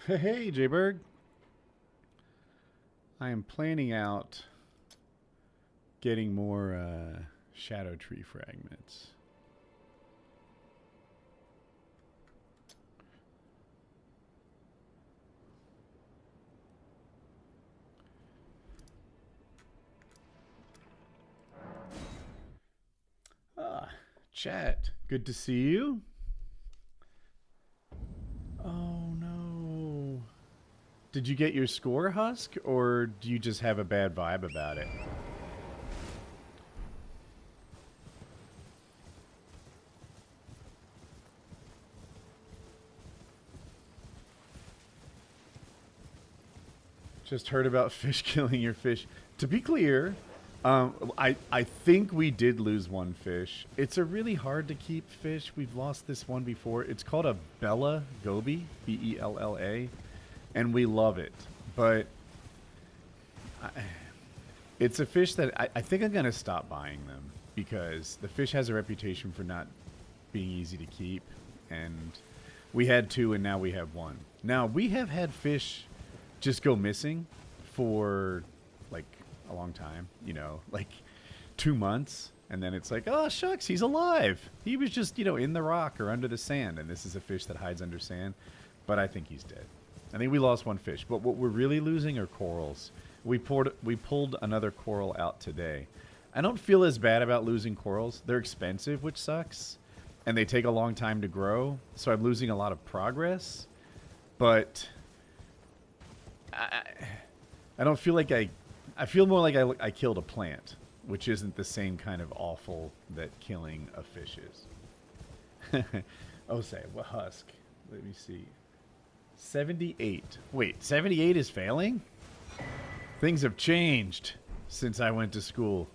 Hey, Jayberg. I am planning out getting more shadow tree fragments. Ah, chat. Good to see you. Oh no. Did you get your score, Husk, or do you just have a bad vibe about it? Just heard about fish killing your fish. To be clear, I think we did lose one fish. It's a really hard to keep fish. We've lost this one before. It's called a Bella Goby, Bella, and we love it. But I, it's a fish that I think I'm gonna stop buying them because the fish has a reputation for not being easy to keep, and we had two, and now we have one. Now we have had fish just go missing for like a long time, like 2 months. And then it's like, oh, shucks, he's alive. He was just, in the rock or under the sand. And this is a fish that hides under sand. But I think he's dead. I think we lost one fish. But what we're really losing are corals. We pulled another coral out today. I don't feel as bad about losing corals. They're expensive, which sucks. And they take a long time to grow. So I'm losing a lot of progress. But I don't feel like I feel more like I killed a plant, which isn't the same kind of awful that killing a fish is. Oh, say, what husk? Let me see. 78. Wait, 78 is failing? Things have changed since I went to school.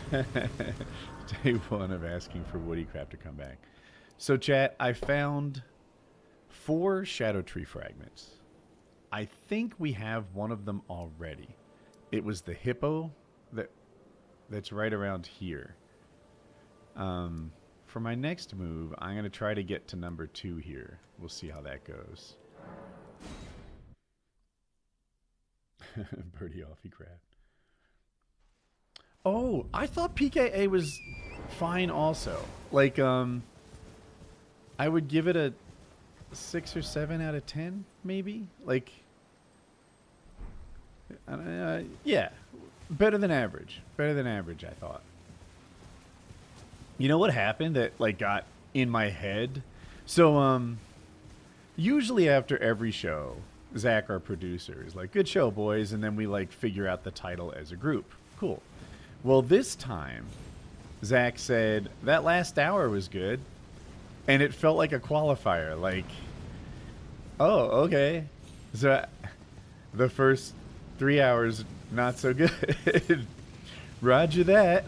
Day one of asking for Woodycraft to come back. So, chat, I found 4 shadow tree fragments. I think we have one of them already. It was the hippo that's right around here. For my next move, I'm going to try to get to number 2 here. We'll see how that goes. Birdie offie crab. Oh, I thought PKA was fine also. Like, I would give it a 6 or 7 out of 10, maybe. Like, yeah, better than average. Better than average, I thought. You know what happened that like got in my head? So, usually after every show, Zach, our producer, is like, "Good show, boys," and then we like figure out the title as a group. Cool. Well, this time, Zach said that last hour was good, and it felt like a qualifier. Like, oh, okay. So the first 3 hours, not so good. Roger that.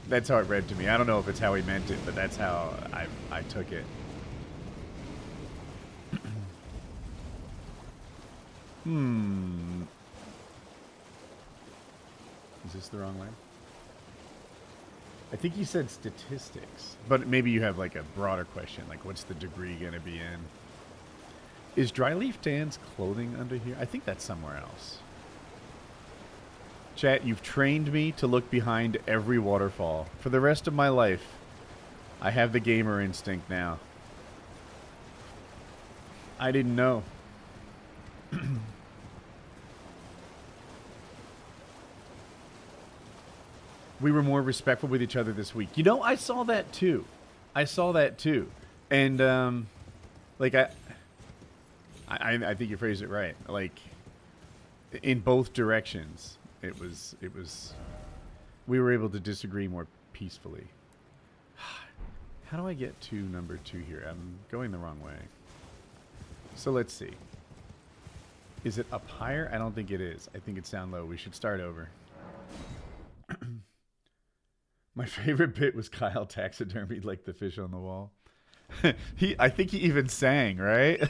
That's how it read to me. I don't know if it's how he meant it, but that's how I took it. Is this the wrong way? I think you said statistics, but maybe you have like a broader question, like what's the degree going to be in? Is Dryleaf Dan's clothing under here? I think that's somewhere else. Chat, you've trained me to look behind every waterfall. For the rest of my life, I have the gamer instinct now. I didn't know. We were more respectful with each other this week. I saw that too. And, like, I think you phrased it right. Like, in both directions, it was, we were able to disagree more peacefully. How do I get to number 2 here? I'm going the wrong way. So let's see. Is it up higher? I don't think it is. I think it's down low. We should start over. My favorite bit was Kyle taxidermied like the fish on the wall. I think he even sang, right?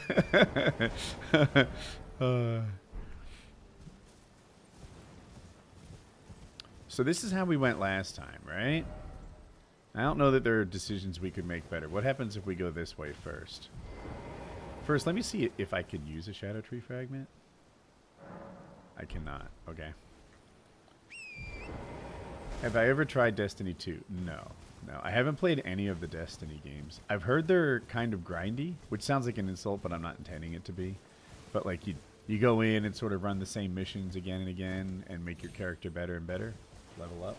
So this is how we went last time, right? I don't know that there are decisions we could make better. What happens if we go this way first? First, let me see if I could use a shadow tree fragment. I cannot. Okay. Have I ever tried Destiny 2? No. No, I haven't played any of the Destiny games. I've heard they're kind of grindy, which sounds like an insult, but I'm not intending it to be. But like you go in and sort of run the same missions again and again and make your character better and better. Level up.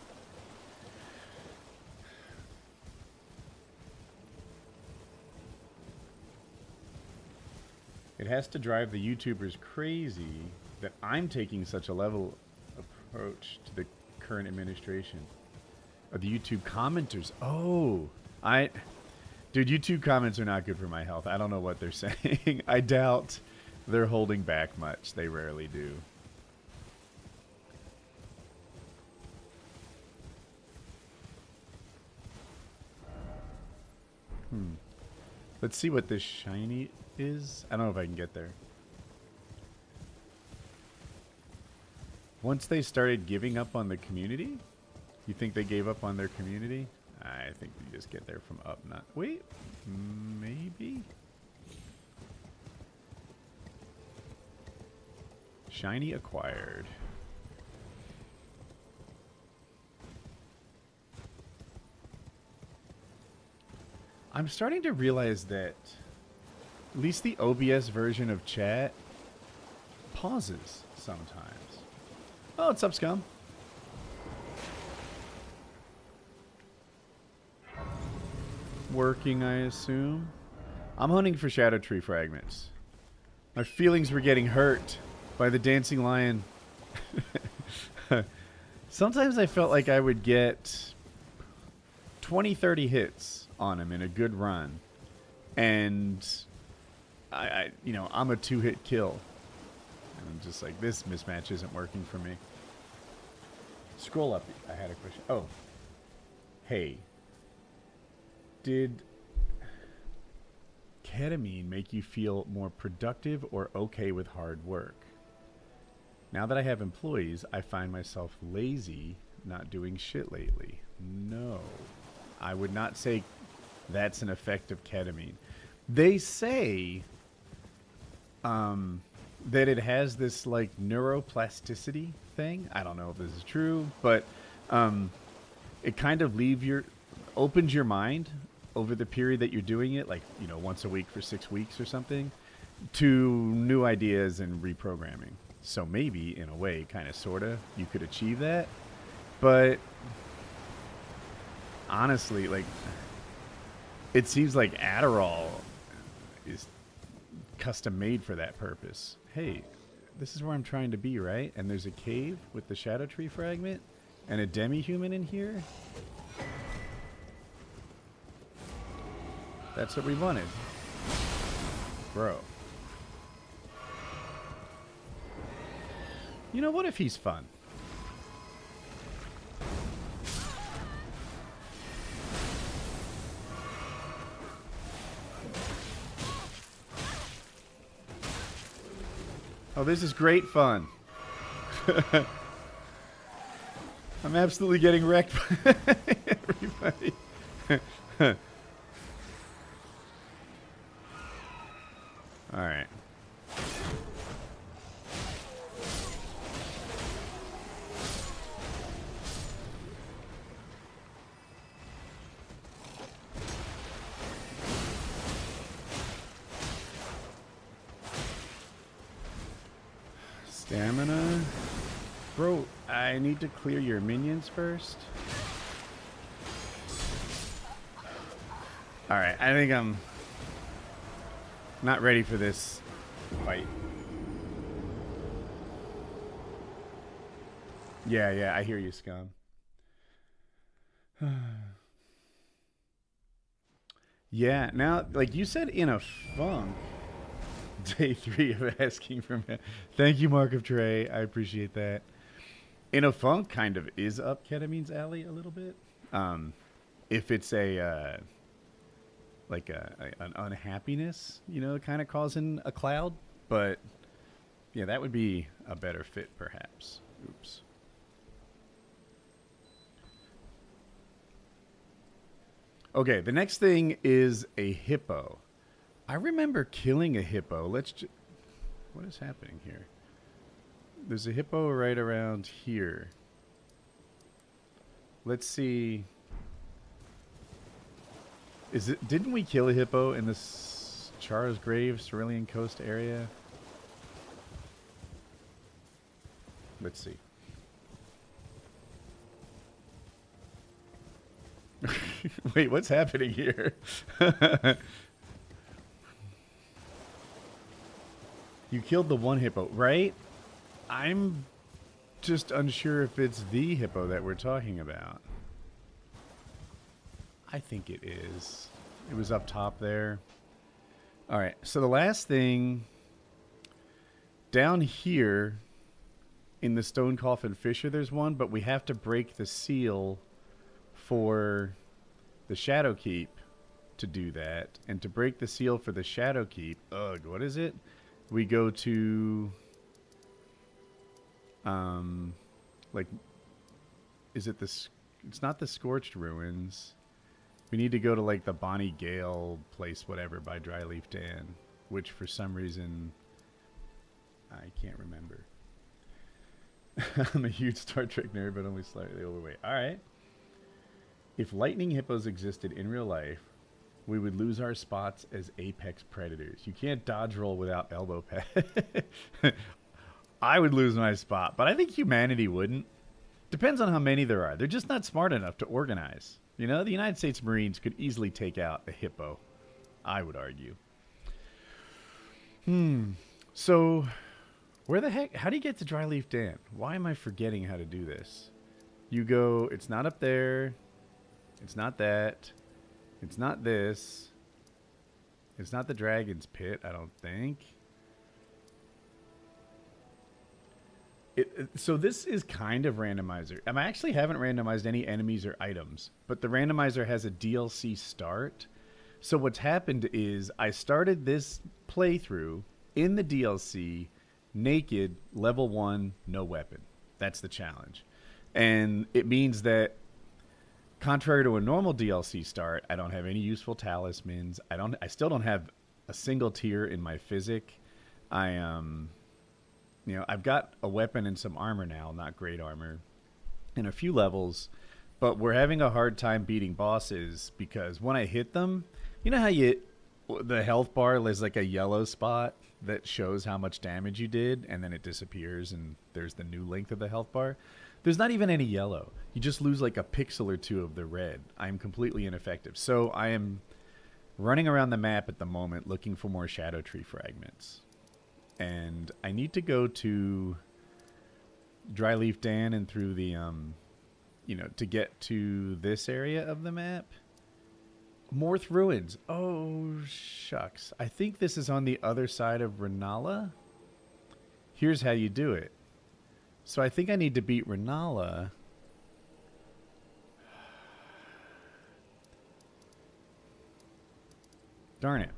It has to drive the YouTubers crazy that I'm taking such a level approach to the current administration. Or the YouTube commenters. Oh, dude, YouTube comments are not good for my health. I don't know what they're saying. I doubt they're holding back much. They rarely do. Let's see what this shiny is. I don't know if I can get there. Once they started giving up on the community? You think they gave up on their community? I think we just get there from up, not... Wait, maybe? Shiny acquired. I'm starting to realize that at least the OBS version of chat pauses sometimes. Oh, what's up, Scum? Working, I assume. I'm hunting for shadow tree fragments. My feelings were getting hurt by the dancing lion. Sometimes I felt like I would get 20, 30 hits on him in a good run. And I'm a 2-hit kill. And I'm just like, this mismatch isn't working for me. Scroll up. I had a question. Oh. Hey. Did ketamine make you feel more productive or okay with hard work? Now that I have employees, I find myself lazy, not doing shit lately. No. I would not say that's an effect of ketamine. They say that it has this like neuroplasticity thing. I don't know if this is true, but it kind of opens your mind over the period that you're doing it, like, once a week for 6 weeks or something, to new ideas and reprogramming. So maybe, in a way, kind of, sort of, you could achieve that. But honestly, like, it seems like Adderall is custom made for that purpose. Hey, this is where I'm trying to be, right? And there's a cave with the shadow tree fragment and a demi-human in here. That's what we wanted. Bro. You know, what if he's fun? Oh, this is great fun. I'm absolutely getting wrecked by everybody. All right. Stamina. Bro, I need to clear your minions first. All right, I think I'm not ready for this fight. Yeah, I hear you, Scum. Yeah, now, like you said, in a funk. Day 3 of asking for me. Thank you, Mark of Trey. I appreciate that. In a funk kind of is up ketamine's alley a little bit. If it's an unhappiness, kind of causing a cloud. But yeah, that would be a better fit, perhaps. Oops. Okay, the next thing is a hippo. I remember killing a hippo. What is happening here? There's a hippo right around here. Let's see. Didn't we kill a hippo in this Char's Grave, Cerulean Coast area? Let's see. Wait, what's happening here? You killed the one hippo, right? I'm just unsure if it's the hippo that we're talking about. I think it is. It was up top there. All right, so the last thing down here in the Stone Coffin Fissure, there's one, but we have to break the seal for the Shadow Keep to do that. And to break the seal for the Shadow Keep, what is it? We go to like, is it this? It's not the Scorched Ruins. We need to go to like the Bonnie Gale place, whatever, by Dryleaf Dan, which for some reason I can't remember. I'm a huge Star Trek nerd, but only slightly overweight. All right. If lightning hippos existed in real life, we would lose our spots as apex predators. You can't dodge roll without elbow pad. I would lose my spot, but I think humanity wouldn't. Depends on how many there are. They're just not smart enough to organize. You know, the United States Marines could easily take out a hippo, I would argue. So, where the heck? How do you get to Dryleaf Dan? Why am I forgetting how to do this? You go, it's not up there. It's not that. It's not this. It's not the Dragon's Pit, I don't think. So this is kind of randomizer. I actually haven't randomized any enemies or items, but the randomizer has a DLC start. So what's happened is I started this playthrough in the DLC, naked, level 1, no weapon. That's the challenge. And it means that contrary to a normal DLC start, I don't have any useful talismans. I still don't have a single tier in my physic. You know, I've got a weapon and some armor now, not great armor, in a few levels, but we're having a hard time beating bosses because when I hit them, you know how the health bar, there's like a yellow spot that shows how much damage you did, and then it disappears and there's the new length of the health bar? There's not even any yellow. You just lose like a pixel or two of the red. I'm completely ineffective. So I am running around the map at the moment looking for more Shadow Tree fragments. And I need to go to Dryleaf Dan and through the, you know, to get to this area of the map. Morth Ruins. Oh, shucks. I think this is on the other side of Renala. Here's how you do it. So I think I need to beat Renala. Darn it.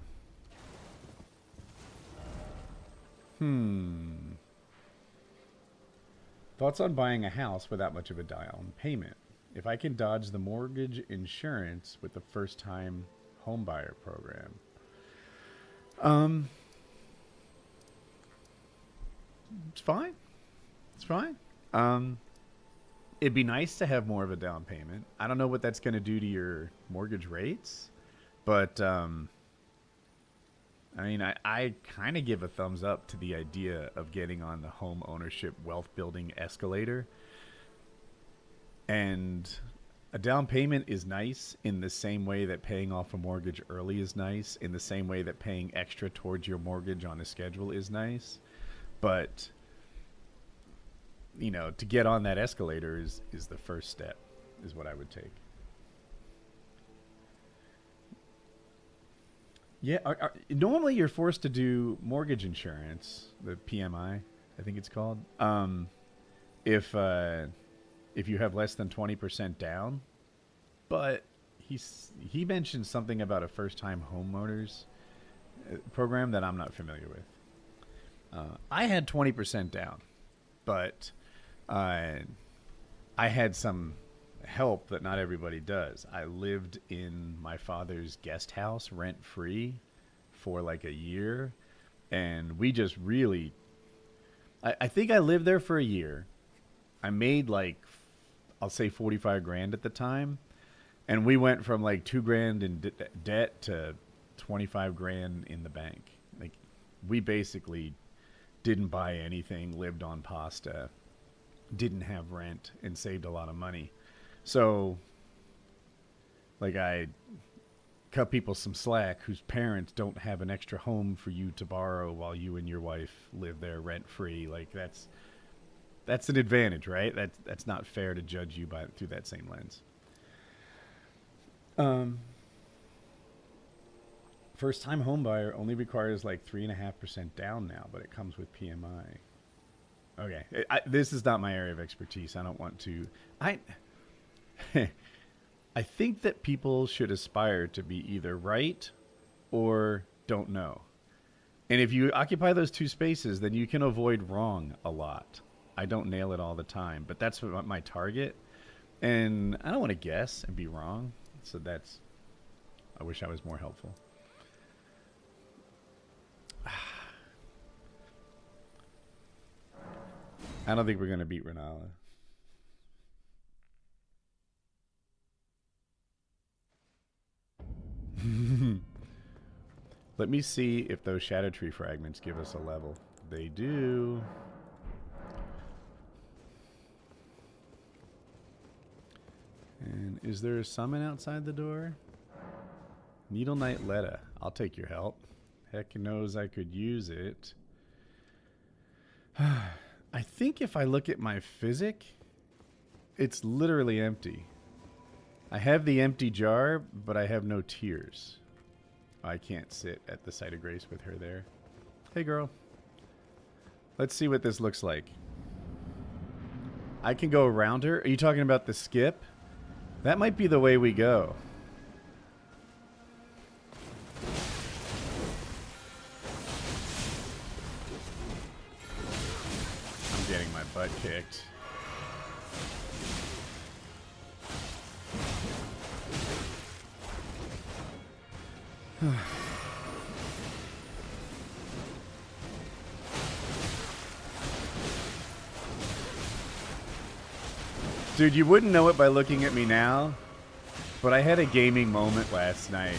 Thoughts on buying a house without much of a down payment? If I can dodge the mortgage insurance with the first time homebuyer program. It's fine. It's fine. It'd be nice to have more of a down payment. I don't know what that's going to do to your mortgage rates, but I mean, I kind of give a thumbs up to the idea of getting on the home ownership wealth building escalator. And a down payment is nice in the same way that paying off a mortgage early is nice, in the same way that paying extra towards your mortgage on a schedule is nice. But, you know, to get on that escalator is the first step, is what I would take. Yeah, normally you're forced to do mortgage insurance, the PMI, I think it's called, if you have less than 20% down. But he mentioned something about a first-time homeowners program that I'm not familiar with. I had 20% down, but I had some help that not everybody does. I lived in my father's guest house rent free for like a year, and we just really, I think I lived there for a year. I made like, I'll say 45 grand at the time, and we went from like 2 grand in debt to 25 grand in the bank. Like, we basically didn't buy anything, lived on pasta, didn't have rent, and saved a lot of money. So, like, I cut people some slack whose parents don't have an extra home for you to borrow while you and your wife live there rent free. Like, that's an advantage, right? That's not fair to judge you by through that same lens. First time home buyer only requires like 3.5% down now, but it comes with PMI. Okay, this is not my area of expertise. I don't want to. I think that people should aspire to be either right or don't know. And if you occupy those two spaces, then you can avoid wrong a lot. I don't nail it all the time, but that's what my target. And I don't want to guess and be wrong. So I wish I was more helpful. I don't think we're going to beat Renala. Let me see if those Shadow Tree fragments give us a level. They do. And is there a summon outside the door? Needle Knight Letta. I'll take your help. Heck knows I could use it. I think if I look at my physic, it's literally empty. I have the empty jar, but I have no tears. I can't sit at the site of grace with her there. Hey, girl. Let's see what this looks like. I can go around her. Are you talking about the skip? That might be the way we go. I'm getting my butt kicked. Dude, you wouldn't know it by looking at me now, but I had a gaming moment last night.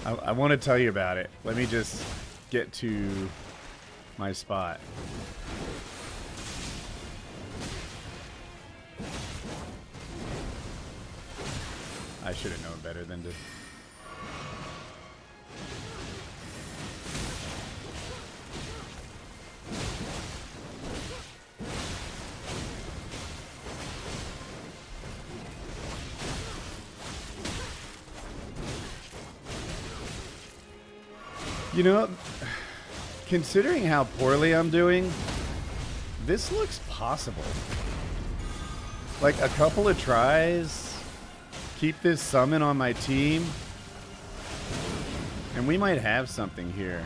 I want to tell you about it. Let me just get to my spot. I should have known better than to... You know, considering how poorly I'm doing, this looks possible. Like a couple of tries, keep this summon on my team, and we might have something here.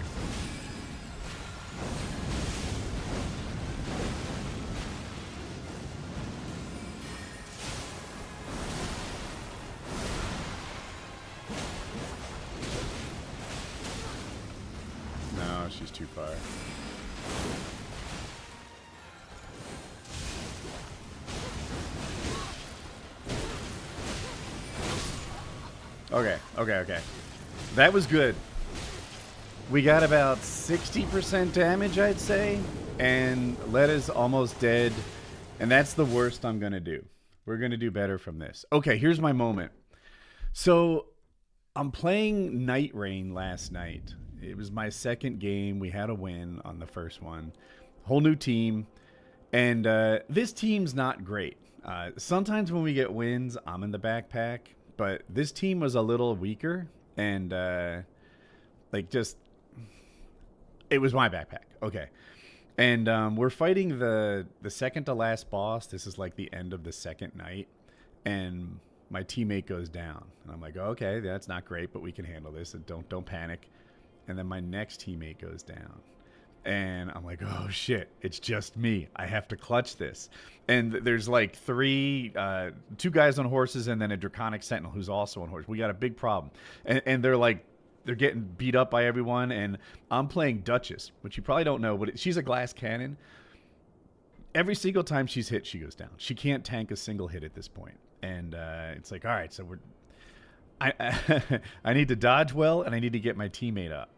She's too far. Okay. That was good. We got about 60% damage, I'd say, and Letta's almost dead, and that's the worst I'm gonna do. We're gonna do better from this. Okay, here's my moment. So, I'm playing Night Rain last night. It was my second game. We had a win on the first one. Whole new team. And this team's not great. Sometimes when we get wins, I'm in the backpack. But this team was a little weaker. And, like, just... It was my backpack. Okay. And we're fighting the second to last boss. This is, like, the end of the second night. And my teammate goes down. And I'm like, okay, that's not great, but we can handle this. Don't panic. and then my next teammate goes down. And I'm like, oh shit, it's just me. I have to clutch this. And there's like two guys on horses and then a draconic sentinel who's also on horse. We got a big problem. And they're getting beat up by everyone. And I'm playing Duchess, which you probably don't know, but she's a glass cannon. Every single time she's hit, she goes down. She can't tank a single hit at this point. And it's like, all right, so I need to dodge well, and I need to get my teammate up.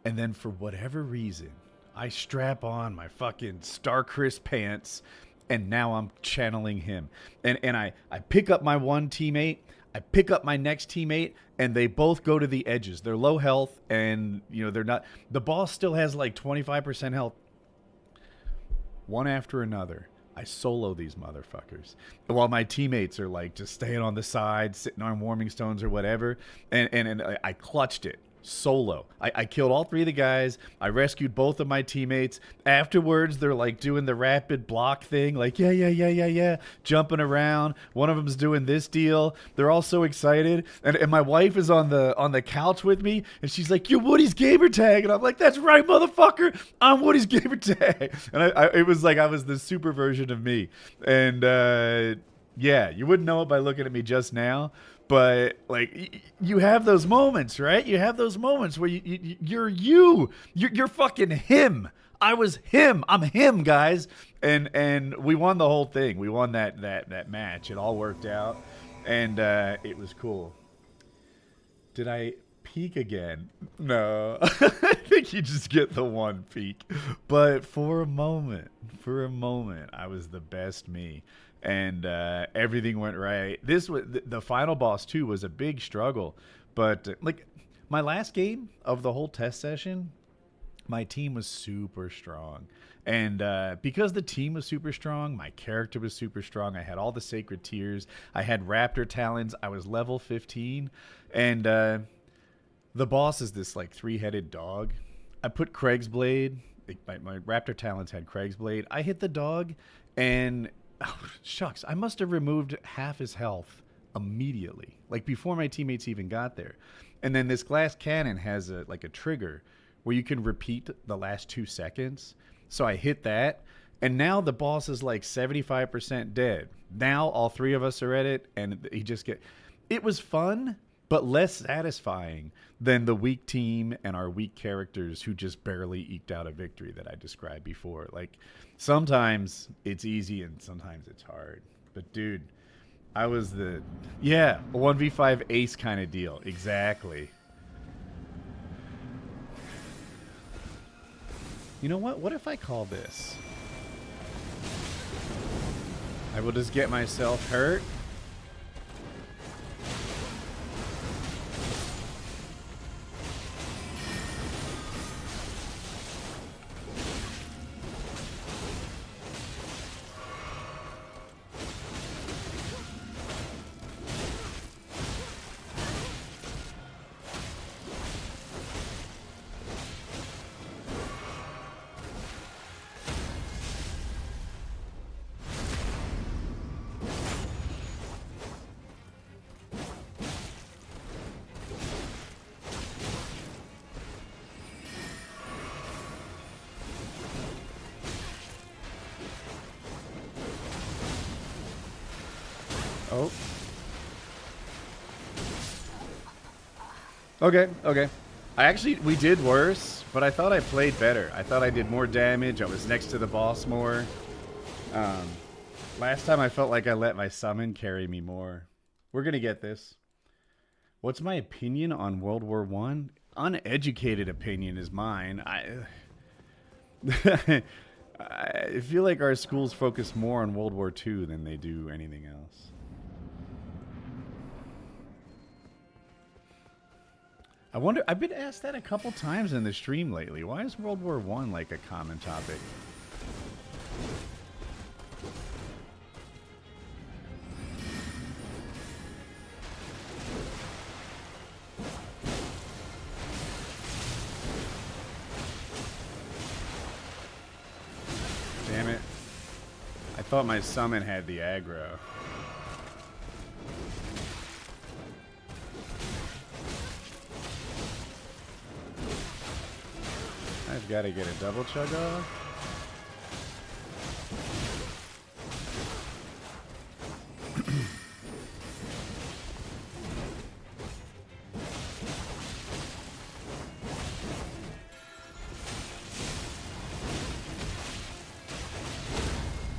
And then for whatever reason, I strap on my fucking Star Crisp pants, and now I'm channeling him. And I pick up my one teammate, I pick up my next teammate, and they both go to the edges. They're low health, and they're not. The boss still has like 25% health. One after another, I solo these motherfuckers. While my teammates are like just staying on the side, sitting on warming stones or whatever. And I clutched it. Solo. I killed all three of the guys. I rescued both of my teammates. Afterwards, they're like doing the rapid block thing, like yeah, jumping around. One of them's doing this deal. They're all so excited. And my wife is on the couch with me, and she's like, "You're Woody's gamer tag," and I'm like, "That's right, motherfucker. I'm Woody's gamer tag." And it was like I was the super version of me. And yeah, you wouldn't know it by looking at me just now. But like you have those moments, right? You have those moments where you're fucking him. I was him. I'm him, guys. And we won the whole thing. We won that match. It all worked out, and it was cool. Did I peak again? No. I think you just get the one peak. But for a moment, I was the best me. And everything went right. This was the final boss too was a big struggle, but like my last game of the whole test session, my team was super strong, and because the team was super strong, my character was super strong. I had all the sacred tears. I had raptor talons. I was level 15, and the boss is this like 3-headed dog. I put Craig's blade. My raptor talons had Craig's blade. I hit the dog, and oh, shucks, I must have removed half his health immediately, like before my teammates even got there. And then this glass cannon has a trigger where you can repeat the last 2 seconds. So I hit that, and now the boss is like 75% dead. Now all three of us are at it, and it was fun, but less satisfying than the weak team and our weak characters who just barely eked out a victory that I described before. Like, sometimes it's easy and sometimes it's hard. But, dude, I was a 1v5 ace kind of deal. Exactly. You know what? What if I call this? I will just get myself hurt. Oh. Okay. We did worse, but I thought I played better. I thought I did more damage. I was next to the boss more. Last time I felt like I let my summon carry me more. We're going to get this. What's my opinion on World War I? Uneducated opinion is mine. I feel like our schools focus more on World War II than they do anything else. I wonder, I've been asked that a couple times in the stream lately. Why is World War I like a common topic? Damn it. I thought my summon had the aggro. gotta get a double chug off.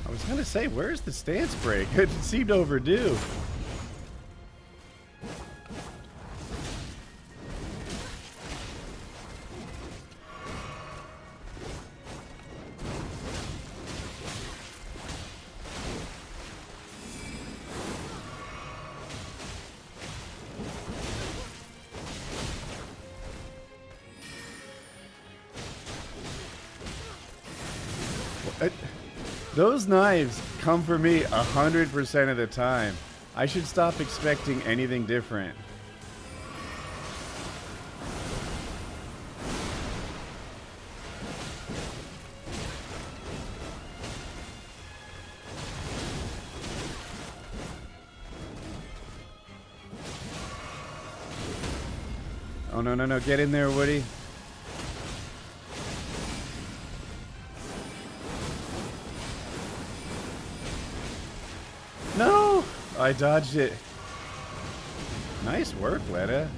I was gonna say, where's the stance break? It seemed overdue. Those knives come for me 100% of the time. I should stop expecting anything different. Oh, no, no, no. Get in there, Woody. No! I dodged it. Nice work, Letta.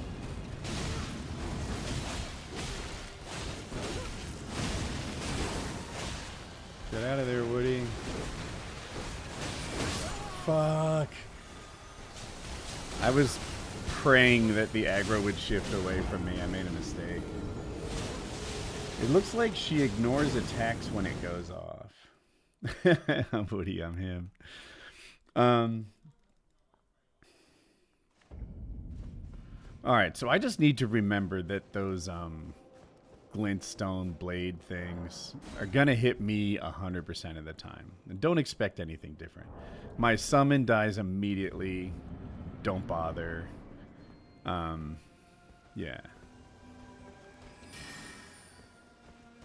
Get out of there, Woody. Fuck. I was praying that the aggro would shift away from me. I made a mistake. It looks like she ignores attacks when it goes off. I'm Woody, I'm him. Alright, so I just need to remember that those glintstone blade things are gonna hit me 100% of the time. And don't expect anything different. My summon dies immediately. Don't bother. Yeah.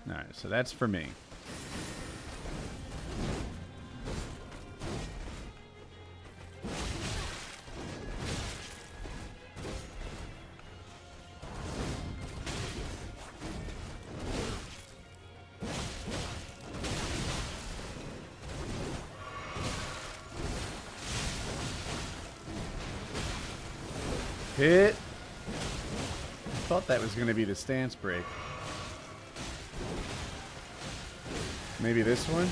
Alright, so that's for me. Hit. I thought that was going to be the stance break. Maybe this one?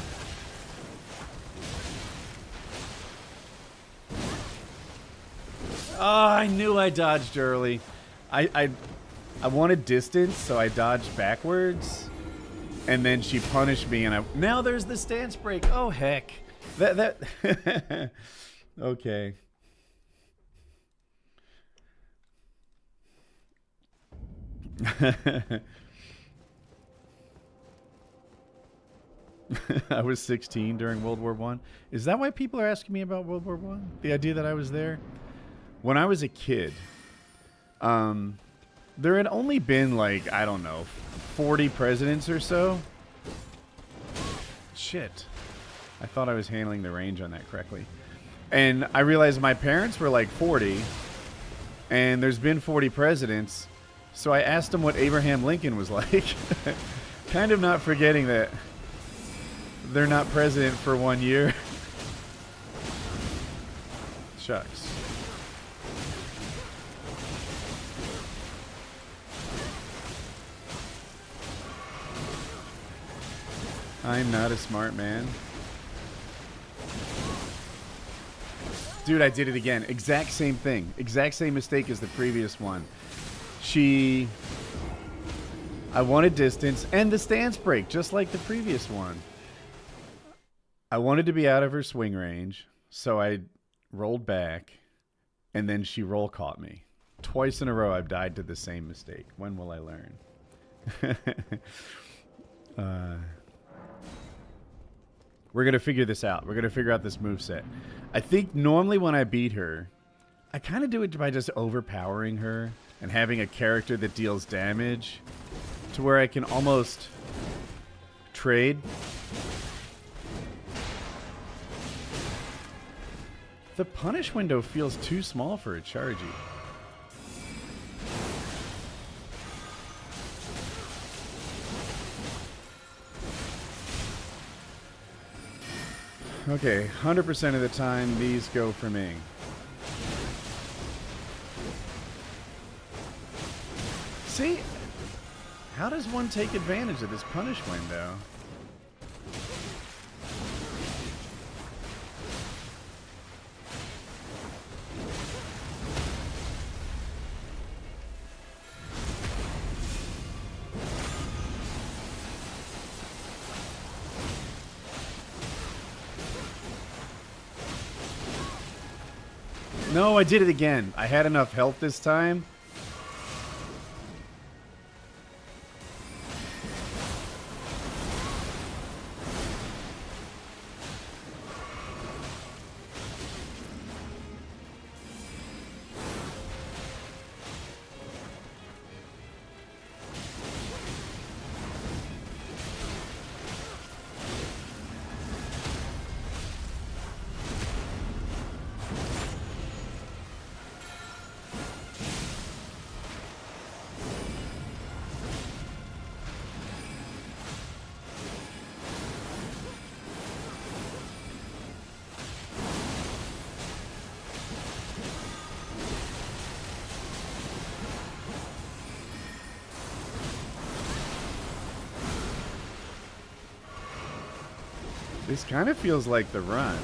Oh, I knew I dodged early. I wanted distance, so I dodged backwards. And then she punished me, and now there's the stance break. Oh, heck. That okay. I was 16 during World War I. Is that why people are asking me about World War I? The idea that I was there? When I was a kid, there had only been like, I don't know, 40 presidents or so. Shit. I thought I was handling the range on that correctly. And I realized my parents were like 40, and there's been 40 presidents. So I asked him what Abraham Lincoln was like. Kind of not forgetting that they're not president for 1 year. Shucks. I'm not a smart man. Dude, I did it again. Exact same thing. Exact same mistake as the previous one. I wanted distance and the stance break, just like the previous one. I wanted to be out of her swing range, so I rolled back, and then she roll caught me. Twice in a row, I've died to the same mistake. When will I learn? We're going to figure this out. We're going to figure out this moveset. I think normally when I beat her, I kind of do it by just overpowering her and having a character that deals damage to where I can almost trade. The punish window feels too small for a chargey. Okay, 100% of the time, these go for me. See? How does one take advantage of this punish window? No, I did it again. I had enough health this time. This kind of feels like the run.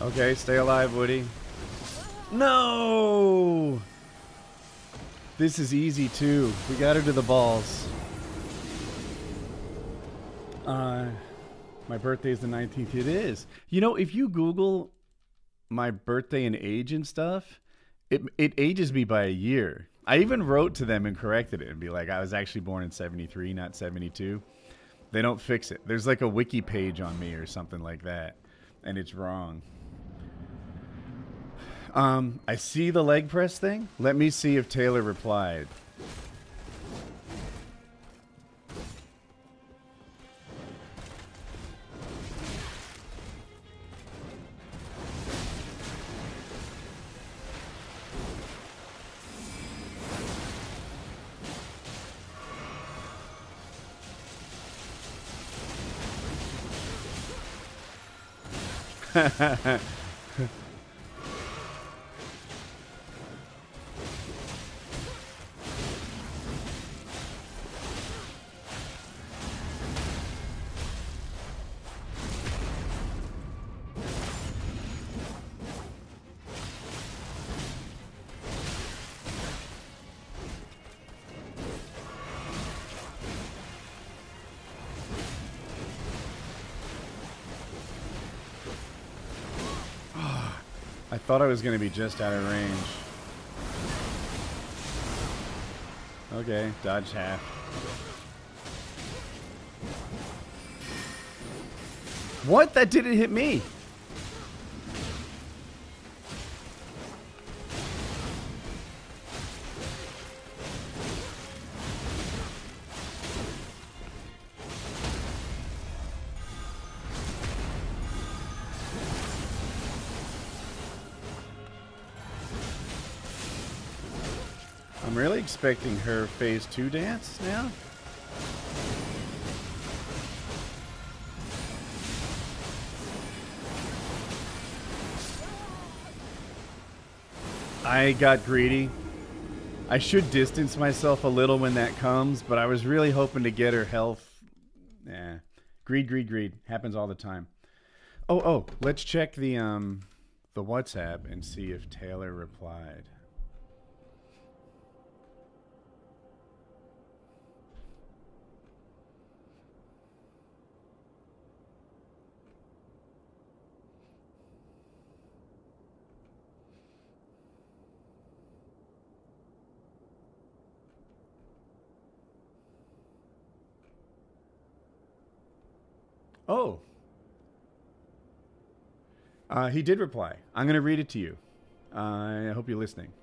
Okay, stay alive, Woody. No! This is easy, too. We got her to the balls. My birthday's the 19th. It is. You know, if you Google my birthday and age and stuff, it ages me by a year. I even wrote to them and corrected it and be like, I was actually born in 73, not 72. They don't fix it. There's like a wiki page on me or something like that, and it's wrong. I see the leg press thing. Let me see if Taylor replied. I thought I was going to be just out of range. Okay, dodge half. What? That didn't hit me. I'm really expecting her phase 2 dance now. I got greedy. I should distance myself a little when that comes, but I was really hoping to get her health. Nah. Greed, greed, greed. Happens all the time. Oh, let's check the WhatsApp and see if Taylor replied. Oh. He did reply. I'm going to read it to you. I hope you're listening.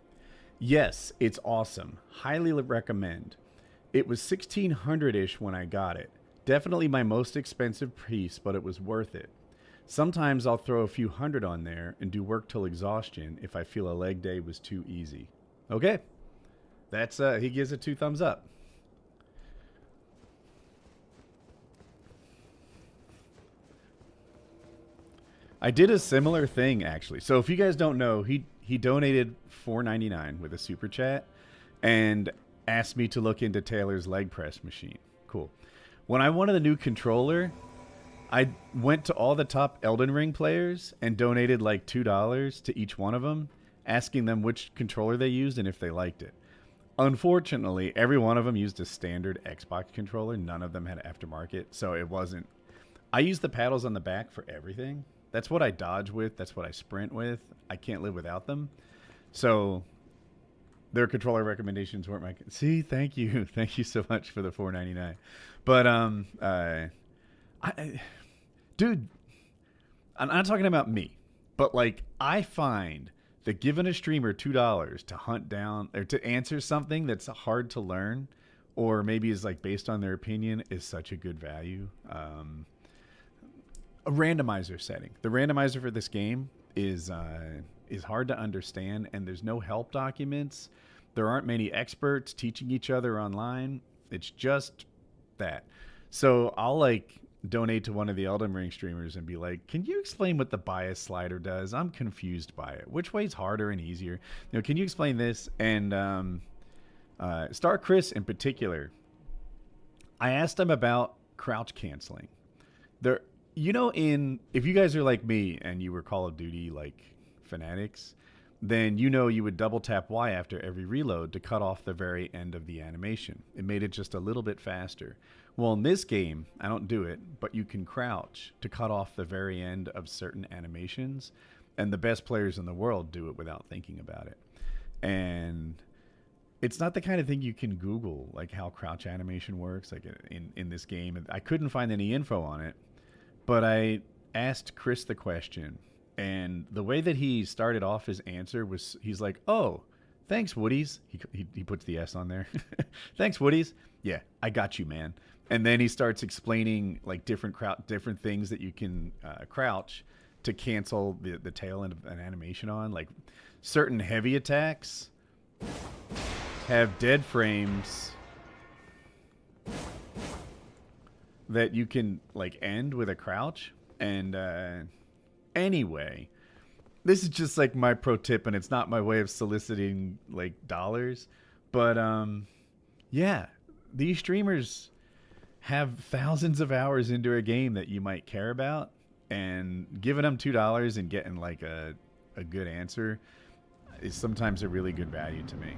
Yes, it's awesome. Highly recommend. It was 1600-ish when I got it. Definitely my most expensive piece, but it was worth it. Sometimes I'll throw a few hundred on there and do work till exhaustion if I feel a leg day was too easy. Okay. That's he gives it 2 thumbs up. I did a similar thing actually. So if you guys don't know, he donated $4.99 with a super chat and asked me to look into Taylor's leg press machine. Cool. When I wanted a new controller, I went to all the top Elden Ring players and donated like $2 to each one of them, asking them which controller they used and if they liked it. Unfortunately, every one of them used a standard Xbox controller. None of them had aftermarket, so it wasn't. I use the paddles on the back for everything. That's what I dodge with. That's what I sprint with. I can't live without them. So their controller recommendations weren't my. See, thank you, thank you so much for the $4.99. But dude, I'm not talking about me, but like I find that giving a streamer $2 to hunt down or to answer something that's hard to learn, or maybe is like based on their opinion, is such a good value. A randomizer setting. The randomizer for this game is hard to understand, and there's no help documents. There aren't many experts teaching each other online. It's just that. So I'll like donate to one of the Elden Ring streamers and be like, can you explain what the bias slider does? I'm confused by it. Which way's harder and easier? You know, can you explain this? And Star Chris in particular, I asked him about crouch canceling. There, you know, if you guys are like me and you were Call of Duty like fanatics, then you know you would double tap Y after every reload to cut off the very end of the animation. It made it just a little bit faster. Well, in this game, I don't do it, but you can crouch to cut off the very end of certain animations, and the best players in the world do it without thinking about it. And it's not the kind of thing you can Google, like how crouch animation works, like in this game. I couldn't find any info on it, but I asked Chris the question, and the way that he started off his answer was, he's like, oh, thanks, Woodies. He puts the S on there. Thanks, Woodies. Yeah, I got you, man. And then he starts explaining like different things that you can crouch to cancel the tail end of an animation on. Like certain heavy attacks have dead frames that you can like end with a crouch. And anyway, this is just like my pro tip, and it's not my way of soliciting like dollars, but yeah, these streamers have thousands of hours into a game that you might care about, and giving them $2 and getting like a good answer is sometimes a really good value to me.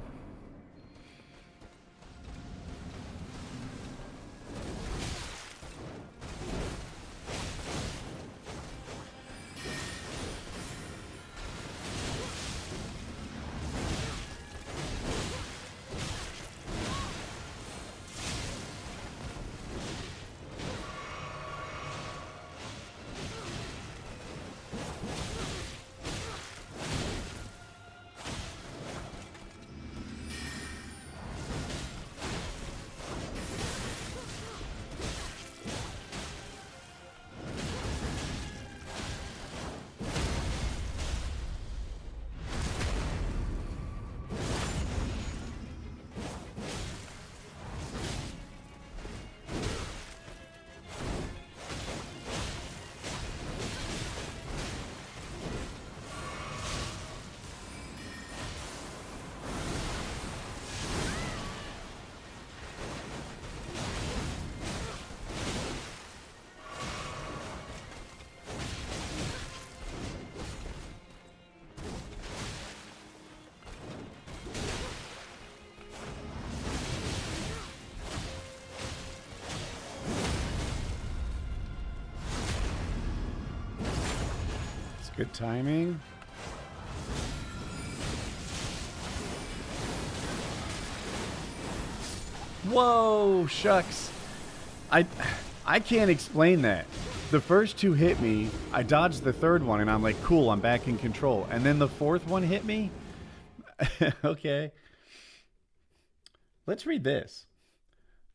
Good timing. Whoa, shucks. I can't explain that. The first 2 hit me, I dodged the third one, and I'm like, cool, I'm back in control. And then the fourth one hit me? Okay. Let's read this.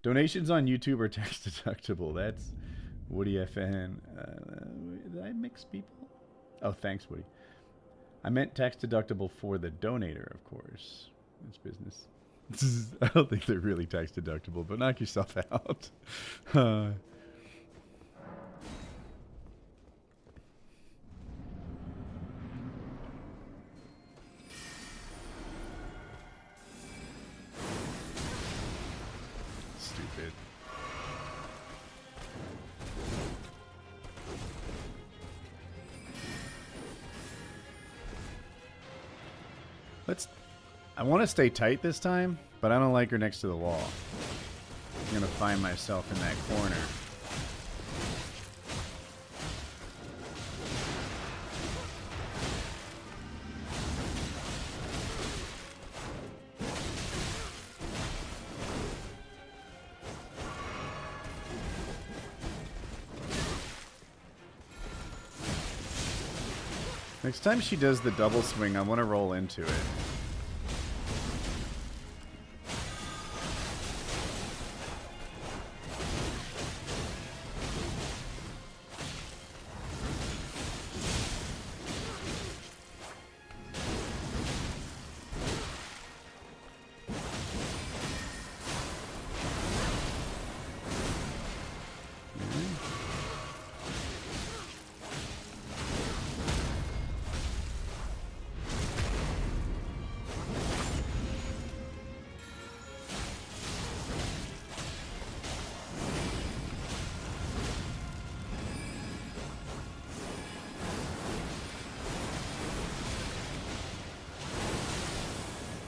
Donations on YouTube are tax deductible. That's Woody FN. Did I mix people? Oh, thanks, Woody. I meant tax deductible for the donator, of course. It's business. I don't think they're really tax deductible, but knock yourself out. Stupid. I want to stay tight this time, but I don't like her next to the wall. I'm going to find myself in that corner. Next time she does the double swing, I want to roll into it.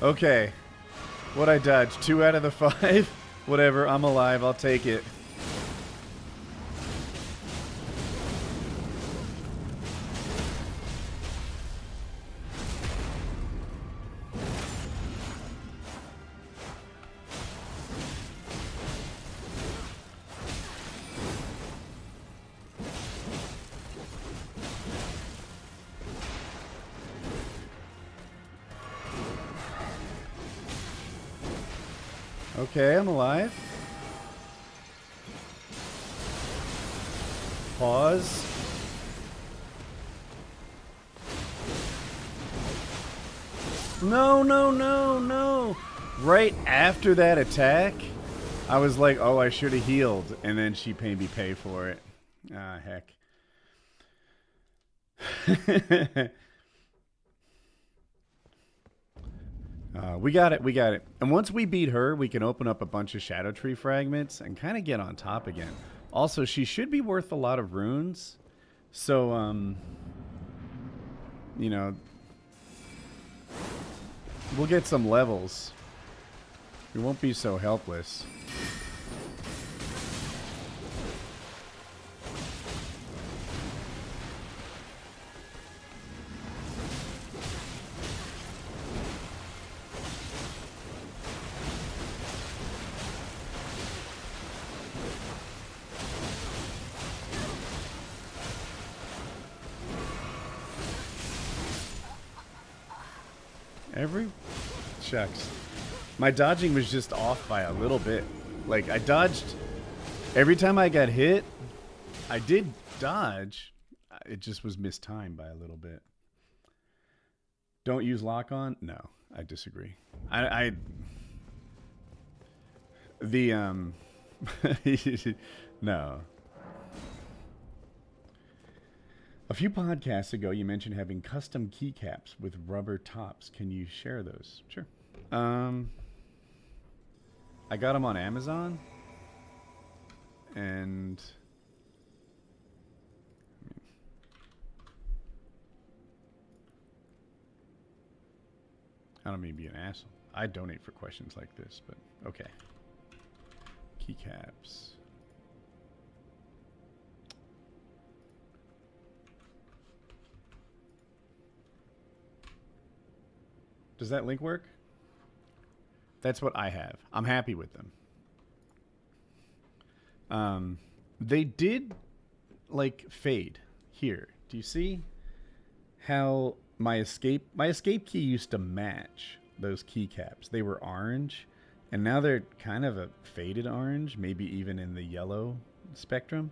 Okay. What'd I dodge? 2 out of the 5? Whatever, I'm alive. I'll take it. Okay, I'm alive. Pause. No, no, no, no. Right after that attack, I was like, oh, I should have healed. And then she made me pay for it. Ah, heck. We got it. We got it. And once we beat her, we can open up a bunch of Shadow Tree fragments and kind of get on top again. Also, she should be worth a lot of runes. So, you know, we'll get some levels. We won't be so helpless. Shucks. My dodging was just off by a little bit. Like, I dodged... Every time I got hit, I did dodge. It just was mistimed by a little bit. Don't use lock-on? No, I disagree. No. A few podcasts ago, you mentioned having custom keycaps with rubber tops. Can you share those? Sure. I got them on Amazon, and I don't mean to be an asshole. I donate for questions like this, but okay. Keycaps. Does that link work? That's what I have. I'm happy with them. They did like fade here. Do you see how my escape key used to match those keycaps? They were orange, And now they're kind of a faded orange, maybe even in the yellow spectrum.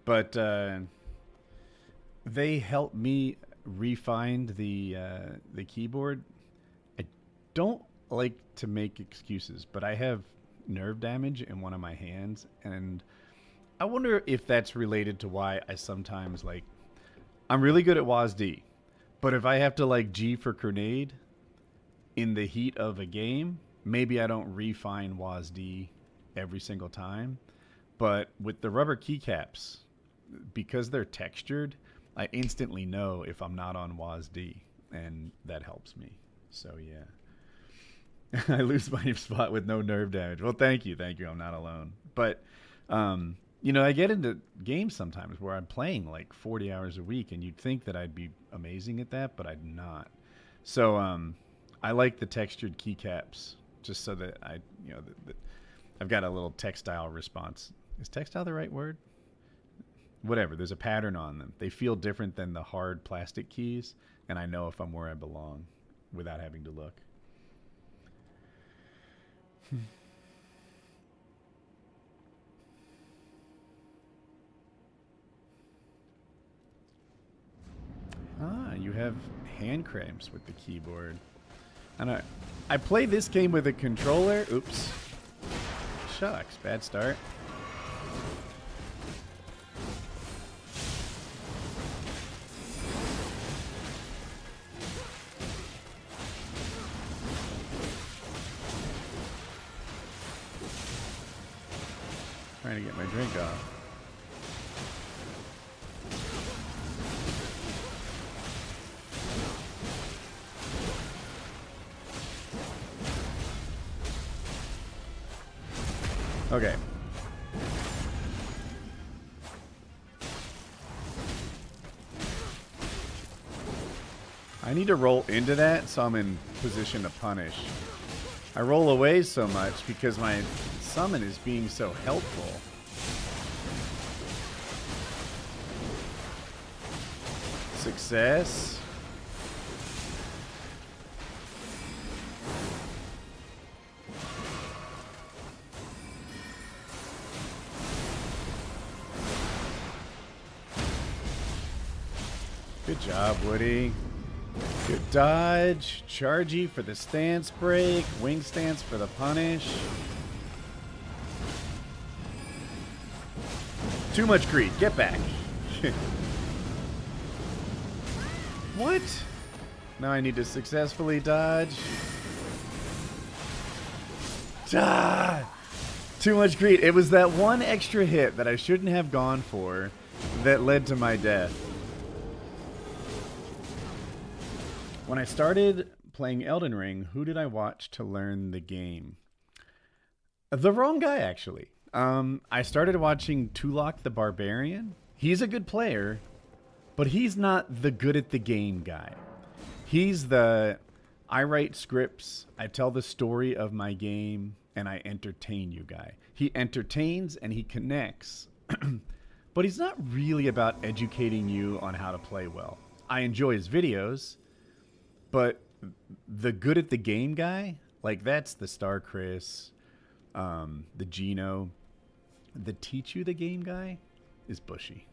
But they help me refine the keyboard. I don't like to make excuses, but I have nerve damage in one of my hands, and I wonder if that's related to why I sometimes like. I'm really good at WASD, but if I have to like G for grenade in the heat of a game, maybe I don't refine WASD every single time. But with the rubber keycaps, because they're textured, I instantly know if I'm not on WASD, and that helps me. So yeah, I lose my spot with no nerve damage. Well, thank you, I'm not alone. But I get into games sometimes where I'm playing like 40 hours a week, and you'd think that I'd be amazing at that, but I'm not. So I like the textured keycaps just so that I've got a little textile response. Is textile the right word? Whatever. There's a pattern on them. They feel different than the hard plastic keys, and I know if I'm where I belong without having to look. You have hand cramps with the keyboard. And I play this game with a controller. Oops. Shucks, bad start. Trying to get my drink off. Okay. I need to roll into that so I'm in position to punish. I roll away so much because my summon is being so helpful. Success. Good job, Woody. Good dodge. Chargey for the stance break. Wing stance for the punish. Too much greed. Get back. What? Now I need to successfully dodge. Ah! Too much greed. It was that one extra hit that I shouldn't have gone for that led to my death. When I started playing Elden Ring, who did I watch to learn the game? The wrong guy, actually. I started watching Tulok the Barbarian. He's a good player, but he's not the good at the game guy. He's the, I write scripts, I tell the story of my game, and I entertain you guy. He entertains and he connects, but he's not really about educating you on how to play well. I enjoy his videos, but the good at the game guy, like that's the Star Chris, the Gino. The teach you the game guy is Bushy.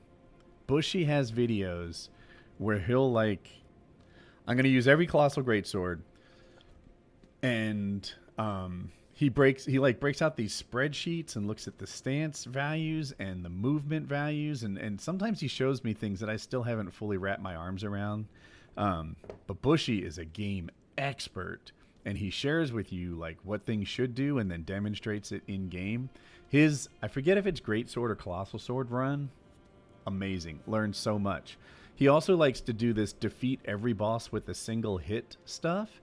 Bushy has videos where he'll like, I'm going to use every Colossal Greatsword, and he breaks out these spreadsheets and looks at the stance values and the movement values, and sometimes he shows me things that I still haven't fully wrapped my arms around. But Bushy is a game expert, and he shares with you like what things should do and then demonstrates it in game. His, I forget if it's Great Sword or Colossal Sword run, amazing. Learned so much. He also likes to do this defeat every boss with a single hit stuff,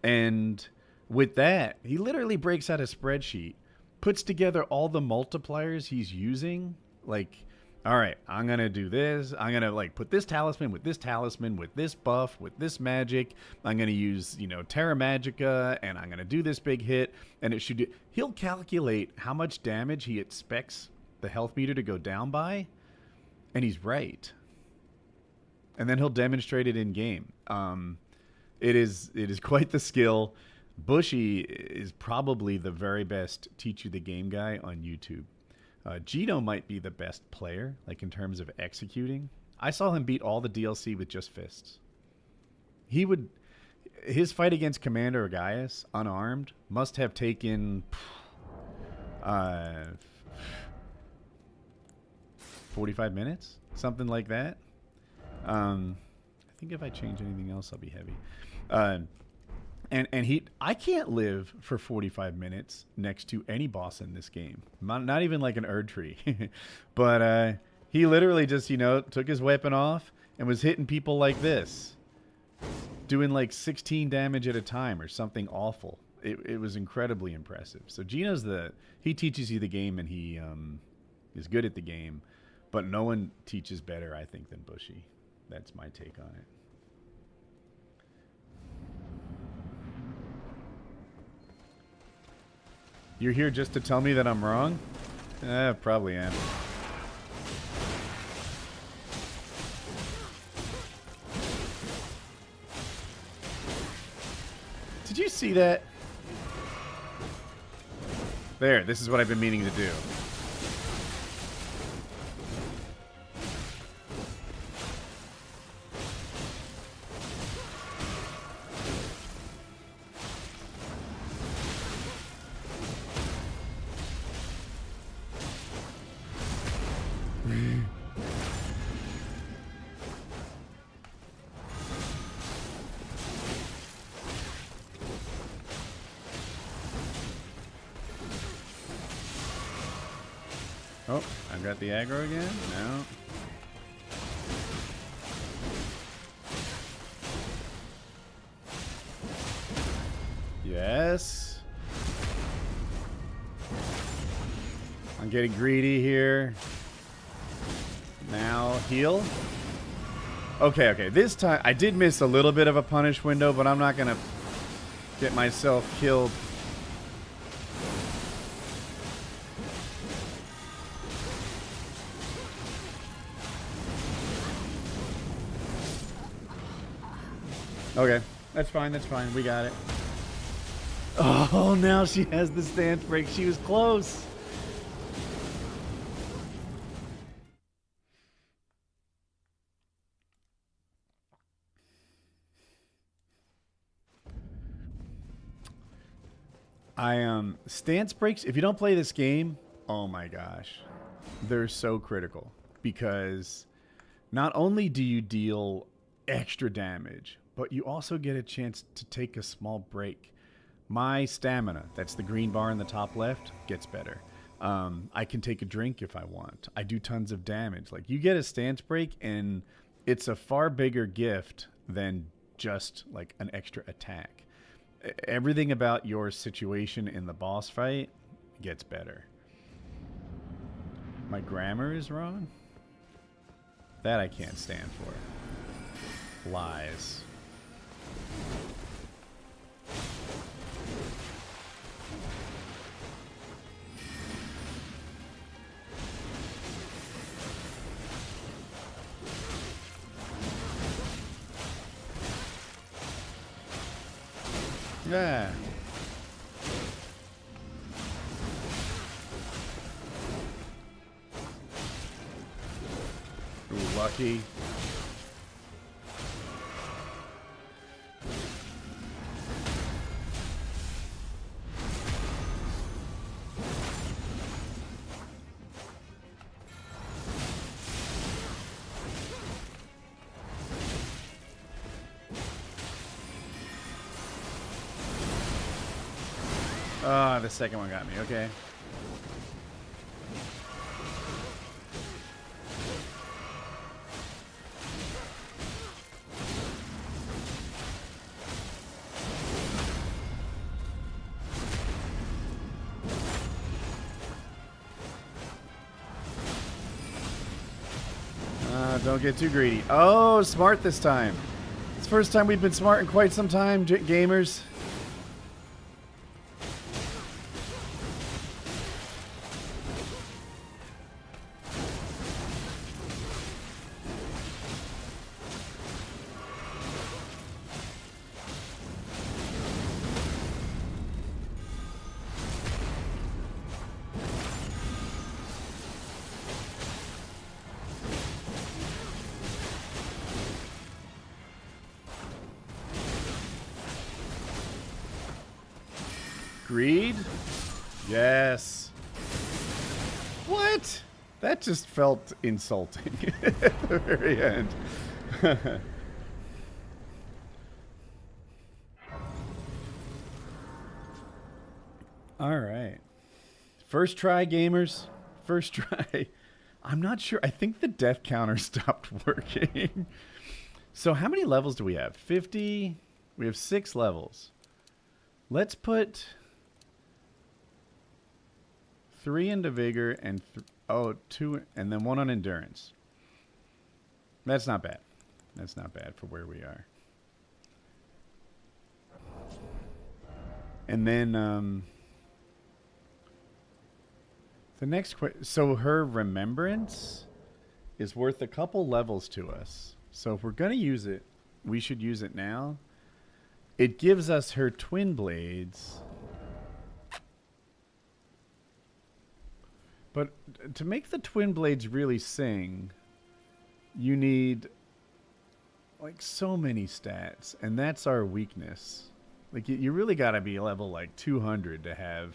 and with that, he literally breaks out a spreadsheet, puts together all the multipliers he's using, like, all right, I'm going to do this. I'm going to like put this talisman, with this buff, with this magic. I'm going to use, Terra Magica, and I'm going to do this big hit. And it should do, he'll calculate how much damage he expects the health meter to go down by. And he's right. And then he'll demonstrate it in game. It is quite the skill. Bushy is probably the very best teach you the game guy on YouTube. Gino might be the best player, like in terms of executing. I saw him beat all the DLC with just fists. His fight against Commander Gaius, unarmed, must have taken 45 minutes, something like that. I think if I change anything else, I'll be heavy. I can't live for 45 minutes next to any boss in this game. Not even like an Erdtree. But he literally just, took his weapon off and was hitting people like this, doing like 16 damage at a time or something awful. It was incredibly impressive. So Gino's he teaches you the game, and he is good at the game, but no one teaches better, I think, than Bushy. That's my take on it. You're here just to tell me that I'm wrong? Probably am. Did you see that? There, this is what I've been meaning to do. Oh, I've got the aggro again? No. Yes. I'm getting greedy here. Now heal. Okay. This time I did miss a little bit of a punish window, but I'm not going to get myself killed. Okay, that's fine. We got it. Oh, now she has the stance break. She was close. Stance breaks, if you don't play this game, oh my gosh, they're so critical, because not only do you deal extra damage, but you also get a chance to take a small break. My stamina, that's the green bar in the top left, gets better. I can take a drink if I want. I do tons of damage. Like, you get a stance break, and it's a far bigger gift than just like an extra attack. Everything about your situation in the boss fight gets better. My grammar is wrong? That I can't stand for. Lies. Yeah. Ooh, lucky. Ah, the second one got me. Okay. Don't get too greedy. Oh, smart this time. It's the first time we've been smart in quite some time, gamers. Greed? Yes. What? That just felt insulting at the very end. All right. First try, gamers. First try. I'm not sure. I think the death counter stopped working. So how many levels do we have? 50. We have 6 levels. Let's put 3 into vigor and 2, and then 1 on endurance. That's not bad. That's not bad for where we are. And then the next question. So her remembrance is worth a couple levels to us. So if we're going to use it, we should use it now. It gives us her twin blades. But to make the twin blades really sing, you need like so many stats. And that's our weakness. Like you really got to be level like 200 to have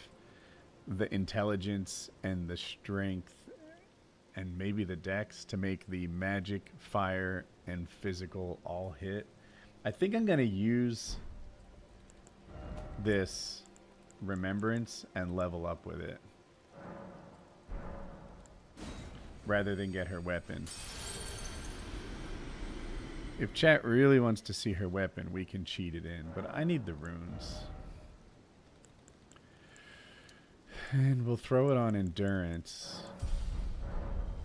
the intelligence and the strength and maybe the dex to make the magic, fire, and physical all hit. I think I'm going to use this remembrance and level up with it rather than get her weapon. If chat really wants to see her weapon, we can cheat it in, but I need the runes. And we'll throw it on endurance.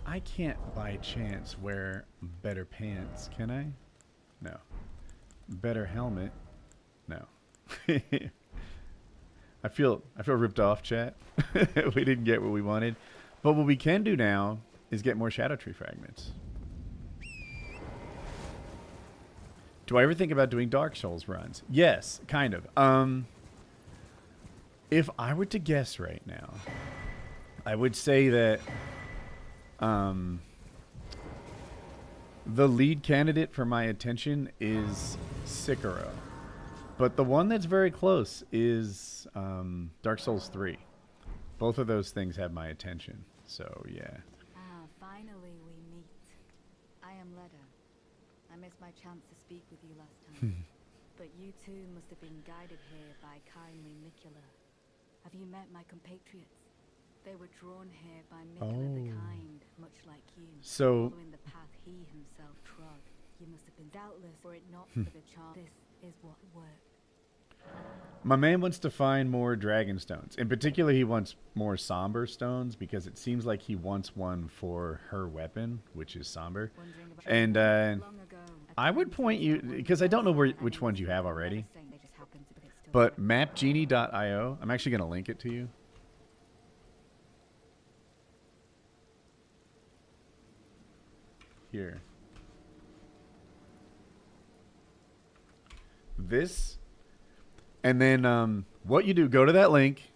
I can't by chance wear better pants, can I? No. Better helmet? No. I feel ripped off, chat. We didn't get what we wanted. But what we can do now is get more Shadow Tree fragments. Do I ever think about doing Dark Souls runs? Yes, kind of. If I were to guess right now, I would say that the lead candidate for my attention is Sekiro. But the one that's very close is Dark Souls 3. Both of those things have my attention. So, yeah. Ah, finally we meet. I am Leda. I missed my chance to speak with you last time. But you too must have been guided here by kindly Nicola. Have you met my compatriots? They were drawn here by Nicola the Kind, much like you. So, following the path he himself trod. You must have been doubtless, were it not for the charm. This is what worked. my man wants to find more dragon stones. In particular, he wants more somber stones because it seems like he wants one for her weapon, which is somber. And I would point you, because I don't know which ones you have already, but mapgenie.io, I'm actually going to link it to you. Here. This. And then what you do, go to that link,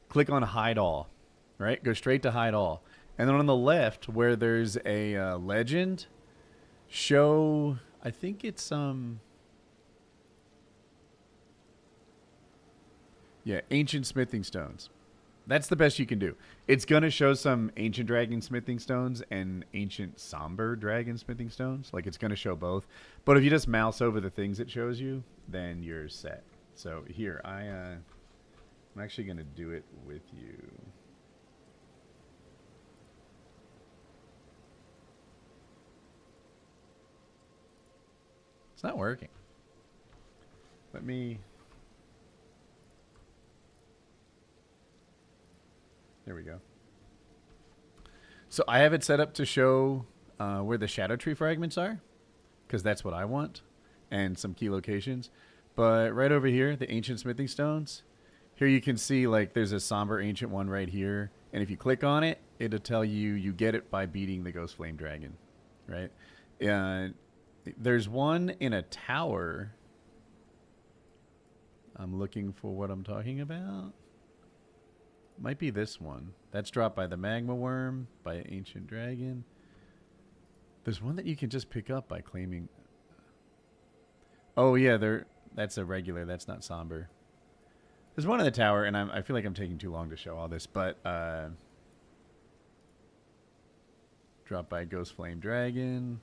click on hide all, right? Go straight to hide all. And then on the left where there's a legend, show, I think it's, yeah, ancient smithing stones. That's the best you can do. It's going to show some ancient dragon smithing stones and ancient somber dragon smithing stones. Like, it's going to show both. But if you just mouse over the things it shows you, then you're set. So here, I'm actually going to do it with you. It's not working. Let me... There we go. So I have it set up to show where the Shadow Tree fragments are, because that's what I want, and some key locations. But right over here, the ancient smithing stones, here you can see like there's a somber ancient one right here. And if you click on it, it'll tell you you get it by beating the Ghost Flame Dragon, right? There's one in a tower. I'm looking for what I'm talking about. Might be this one. That's dropped by the Magma Worm, by Ancient Dragon. There's one that you can just pick up by claiming... Oh, yeah, that's a regular. That's not somber. There's one in the tower, and I feel like I'm taking too long to show all this, but dropped by Ghost Flame Dragon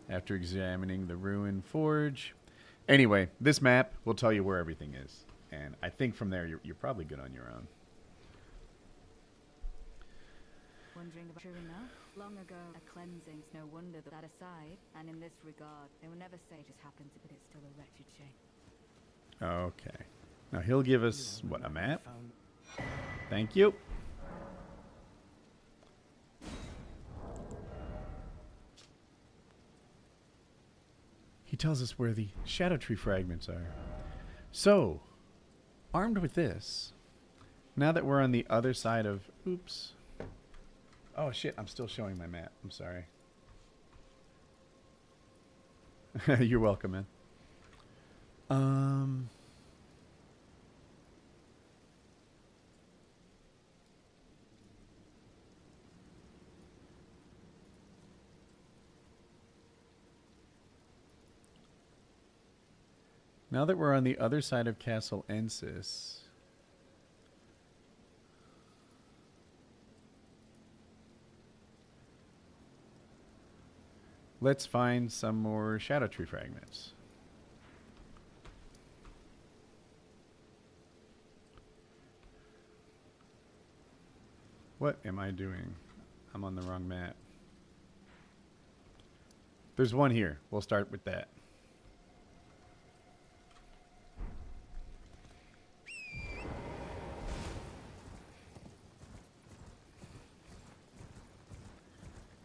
after examining the ruined forge. Anyway, this map will tell you where everything is, and I think from there you're probably good on your own. Wondering about true enough? Long ago, a cleansing's no wonder that aside, and in this regard, they will never say it just happened to, but it's still a wretched shame. Okay. Now he'll give us, what, a map? Thank you. He tells us where the shadow tree fragments are. So, armed with this, now that we're on the other side of... Oops. Oh, shit. I'm still showing my map. I'm sorry. You're welcome, man. Now that we're on the other side of Castle Ensis... let's find some more shadow tree fragments. What am I doing? I'm on the wrong map. There's one here. We'll start with that.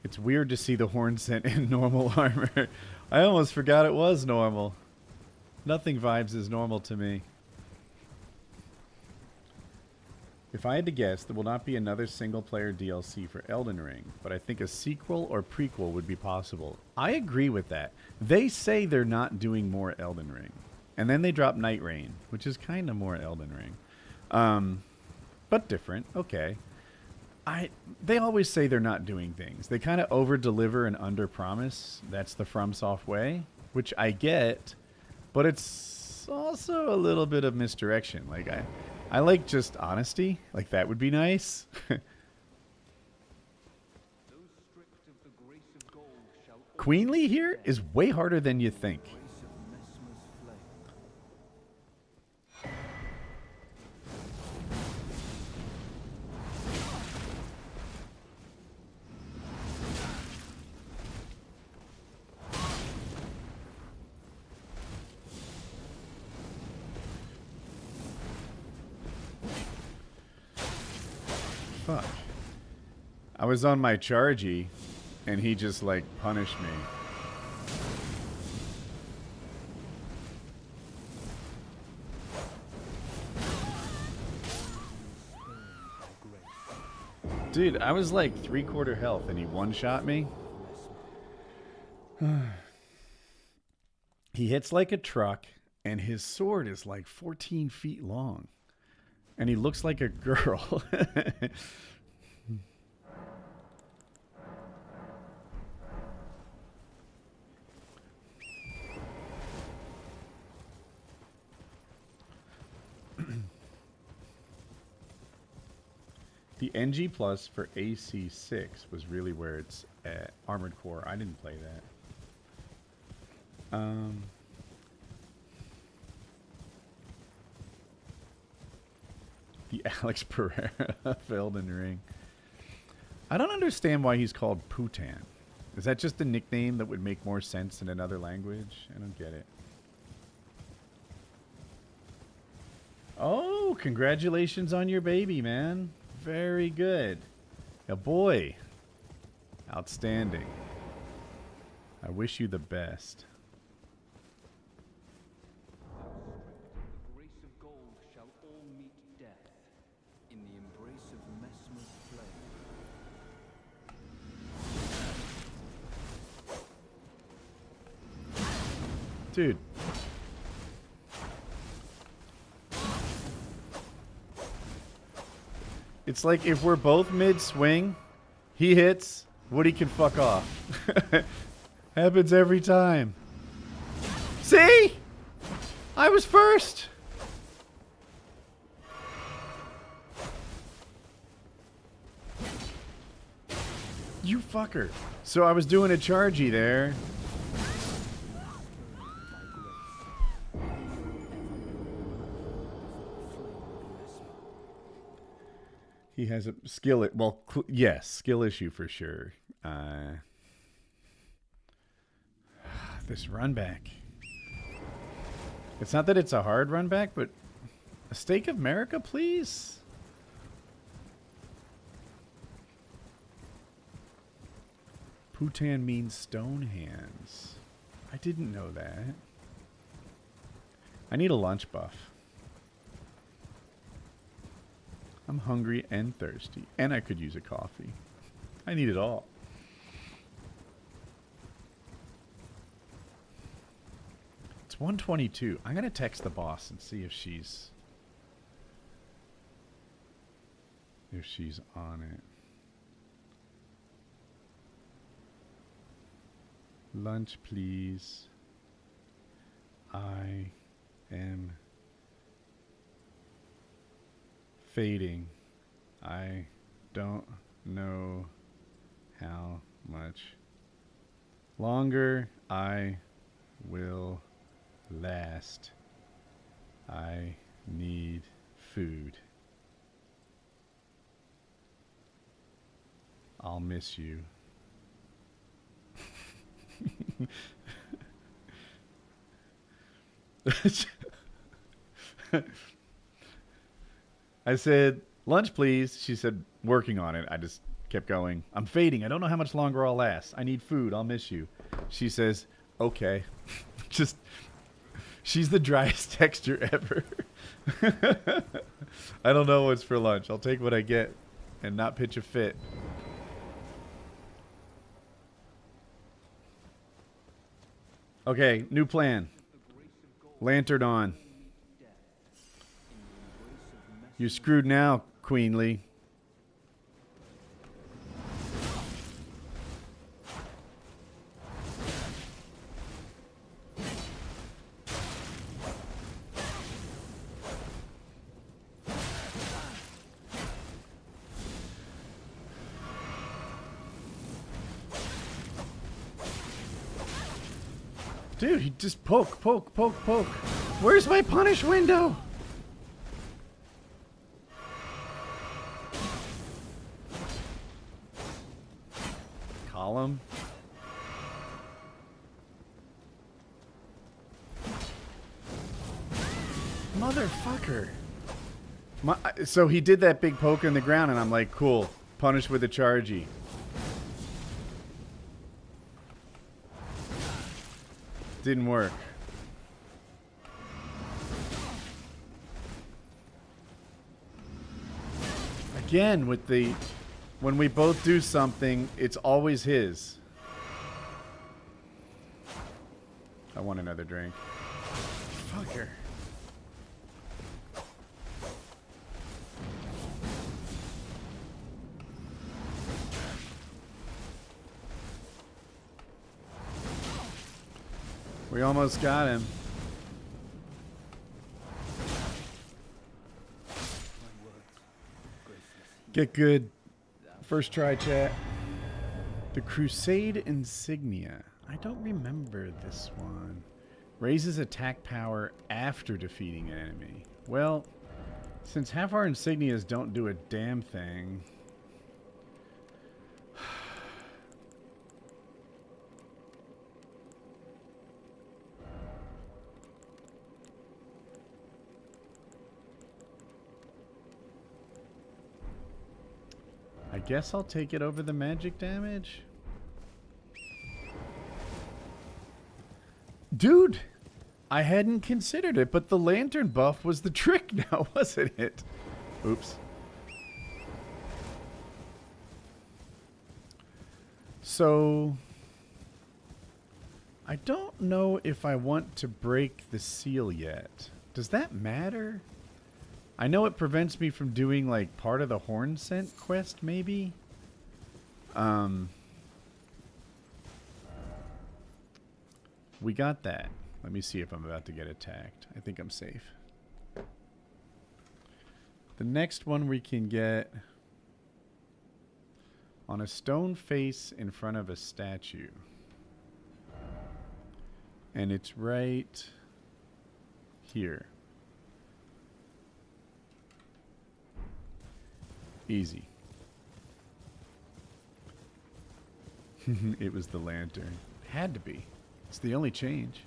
It's weird to see the horn scent in normal armor. I almost forgot it was normal. Nothing vibes is normal to me. If I had to guess, there will not be another single-player DLC for Elden Ring, but I think a sequel or prequel would be possible. I agree with that. They say they're not doing more Elden Ring. And then they drop Night Rain, which is kind of more Elden Ring. But different. Okay. They always say they're not doing things. They kind of over-deliver and under-promise. That's the FromSoft way, which I get, but it's also a little bit of misdirection. Like, I like just honesty. Like, that would be nice. Queenly here is way harder than you think. Fuck. I was on my chargy, and he just, like, punished me. Dude, I was like 3/4 health, and he one-shot me. He hits like a truck, and his sword is like 14 feet long. And he looks like a girl. The NG Plus for AC6 was really where it's at. Armored Core. I didn't play that. The Alex Pereira of Elden Ring. I don't understand why he's called Putan. Is that just a nickname that would make more sense in another language? I don't get it. Oh, congratulations on your baby, man. Very good. A boy. Outstanding. I wish you the best. Dude. It's like if we're both mid-swing, he hits, Woody can fuck off. Happens every time. See? I was first. You fucker. So I was doing a chargy there. He has a skill. Well, yes, skill issue for sure. This run back. It's not that it's a hard run back, but a Stake of America, please. Putan means stone hands. I didn't know that. I need a lunch buff. I'm hungry and thirsty, and I could use a coffee. I need it all. It's 1:22. I'm gonna text the boss and see if she's on it. Lunch, please. I am fading. I don't know how much longer I will last. I need food. I'll miss you. I said, lunch, please. She said, working on it. I just kept going. I'm fading. I don't know how much longer I'll last. I need food. I'll miss you. She says, okay. Just, she's the driest texture ever. I don't know what's for lunch. I'll take what I get and not pitch a fit. Okay, new plan. Lantern on. You're screwed now, Queenly. Dude, he just poke. Where's my punish window? Column. Motherfucker. So he did that big poke in the ground, and I'm like, cool. Punish with a chargy. Didn't work. Again, with the... When we both do something, it's always his. I want another drink. Fucker. We almost got him. Get good. First try, chat. The Crusade Insignia. I don't remember this one. Raises attack power after defeating an enemy. Well, since half our insignias don't do a damn thing... I guess I'll take it over the magic damage. Dude, I hadn't considered it, but the lantern buff was the trick now, wasn't it? Oops. So, I don't know if I want to break the seal yet. Does that matter? I know it prevents me from doing, like, part of the horn scent quest, maybe? We got that. Let me see if I'm about to get attacked. I think I'm safe. The next one we can get... On a stone face in front of a statue. And it's right here. Easy. It was the lantern. Had to be. It's the only change.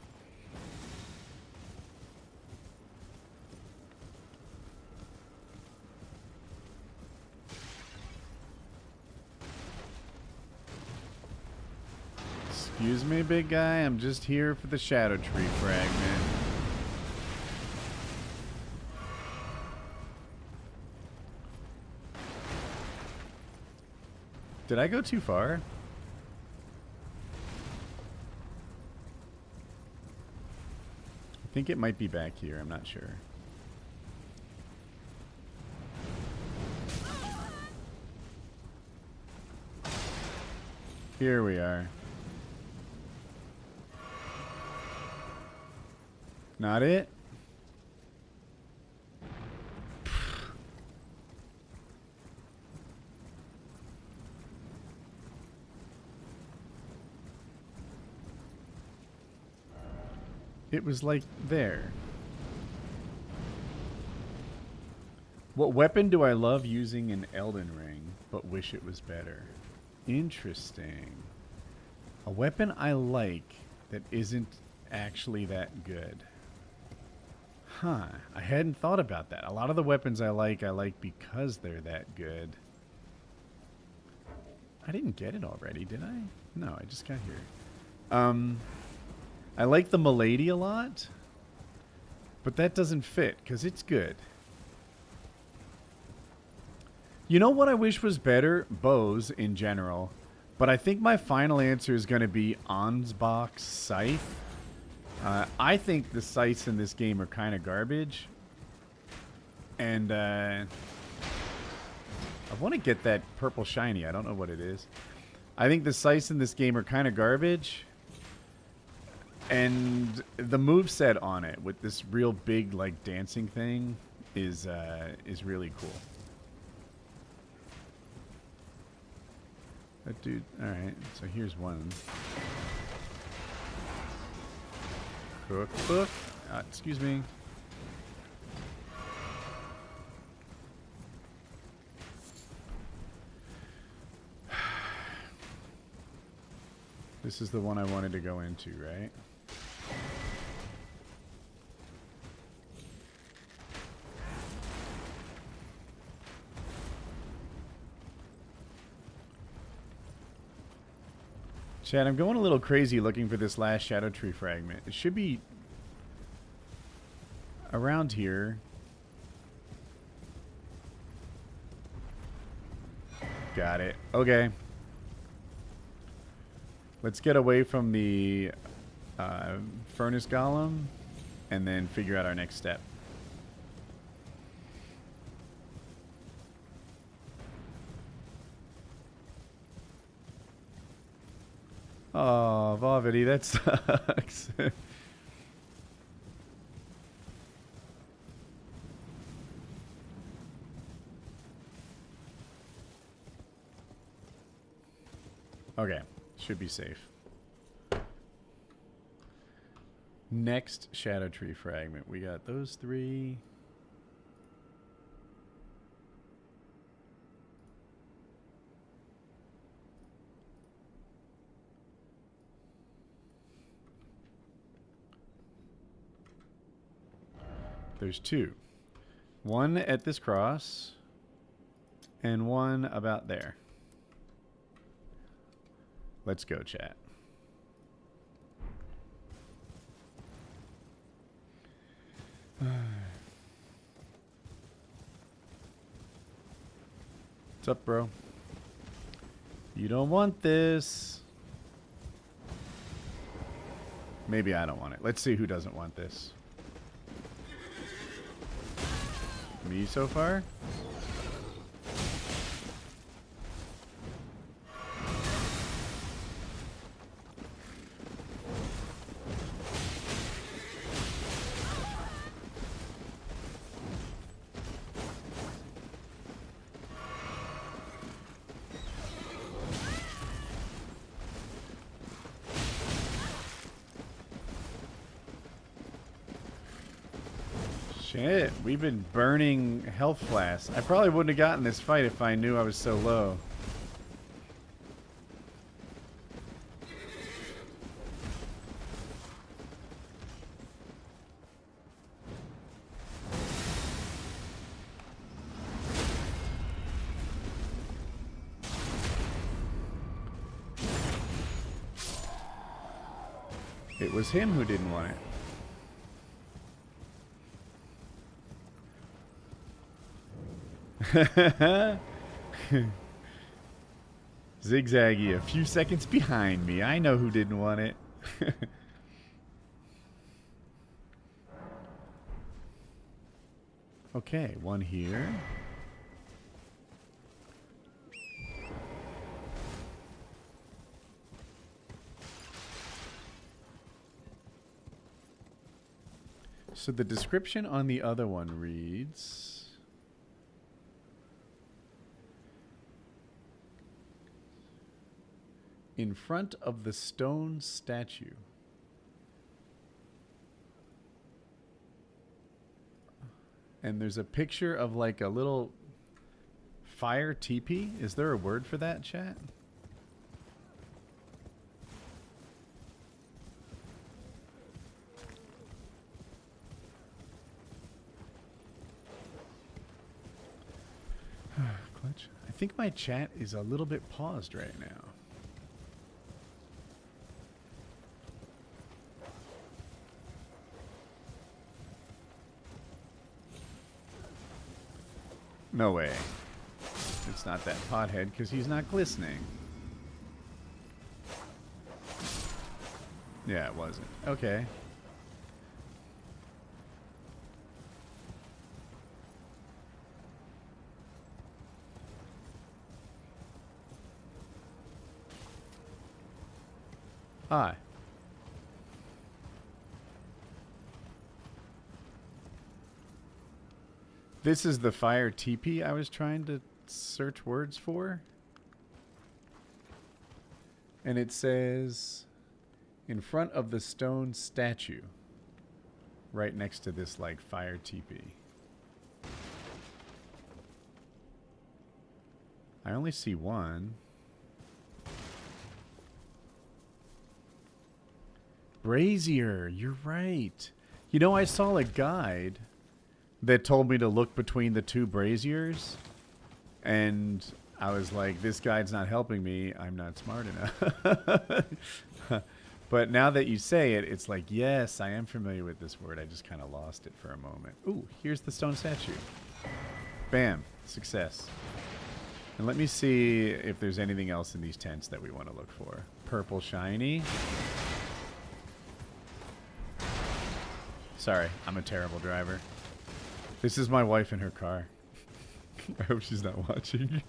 Excuse me, big guy. I'm just here for the shadow tree fragment. Did I go too far? I think it might be back here. I'm not sure. Here we are. Not it? It was like there. What weapon do I love using in Elden Ring, but wish it was better? Interesting. A weapon I like that isn't actually that good. Huh. I hadn't thought about that. A lot of the weapons I like because they're that good. I didn't get it already, did I? No, I just got here. I like the Milady a lot, but that doesn't fit because it's good. You know what I wish was better? Bows in general. But I think my final answer is going to be Ansbach's Scythe. I think the scythes in this game are kind of garbage. And I want to get that purple shiny. I don't know what it is. I think the scythes in this game are kind of garbage. And the moveset on it with this real big like dancing thing is really cool. That dude. All right. So here's one. Cookbook. Excuse me. This is the one I wanted to go into, right? Chad, I'm going a little crazy looking for this last shadow tree fragment. It should be around here. Got it. Okay. Let's get away from the furnace golem and then figure out our next step. Oh, Vavity, that sucks. Okay, should be safe. Next shadow tree fragment. We got those three. There's two. One at this cross and one about there. Let's go, chat. What's up, bro? You don't want this. Maybe I don't want it. Let's see who doesn't want this. Me so far? Shit, we've been burning health flasks. I probably wouldn't have gotten this fight if I knew I was so low. It was him who didn't want it. Zigzaggy, a few seconds behind me. I know who didn't want it. Okay, one here. So the description on the other one reads... in front of the stone statue. And there's a picture of like a little fire teepee. Is there a word for that, chat? Clutch. I think my chat is a little bit paused right now. No way. It's not that pothead because he's not glistening. Yeah, it wasn't. Okay. Hi. This is the fire teepee I was trying to search words for. And it says, in front of the stone statue, right next to this, like, fire teepee. I only see one. Brazier, you're right. You know, I saw a guide that told me to look between the two braziers, and I was like, this guide's not helping me. I'm not smart enough. But now that you say it, it's like, yes, I am familiar with this word. I just kind of lost it for a moment. Ooh, here's the stone statue. Bam. Success. And let me see if there's anything else in these tents that we want to look for. Purple shiny. Sorry, I'm a terrible driver. This is my wife in her car. I hope she's not watching.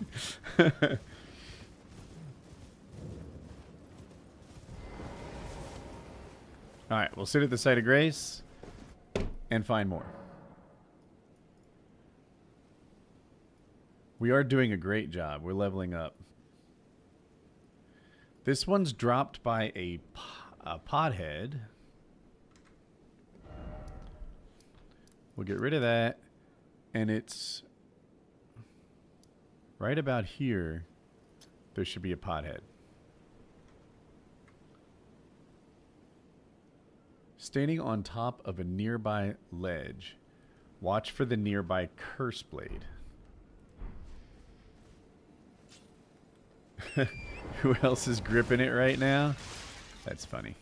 Alright, we'll sit at the site of grace and find more. We are doing a great job. We're leveling up. This one's dropped by a pothead. We'll get rid of that. And it's right about here. There should be a pothead. Standing on top of a nearby ledge. Watch for the nearby curse blade. Who else is gripping it right now? That's funny.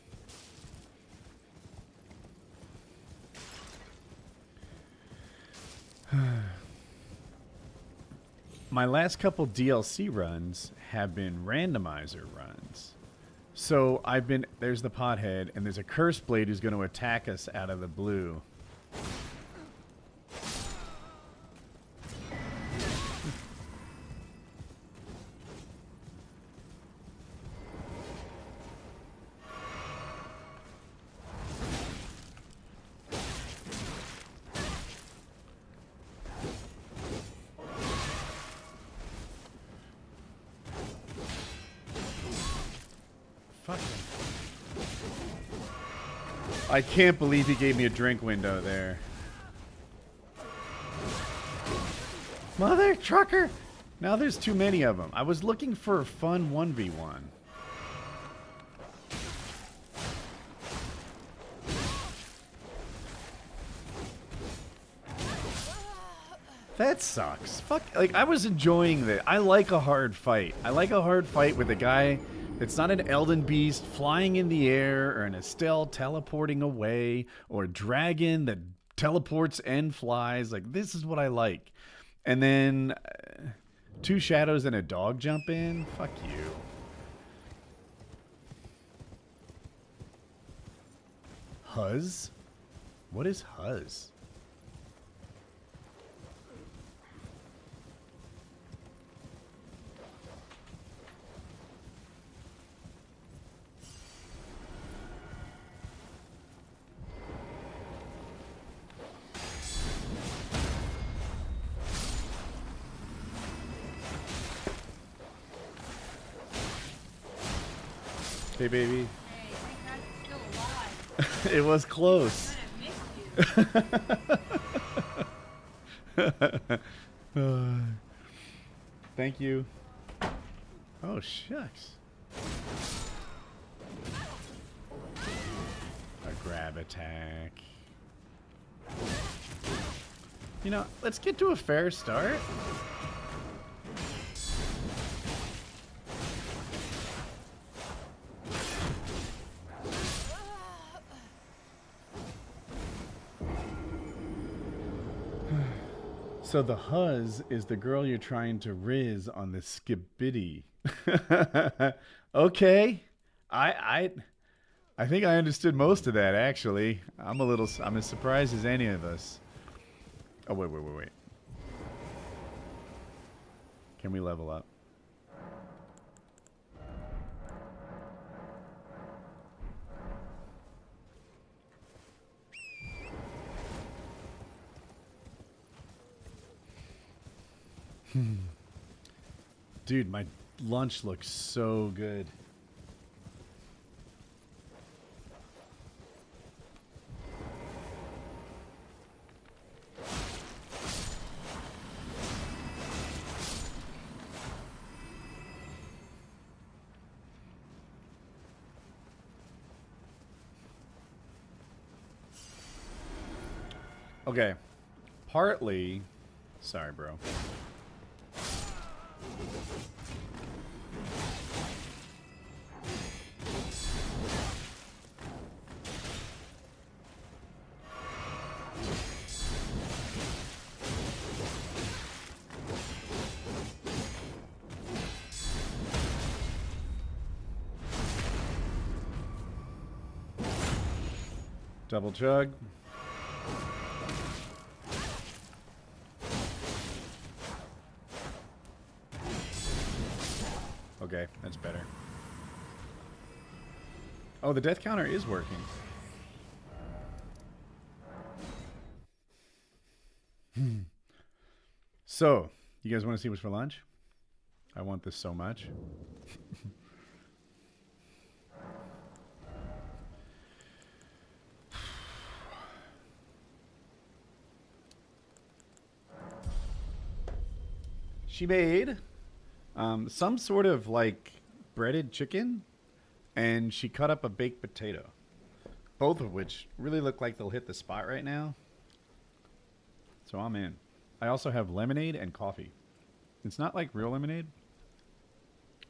My last couple DLC runs have been randomizer runs. So I've been, there's the pothead, and there's a curse blade who's going to attack us out of the blue. I can't believe he gave me a drink window there. Mother trucker! Now there's too many of them. I was looking for a fun 1v1. That sucks. Fuck, like, I was enjoying that. I like a hard fight. I like a hard fight with a guy that's not an Elden Beast flying in the air, or an Estelle teleporting away, or a dragon that teleports and flies. Like, this is what I like. And then 2 shadows and a dog jump in? Fuck you. Huzz? What is Huzz? Hey, baby. Hey, thank God you're still alive. It was close. I missed you. Thank you. Oh, shucks. A grab attack. You know, let's get to a fair start. So the Huzz is the girl you're trying to riz on the skibidi. Okay. I think I understood most of that, actually. I'm as surprised as any of us. Oh, wait. Can we level up? Dude, my lunch looks so good. Okay. Partly... Sorry, bro. Double chug. Okay, that's better. Oh, the death counter is working. So, you guys want to see what's for lunch? I want this so much. She made some sort of like breaded chicken, and she cut up a baked potato. Both of which really look like they'll hit the spot right now. So I'm in. I also have lemonade and coffee. It's not like real lemonade.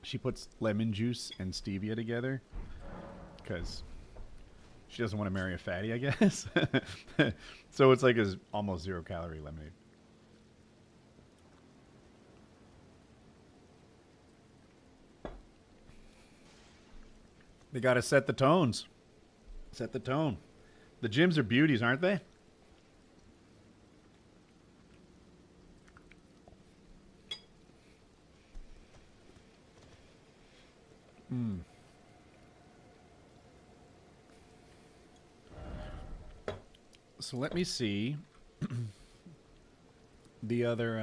She puts lemon juice and stevia together because she doesn't want to marry a fatty, I guess. So it's like a almost 0 calorie lemonade. They got to set the tones. Set the tone. The gyms are beauties, aren't they? So let me see the other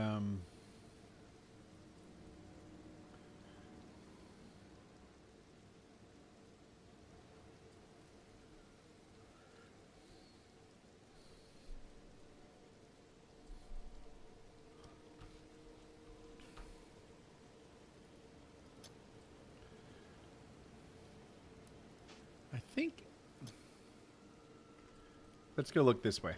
Let's go look this way.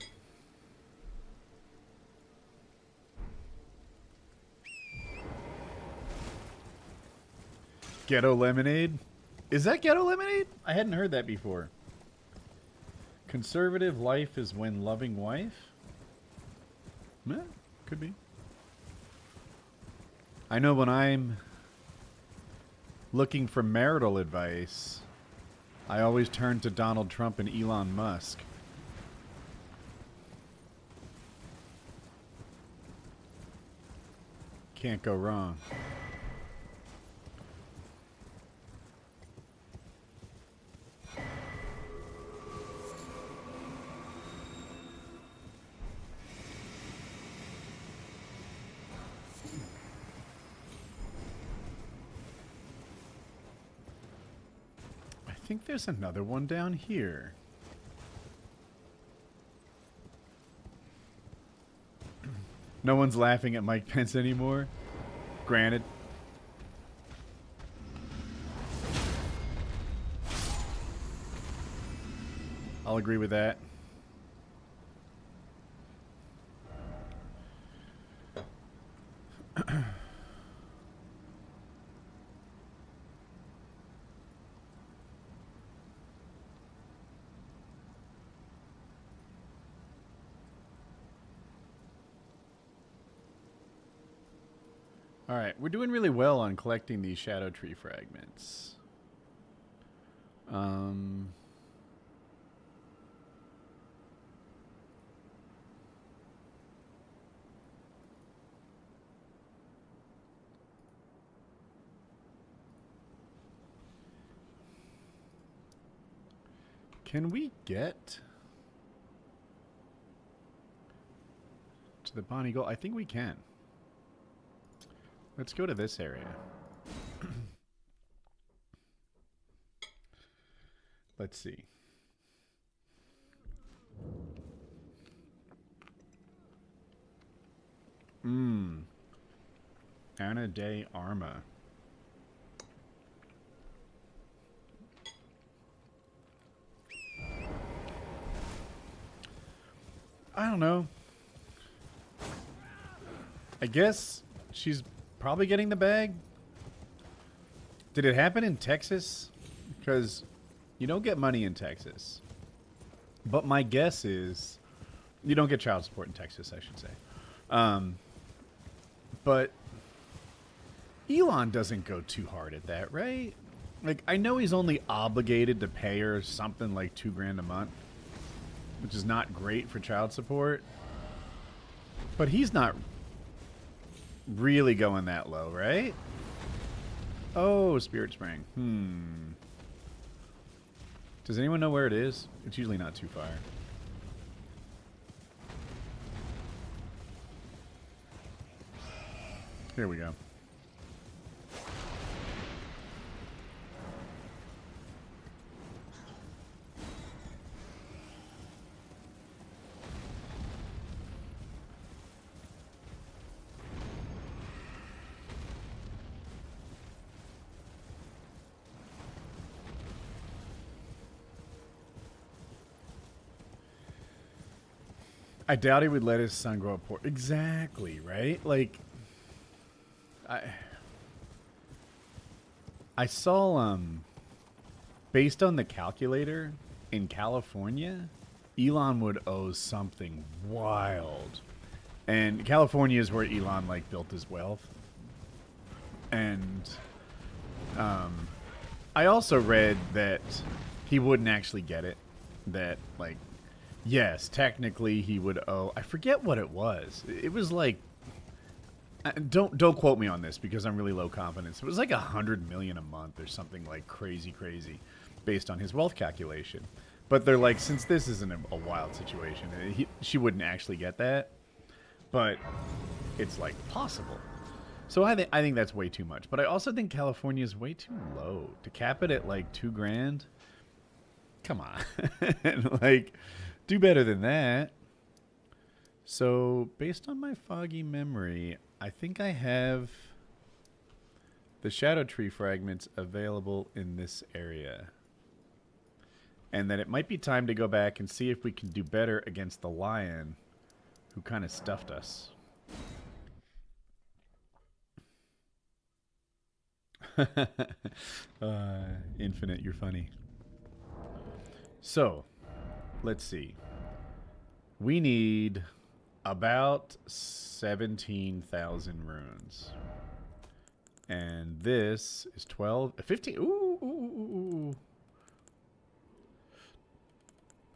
Ghetto lemonade? Is that ghetto lemonade? I hadn't heard that before. Conservative life is when loving wife? Yeah, could be. I know when I'm looking for marital advice, I always turn to Donald Trump and Elon Musk. Can't go wrong. I think there's another one down here. No one's laughing at Mike Pence anymore. Granted. I'll agree with that. Alright, we're doing really well on collecting these shadow tree fragments. Can we get to the Bonnie Gold? I think we can. Let's go to this area. Let's see. Anna de Arma. I don't know. I guess she's probably getting the bag. Did it happen in Texas? Because you don't get money in Texas. But my guess is you don't get child support in Texas, I should say. But Elon doesn't go too hard at that, right? Like, I know he's only obligated to pay her something like $2,000 a month, which is not great for child support. But he's not really going that low, right? Oh, Spirit Spring. Does anyone know where it is? It's usually not too far. Here we go. I doubt he would let his son grow up poor. Exactly, right? Like, I saw, based on the calculator, in California, Elon would owe something wild. And California is where Elon, like, built his wealth. And, I also read that he wouldn't actually get it. That, like, yes, technically he would owe... I forget what it was. It was like... Don't quote me on this because I'm really low confidence. It was like $100 million a month or something like crazy based on his wealth calculation. But they're like, since this isn't a wild situation, she wouldn't actually get that. But it's like possible. So I think that's way too much. But I also think California is way too low. To cap it at like $2,000? Come on. Like... do better than that. So, based on my foggy memory, I think I have the shadow tree fragments available in this area. and that it might be time to go back and see if we can do better against the lion who kind of stuffed us. Infinite, you're funny. So, let's see. We need about 17,000 runes. And this is 12, 15. Ooh.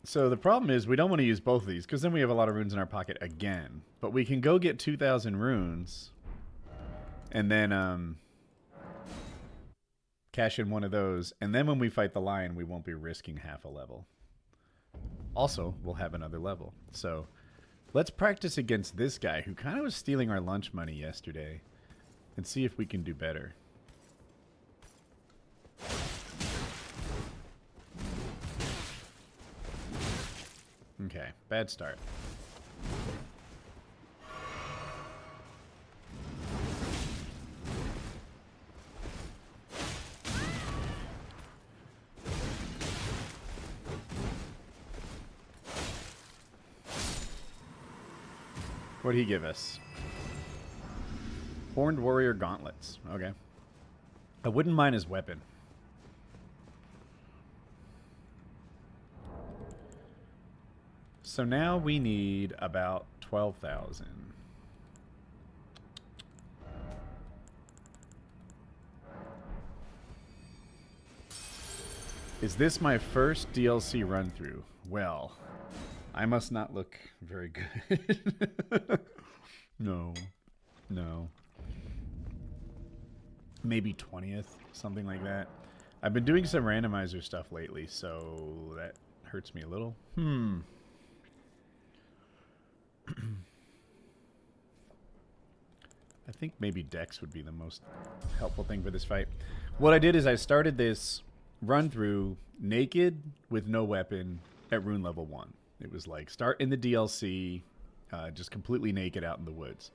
So the problem is we don't want to use both of these because then we have a lot of runes in our pocket again. But we can go get 2,000 runes and then cash in one of those. And then when we fight the lion, we won't be risking half a level. Also, we'll have another level. So let's practice against this guy who kind of was stealing our lunch money yesterday and see if we can do better. Okay, bad start. What'd he give us? Horned Warrior Gauntlets. Okay. I wouldn't mind his weapon. So now we need about 12,000. Is this my first DLC run through? Well, I must not look very good. No. Maybe 20th, something like that. I've been doing some randomizer stuff lately, so that hurts me a little. I think maybe Dex would be the most helpful thing for this fight. What I did is I started this run through naked with no weapon at rune level 1. It was like start in the DLC, just completely naked out in the woods.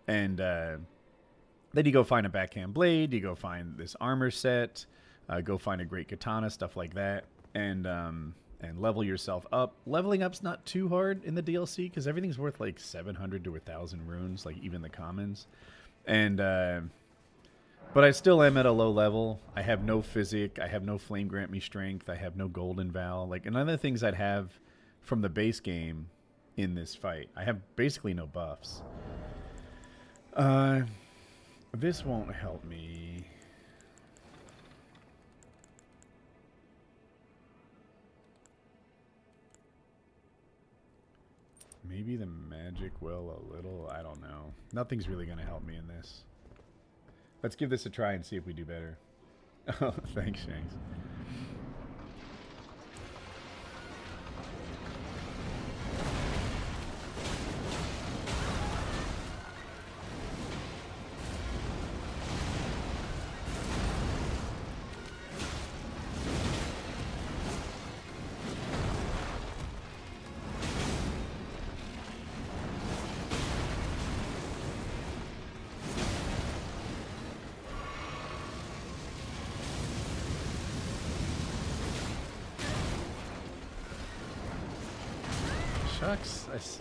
And then you go find a backhand blade, you go find this armor set, go find a great katana, stuff like that. And level yourself up. Leveling up's not too hard in the DLC because everything's worth like 700 to 1,000 runes, like even the commons. And but I still am at a low level. I have no physic. I have no flame grant me strength. I have no golden vow. Like, and other things I'd have from the base game in this fight. I have basically no buffs. This won't help me. Maybe the magic will a little. I don't know. Nothing's really going to help me in this. Let's give this a try and see if we do better. Oh, thanks, Shanks. Shucks.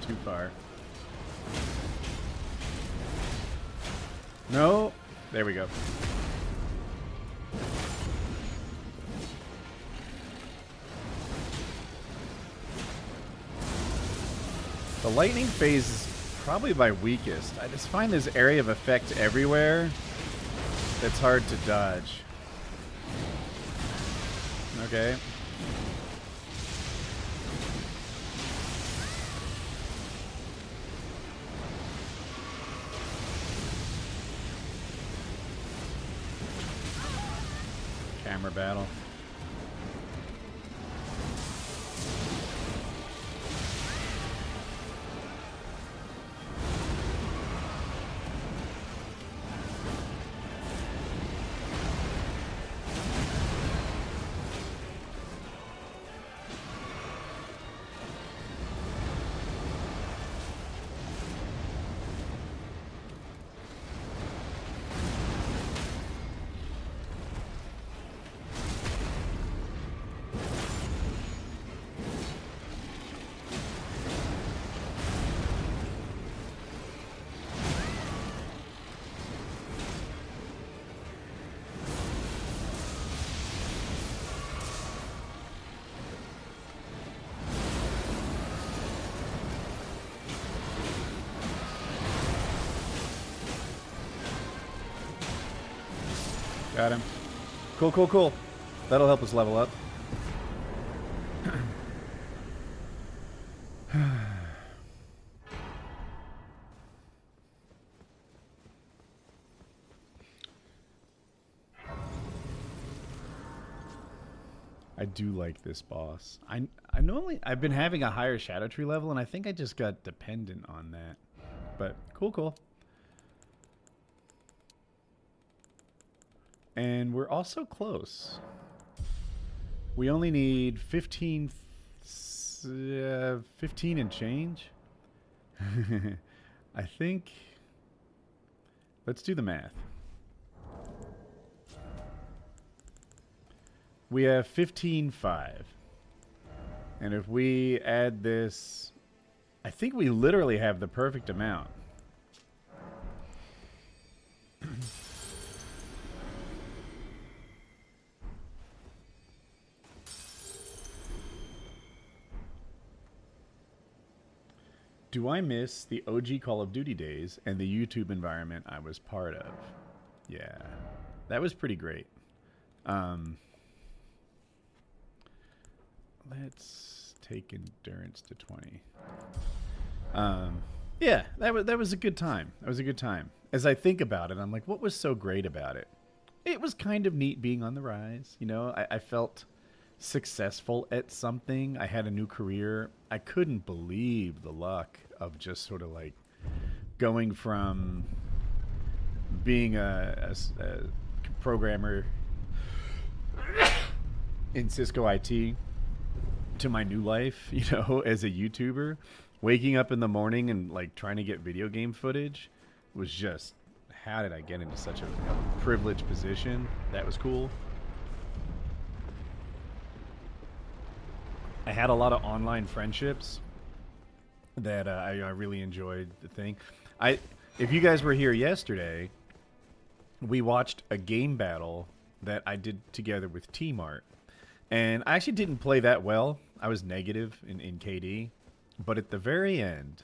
Too far. No. There we go. The lightning phase is probably my weakest. I just find this area of effect everywhere that's hard to dodge. Okay. Camera battle. Got him. Cool, cool, cool. That'll help us level up. I do like this boss. I've been having a higher Shadow Tree level, and I think I just got dependent on that. But cool, cool. And we're also close. We only need 15 and change. I think. Let's do the math. We have 15.5. And if we add this, I think we literally have the perfect amount. Do I miss the OG Call of Duty days and the YouTube environment I was part of? Yeah, that was pretty great. Let's take endurance to 20. Yeah, that was a good time. That was a good time. As I think about it, I'm like, what was so great about it? It was kind of neat being on the rise. You know, I felt successful at something. I had a new career. I couldn't believe the luck of just sort of like going from being a programmer in Cisco IT to my new life, you know, as a YouTuber. Waking up in the morning and like trying to get video game footage was just, how did I get into such a privileged position? That was cool. I had a lot of online friendships that I really enjoyed the thing. If you guys were here yesterday, we watched a game battle that I did together with T-Mart. And I actually didn't play that well. I was negative in KD. But at the very end,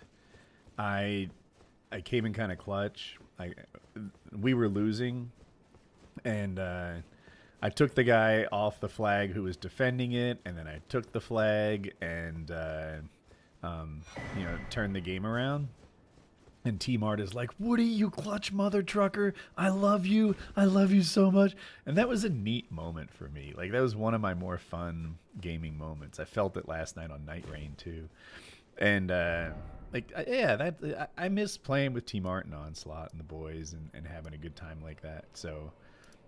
I came in kind of clutch. We were losing. And I took the guy off the flag who was defending it. And then I took the flag and, you know, turned the game around. And T-Mart is like, Woody, you clutch mother trucker. I love you. I love you so much. And that was a neat moment for me. Like, that was one of my more fun gaming moments. I felt it last night on Night Rain, too. And, yeah, I miss playing with T-Mart and Onslaught and the boys and having a good time like that. So,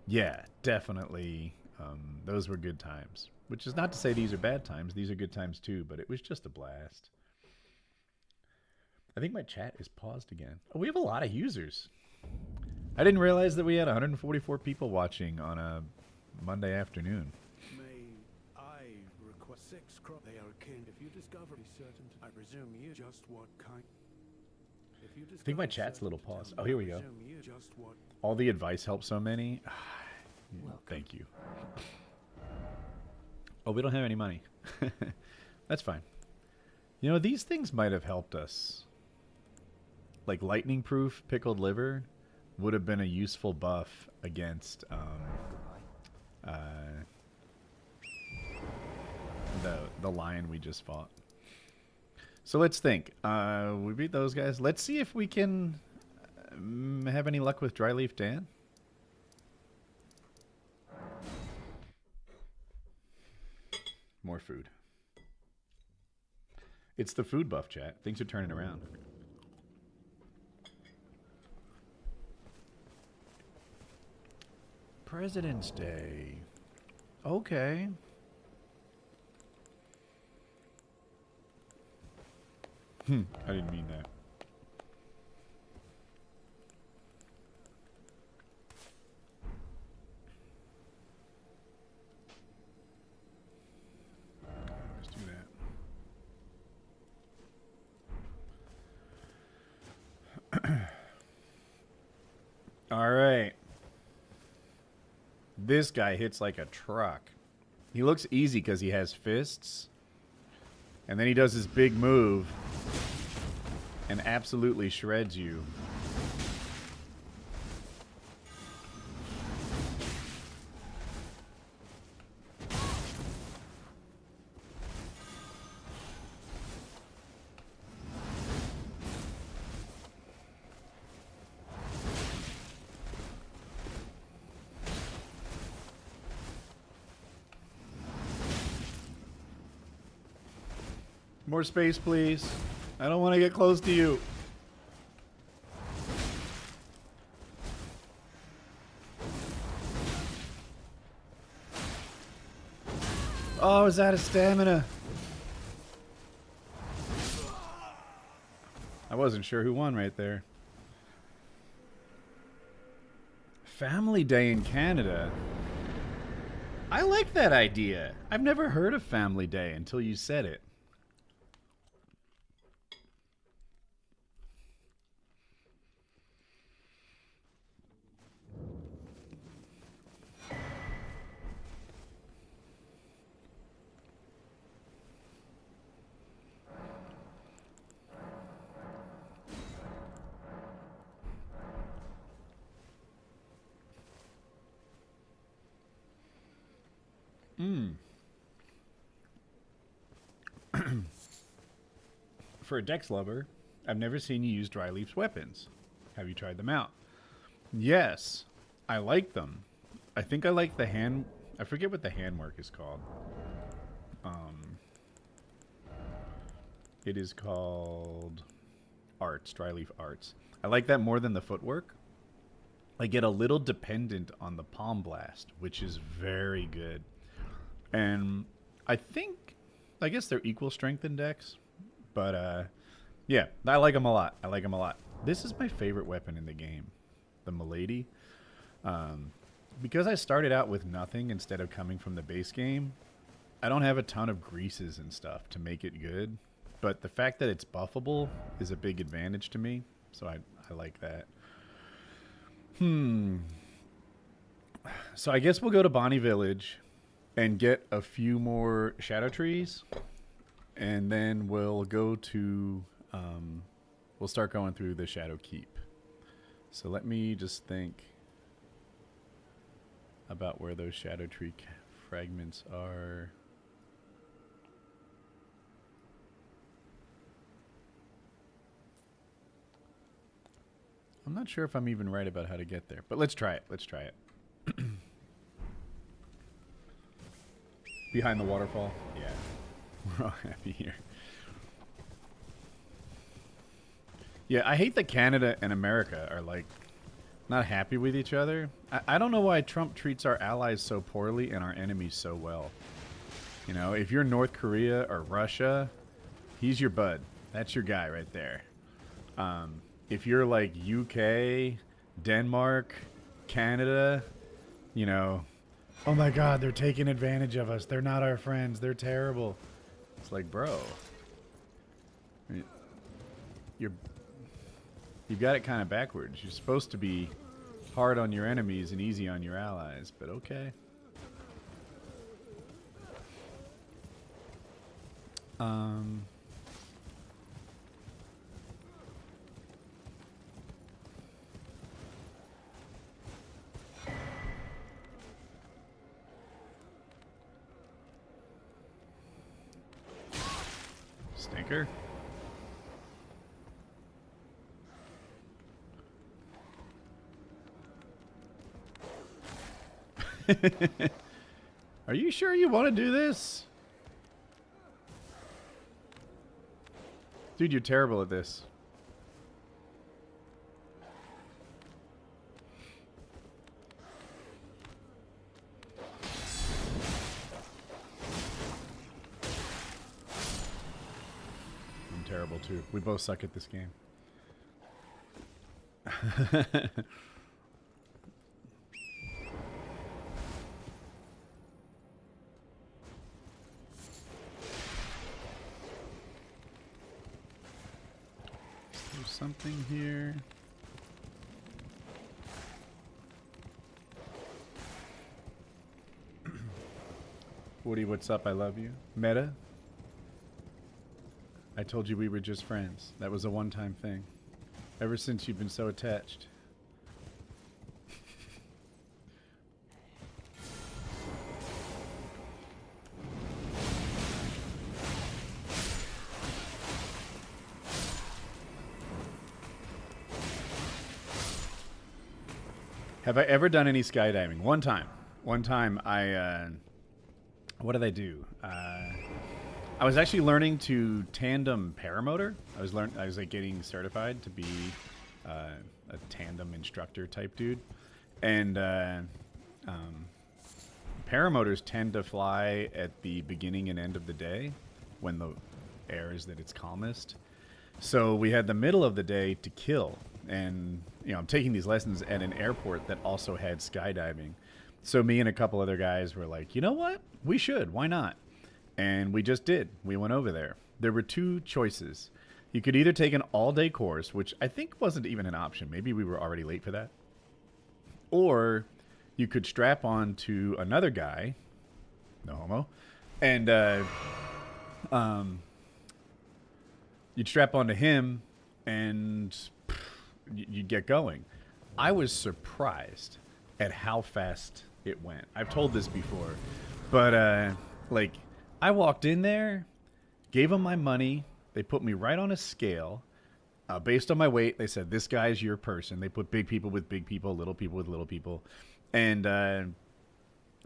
yeah, definitely, those were good times. Which is not to say these are bad times. These are good times, too. But it was just a blast. I think my chat is paused again. Oh, we have a lot of users. I didn't realize that we had 144 people watching on a Monday afternoon. May I request 6 crop? They are kin. If you discover be certain, I presume you just what kind. If you I think my chat's a little paused. Oh, here we go. All the advice helps so many. Thank you. Oh, we don't have any money. That's fine. You know, these things might have helped us. Like lightning proof pickled liver would have been a useful buff against the lion we just fought. So let's think. We beat those guys. Let's see if we can have any luck with Dry Leaf Dan. More food. It's the food buff, chat. Things are turning around. President's Day. Okay. I didn't mean that. Let's do that. All right. This guy hits like a truck. He looks easy because he has fists. And then he does his big move. And absolutely shreds you. More space, please. I don't want to get close to you. Oh, I was out of stamina. I wasn't sure who won right there. Family Day in Canada. I like that idea. I've never heard of Family Day until you said it. For a Dex lover, I've never seen you use Dryleaf's weapons. Have you tried them out? Yes, I like them. I think I like the hand... I forget what the handwork is called. It is called Arts, Dryleaf Arts. I like that more than the footwork. I get a little dependent on the Palm Blast, which is very good. And I guess they're equal strength in Dex. But, yeah, I like them a lot. I like them a lot. This is my favorite weapon in the game, the Milady. Because I started out with nothing instead of coming from the base game, I don't have a ton of greases and stuff to make it good. But the fact that it's buffable is a big advantage to me, so I like that. So I guess we'll go to Bonnie Village and get a few more shadow trees. And then we'll go to, we'll start going through the Shadow Keep. So let me just think about where those Shadow Tree fragments are. I'm not sure if I'm even right about how to get there, but let's try it. Let's try it. Behind the waterfall? Yeah. We're all happy here. Yeah, I hate that Canada and America are, like, not happy with each other. I don't know why Trump treats our allies so poorly and our enemies so well. You know, if you're North Korea or Russia, he's your bud. That's your guy right there. If you're, like, UK, Denmark, Canada, you know, oh my God, they're taking advantage of us. They're not our friends. They're terrible. It's like, bro, you've got it kind of backwards. You're supposed to be hard on your enemies and easy on your allies, but okay. Stinker. Are you sure you want to do this? Dude, you're terrible at this. Terrible too. We both suck at this game. There's something here. Woody, what's up? I love you. Meta? I told you we were just friends. That was a one-time thing. Ever since you've been so attached. Have I ever done any skydiving? One time. One time I... what did I do? I was actually learning to tandem paramotor. I was like getting certified to be a tandem instructor type dude, and paramotors tend to fly at the beginning and end of the day when the air is at its calmest. So we had the middle of the day to kill, and I'm taking these lessons at an airport that also had skydiving. So me and a couple other guys were like, you know what? We should. Why not? And we just did. We went over there. There were two choices. You could either take an all-day course, which I think wasn't even an option. Maybe we were already late for that. Or you could strap on to another guy, no homo, and you'd strap onto him and you'd get going. I was surprised at how fast it went. I've told this before, but like I walked in there, gave them my money. They put me right on a scale. Based on my weight, they said, this guy's your person. They put big people with big people, little people with little people. And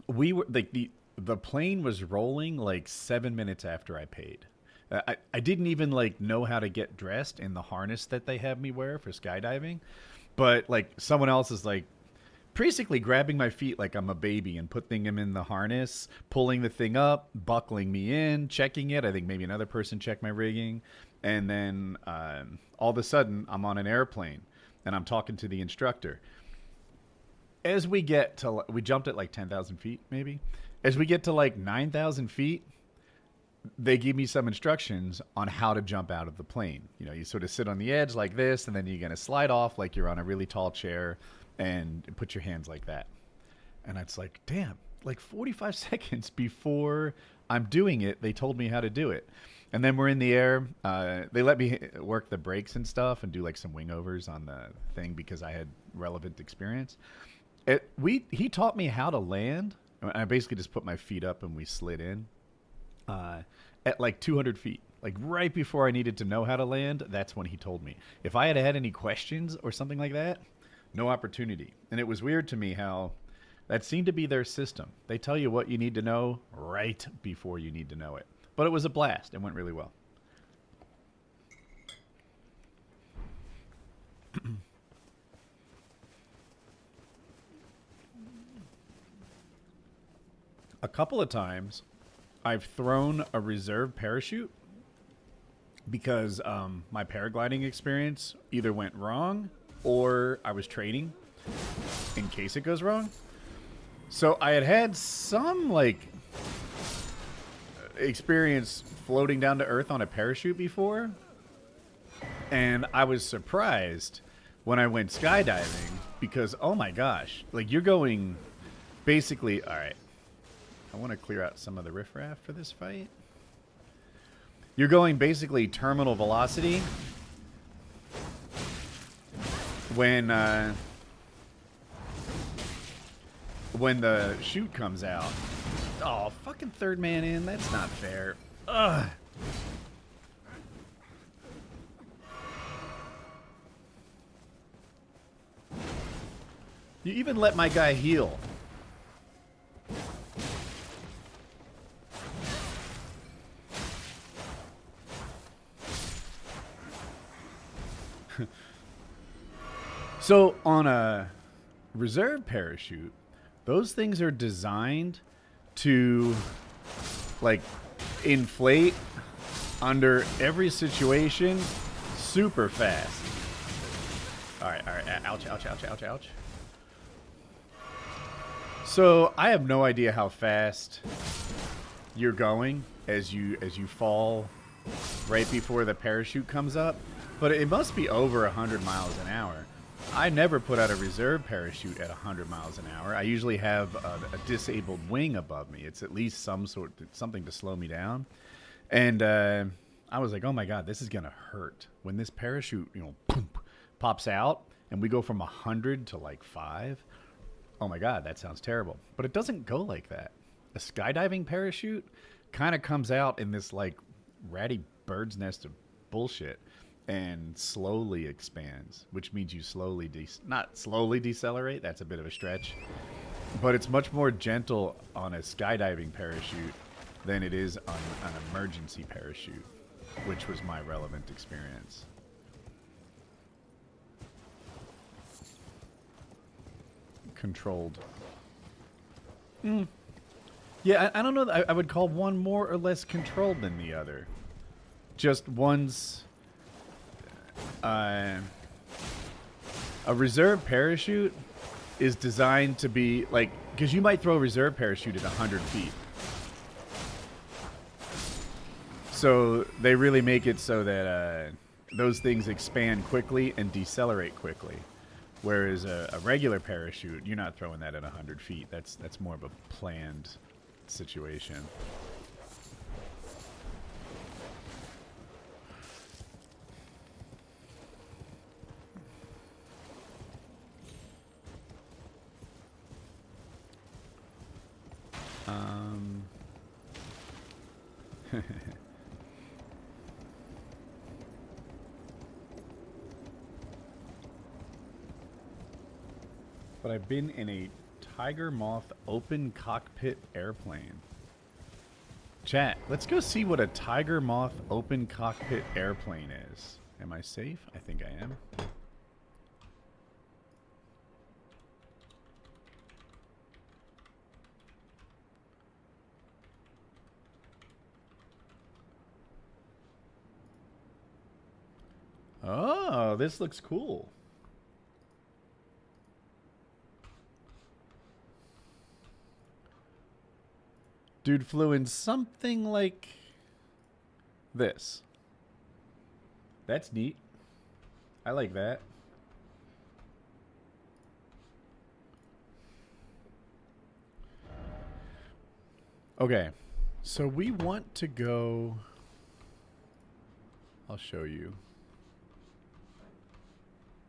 we were like, the plane was rolling like 7 minutes after I paid. I didn't even like know how to get dressed in the harness that they have me wear for skydiving. But like someone else is like basically grabbing my feet like I'm a baby and putting them in the harness, pulling the thing up, buckling me in, checking it. I think maybe another person checked my rigging. And then all of a sudden I'm on an airplane and I'm talking to the instructor. As we get to, we jumped at like 10,000 feet maybe. As we get to like 9,000 feet, they give me some instructions on how to jump out of the plane. You sort of sit on the edge like this, and then you're going to slide off like you're on a really tall chair and put your hands like that. And it's like, damn, like 45 seconds before I'm doing it, they told me how to do it. And then we're in the air. They let me work the brakes and stuff and do like some wingovers on the thing because I had relevant experience. He taught me how to land. I basically just put my feet up and we slid in. At like 200 feet, like right before I needed to know how to land, that's when he told me. If I had any questions or something like that, no opportunity. And it was weird to me how that seemed to be their system. They tell you what you need to know right before you need to know it. But it was a blast. It went really well. A couple of times I've thrown a reserve parachute because my paragliding experience either went wrong or I was training in case it goes wrong. So I had some like experience floating down to earth on a parachute before, and I was surprised when I went skydiving because, oh my gosh, like you're going basically, all right, I want to clear out some of the riffraff for this fight. You're going basically terminal velocity when the chute comes out. Oh, fucking third man in. That's not fair. Ugh. You even let my guy heal. So on a reserve parachute, those things are designed to like inflate under every situation super fast. All right. Ouch. So I have no idea how fast you're going as you fall right before the parachute comes up, but it must be over 100 miles an hour. I never put out a reserve parachute at 100 miles an hour. I usually have a disabled wing above me. It's at least something to slow me down. And I was like, oh my God, this is gonna hurt when this parachute, pops out and we go from 100 to like 5. Oh my God, that sounds terrible. But it doesn't go like that. A skydiving parachute kind of comes out in this like ratty bird's nest of bullshit and slowly expands, which means you slowly not slowly decelerate. That's a bit of a stretch, but it's much more gentle on a skydiving parachute than it is on an emergency parachute, which was my relevant experience. Controlled. Yeah, I don't know. I would call one more or less controlled than the other. Just one's... a reserve parachute is designed to be, like... Because you might throw a reserve parachute at 100 feet. So they really make it so that those things expand quickly and decelerate quickly. Whereas a regular parachute, you're not throwing that at 100 feet. That's more of a planned situation. But I've been in a Tiger Moth open cockpit airplane. Chat, let's go see what a Tiger Moth open cockpit airplane is. Am I safe? I think I am. Oh, this looks cool. Dude flew in something like this. That's neat. I like that. Okay, so we want to go... I'll show you.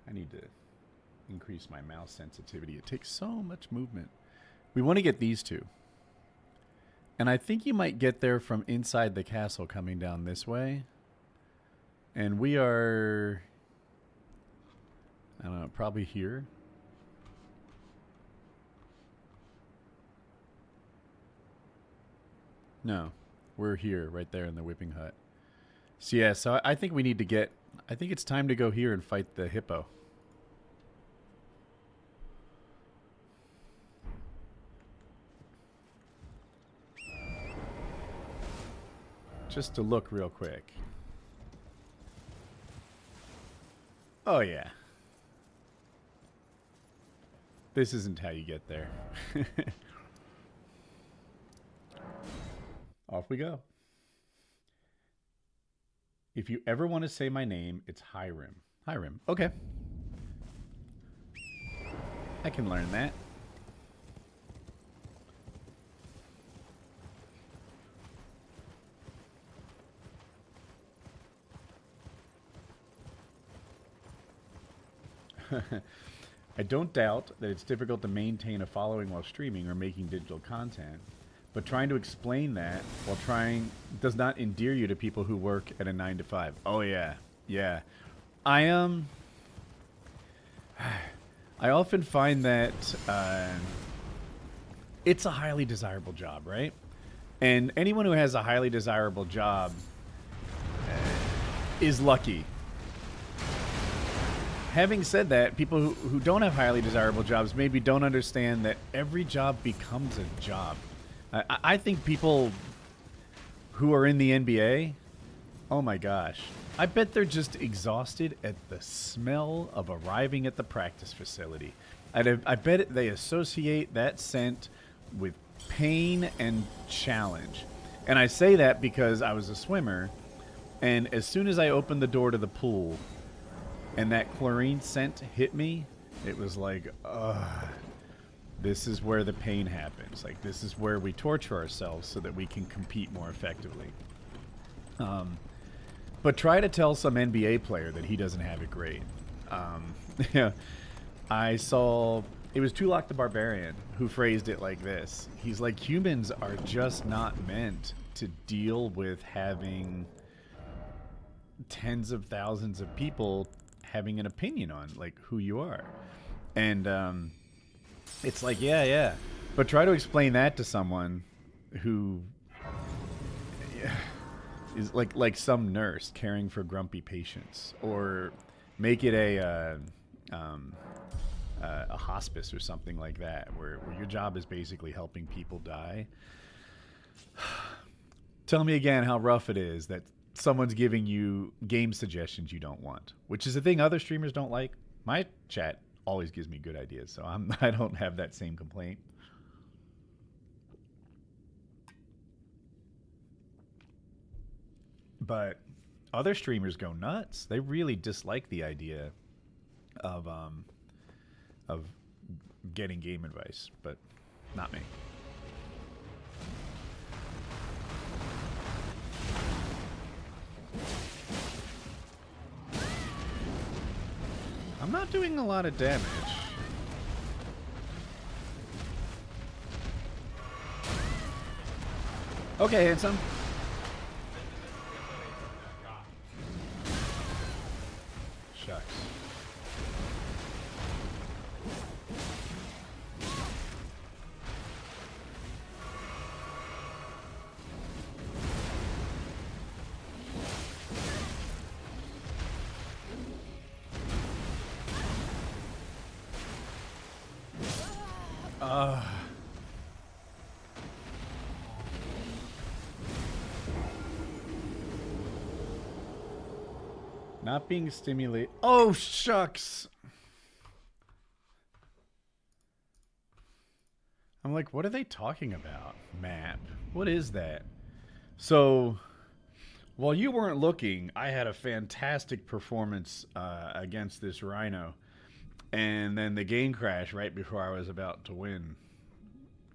I need to increase my mouse sensitivity. It takes so much movement. We want to get these two. And I think you might get there from inside the castle coming down this way. And we are... I don't know, probably here. No, we're here, right there in the whipping hut. So yeah, so I think we need to get... I think it's time to go here and fight the hippo. Just to look real quick. Oh yeah. This isn't how you get there. Off we go. If you ever want to say my name, it's Hiram. Hiram. Okay. I can learn that. I don't doubt that it's difficult to maintain a following while streaming or making digital content, but trying to explain that while trying does not endear you to people who work at a 9 to 5. Oh yeah, yeah. I often find that it's a highly desirable job, right? And anyone who has a highly desirable job is lucky. Having said that, people who don't have highly desirable jobs maybe don't understand that every job becomes a job. I think people who are in the NBA, oh my gosh, I bet they're just exhausted at the smell of arriving at the practice facility. I bet they associate that scent with pain and challenge. And I say that because I was a swimmer, and as soon as I opened the door to the pool and that chlorine scent hit me, it was like, ugh. This is where the pain happens. Like, this is where we torture ourselves so that we can compete more effectively. But try to tell some NBA player that he doesn't have it great. Yeah, I saw, it was Tulak the Barbarian who phrased it like this. He's like, humans are just not meant to deal with having tens of thousands of people having an opinion on, like, who you are. And, it's like, yeah. But try to explain that to someone who is like some nurse caring for grumpy patients, or make it a hospice or something like that, where your job is basically helping people die. Tell me again how rough it is that someone's giving you game suggestions you don't want, which is a thing other streamers don't like. My chat always gives me good ideas, so I don't have that same complaint. But other streamers go nuts. They really dislike the idea of getting game advice, but not me. I'm not doing a lot of damage. Okay, handsome. Shucks. Not being stimulated. Oh, shucks. I'm like, what are they talking about? Map. What is that? So, while you weren't looking, I had a fantastic performance against this rhino. And then the game crashed right before I was about to win.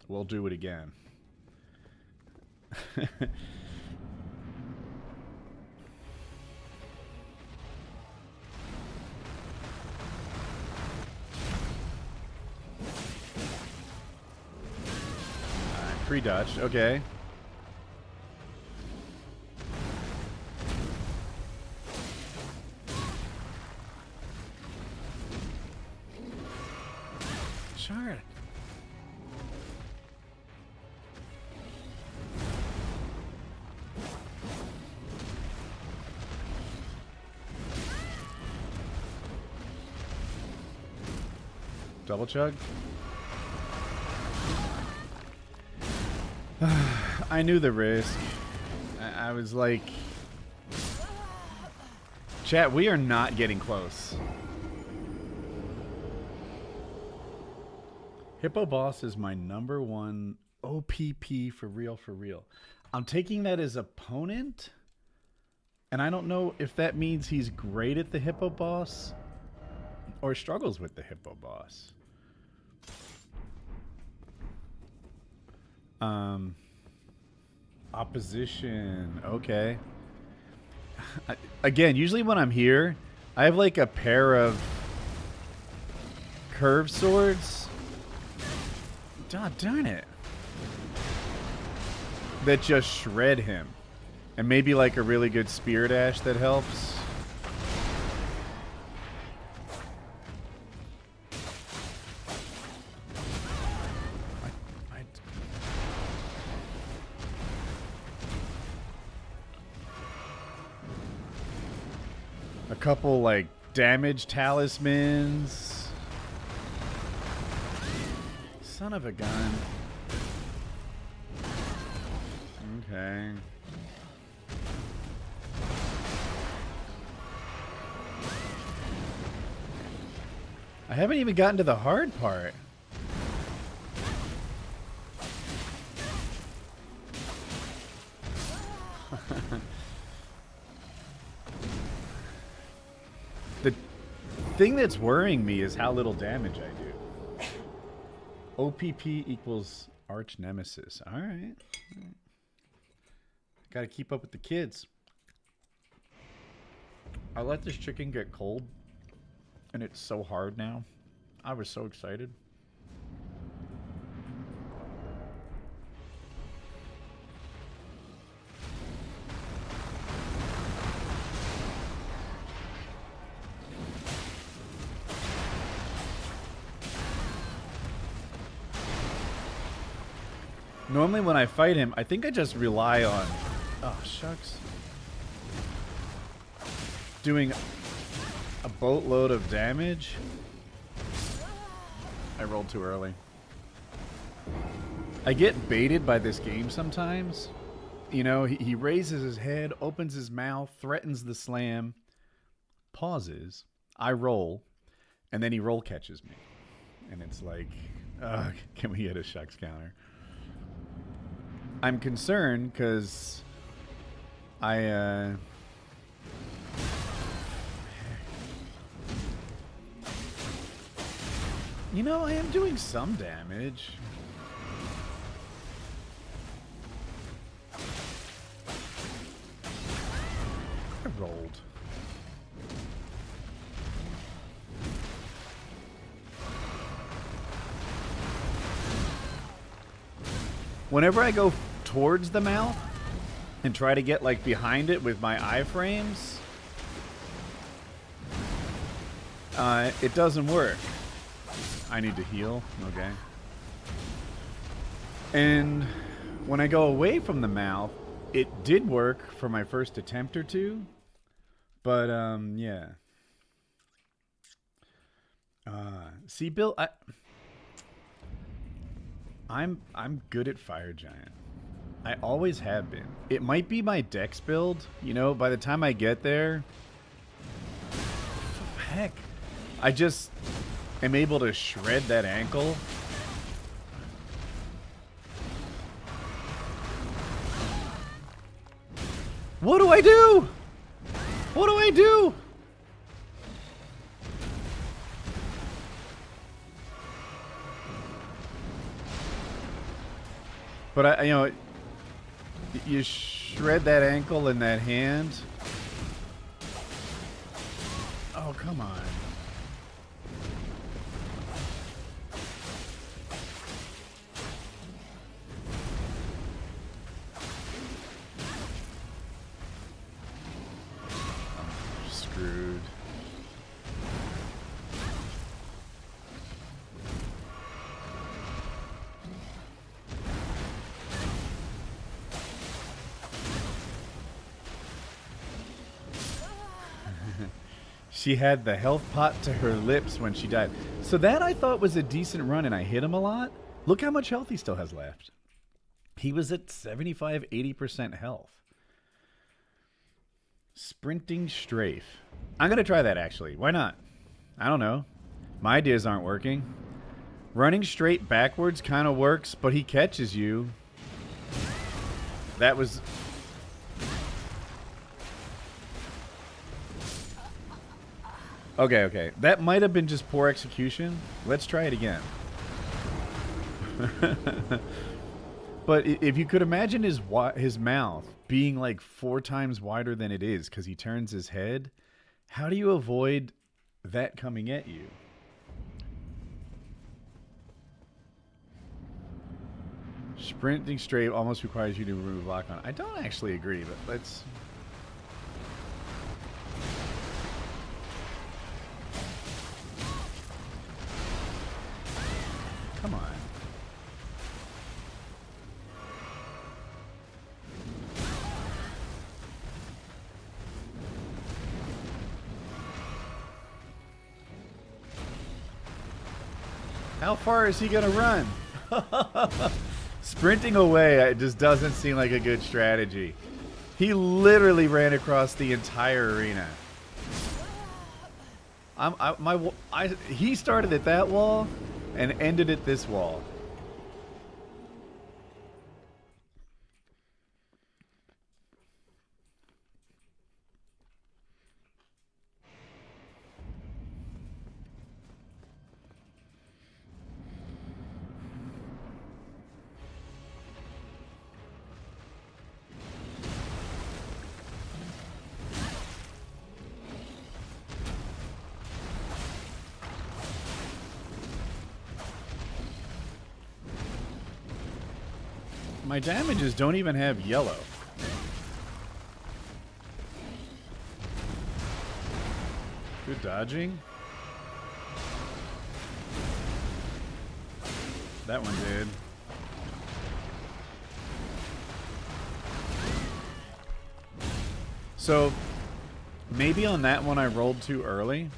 We'll do it again. Pre-dodged, okay. Sure. Double chug. I knew the risk. I was like, chat, we are not getting close. Hippo Boss is my #1 OPP for real, for real. I'm taking that as opponent, and I don't know if that means he's great at the Hippo Boss or struggles with the Hippo Boss. Opposition. Okay. Again, usually when I'm here, I have like a pair of curved swords. God darn it. That just shred him. And maybe like a really good spear dash that helps. A couple like damage talismans. Son of a gun. Okay. I haven't even gotten to the hard part. The thing that's worrying me is how little damage I do. OPP equals arch nemesis. All right. Got to keep up with the kids. I let this chicken get cold, and it's so hard now. I was so excited. Normally when I fight him, I think I just rely on Oh, shucks. Doing a boatload of damage. I rolled too early. I get baited by this game sometimes. You know, he raises his head, opens his mouth, threatens the slam, pauses, I roll, and then he roll catches me. And it's like, can we get a shucks counter? I'm concerned because I you know, I am doing some damage. I rolled. Whenever I go towards the mouth and try to get like behind it with my iframes, it doesn't work. I need to heal. Okay. And when I go away from the mouth, it did work for my first attempt or two. But, yeah. See, Bill, I'm good at Fire Giant. I always have been. It might be my dex build. You know, by the time I get there... Heck. I just am able to shred that ankle. What do I do? What do I do? But you know, you shred that ankle and that hand. Oh, come on. I'm screwed. She had the health pot to her lips when she died. So that I thought was a decent run, and I hit him a lot. Look how much health he still has left. He was at 75, 80% health. Sprinting strafe. I'm going to try that, actually. Why not? I don't know. My ideas aren't working. Running straight backwards kind of works, but he catches you. That was... Okay. That might have been just poor execution. Let's try it again. But if you could imagine his mouth being like 4 times wider than it is because he turns his head, how do you avoid that coming at you? Sprinting straight almost requires you to remove lock on. I don't actually agree, but let's... Come on. How far is he going to run? Sprinting away, it just doesn't seem like a good strategy. He literally ran across the entire arena. He started at that wall and ended at this wall. My damages don't even have yellow. Good dodging. That one did. So maybe on that one I rolled too early.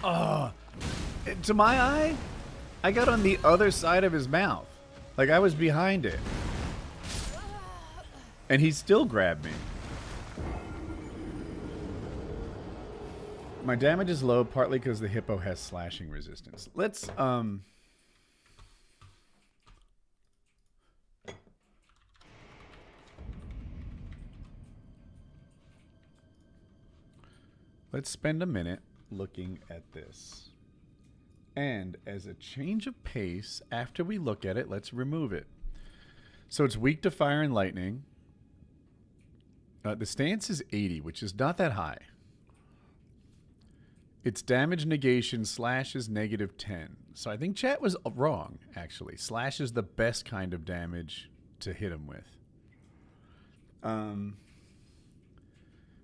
Oh, to my eye, I got on the other side of his mouth. Like I was behind it. And he still grabbed me. My damage is low, partly because the hippo has slashing resistance. Let's spend a minute looking at this. And as a change of pace, after we look at it, let's remove it. So it's weak to fire and lightning. The stance is 80, which is not that high. Its damage negation slash is -10. So I think chat was wrong, actually. Slash is the best kind of damage to hit him with.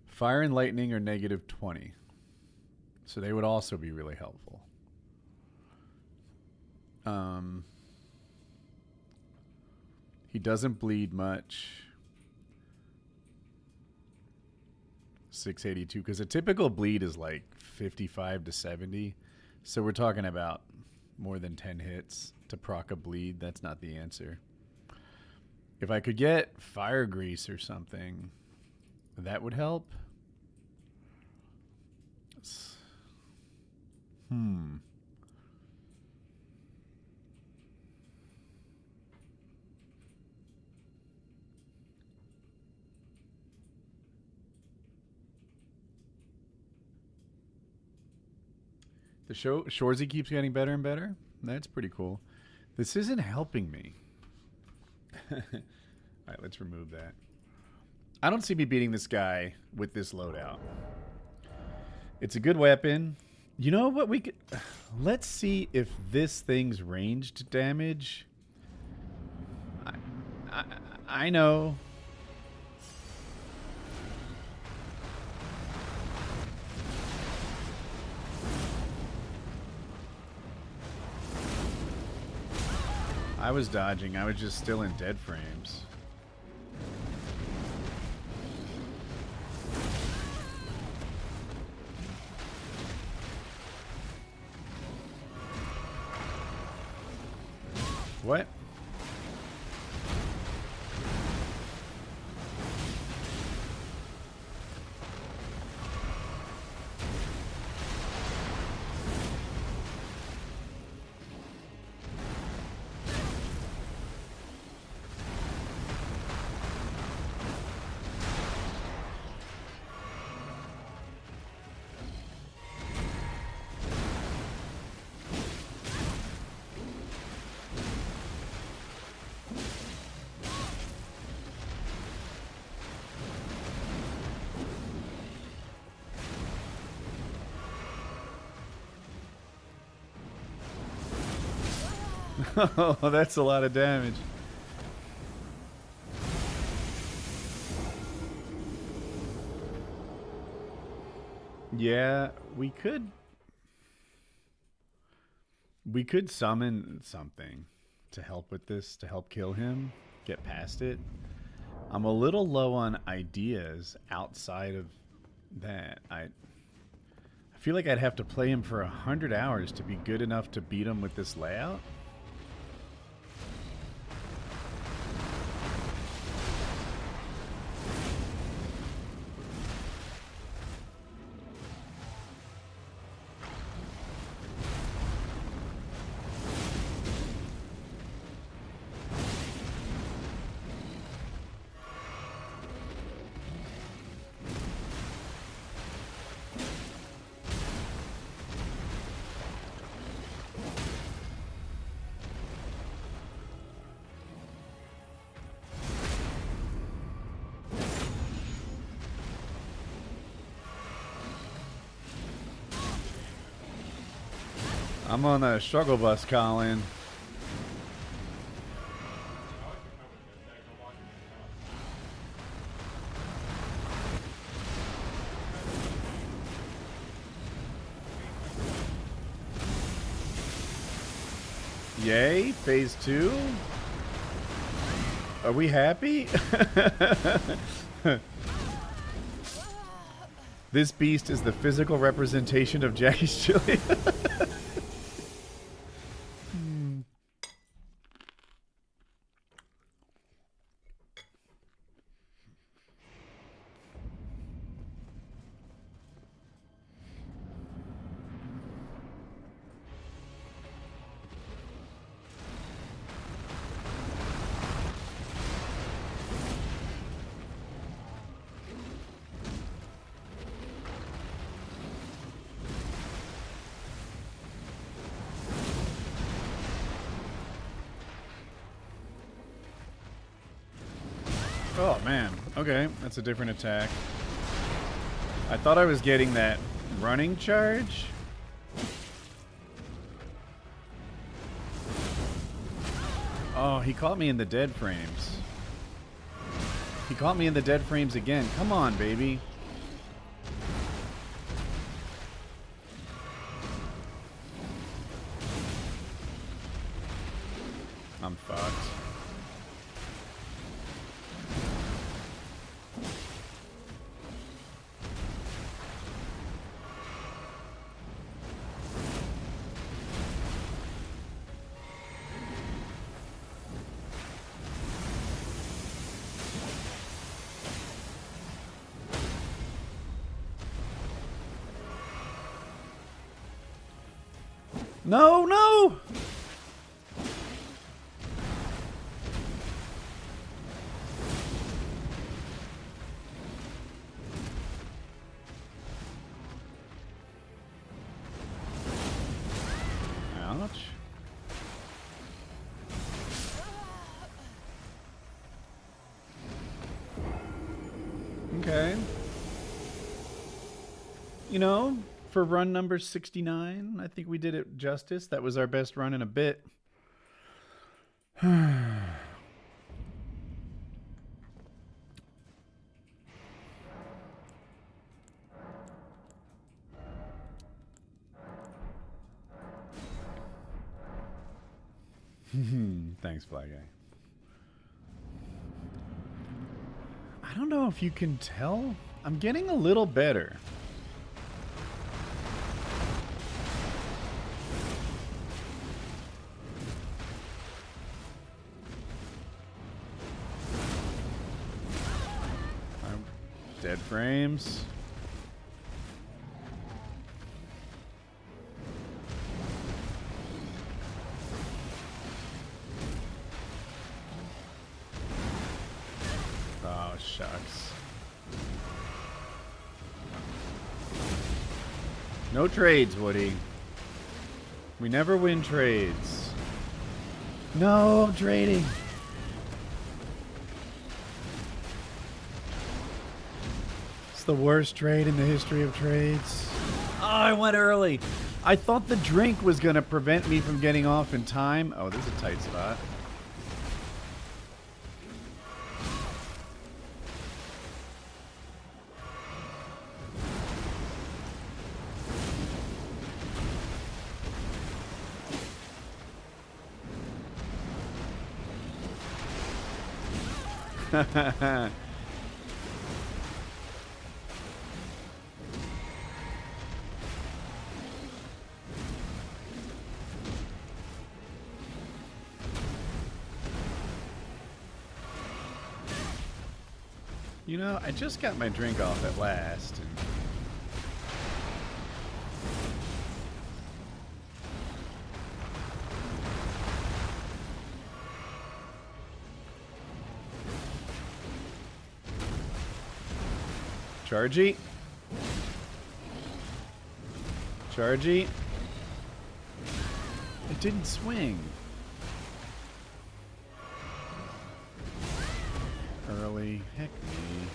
Fire and lightning are -20. So they would also be really helpful. He doesn't bleed much. 682, because a typical bleed is like 55 to 70. So we're talking about more than 10 hits to proc a bleed. That's not the answer. If I could get fire grease or something, that would help. The Shorzy keeps getting better and better. That's pretty cool. This isn't helping me. All right, let's remove that. I don't see me beating this guy with this loadout. It's a good weapon. You know what we could... Let's see if this thing's ranged damage... I know. I was dodging. I was just still in dead frames. What? Oh, that's a lot of damage. Yeah, we could summon something to help with this, to help kill him, get past it. I'm a little low on ideas outside of that. I feel like I'd have to play him for 100 hours to be good enough to beat him with this layout. I'm on the struggle bus, Colin. Yay, phase 2. Are we happy? This beast is the physical representation of Jackie's chili. Oh man, okay, that's a different attack. I thought I was getting that running charge. Oh, he caught me in the dead frames. He caught me in the dead frames again. Come on, baby. I'm fucked. No, no! Ouch. Okay. You know, for run number 69, I think we did it justice. That was our best run in a bit. Thanks, Fly Guy. I don't know if you can tell. I'm getting a little better. Dead frames. Oh, shucks. No trades, Woody. We never win trades. No, I'm trading. The worst trade in the history of trades. Oh, I went early. I thought the drink was going to prevent me from getting off in time. Oh, there's a tight spot. You know, I just got my drink off at last. And Chargy. Chargy. It didn't swing. Early. Heck me.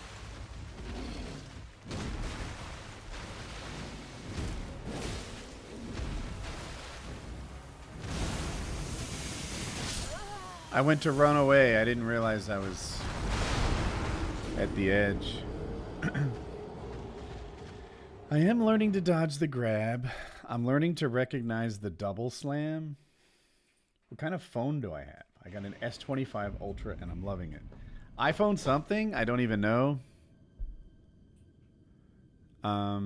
I went to run away. I didn't realize I was at the edge. I am learning to dodge the grab. I'm learning to recognize the double slam, What kind of phone do I have? I got an S25 Ultra and I'm loving it. iPhone something? I don't even know. I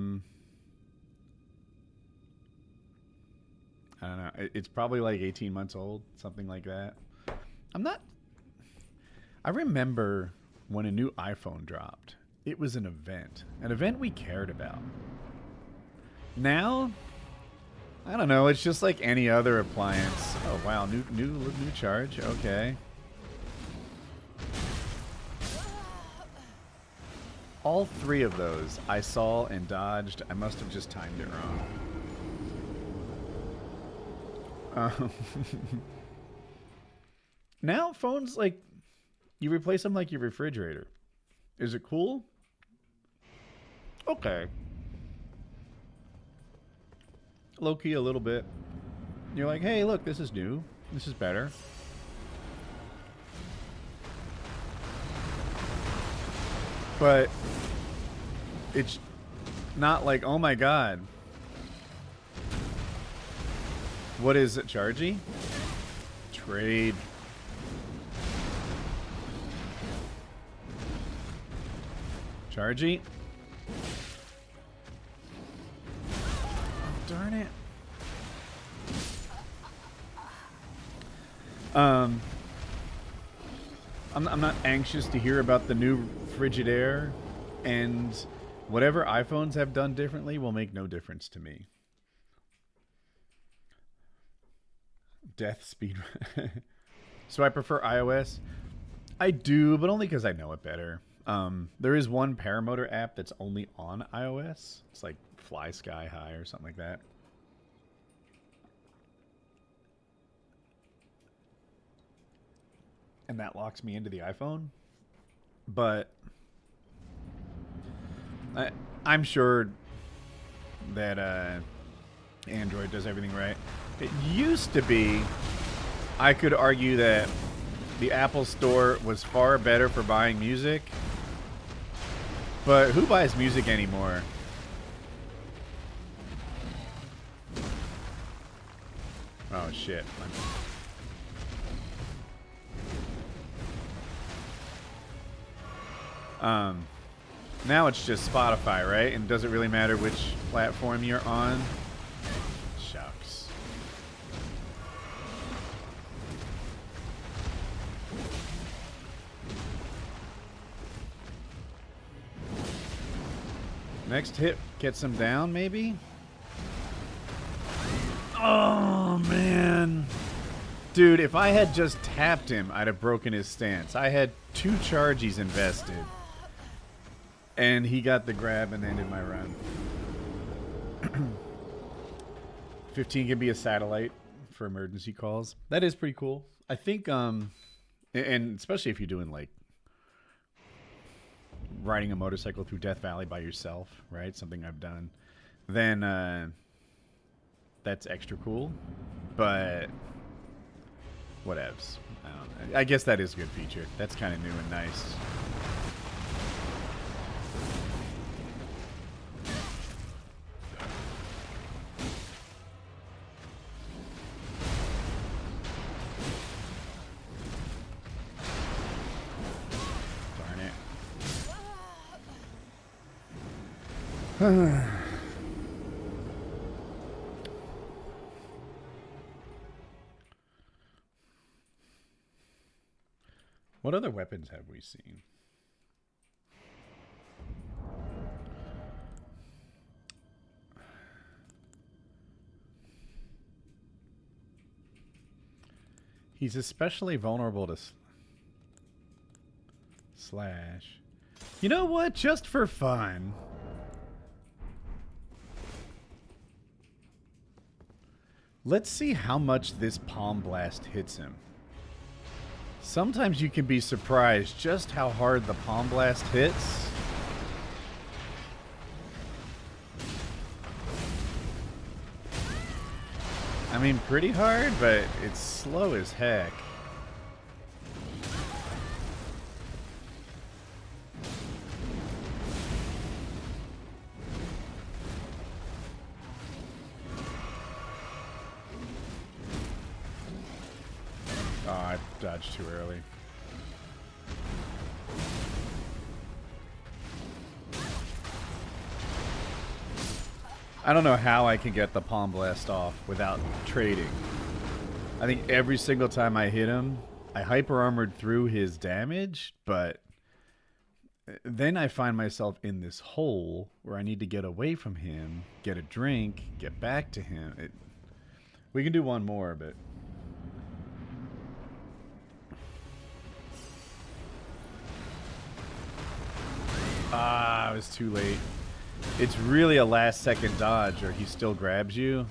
don't know. It's probably like 18 months old, something like that. I remember when a new iPhone dropped. It was an event we cared about. Now, I don't know. It's just like any other appliance. Oh wow, new charge. Okay. All three of those I saw and dodged. I must have just timed it wrong. Now phones, like, you replace them like your refrigerator. Is it cool? Okay. Low-key a little bit. You're like, hey, look, this is new. This is better. But it's not like, oh my god. What is it, Chargy? Trade. Chargy? Oh, darn it. I'm not anxious to hear about the new Frigidaire, and whatever iPhones have done differently will make no difference to me. Death speed. So I prefer iOS. I do, but only because I know it better. There is one paramotor app that's only on iOS. It's like Fly Sky High or something like that. And that locks me into the iPhone. But I'm sure that Android does everything right. It used to be, I could argue that the Apple Store was far better for buying music. But who buys music anymore? Oh shit. Now it's just Spotify, right? And does it really matter which platform you're on? Shucks. Next hit gets him down, maybe? Oh, man. Dude, if I had just tapped him, I'd have broken his stance. I had 2 charges invested. And he got the grab and ended my run. 15 can be a satellite for emergency calls. That is pretty cool. I think, and especially if you're doing, like, riding a motorcycle through Death Valley by yourself, right? Something I've done. Then, that's extra cool. But whatevs. I don't know. I guess that is a good feature. That's kind of new and nice. What other weapons have we seen? He's especially vulnerable to slash. You know what? Just for fun. Let's see how much this Palm Blast hits him. Sometimes you can be surprised just how hard the Palm Blast hits. I mean, pretty hard, but it's slow as heck. Dodged too early. I don't know how I can get the Palm Blast off without trading. I think every single time I hit him, I hyper armored through his damage, but then I find myself in this hole where I need to get away from him, get a drink, get back to him. We can do one more, but... I was too late. It's really a last second dodge or he still grabs you.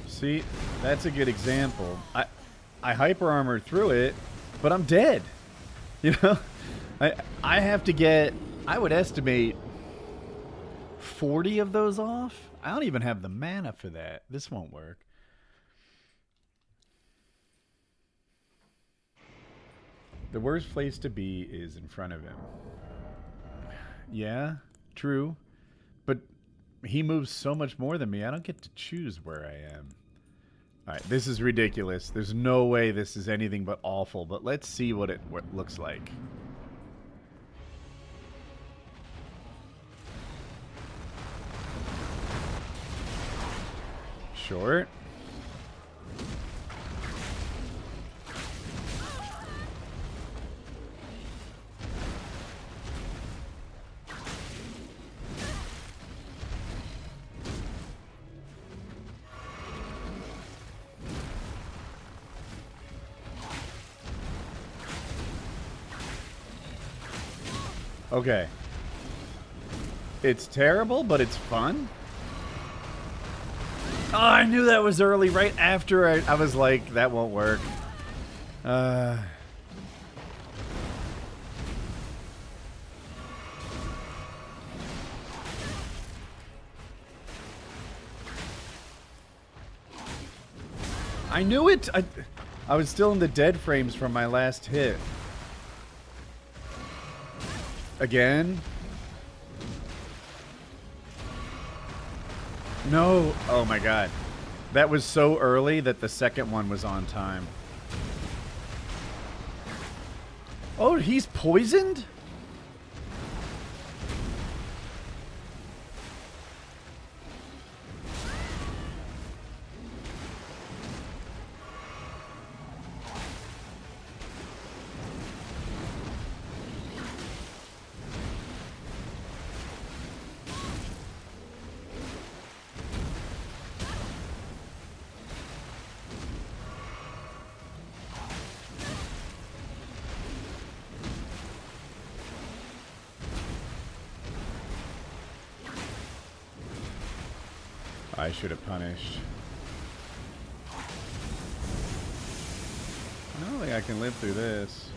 See, that's a good example. I hyper armored through it, but I'm dead. You know? I have to get, I would estimate 40 of those off. I don't even have the mana for that. This won't work. The worst place to be is in front of him. Yeah, true. But he moves so much more than me. I don't get to choose where I am. Alright, this is ridiculous. There's no way this is anything but awful. But let's see what it looks like. Short. Okay. It's terrible, but it's fun. Oh, I knew that was early. Right after I was like, that won't work. I knew it. I was still in the dead frames from my last hit. Again? No. Oh my god. That was so early that the second one was on time. Oh, he's poisoned? I should have punished. I don't think I can live through this.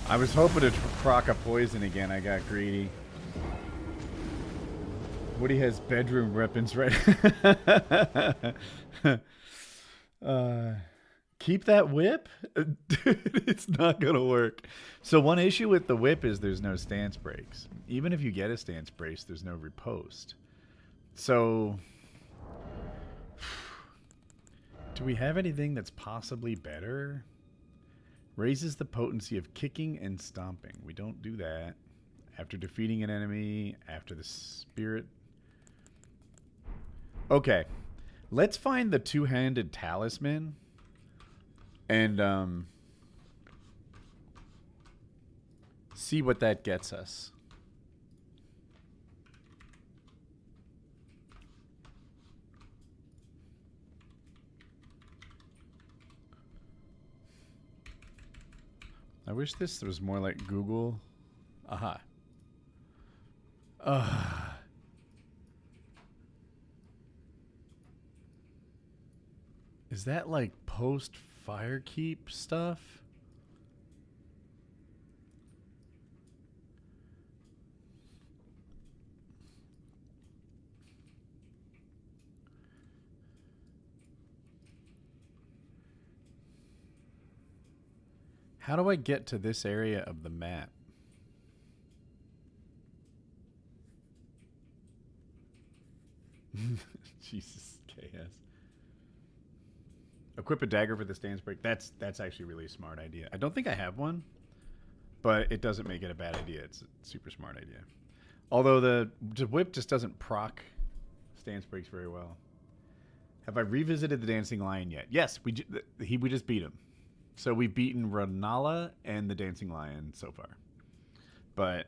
I was hoping to proc a poison again. I got greedy. Woody has bedroom weapons, right? Keep that whip? Dude, it's not gonna work. So one issue with the whip is there's no stance breaks. Even if you get a stance brace, there's no riposte. So do we have anything that's possibly better? Raises the potency of kicking and stomping. We don't do that. After defeating an enemy, after the spirit. Okay. Let's find the two-handed talisman. And see what that gets us. I wish this was more like Google. Aha. Is that like post Firekeep stuff? How do I get to this area of the map? Jesus, KS. Equip a dagger for the stance break. That's actually a really smart idea. I don't think I have one, but it doesn't make it a bad idea. It's a super smart idea. Although the whip just doesn't proc stance breaks very well. Have I revisited the Dancing Lion yet? Yes, we just beat him. So we've beaten Ranala and the Dancing Lion so far. But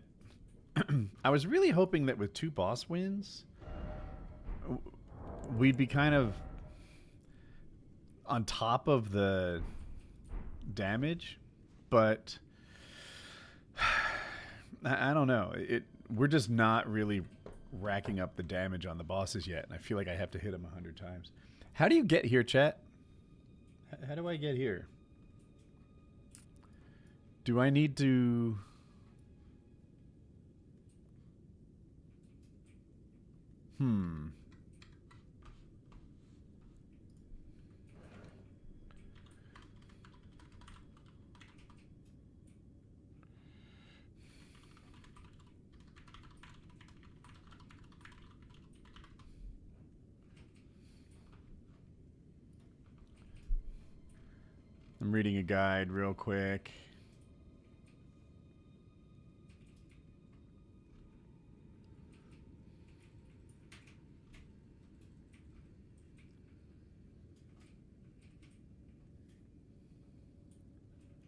I was really hoping that with 2 boss wins, we'd be kind of on top of the damage, but I don't know. We're just not really racking up the damage on the bosses yet, and I feel like I have to hit them 100 times. How do you get here, chat? How do I get here? Do I need to... I'm reading a guide real quick.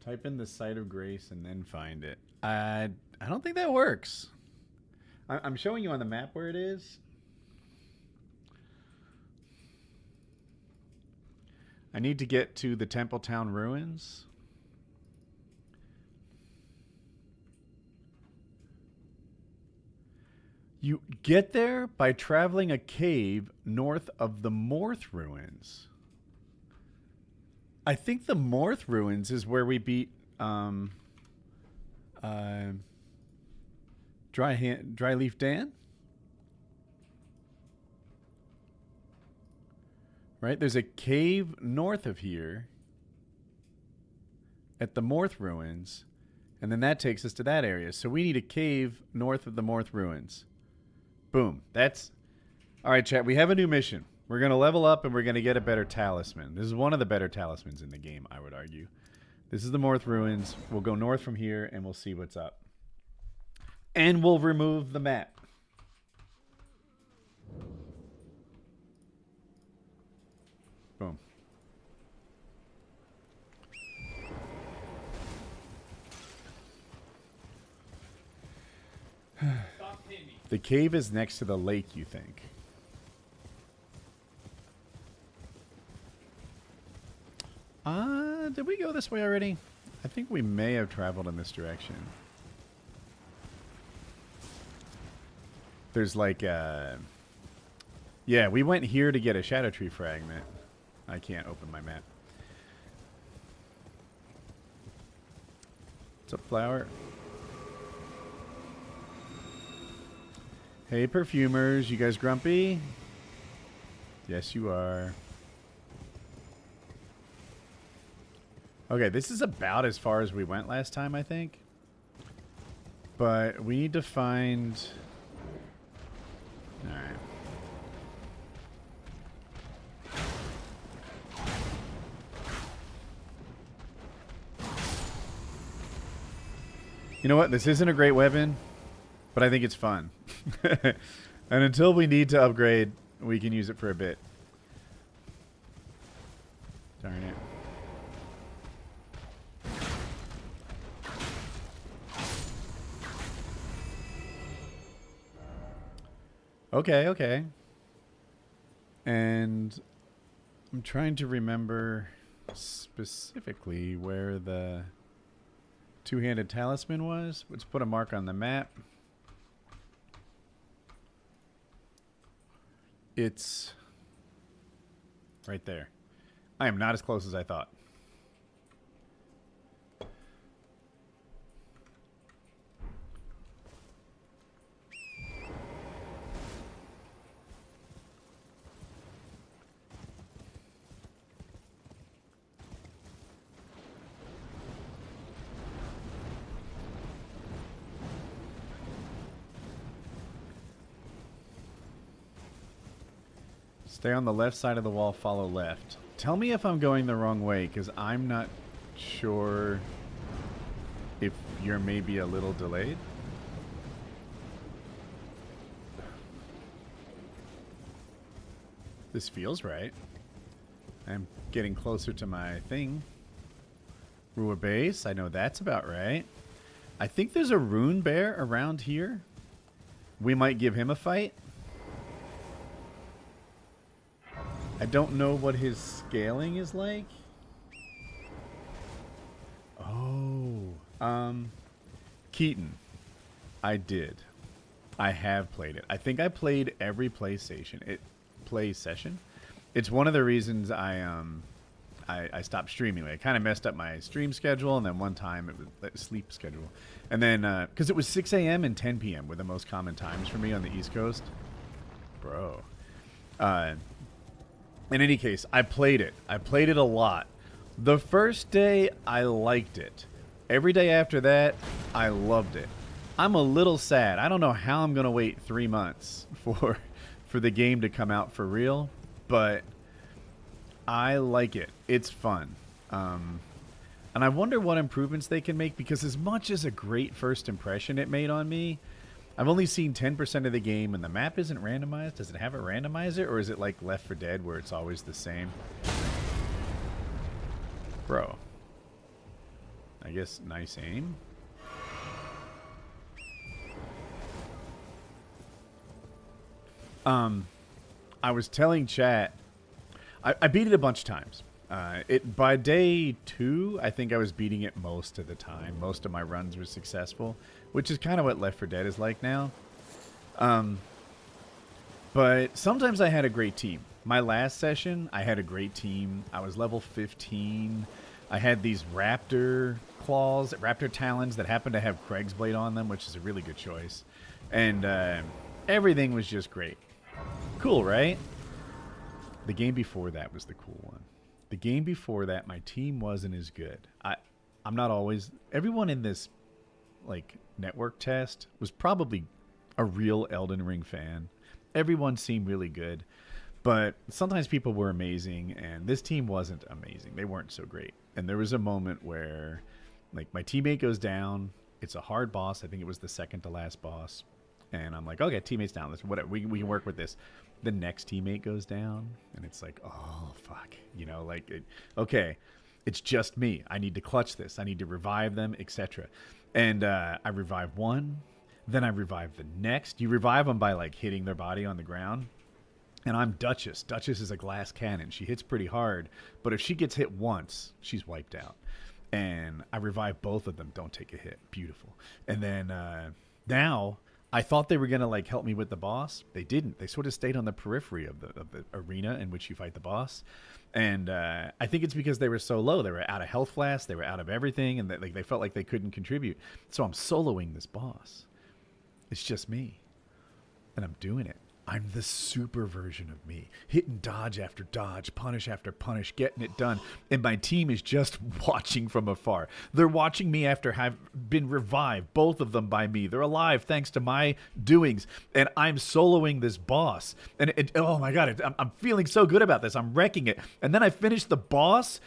Type in the site of grace and then find it. I don't think that works. I'm showing you on the map where it is. I need to get to the Templetown ruins. You get there by traveling a cave north of the Morth ruins. I think the Morth ruins is where we beat Dry Leaf Dan. Right? There's a cave north of here at the Morth ruins, and then that takes us to that area. So we need a cave north of the Morth ruins. Boom. That's... All right, chat. We have a new mission. We're going to level up, and we're going to get a better talisman. This is one of the better talismans in the game, I would argue. This is the Morth ruins. We'll go north from here, and we'll see what's up. And we'll remove the map. Boom. The cave is next to the lake, you think? Did we go this way already? I think we may have traveled in this direction. There's like yeah, we went here to get a Shadow Tree fragment. I can't open my map. What's up, Flower? Hey, perfumers. You guys grumpy? Yes, you are. Okay, this is about as far as we went last time, I think. But we need to find... Alright. You know what? This isn't a great weapon, but I think it's fun. And until we need to upgrade, we can use it for a bit. Darn it. Okay, okay. And I'm trying to remember specifically where the two-handed talisman was. Let's put a mark on the map. It's right there. I am not as close as I thought. Stay on the left side of the wall, follow left. Tell me if I'm going the wrong way, because I'm not sure if you're maybe a little delayed. This feels right. I'm getting closer to my thing. Rua base, I know that's about right. I think there's a rune bear around here. We might give him a fight. I don't know what his scaling is like. Oh. Keaton. I did. I have played it. I think I played every play session. It's one of the reasons I stopped streaming. I kind of messed up my stream schedule, and then one time it was sleep schedule. And then, because it was 6 a.m. and 10 p.m. were the most common times for me on the East Coast. Bro. In any case, I played it. I played it a lot. The first day, I liked it. Every day after that, I loved it. I'm a little sad. I don't know how I'm going to wait 3 months for the game to come out for real, but I like it. It's fun. And I wonder what improvements they can make, because as much as a great first impression it made on me, I've only seen 10% of the game, and the map isn't randomized. Does it have a randomizer, or is it like Left 4 Dead where it's always the same? Bro. I guess nice aim. I was telling chat, I beat it a bunch of times. By day 2, I think I was beating it most of the time. Most of my runs were successful, which is kind of what Left 4 Dead is like now. But sometimes I had a great team. My last session, I had a great team. I was level 15. I had these raptor claws, raptor talons that happened to have Craig's Blade on them, which is a really good choice. And everything was just great. Cool, right? The game before that was the cool one. The game before that, my team wasn't as good. I'm not always... Everyone in this like network test was probably a real Elden Ring fan. Everyone seemed really good. But sometimes people were amazing, and this team wasn't amazing. They weren't so great. And there was a moment where like my teammate goes down. It's a hard boss. I think it was the second to last boss. And I'm like, okay, teammate's down. Let's whatever. We can work with this. The next teammate goes down, and it's like, oh, fuck. You know, like, okay, it's just me. I need to clutch this. I need to revive them, etc. And I revive one. Then I revive the next. You revive them by, like, hitting their body on the ground. And I'm Duchess. Duchess is a glass cannon. She hits pretty hard. But if she gets hit once, she's wiped out. And I revive both of them. Don't take a hit. Beautiful. And then now... I thought they were going to like help me with the boss. They didn't. They sort of stayed on the periphery of the arena in which you fight the boss. And I think it's because they were so low. They were out of health flasks. They were out of everything. And they felt like they couldn't contribute. So I'm soloing this boss. It's just me. And I'm doing it. I'm the super version of me. Hitting dodge after dodge, punish after punish, getting it done. And my team is just watching from afar. They're watching me after have been revived, both of them by me. They're alive thanks to my doings. And I'm soloing this boss. And oh my God, I'm feeling so good about this. I'm wrecking it. And then I finish the boss.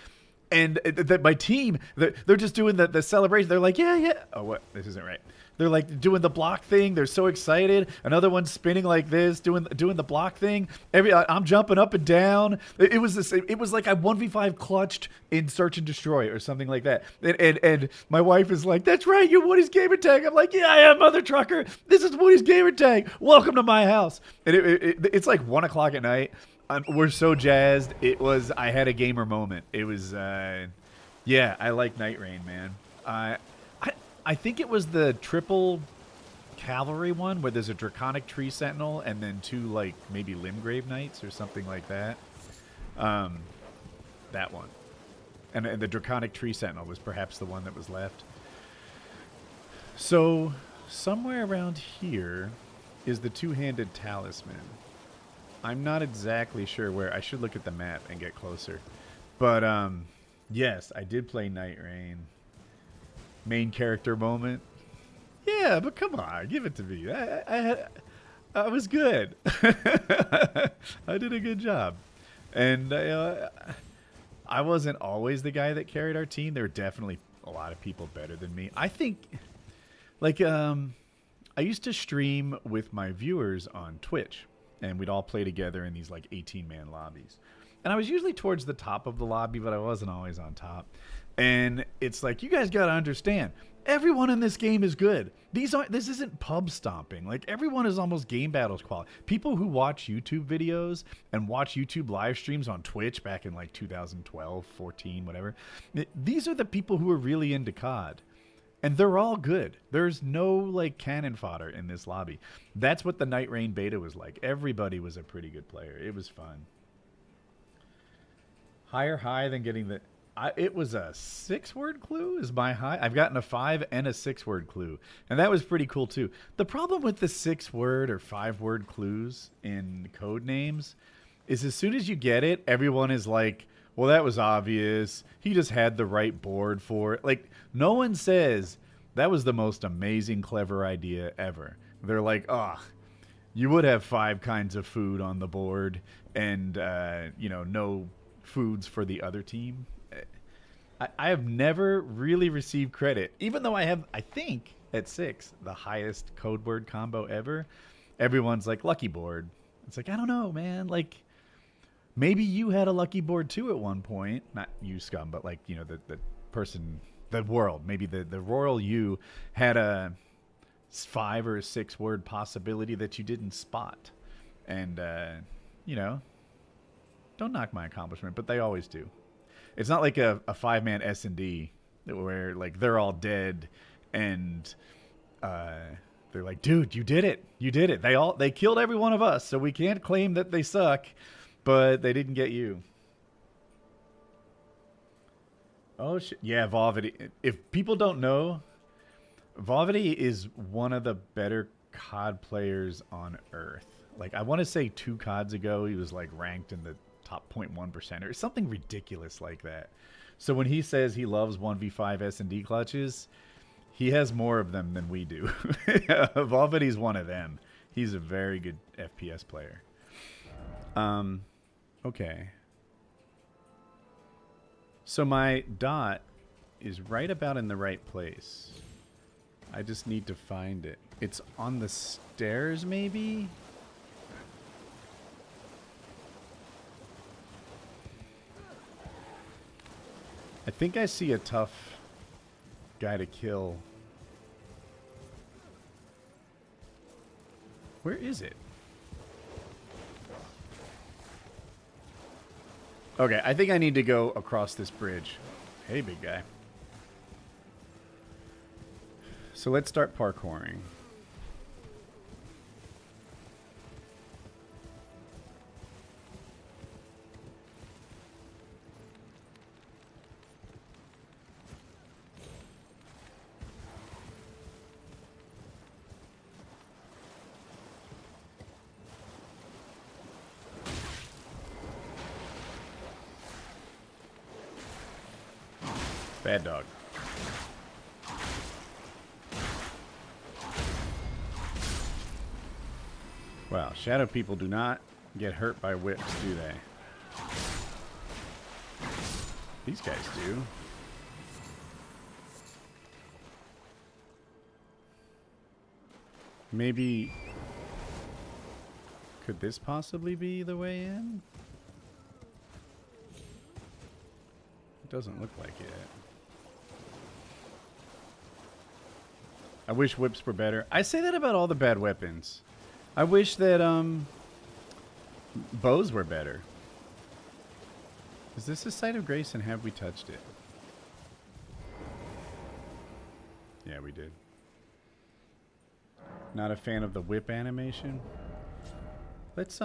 And my team, they're just doing the celebration. They're like, yeah. Oh, what? This isn't right. They're like doing the block thing. They're so excited. Another one's spinning like this, doing the block thing. I'm jumping up and down. It was this. It was like I 1v5 clutched in Search and Destroy or something like that. And my wife is like, "That's right, you Woody's gamer tag." I'm like, "Yeah, I am, mother trucker. This is Woody's gamer tag. Welcome to my house." And it's like 1 o'clock at night. We're so jazzed. I had a gamer moment. It was, yeah, I like Night Rain, man. I think it was the triple cavalry one where there's a draconic tree sentinel and then 2 like maybe Limgrave knights or something like that. That one. And the draconic tree sentinel was perhaps the one that was left. So somewhere around here is the two-handed talisman. I'm not exactly sure where. I should look at the map and get closer. But yes, I did play Night Rain. Main character moment. Yeah, but come on, give it to me. I was good. I did a good job. And I wasn't always the guy that carried our team. There were definitely a lot of people better than me. I think, like, I used to stream with my viewers on Twitch, and we'd all play together in these, like, 18-man lobbies. And I was usually towards the top of the lobby, but I wasn't always on top. And it's like, you guys got to understand, everyone in this game is good. This isn't pub stomping. Like, everyone is almost game battles quality. People who watch YouTube videos and watch YouTube live streams on Twitch back in like 2012, 14, whatever. These are the people who are really into COD. And they're all good. There's no like cannon fodder in this lobby. That's what the Night Rain beta was like. Everybody was a pretty good player. It was fun. Higher high than getting the... it was a 6-word clue is my high. I've gotten a 5 and a 6-word clue. And that was pretty cool too. The problem with the 6-word or 5-word clues in code names is as soon as you get it, everyone is like, well, that was obvious. He just had the right board for it. Like, no one says that was the most amazing, clever idea ever. They're like, oh, you would have 5 kinds of food on the board and, no foods for the other team. I have never really received credit, even though I have, I think, at 6, the highest code word combo ever. Everyone's like, lucky board. It's like, I don't know, man. Like, maybe you had a lucky board too at one point. Not you, scum, but like, the person, the world. Maybe the royal you had a 5 or 6-word possibility that you didn't spot. And, don't knock my accomplishment, but they always do. It's not like a 5-man S&D where like they're all dead and they're like, dude, you did it. You did it. They killed every one of us, so we can't claim that they suck, but they didn't get you. Oh shit. Yeah, Volvity. If people don't know, Volvity is one of the better COD players on Earth. Like, I want to say 2 CODs ago, he was like ranked in the top 0.1% or something ridiculous like that. So when he says he loves 1v5 S&D clutches, he has more of them than we do. Volvity's one of them. He's a very good FPS player. Okay. So my dot is right about in the right place. I just need to find it. It's on the stairs, maybe? I think I see a tough guy to kill. Where is it? Okay, I think I need to go across this bridge. Hey, big guy. So let's start parkouring. Bad dog. Wow, shadow people do not get hurt by whips, do they? These guys do. Maybe... could this possibly be the way in? It doesn't look like it. I wish whips were better. I say that about all the bad weapons. I wish that bows were better. Is this a site of grace and have we touched it? Yeah, we did. Not a fan of the whip animation. Let's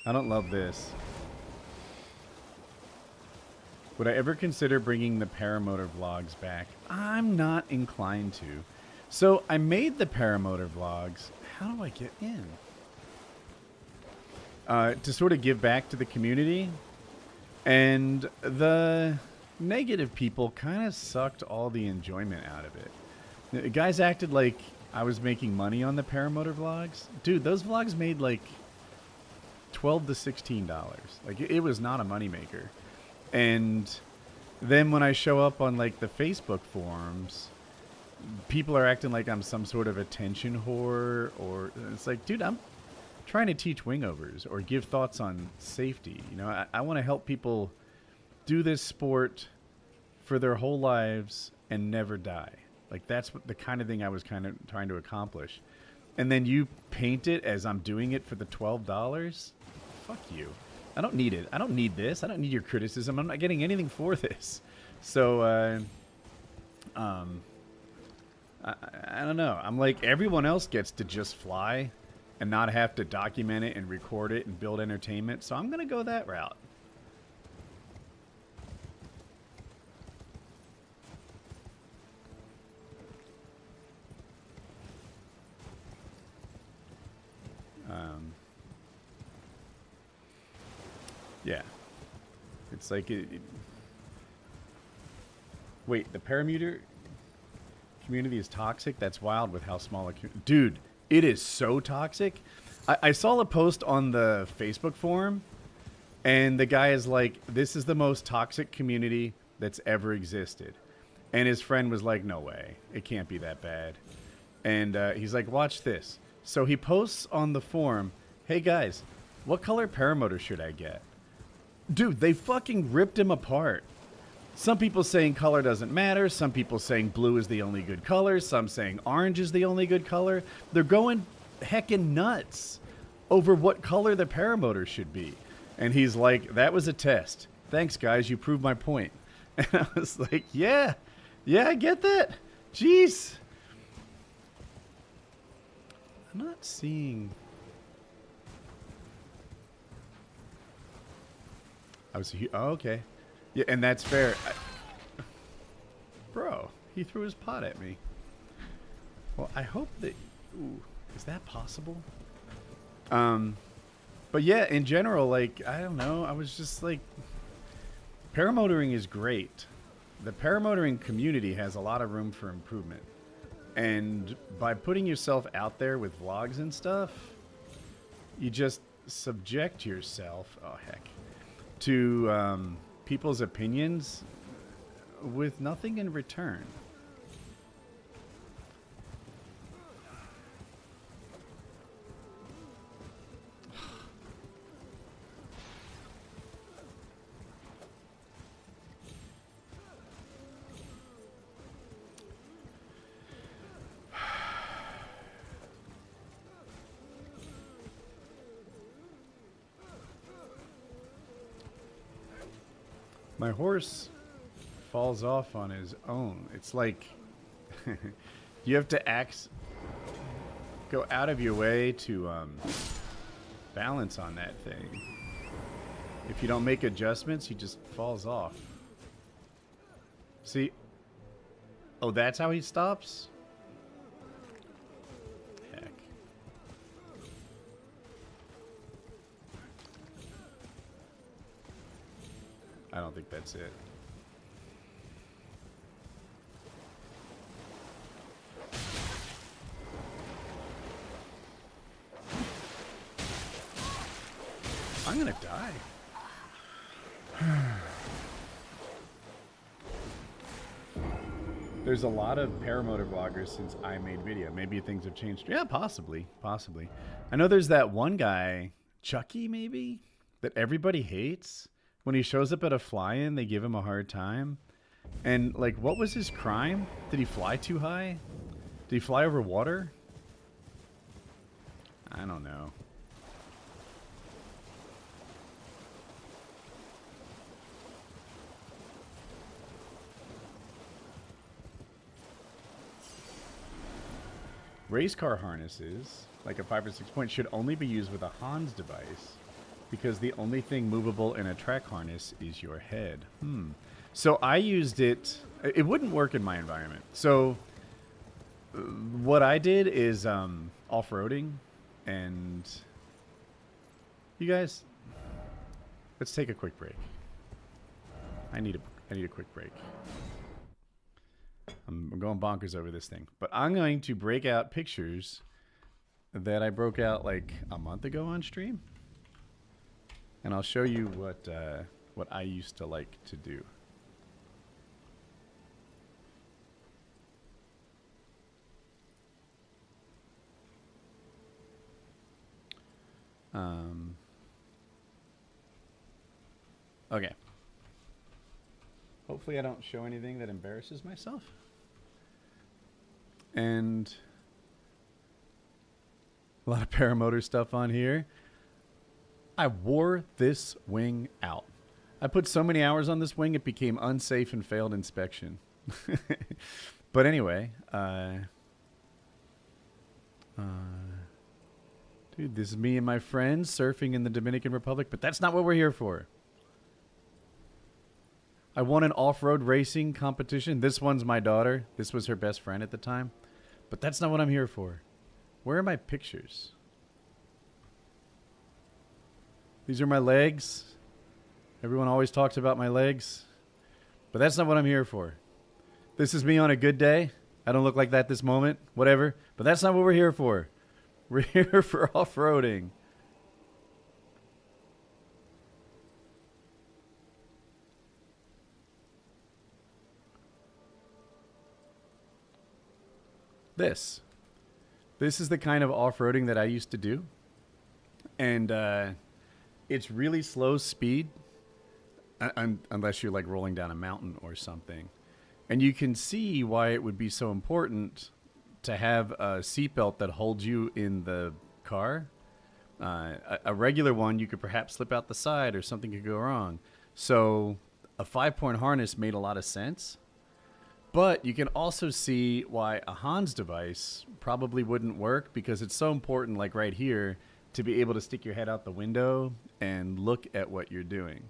I don't love this. Would I ever consider bringing the paramotor vlogs back? I'm not inclined to. So I made the paramotor vlogs. How do I get in? to sort of give back to the community. And the negative people kind of sucked all the enjoyment out of it. The guys acted like I was making money on the paramotor vlogs. Dude, those vlogs made like $12 to $16. Like, it was not a moneymaker. And then when I show up on like the Facebook forums, people are acting like I'm some sort of attention whore, or it's like, dude, I'm trying to teach wingovers or give thoughts on safety. You know, I want to help people do this sport for their whole lives and never die. Like, that's what the kind of thing I was kind of trying to accomplish. And then you paint it as I'm doing it for the $12? Fuck you. I don't need it. I don't need this. I don't need your criticism. I'm not getting anything for this. So, I don't know. I'm like, everyone else gets to just fly and not have to document it and record it and build entertainment. So I'm going to go that route. Yeah. It's like... Wait, the parameter community is toxic? That's wild with how small a... Dude, it is so toxic. I saw a post on the Facebook forum, and the guy is like, this is the most toxic community that's ever existed. And his friend was like, no way. It can't be that bad. And he's like, watch this. So he posts on the forum, hey guys, what color paramotor should I get? Dude, they fucking ripped him apart. Some people saying color doesn't matter. Some people saying blue is the only good color. Some saying orange is the only good color. They're going heckin' nuts over what color the paramotor should be. And he's like, that was a test. Thanks, guys. You proved my point. And I was like, yeah, I get that. Jeez. I'm not seeing... Oh, okay. Yeah, and that's fair. Bro, he threw his pot at me. Well, I hope that... Ooh, is that possible? But yeah, in general, like, I don't know. I was just like... Paramotoring is great. The paramotoring community has a lot of room for improvement. And by putting yourself out there with vlogs and stuff, you just subject yourself... Oh, heck. To people's opinions with nothing in return. My horse falls off on his own. It's like you have to go out of your way to balance on that thing. If you don't make adjustments, he just falls off. See? Oh, that's how he stops? Heck. I don't think that's it. I'm gonna die. There's a lot of paramotor vloggers since I made video. Maybe things have changed. Yeah, possibly. Possibly. I know there's that one guy, Chucky maybe, that everybody hates. When he shows up at a fly-in, they give him a hard time. And, like, what was his crime? Did he fly too high? Did he fly over water? I don't know. Race car harnesses, like a 5 or 6 point, should only be used with a Hans device because the only thing movable in a track harness is your head. So I used it. It wouldn't work in my environment. So what I did is off-roading, and You guys, let's take a quick break. I need a quick break. I'm going bonkers over this thing, but I'm going to break out pictures that I broke out like a month ago on stream, and I'll show you what I used to like to do. Okay. Hopefully I don't show anything that embarrasses myself. And a lot of paramotor stuff on here. I wore this wing out. I put so many hours on this wing it became unsafe and failed inspection. But anyway, dude, this is me and my friends surfing in the Dominican Republic, but that's not what we're here for. I won an off-road racing competition. This one's my daughter. This was her best friend at the time. But that's not what I'm here for. Where are my pictures? These are my legs. Everyone always talks about my legs. But that's not what I'm here for. This is me on a good day. I don't look like that this moment. Whatever. But that's not what we're here for. We're here for off-roading. This is the kind of off-roading that I used to do. And it's really slow speed unless you're like rolling down a mountain or something. And you can see why it would be so important to have a seatbelt that holds you in the car. A regular one, you could perhaps slip out the side or something could go wrong. So a 5-point harness made a lot of sense. But you can also see why a Hans device probably wouldn't work, because it's so important, like right here, to be able to stick your head out the window and look at what you're doing.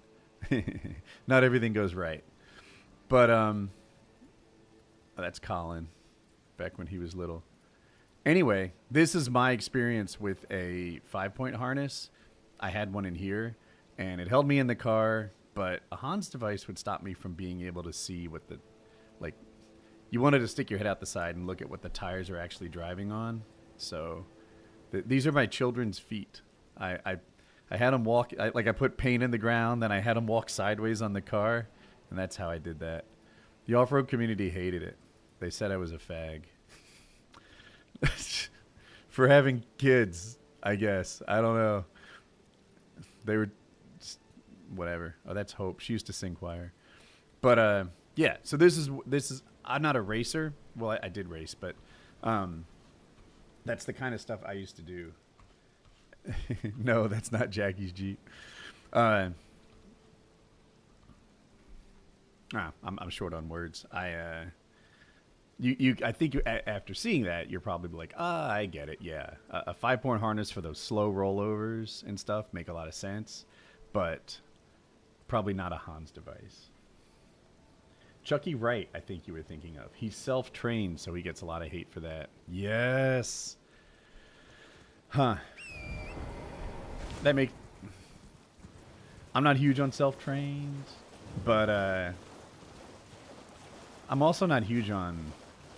Not everything goes right. But that's Colin, back when he was little. Anyway, this is my experience with a 5-point harness. I had one in here, and it held me in the car, but a Hans device would stop me from being able to see what the, like, you wanted to stick your head out the side and look at what the tires are actually driving on. So these are my children's feet. I had them walk, I put paint in the ground, then I had them walk sideways on the car, and that's how I did that. The off-road community hated it. They said I was a fag. For having kids, I guess. I don't know. They were just, whatever. Oh, that's Hope. She used to sing choir. But yeah, so this is I'm not a racer. Well, I did race, but that's the kind of stuff I used to do. No, that's not Jackie's Jeep. I'm short on words. I think after seeing that, you're probably like, I get it. Yeah, a 5-point harness for those slow rollovers and stuff make a lot of sense, but probably not a Hans device. Chucky Wright, I think you were thinking of. He's self-trained, so he gets a lot of hate for that. Yes. Huh. I'm not huge on self-trained, but I'm also not huge on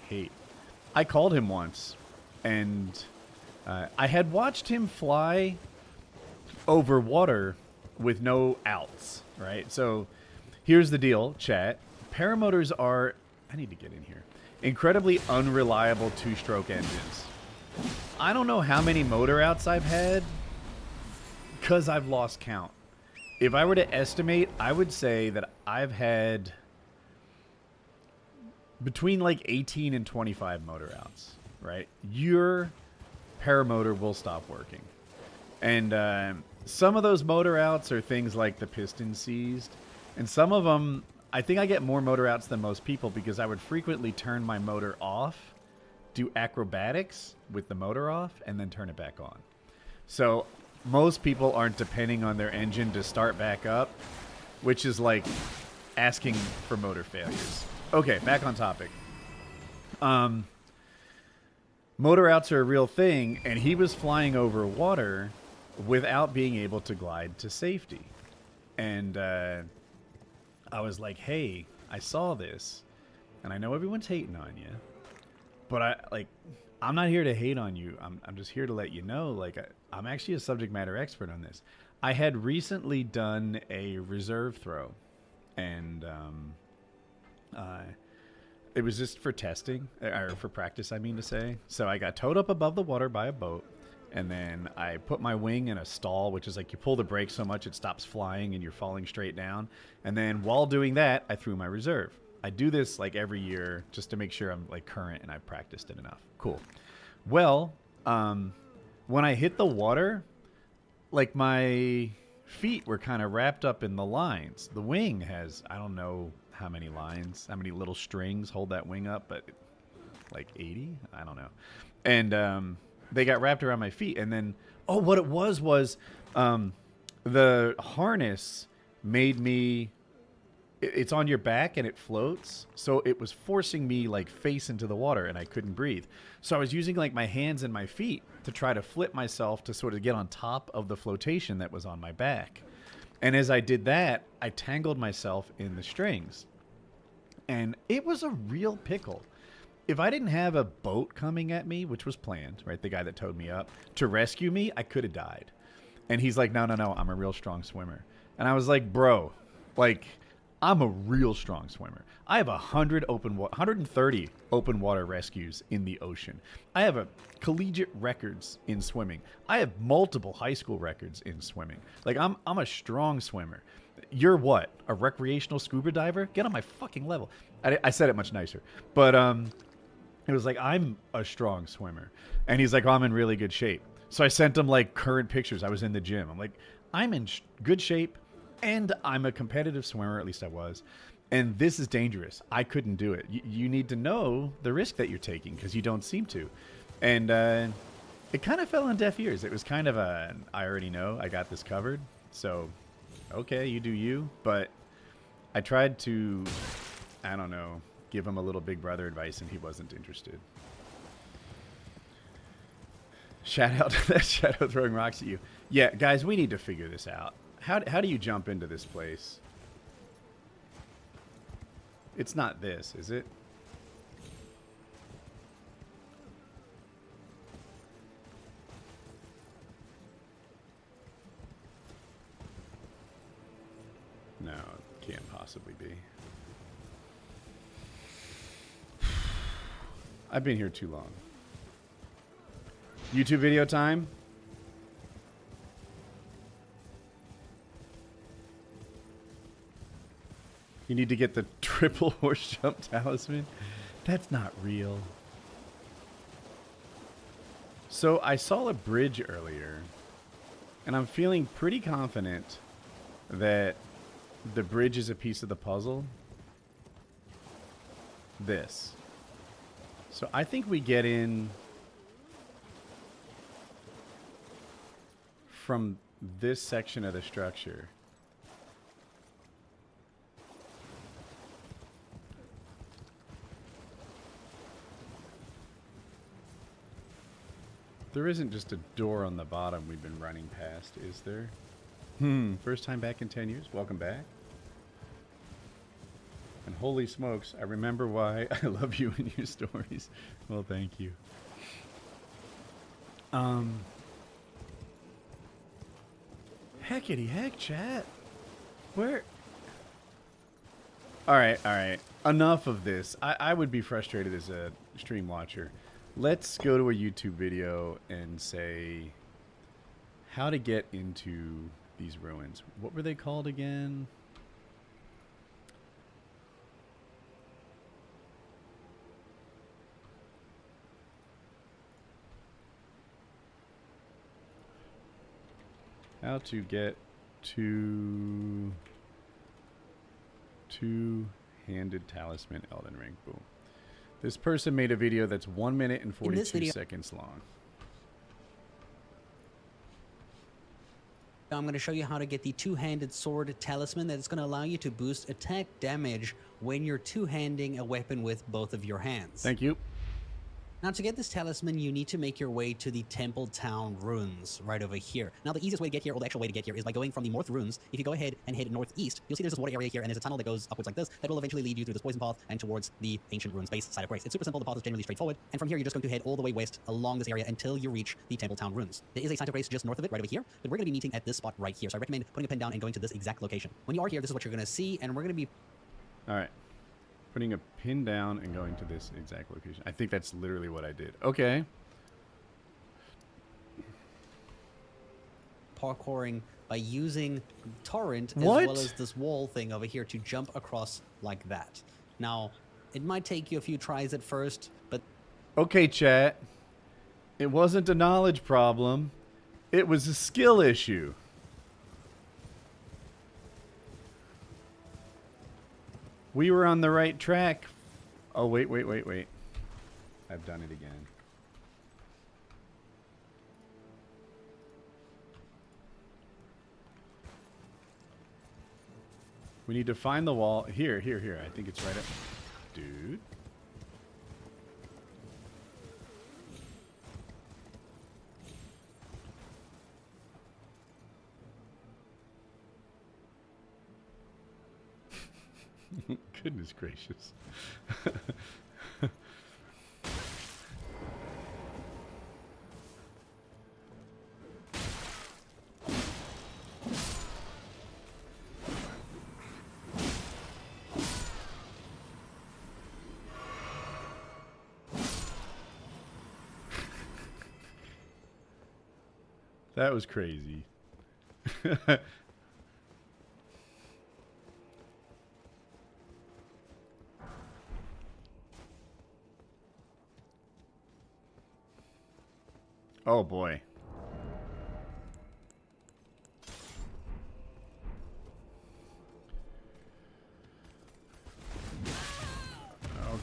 hate. I called him once, and I had watched him fly over water with no outs, right? So here's the deal, chat. Paramotors are, I need to get in here, incredibly unreliable two-stroke engines. I don't know how many motor outs I've had because I've lost count. If I were to estimate, I would say that I've had between like 18 and 25 motor outs, right? Your paramotor will stop working. And some of those motor outs are things like the piston seized. And some of them, I think I get more motor outs than most people because I would frequently turn my motor off, do acrobatics with the motor off, and then turn it back on. So most people aren't depending on their engine to start back up, which is like asking for motor failures. Okay, back on topic. Motor outs are a real thing, and he was flying over water, without being able to glide to safety. And I was like, hey, I saw this, and I know everyone's hating on you, but I'm not here to hate on you. I'm just here to let you know, like, I'm actually a subject matter expert on this. I had recently done a reserve throw, and it was just for testing, or for practice, I mean to say. So I got towed up above the water by a boat, and then I put my wing in a stall, which is like you pull the brake so much it stops flying and you're falling straight down. And then while doing that, I threw my reserve. I do this like every year just to make sure I'm like current and I've practiced it enough. Cool. Well, when I hit the water, like my feet were kind of wrapped up in the lines. The wing has, I don't know how many lines, how many little strings hold that wing up, but like 80? I don't know. And they got wrapped around my feet. And then, oh, what it was the harness made me, it's on your back and it floats. So it was forcing me like face into the water and I couldn't breathe. So I was using like my hands and my feet to try to flip myself to sort of get on top of the flotation that was on my back. And as I did that, I tangled myself in the strings. And it was a real pickle. If I didn't have a boat coming at me, which was planned, right, the guy that towed me up, to rescue me, I could have died. And he's like, no, I'm a real strong swimmer. And I was like, bro, like, I'm a real strong swimmer. I have 130 open water rescues in the ocean. I have a collegiate records in swimming. I have multiple high school records in swimming. Like, I'm a strong swimmer. You're what? A recreational scuba diver? Get on my fucking level. I said it much nicer. But it was like, I'm a strong swimmer. And he's like, oh, I'm in really good shape. So I sent him like current pictures. I was in the gym. I'm like, I'm in good shape. And I'm a competitive swimmer, at least I was. And this is dangerous. I couldn't do it. You need to know the risk that you're taking because you don't seem to. And it kind of fell on deaf ears. It was kind of I already know. I got this covered. So, okay, you do you. But I tried to, I don't know, give him a little big brother advice and he wasn't interested. Shout out to that shadow throwing rocks at you. Yeah, guys, we need to figure this out. How do you jump into this place? It's not this, is it? No, it can't possibly be. I've been here too long. YouTube video time? You need to get the triple horse jump talisman? That's not real. So I saw a bridge earlier, and I'm feeling pretty confident that the bridge is a piece of the puzzle. This. So I think we get in from this section of the structure. There isn't just a door on the bottom we've been running past, is there? First time back in 10 years. Welcome back. And holy smokes, I remember why I love you and your stories. Well, thank you. Heckity heck, chat. Where? All right. Enough of this. I would be frustrated as a stream watcher. Let's go to a YouTube video and say how to get into these ruins. What were they called again? How to get to two-handed talisman Elden Ring. Boom. This person made a video that's 1 minute and 42 seconds long. I'm going to show you how to get the two-handed sword talisman that is going to allow you to boost attack damage when you're two-handing a weapon with both of your hands. Thank you. Now, to get this talisman, you need to make your way to the Temple Town ruins right over here. Now, the easiest way to get here, or the actual way to get here, is by going from the north ruins. If you go ahead and head northeast, you'll see there's this water area here, and there's a tunnel that goes upwards like this that will eventually lead you through this poison path and towards the ancient ruins base side of Grace. It's super simple. The path is generally straightforward, and from here, you're just going to head all the way west along this area until you reach the Temple Town ruins. There is a site of Grace just north of it, right over here, but we're going to be meeting at this spot right here. So I recommend putting a pin down and going to this exact location. When you are here, this is what you're going to see, and we're going to be... All right. Putting a pin down and going to this exact location. I think that's literally what I did. Okay. parkouring by using torrent What? as well as this wall thing over here to jump across like that. Now, it might take you a few tries at first, but... Okay, chat. It wasn't a knowledge problem. It was a skill issue. We were on the right track. Oh, wait. I've done it again. We need to find the wall. Here. I think it's right up. Dude. Goodness gracious. That was crazy. Oh boy.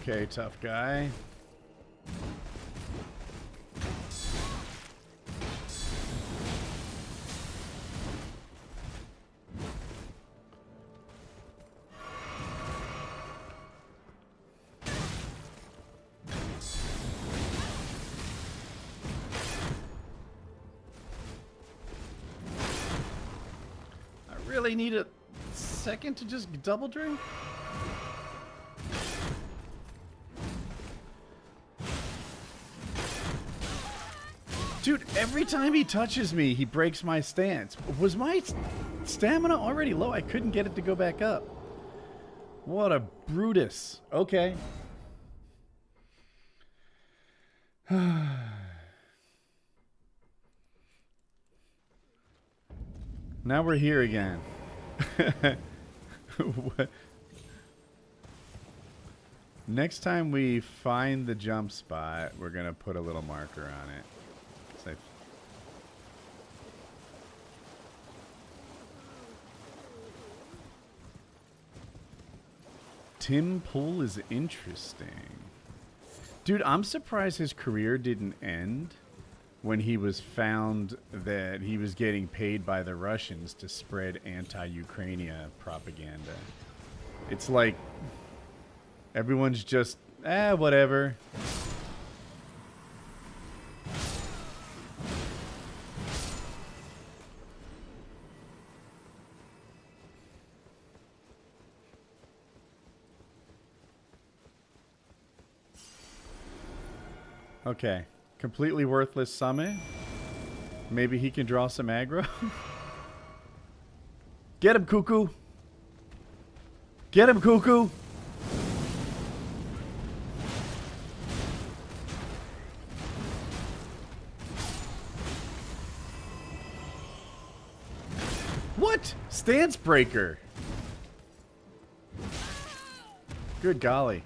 Okay, tough guy. Really need a second to just double drink? Dude, every time he touches me, he breaks my stance. Was my stamina already low? I couldn't get it to go back up. What a Brutus. Okay. Now we're here again. What? Next time we find the jump spot, we're going to put a little marker on it. Safe. Tim Pool is interesting. Dude, I'm surprised his career didn't end when he was found that he was getting paid by the Russians to spread anti-Ukraine propaganda. It's like everyone's just, whatever. Okay. Completely worthless summon. Maybe he can draw some aggro. Get him, Cuckoo. Get him, Cuckoo. What? Stance breaker. Good golly.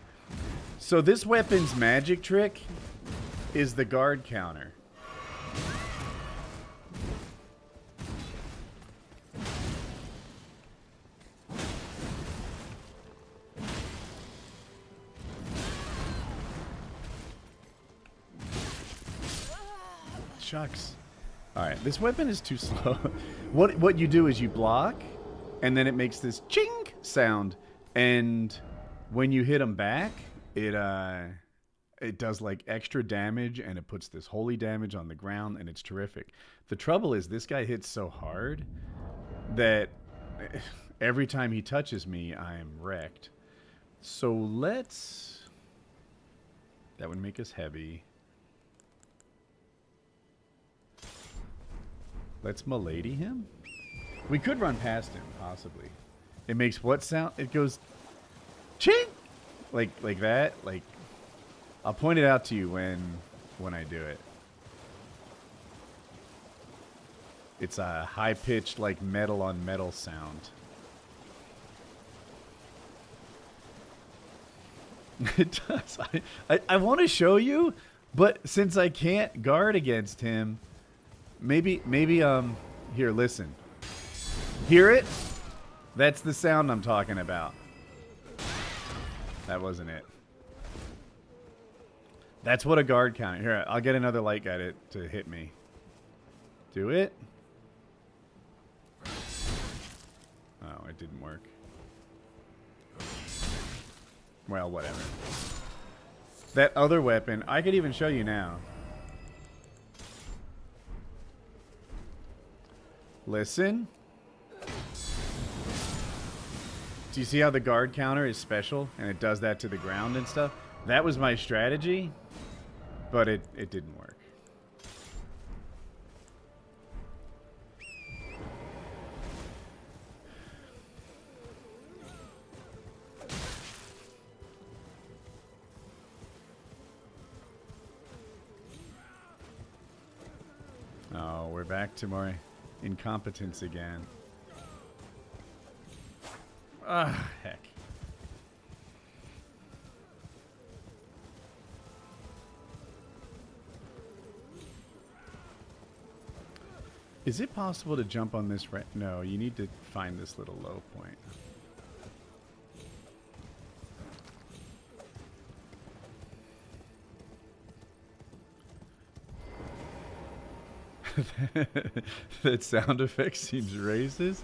So this weapon's magic trick is the guard counter. Shucks. Alright, this weapon is too slow. What you do is you block, and then it makes this ching sound, and when you hit them back, it it does like extra damage, and it puts this holy damage on the ground, and it's terrific. The trouble is this guy hits so hard that every time he touches me, I am wrecked. So let's... That would make us heavy. Let's milady him? We could run past him, possibly. It makes what sound? It goes... Ching! Like that? Like... I'll point it out to you when I do it. It's a high-pitched, like, metal on metal sound. It does. I want to show you, but since I can't guard against him, maybe here, listen. Hear it? That's the sound I'm talking about. That wasn't it. That's what a guard counter. Here, I'll get another light guy to hit me. Do it. Oh, it didn't work. Well, whatever. That other weapon, I could even show you now. Listen. Do you see how the guard counter is special? And it does that to the ground and stuff? That was my strategy, but it didn't work. Oh, we're back to my incompetence again. Ah, heck. Is it possible to jump on this right? No, you need to find this little low point. That sound effect seems racist.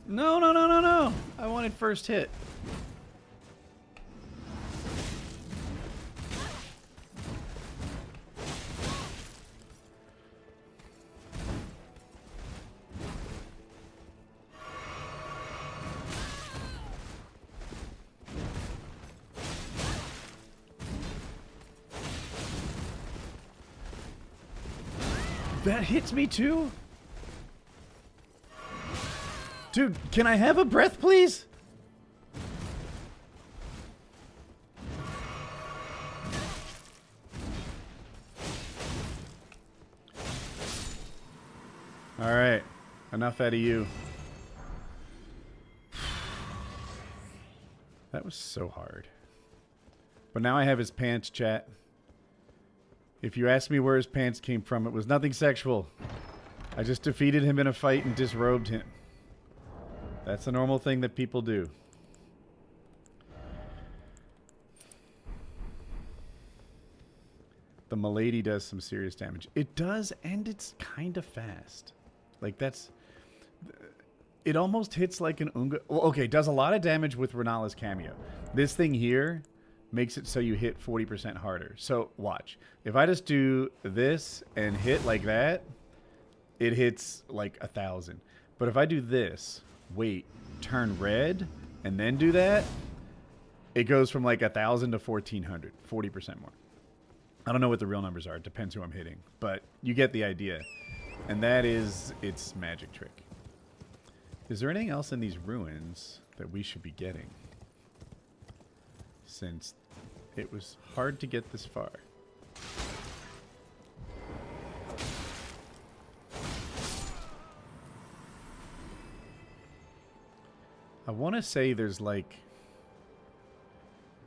No, no, no, no, no. I wanted first hit. That hits me too? Dude, can I have a breath, please? All right, enough out of you. That was so hard. But now I have his pants, chat. If you ask me where his pants came from, it was nothing sexual. I just defeated him in a fight and disrobed him. That's a normal thing that people do. The Milady does some serious damage. It does, and it's kind of fast. Like, that's... It almost hits like an Unga... Well, okay, it does a lot of damage with Renala's cameo. This thing here makes it so you hit 40% harder. So, watch. If I just do this and hit like that, it hits like 1,000. But if I do this, wait, turn red, and then do that, it goes from like 1,000 to 1,400. 40% more. I don't know what the real numbers are. It depends who I'm hitting. But you get the idea. And that is its magic trick. Is there anything else in these ruins that we should be getting? Since it was hard to get this far. I want to say there's like...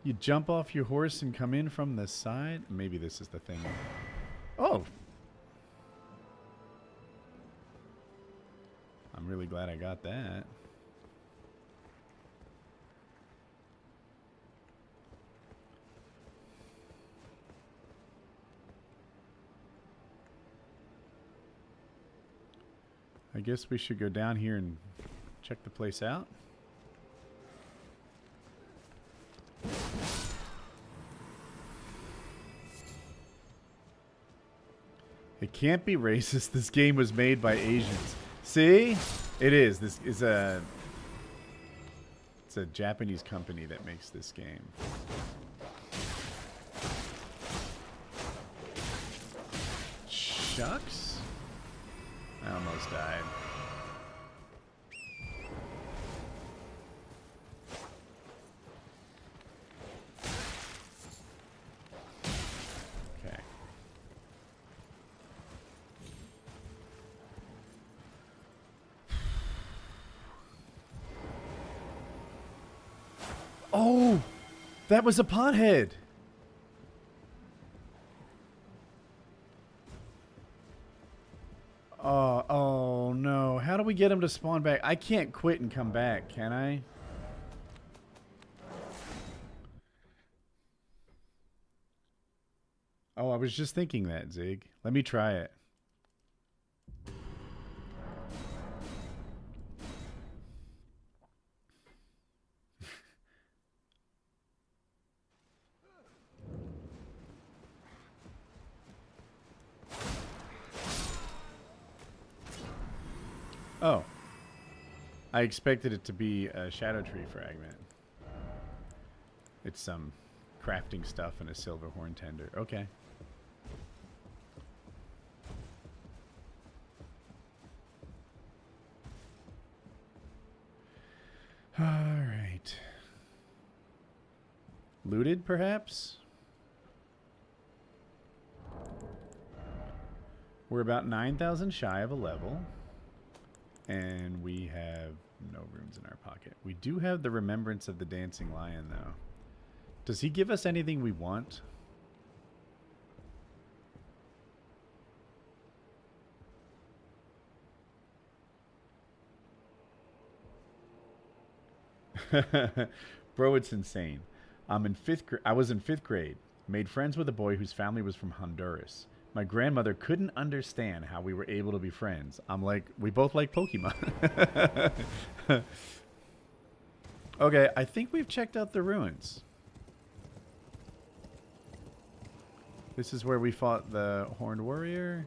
You jump off your horse and come in from the side? Maybe this is the thing. Oh! I'm really glad I got that. I guess we should go down here and check the place out. It can't be racist. This game was made by Asians. See? It is. This is a... It's a Japanese company that makes this game. Shucks? I almost died. Okay. Oh! That was a pothead! Oh no. How do we get him to spawn back? I can't quit and come back, can I? Oh, I was just thinking that, Zig. Let me try it. Oh. I expected it to be a shadow tree fragment. It's some crafting stuff and a silver horn tender. Okay. All right. Looted, perhaps? We're about 9,000 shy of a level. And we have no runes in our pocket. We do have the Remembrance of the Dancing Lion, though. Does he give us anything we want? Bro, it's insane. I was in 5th grade. Made friends with a boy whose family was from Honduras. My grandmother couldn't understand how we were able to be friends. I'm like, we both like Pokemon. Okay, I think we've checked out the ruins. This is where we fought the Horned Warrior.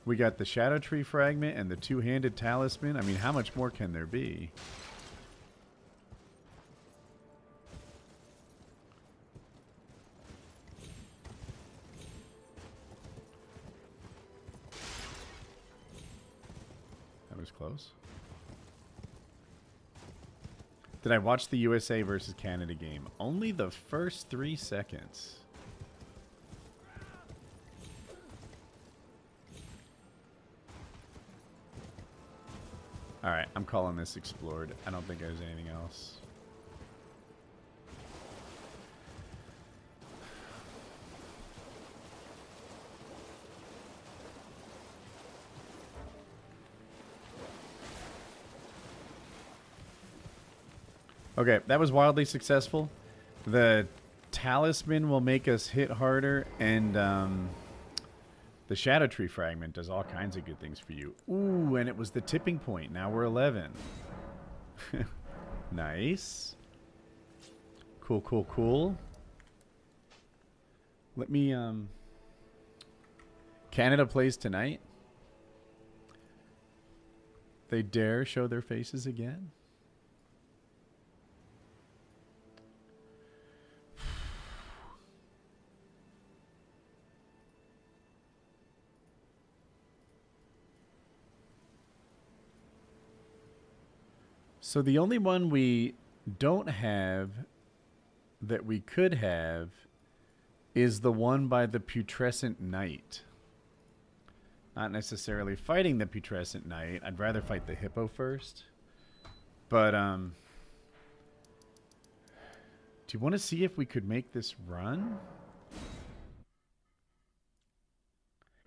We got the Shadow Tree fragment and the two-handed talisman. I mean, how much more can there be? That was close. Did I watch the USA versus Canada game? Only the first 3 seconds. Alright, I'm calling this explored. I don't think there's anything else. Okay, that was wildly successful. The talisman will make us hit harder, and the Shadow Tree fragment does all kinds of good things for you. Ooh, and it was the tipping point. Now we're 11. Nice. Cool, cool, cool. Let me, Canada plays tonight. They dare show their faces again? So the only one we don't have that we could have is the one by the putrescent knight. Not necessarily fighting the putrescent knight. I'd rather fight the hippo first. But do you want to see if we could make this run?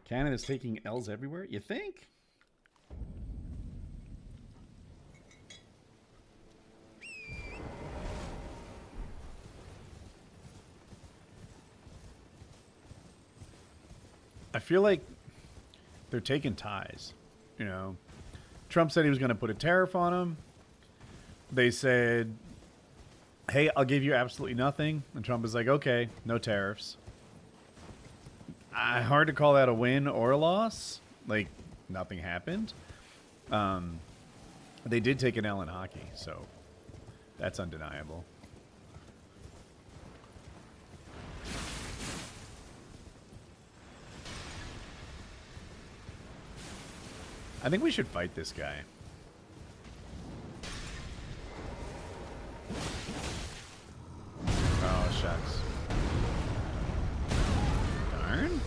Canada's taking L's everywhere? You think? I feel like they're taking ties, you know. Trump said he was going to put a tariff on them. They said, hey, I'll give you absolutely nothing. And Trump is like, okay, no tariffs. Hard to call that a win or a loss. Like, nothing happened. They did take an L in hockey, so that's undeniable. I think we should fight this guy. Oh, shucks. Darn.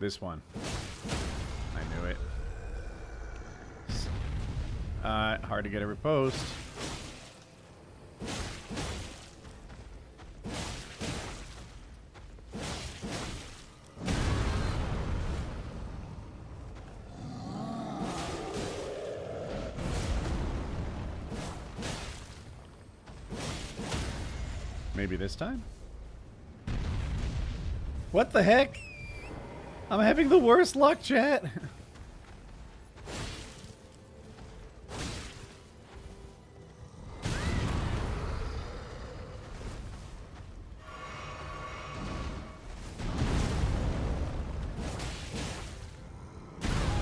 This one. I knew it. Hard to get a riposte. Maybe this time? What the heck? I'm having the worst luck, chat.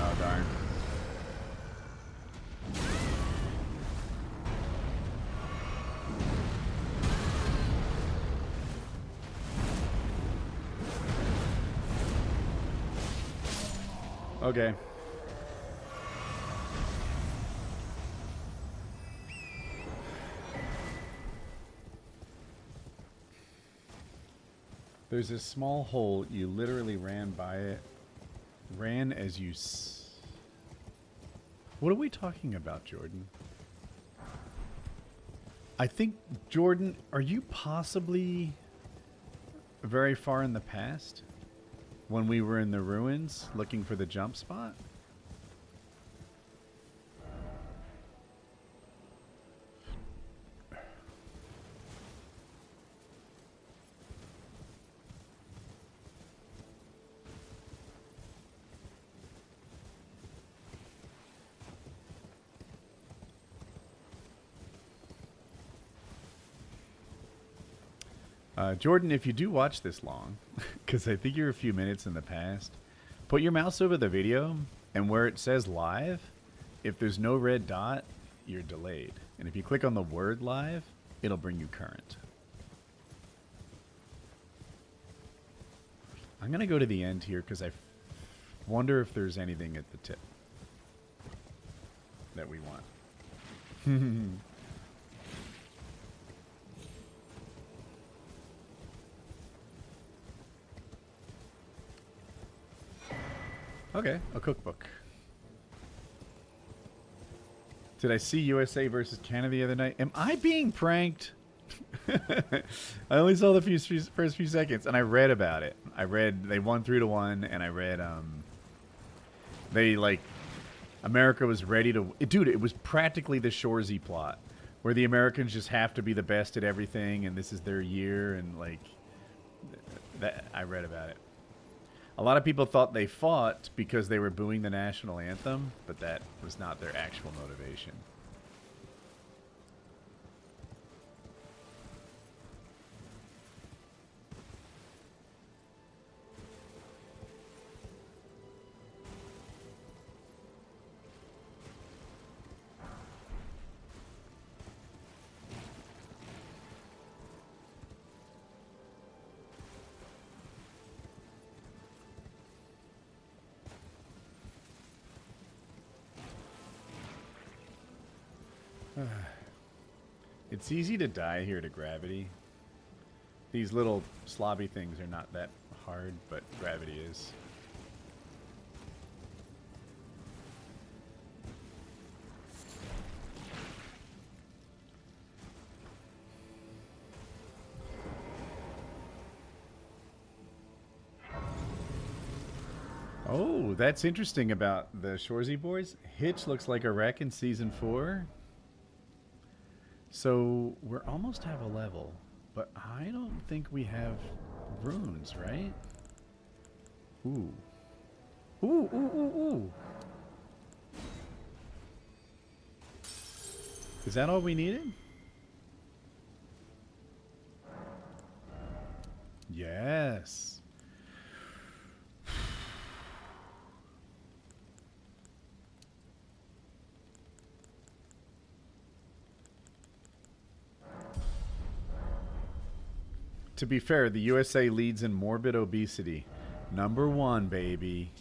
Oh, darn. Okay. There's this small hole. You literally ran by it. Ran as you... What are we talking about, Jordan? I think, Jordan, are you possibly very far in the past? When we were in the ruins looking for the jump spot? Jordan, if you do watch this long, because I think you're a few minutes in the past, put your mouse over the video, and where it says live, if there's no red dot, you're delayed. And if you click on the word live, it'll bring you current. I'm going to go to the end here because I wonder if there's anything at the tip that we want. Okay, a cookbook. Did I see USA versus Canada the other night? Am I being pranked? I only saw the first few seconds, and I read about it. I read they won 3-1, and I read they like America was ready to. Dude, it was practically the Shorzy plot, where the Americans just have to be the best at everything, and this is their year, and like that. I read about it. A lot of people thought they fought because they were booing the national anthem, but that was not their actual motivation. It's easy to die here to gravity. These little slobby things are not that hard, but gravity is. Oh, that's interesting about the Shorzy boys. Hitch looks like a wreck in season 4. So we're almost have a level, but I don't think we have runes, right? Ooh. Ooh, ooh, ooh, ooh. Is that all we needed? Yes. To be fair, the USA leads in morbid obesity. #1, baby.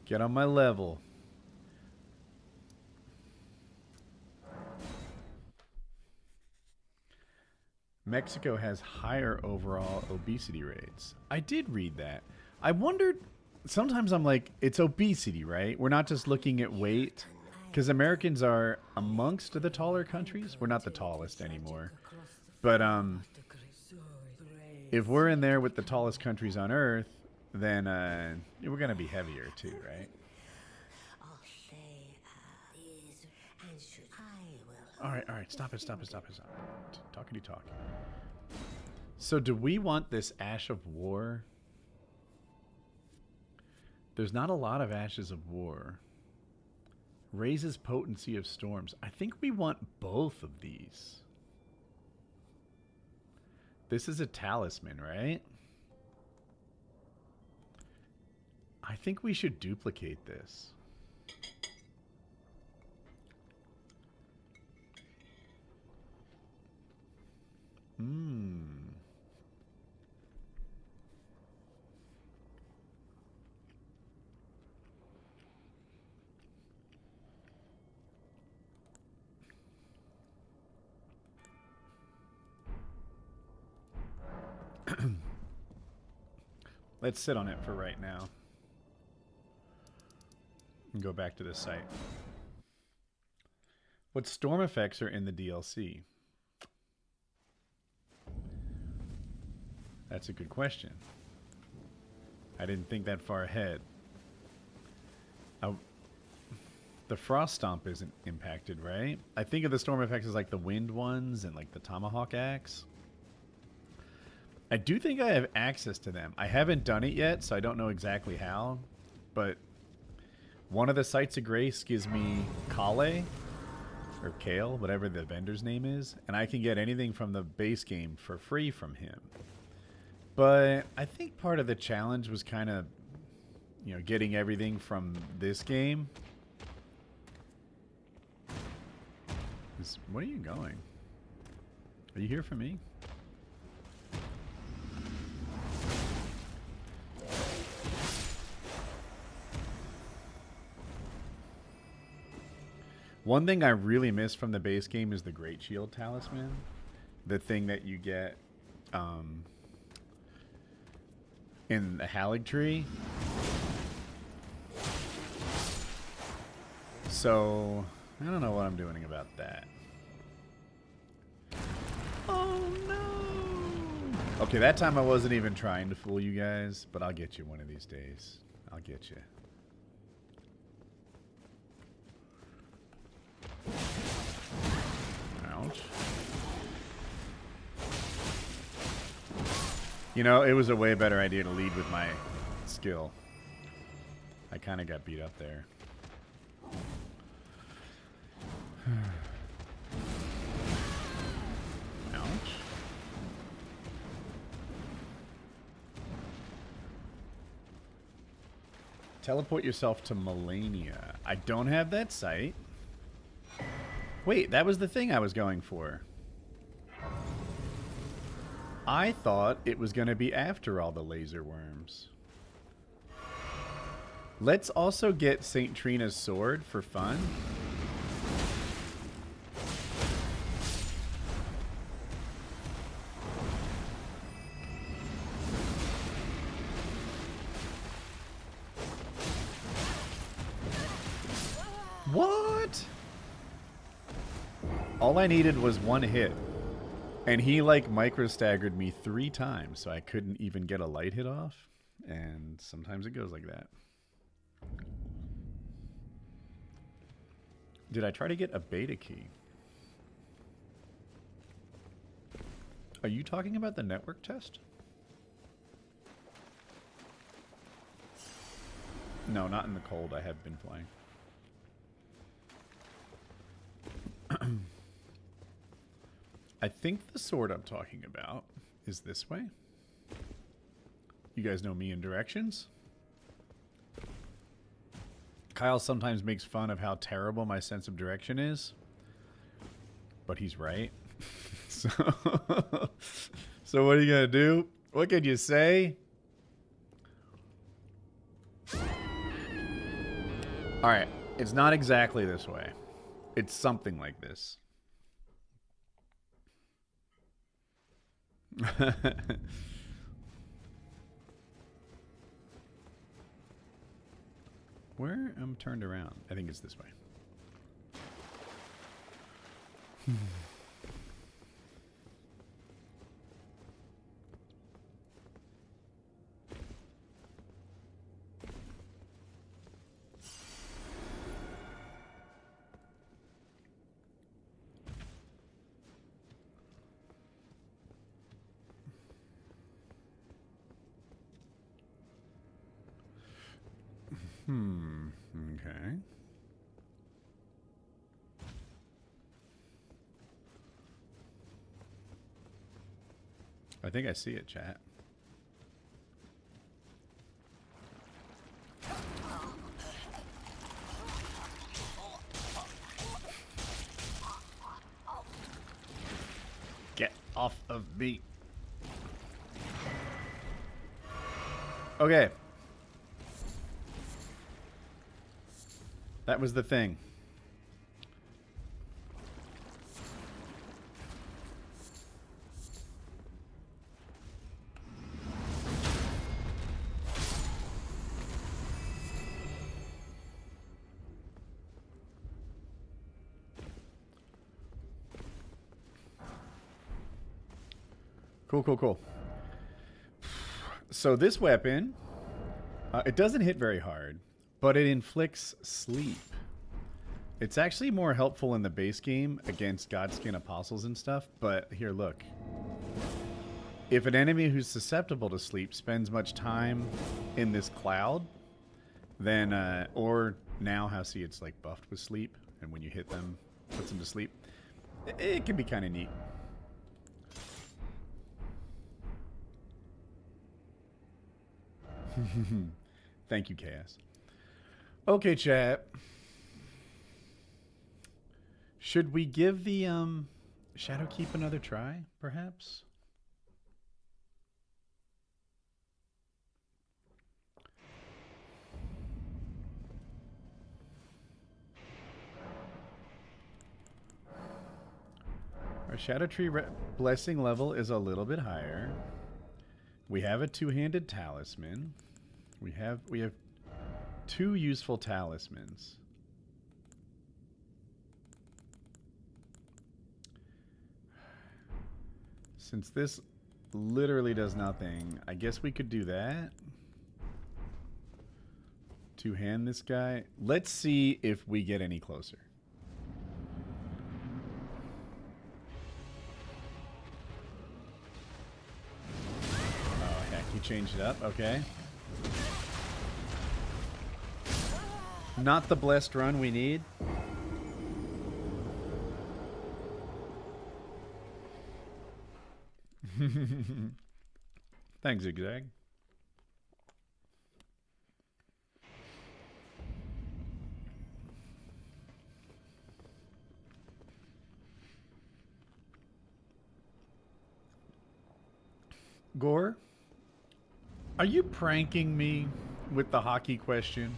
Get on my level. Mexico has higher overall obesity rates. I did read that. I wondered, sometimes I'm like, it's obesity, right? We're not just looking at weight. Because Americans are amongst the taller countries. We're not the tallest anymore. But if we're in there with the tallest countries on Earth, then we're going to be heavier too, right? All right. Stop it. Talkity talk. So do we want this Ash of War? There's not a lot of Ashes of War. Raises potency of storms. I think we want both of these. This is a talisman, right? I think we should duplicate this. Let's sit on it for right now. And go back to the site. What storm effects are in the DLC? That's a good question. I didn't think that far ahead. The frost stomp isn't impacted, right? I think of the storm effects as like the wind ones and like the tomahawk axe. I do think I have access to them. I haven't done it yet, so I don't know exactly how. But one of the Sites of Grace gives me Kale, or Kale, whatever the vendor's name is, and I can get anything from the base game for free from him. But I think part of the challenge was kind of, you know, getting everything from this game. Where are you going? Are you here for me? One thing I really miss from the base game is the Great Shield Talisman. The thing that you get in the Halig Tree. So, I don't know what I'm doing about that. Oh no! Okay, that time I wasn't even trying to fool you guys, but I'll get you one of these days. I'll get you. Ouch. You know, it was a way better idea to lead with my skill. I kind of got beat up there. Ouch. Teleport yourself to Melania. I don't have that site. Wait, that was the thing I was going for. I thought it was going to be after all the laser worms. Let's also get St. Trina's sword for fun. What? All I needed was one hit. And he like micro staggered me 3 times, so I couldn't even get a light hit off. And sometimes it goes like that. Did I try to get a beta key? Are you talking about the network test? No, not in the cold. I have been flying. I think the sword I'm talking about is this way. You guys know me in directions. Kyle sometimes makes fun of how terrible my sense of direction is, but he's right. So, so what are you gonna do? What can you say? All right, it's not exactly this way. It's something like this. Where I'm turned around. I think it's this way. Okay. I think I see it, chat. Get off of me. Okay. That was the thing. Cool. So this weapon, it doesn't hit very hard, but it inflicts sleep. It's actually more helpful in the base game against Godskin apostles and stuff, but here, look. If an enemy who's susceptible to sleep spends much time in this cloud, then, or now how, see, it's like buffed with sleep, and when you hit them, puts them to sleep. It can be kind of neat. Thank you, Chaos. Okay, chat. Should we give the Shadowkeep another try, perhaps? Our Shadow Tree blessing level is a little bit higher. We have a two-handed talisman. We have 2 useful talismans. Since this literally does nothing, I guess we could do that. Two-hand this guy. Let's see if we get any closer. Oh, heck, he changed it up. Okay. Not the blessed run we need. Thanks, Zigzag. Gore, are you pranking me with the hockey question?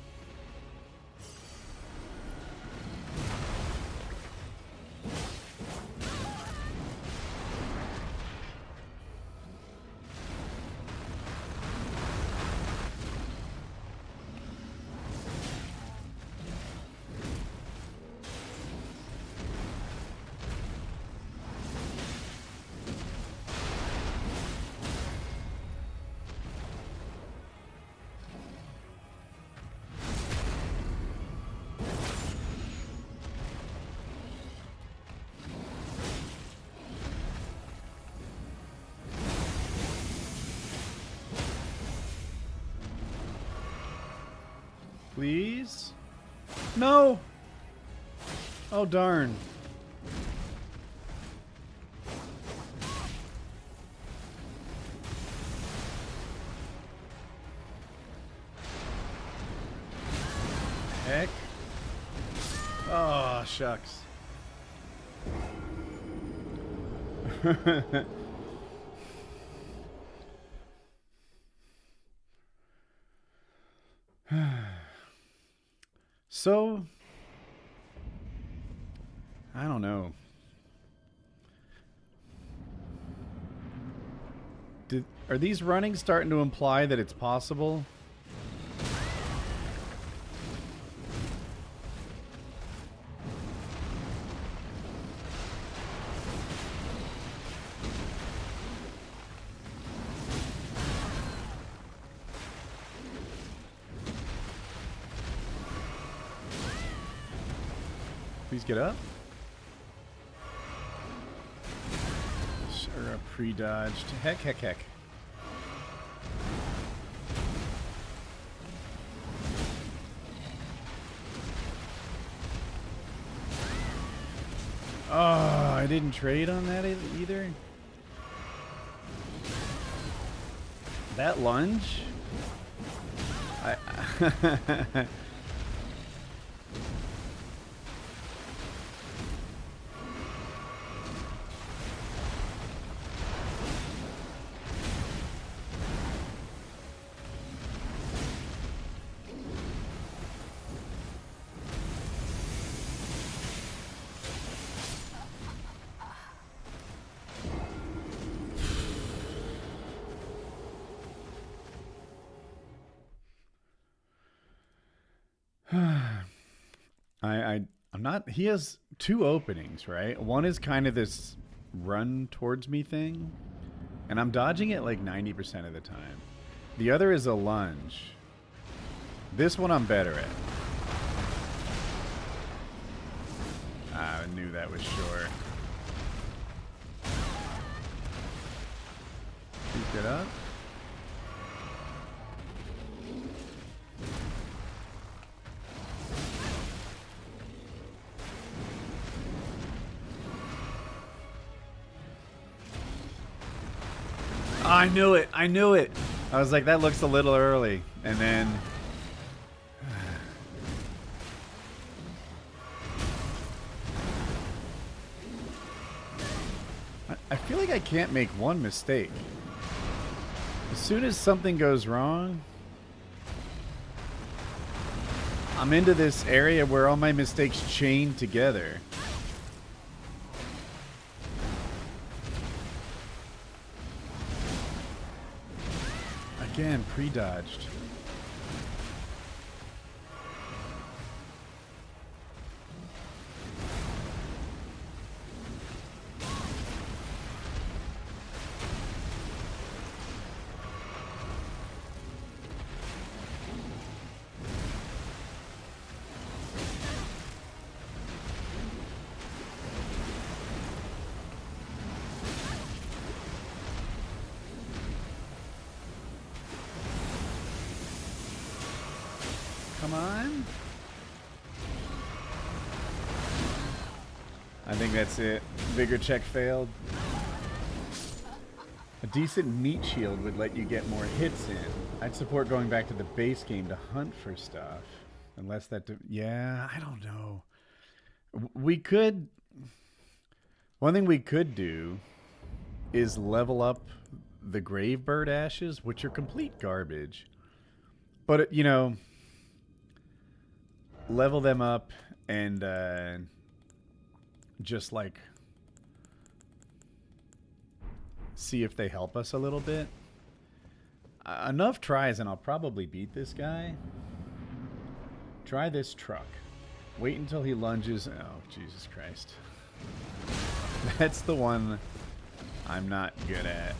Please? No! Oh, darn. Heck. Oh, shucks. So, I don't know. Are these runnings starting to imply that it's possible? Please get up. Sure, pre-dodged. Heck, heck, heck. Oh, I didn't trade on that either. That lunge? I I'm not. He has two openings, right? One is kind of this run towards me thing, and I'm dodging it like 90% of the time. The other is a lunge. This one I'm better at. I knew that was sure. Pick it up. I knew it. I knew it. I was like, that looks a little early. And then... I feel like I can't make one mistake. As soon as something goes wrong, I'm into this area where all my mistakes chain together. Again, pre-dodged. Come on. I think that's it. Bigger check failed. A decent meat shield would let you get more hits in. I'd support going back to the base game to hunt for stuff. Unless that... yeah, I don't know. We could... one thing we could do is level up the Gravebird ashes, which are complete garbage. But, you know... level them up and just like see if they help us a little bit. Enough tries and I'll probably beat this guy. Try this truck. Wait until he lunges. Oh, Jesus Christ. That's the one I'm not good at.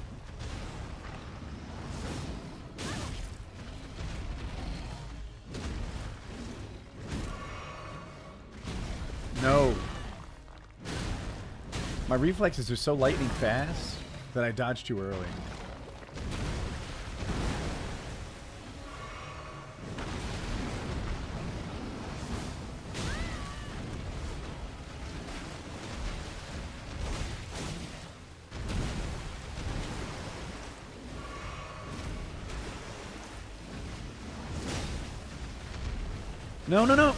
No. My reflexes are so lightning fast that I dodged too early. No, no, no.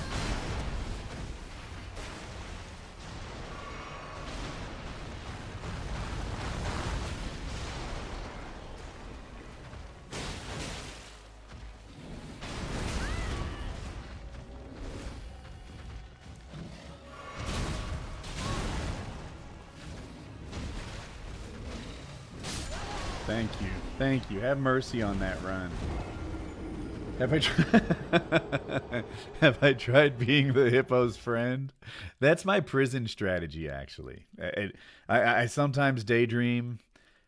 Thank you. Thank you. Have mercy on that run. Have I tried Have I tried being the hippo's friend? That's my prison strategy, actually. I sometimes daydream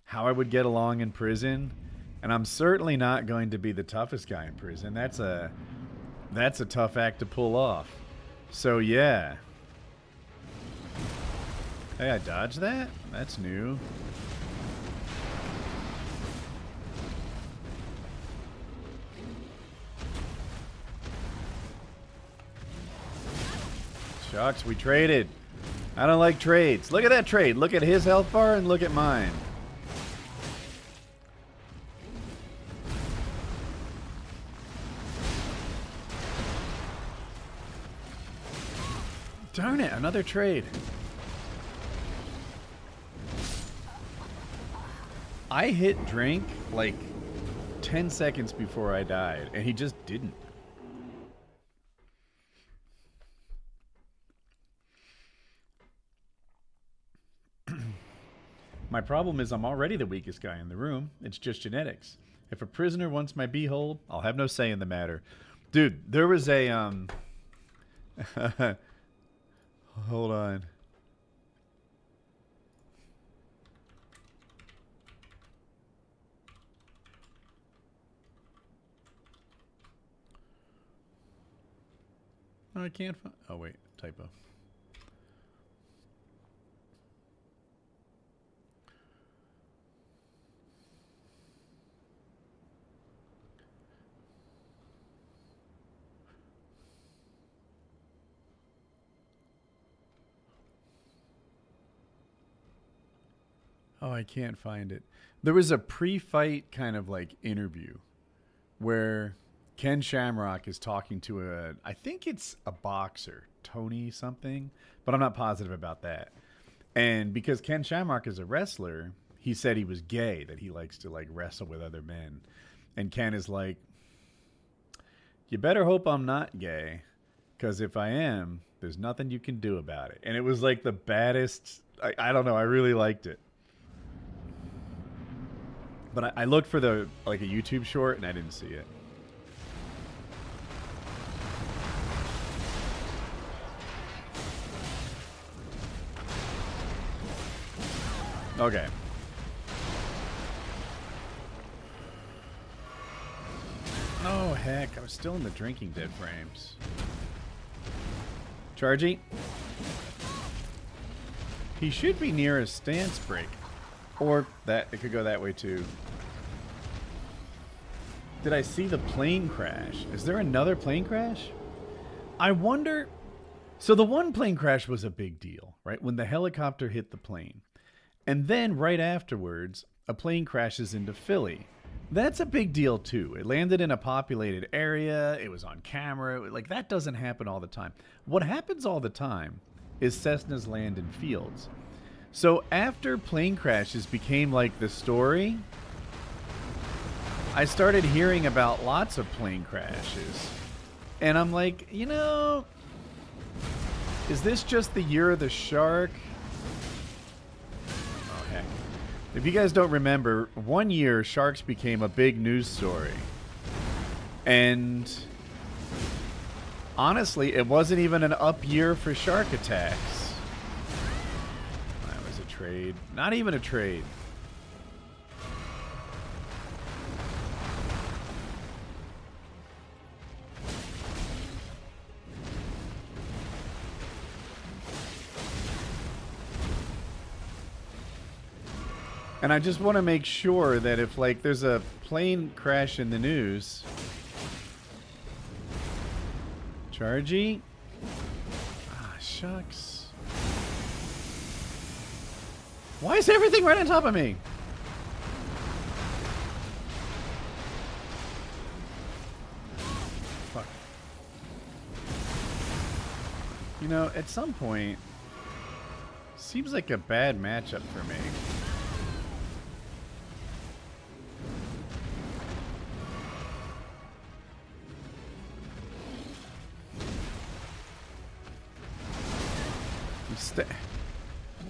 how I would get along in prison, and I'm certainly not going to be the toughest guy in prison. That's a tough act to pull off. So yeah. Hey, I dodged that? That's new. Shucks, we traded. I don't like trades. Look at that trade. Look at his health bar and look at mine. Darn it, another trade. I hit drink like 10 seconds before I died, and he just didn't. My problem is I'm already the weakest guy in the room. It's just genetics. If a prisoner wants my beehole, I'll have no say in the matter. Dude, there was a hold on. Oh, I can't find. Oh wait, typo. Oh, I can't find it. There was a pre-fight kind of like interview where Ken Shamrock is talking to I think it's a boxer, Tony something, but I'm not positive about that. And because Ken Shamrock is a wrestler, he said he was gay, that he likes to like wrestle with other men. And Ken is like, you better hope I'm not gay, because if I am, there's nothing you can do about it. And it was like the baddest, I don't know, I really liked it. But I looked for the like a YouTube short and I didn't see it. Okay. Oh heck, I was still in the drinking dead frames. Chargy. He should be near a stance break. Or that, it could go that way too. Did I see the plane crash? Is there another plane crash? I wonder. So the one plane crash was a big deal, right? When the helicopter hit the plane. And then right afterwards, a plane crashes into Philly. That's a big deal too. It landed in a populated area. It was on camera. Like, that doesn't happen all the time. What happens all the time is Cessnas land in fields. So after plane crashes became like the story, I started hearing about lots of plane crashes. And I'm like, you know, is this just the year of the shark? Oh, heck. If you guys don't remember, one year sharks became a big news story. And honestly, it wasn't even an up year for shark attacks. Trade. Not even a trade. And I just want to make sure that if like there's a plane crash in the news. Chargy? Ah, shucks. Why is everything right on top of me? Fuck. You know, at some point, seems like a bad matchup for me.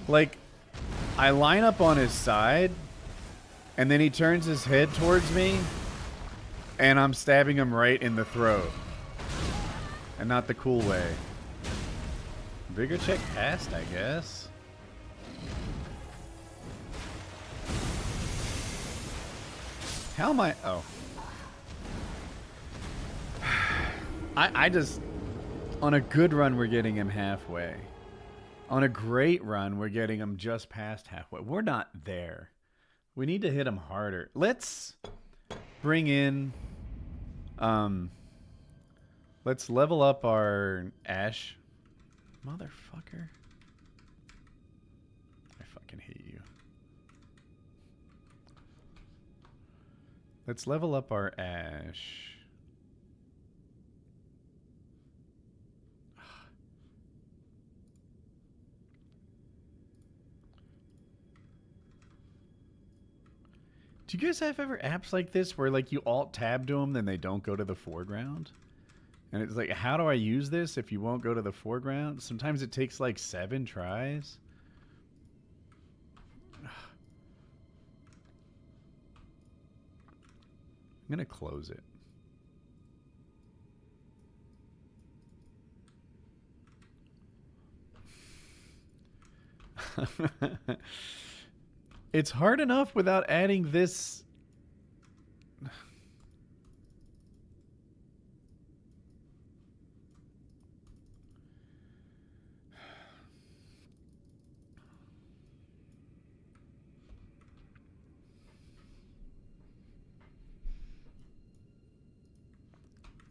Like, I line up on his side, and then he turns his head towards me, and I'm stabbing him right in the throat. And not the cool way. Vigor check passed, I guess. How am I? Oh. I just... On a good run, we're getting him halfway. On a great run, we're getting him just past halfway. We're not there. We need to hit him harder. Let's bring in... let's level up our Ash. Motherfucker. I fucking hate you. Let's level up our Ash. Do you guys have ever apps like this where like you alt tab to them, then they don't go to the foreground? And it's like, how do I use this if you won't go to the foreground? Sometimes it takes like 7 tries. I'm going to close it. It's hard enough without adding this.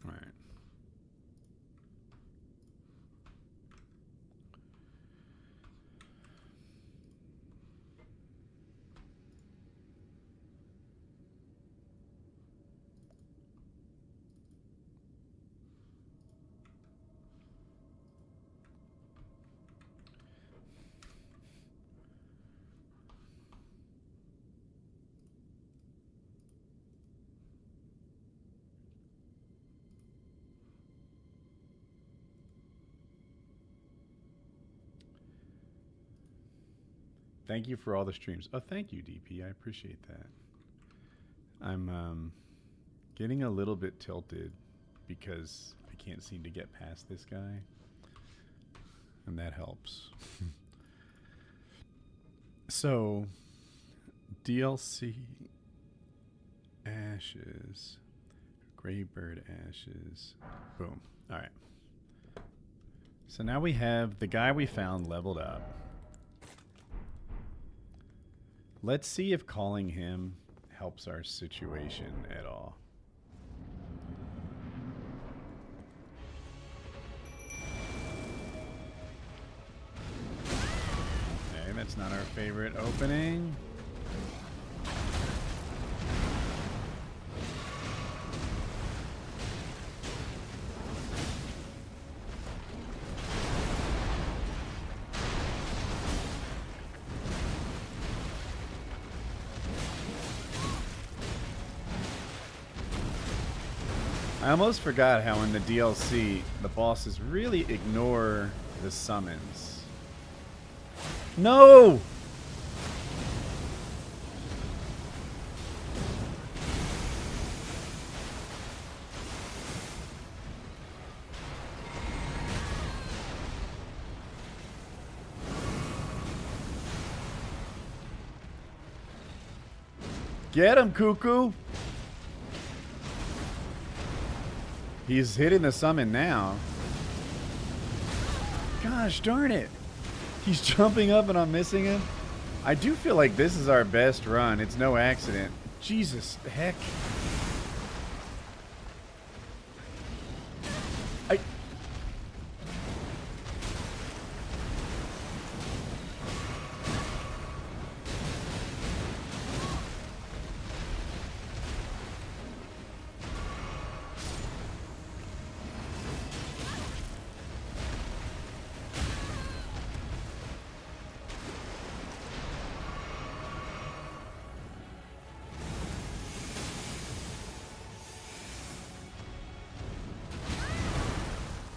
All right. Thank you for all the streams. Oh, thank you, DP. I appreciate that. I'm getting a little bit tilted because I can't seem to get past this guy. And that helps. So, DLC ashes. Graybird ashes. Boom. All right. So now we have the guy we found leveled up. Let's see if calling him helps our situation at all. Okay, that's not our favorite opening. I almost forgot how in the DLC, the bosses really ignore the summons. No! Get him, Cuckoo! He's hitting the summon now. Gosh darn it. He's jumping up and I'm missing him. I do feel like this is our best run. It's no accident. Jesus heck.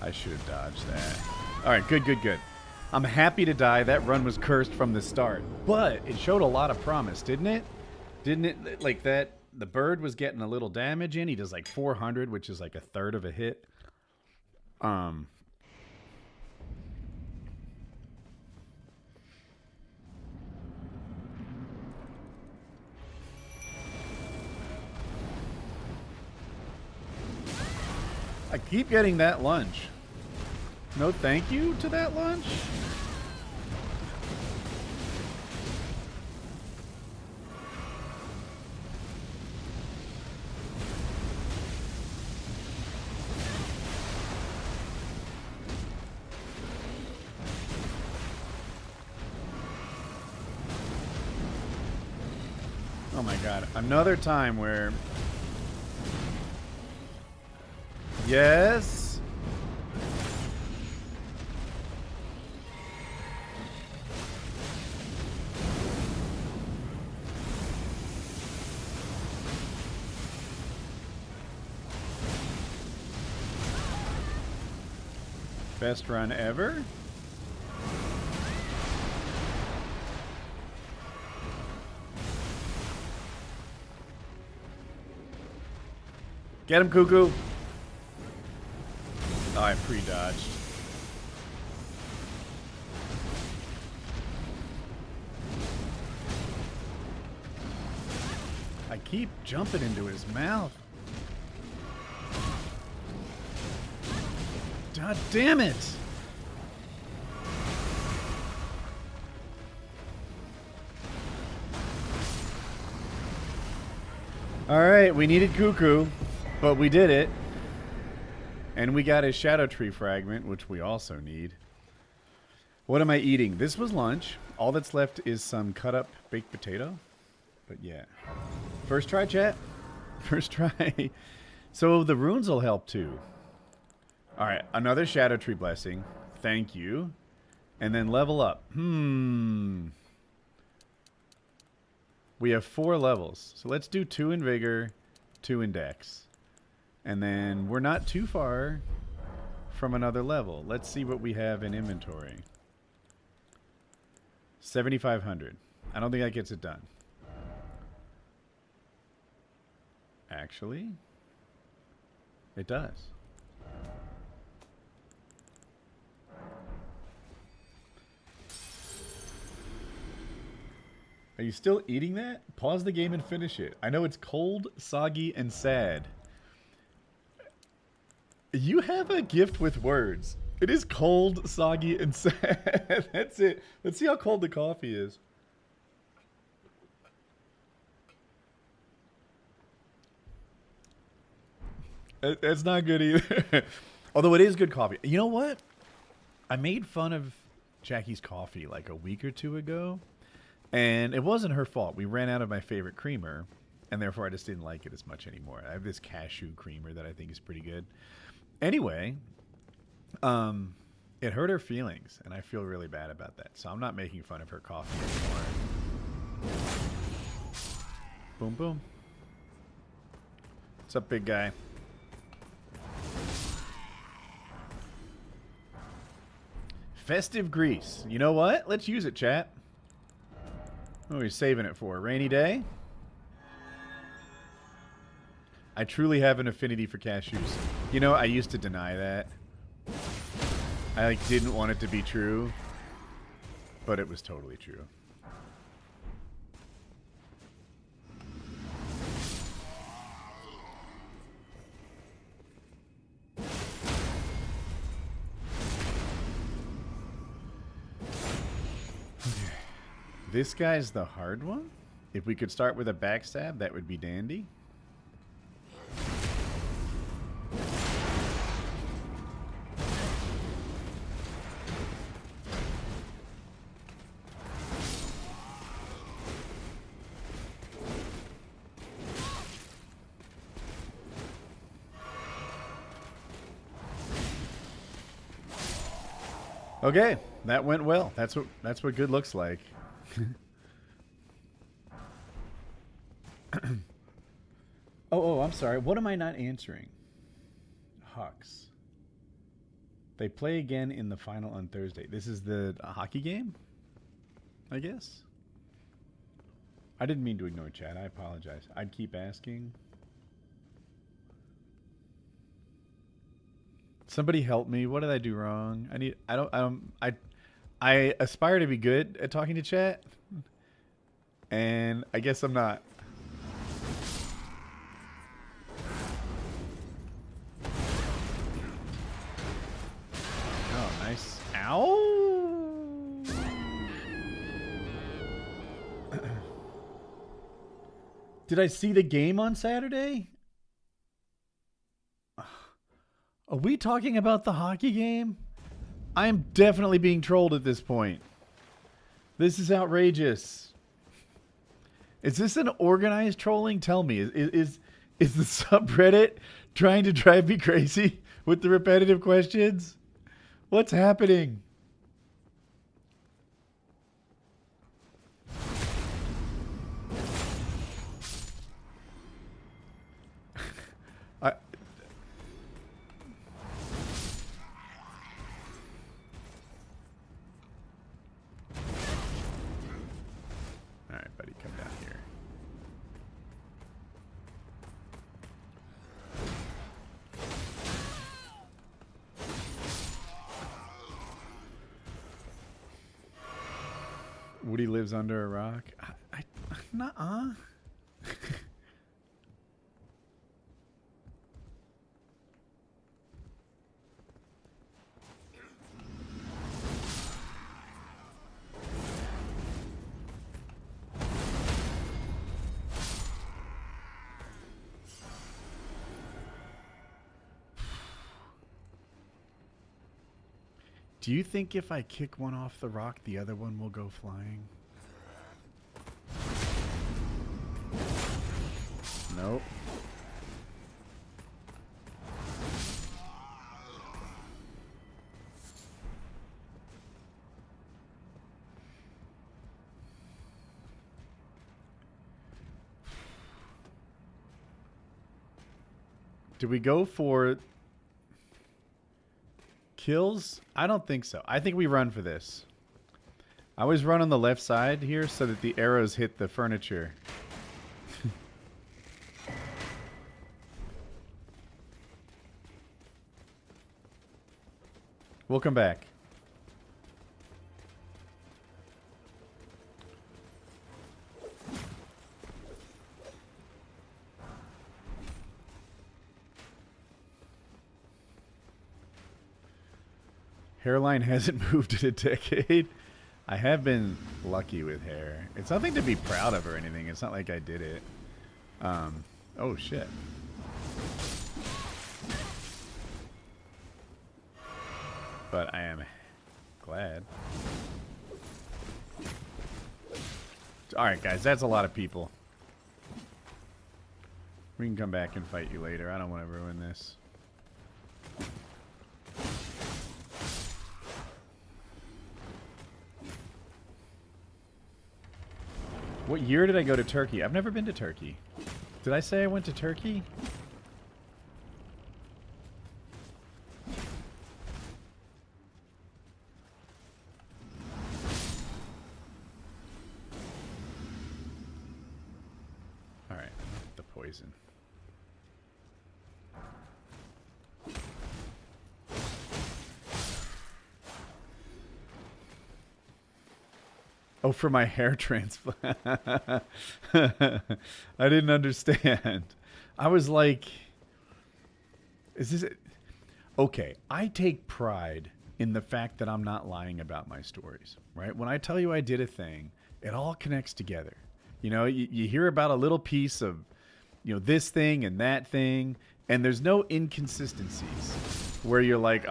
I should have dodged that. All right, good, good, good. I'm happy to die. That run was cursed from the start. But it showed a lot of promise, didn't it? Didn't it? Like that, the bird was getting a little damage in. He does like 400, which is like a third of a hit. I keep getting that lunge. No thank you to that lunch? Oh my god. Another time where... Yes? Best run ever? Get him, Cuckoo! Oh, I pre-dodged. I keep jumping into his mouth. God damn it! Alright, we needed Cuckoo, but we did it. And we got a Shadow Tree fragment, which we also need. What am I eating? This was lunch. All that's left is some cut up baked potato. But yeah. First try, chat. First try. So the runes will help too. Alright, another Shadow Tree blessing. Thank you. And then level up. We have 4 levels. So let's do 2 in Vigor, 2 in Dex. And then we're not too far from another level. Let's see what we have in inventory. 7,500. I don't think that gets it done. Actually, it does. Are you still eating that? Pause the game and finish it. I know it's cold, soggy, and sad. You have a gift with words. It is cold, soggy, and sad. That's it. Let's see how cold the coffee is. That's not good either. Although it is good coffee. You know what? I made fun of Jackie's coffee like a week or 2 ago. And it wasn't her fault. We ran out of my favorite creamer. And therefore I just didn't like it as much anymore. I have this cashew creamer that I think is pretty good. Anyway, it hurt her feelings. And I feel really bad about that. So I'm not making fun of her coffee anymore. Boom, boom. What's up, big guy? Festive grease. You know what? Let's use it, chat. What are we saving it for? Rainy day? I truly have an affinity for cashews. You know, I used to deny that. I like didn't want it to be true, but it was totally true. This guy's the hard one? If we could start with a backstab, that would be dandy. Okay, that went well. That's what good looks like. oh, I'm sorry. What am I not answering? Hux. They play again in the final on Thursday. This is the hockey game, I guess. I didn't mean to ignore chat. I apologize. I'd keep asking. Somebody help me. What did I do wrong? I aspire to be good at talking to chat, and I guess I'm not. Oh, nice. Ow! Did I see the game on Saturday? Are we talking about the hockey game? I am definitely being trolled at this point. This is outrageous. Is this an organized trolling? Tell me. Is the subreddit trying to drive me crazy with the repetitive questions? What's happening? Alright, buddy, come down here. Woody lives under a rock. Nuh-uh. Do you think if I kick one off the rock, the other one will go flying? Nope. Do we go for kills? I don't think so. I think we run for this. I always run on the left side here so that the arrows hit the furniture. We'll come back. Hairline hasn't moved in a decade. I have been lucky with hair. It's nothing to be proud of or anything. It's not like I did it. Oh shit. But I am glad. Alright guys, that's a lot of people. We can come back and fight you later. I don't want to ruin this. What year did I go to Turkey? I've never been to Turkey. Did I say I went to Turkey? Alright, the poison. Oh, for my hair transplant. I didn't understand. I was like, is this it? Okay, I take pride in the fact that I'm not lying about my stories, right? When I tell you I did a thing, it all connects together. You know, you hear about a little piece of, you know, this thing and that thing, and there's no inconsistencies where you're like,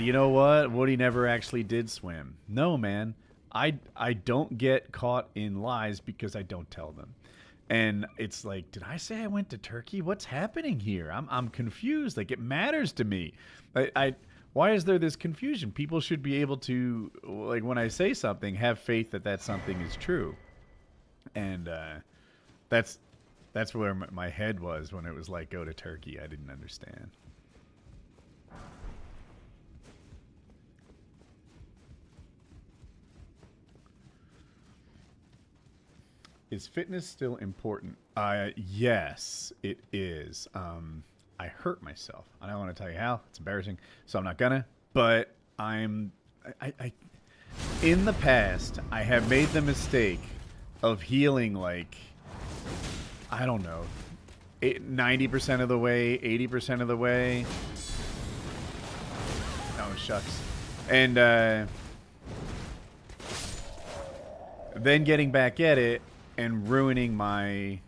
you know what? Woody never actually did swim. No, man. I don't get caught in lies because I don't tell them. And it's like, did I say I went to Turkey? What's happening here? I'm confused. Like, it matters to me. Why is there this confusion? People should be able to, like, when I say something, have faith that that something is true. And that's where my head was when it was like, go to Turkey. I didn't understand. Is fitness still important? Yes, it is. I hurt myself. I don't want to tell you how. It's embarrassing, so I'm not gonna. But I in the past, I have made the mistake of healing like, I don't know, 90% of the way, 80% of the way. Oh, shucks. And then getting back at it and ruining my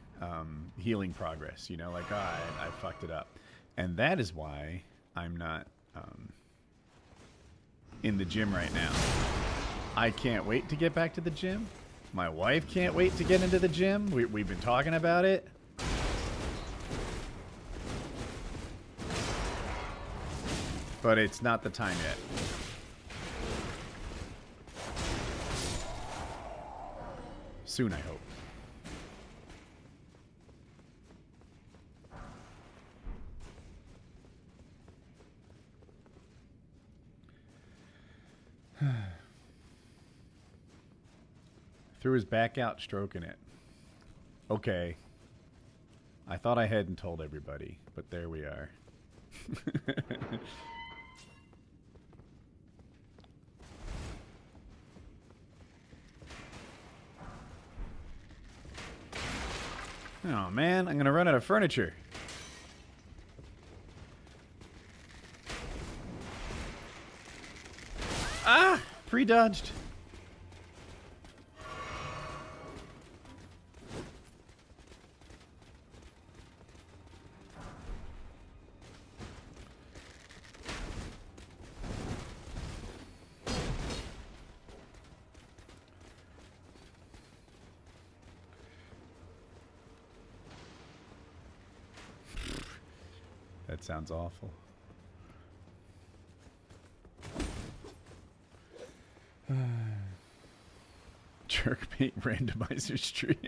healing progress. You know, like, I fucked it up. And that is why I'm not in the gym right now. I can't wait to get back to the gym. My wife can't wait to get into the gym. We've been talking about it. But it's not the time yet. Soon, I hope. Threw his back out, stroking it. Okay. I thought I hadn't told everybody, but there we are. Oh man, I'm gonna run out of furniture. Ah! Pre-dodged. That sounds awful. Jerkbait randomizer tree.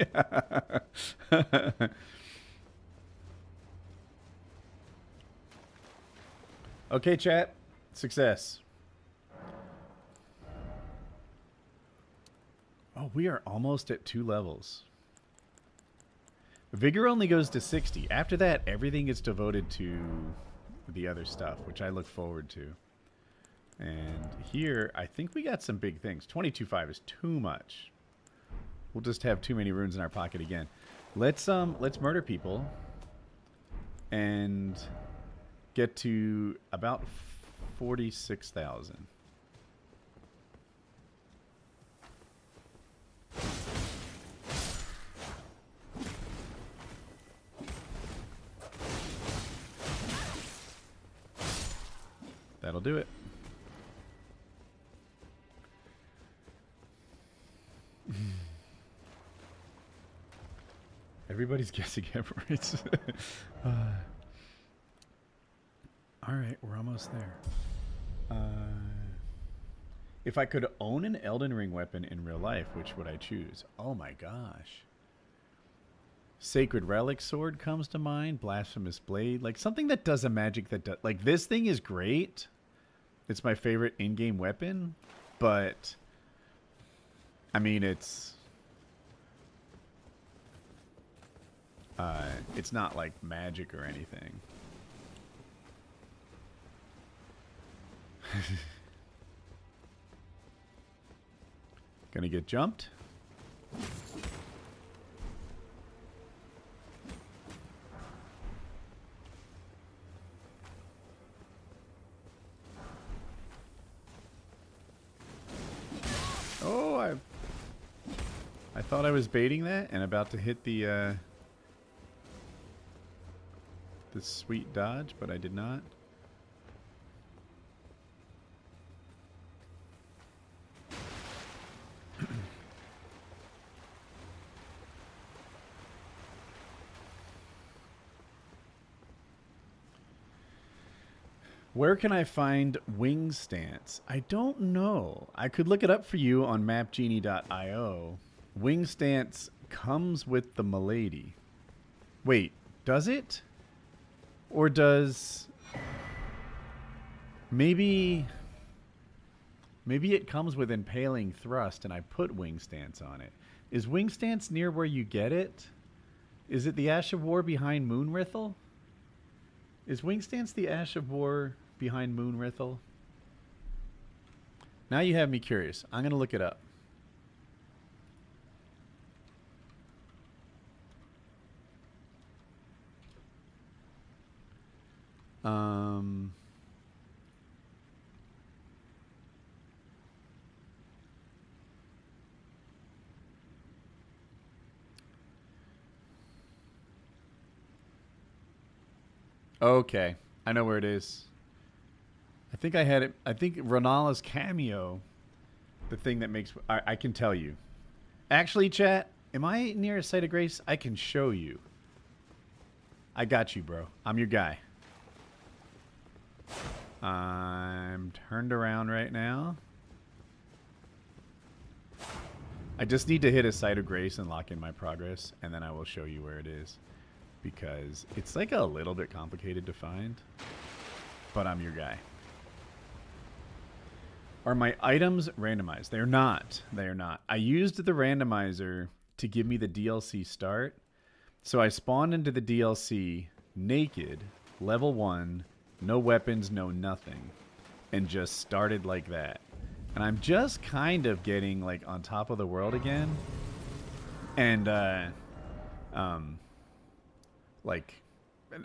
Okay, chat. Success. Oh, we are almost at 2 levels. Vigor only goes to 60. After that, everything gets devoted to the other stuff, which I look forward to. And here, I think we got some big things. 22.5 is too much. We'll just have too many runes in our pocket again. Let's murder people and get to about 46,000. That'll do it. Everybody's guessing hemorrhoids. Alright, we're almost there. If I could own an Elden Ring weapon in real life, which would I choose? Oh my gosh. Sacred Relic Sword comes to mind. Blasphemous Blade. Like something that does a magic that does... Like this thing is great. It's my favorite in-game weapon. But... I mean, it's not like magic or anything. Gonna get jumped. Oh, I thought I was baiting that and about to hit the sweet dodge, but I did not. Where can I find wing stance? I don't know. I could look it up for you on mapgenie.io. Wing stance comes with the Milady. Wait, does it? Or does... Maybe it comes with Impaling Thrust and I put wing stance on it. Is Wing Stance near where you get it? Is it the Ash of War behind Moonrithel? Is Wing Stance the Ash of War behind Moonrithel? Now you have me curious. I'm going to look it up. Okay, I know where it is. I think I had it. I think Renala's cameo, the thing that makes... I can tell you. Actually, chat, am I near a site of grace? I can show you. I got you, bro. I'm your guy. I'm turned around right now. I just need to hit a site of grace and lock in my progress, and then I will show you where it is. Because it's like a little bit complicated to find. But I'm your guy. Are my items randomized? They're not. They are not. I used the randomizer to give me the DLC start. So I spawned into the DLC naked, level 1, no weapons, no nothing. And just started like that. And I'm just kind of getting like on top of the world again. And like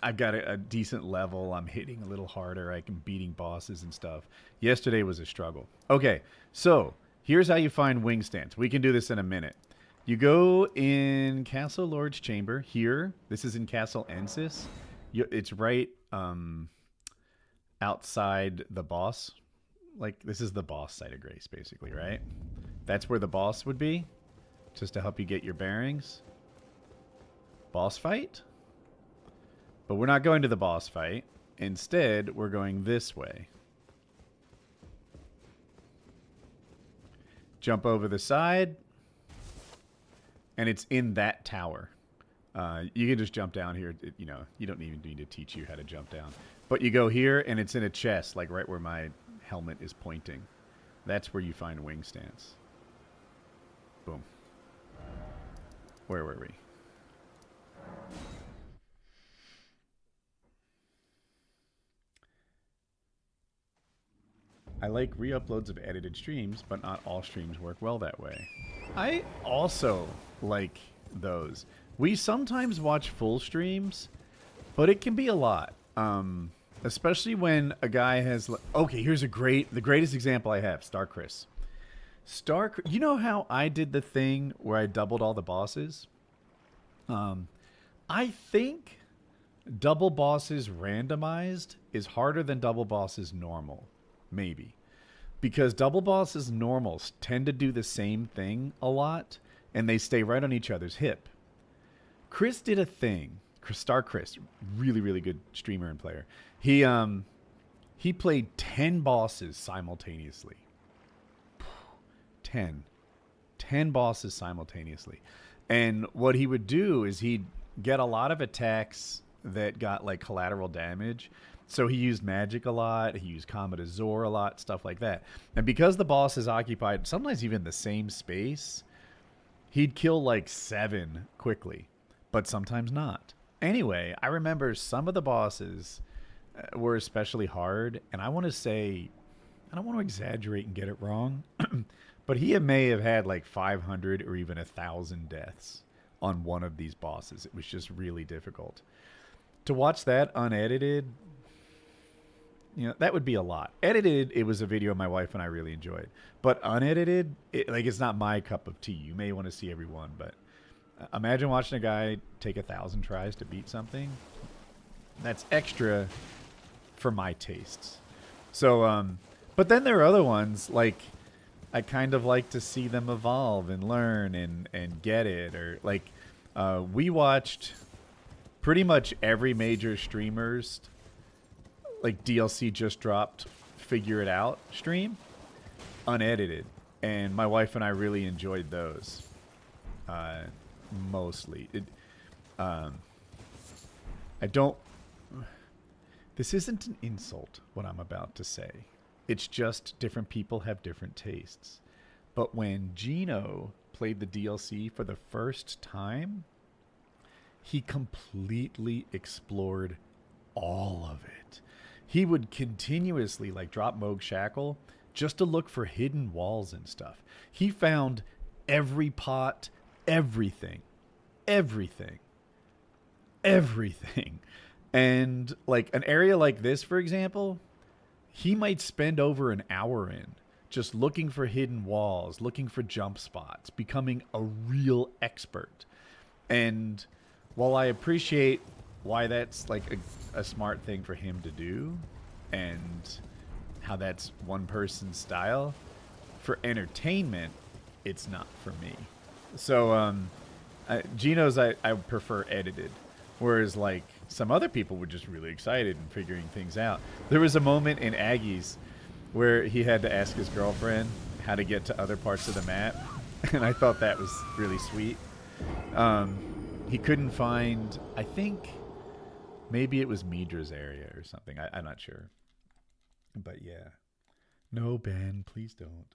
I've got a decent level. I'm hitting a little harder. I'm beating bosses and stuff. Yesterday was a struggle. Okay, so here's how you find Wing Stance. We can do this in a minute. You go in Castle Lord's Chamber here. This is in Castle Ensis. It's right outside the boss. Like, this is the boss site of grace, basically, right? That's where the boss would be, just to help you get your bearings. Boss fight? But we're not going to the boss fight. Instead, we're going this way. Jump over the side. And it's in that tower. You can just jump down here. You know, you don't even need to teach you how to jump down. But you go here, and it's in a chest, like right where my helmet is pointing. That's where you find Wing Stance. Boom. Where were we? I like re-uploads of edited streams, but not all streams work well that way. I also like those. We sometimes watch full streams, but it can be a lot. Especially when a guy has... Okay, here's the greatest example I have. Star Chris. You know how I did the thing where I doubled all the bosses? I think double bosses randomized is harder than double bosses normal. Maybe. Because double bosses normals tend to do the same thing a lot, and they stay right on each other's hip. Chris did a thing. Star Chris, really, really good streamer and player. He played 10 bosses simultaneously. 10 bosses simultaneously. And what he would do is he'd get a lot of attacks that got like collateral damage. So he used magic a lot. He used Comet Azor a lot, stuff like that. And because the bosses occupied sometimes even the same space, he'd kill like 7 quickly, but sometimes not. Anyway, I remember some of the bosses were especially hard, and I want to say, I don't want to exaggerate and get it wrong, but he may have had like 500 or even 1,000 deaths on one of these bosses. It was just really difficult. To watch that unedited, you know, that would be a lot. Edited, it was a video my wife and I really enjoyed. But unedited, it's not my cup of tea. You may want to see every one, but imagine watching a guy take 1,000 tries to beat something. That's extra for my tastes. So, but then there are other ones, like, I kind of like to see them evolve and learn and get it. Or, like, we watched pretty much every major streamer's like DLC just dropped figure it out stream unedited, and my wife and I really enjoyed those mostly. I don't, this isn't an insult what I'm about to say, it's just different people have different tastes. But when Gino played the DLC for the first time, he completely explored all of it. He would continuously like drop Moog Shackle just to look for hidden walls and stuff. He found every pot, everything. And like an area like this, for example, he might spend over an hour in just looking for hidden walls, looking for jump spots, becoming a real expert. And while I appreciate why that's like a smart thing for him to do and how that's one person's style, for entertainment, it's not for me. So Geno's I prefer edited, whereas like some other people were just really excited and figuring things out. There was a moment in Aggie's where he had to ask his girlfriend how to get to other parts of the map, and I thought that was really sweet. He couldn't find, I think maybe it was Midra's area or something. I'm not sure. But yeah. No, Ben, please don't.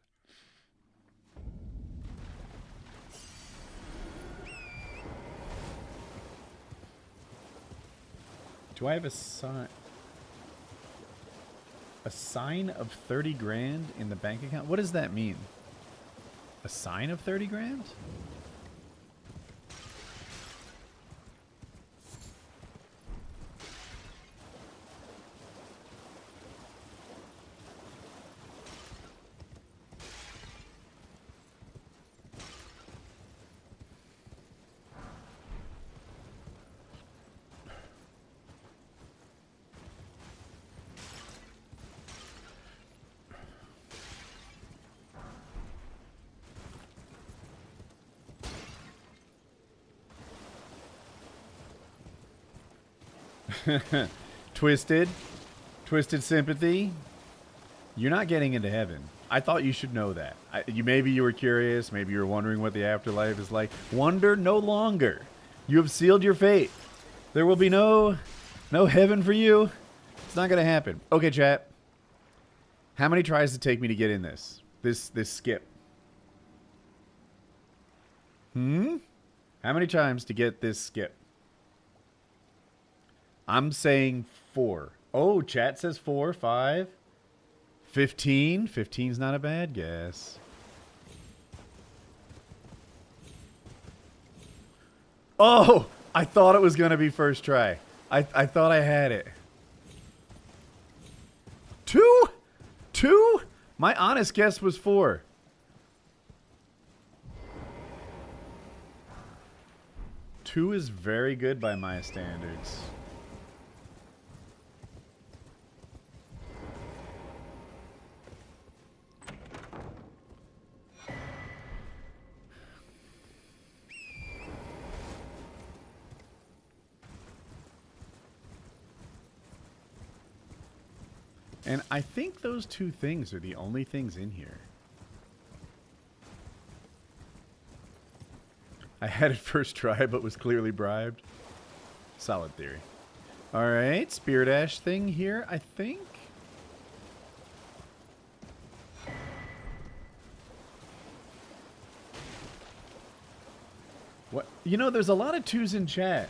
Do I have a sign? A sign of 30 grand in the bank account? What does that mean? A sign of 30 grand? Twisted sympathy. You're not getting into heaven. I thought you should know that. Maybe you were curious. Maybe you were wondering what the afterlife is like. Wonder no longer. You have sealed your fate. There will be no heaven for you. It's not gonna happen. Okay, chat. How many tries does it take me to get in this skip? How many times to get this skip? I'm saying 4. Oh, chat says 4, 5, 15. 15's not a bad guess. Oh, I thought it was going to be first try. I thought I had it. 2? 2? My honest guess was 4. Two is very good by my standards. And I think those 2 things are the only things in here. I had it first try, but was clearly bribed. Solid theory. Alright, Spirit Ash thing here, I think. What? You know, there's a lot of 2s in chat.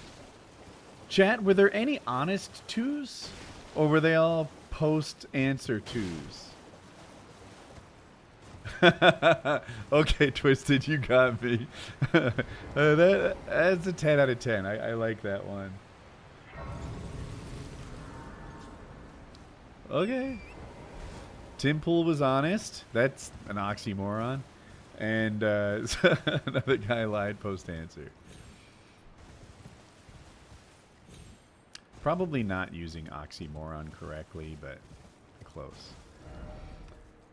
Chat, were there any honest 2s? Or were they all post-answer 2s? Okay, Twisted, you got me. That's a 10 out of 10. I like that one. Okay. Tim Pool was honest. That's an oxymoron. And another guy lied post-answer. Probably not using oxymoron correctly, but close.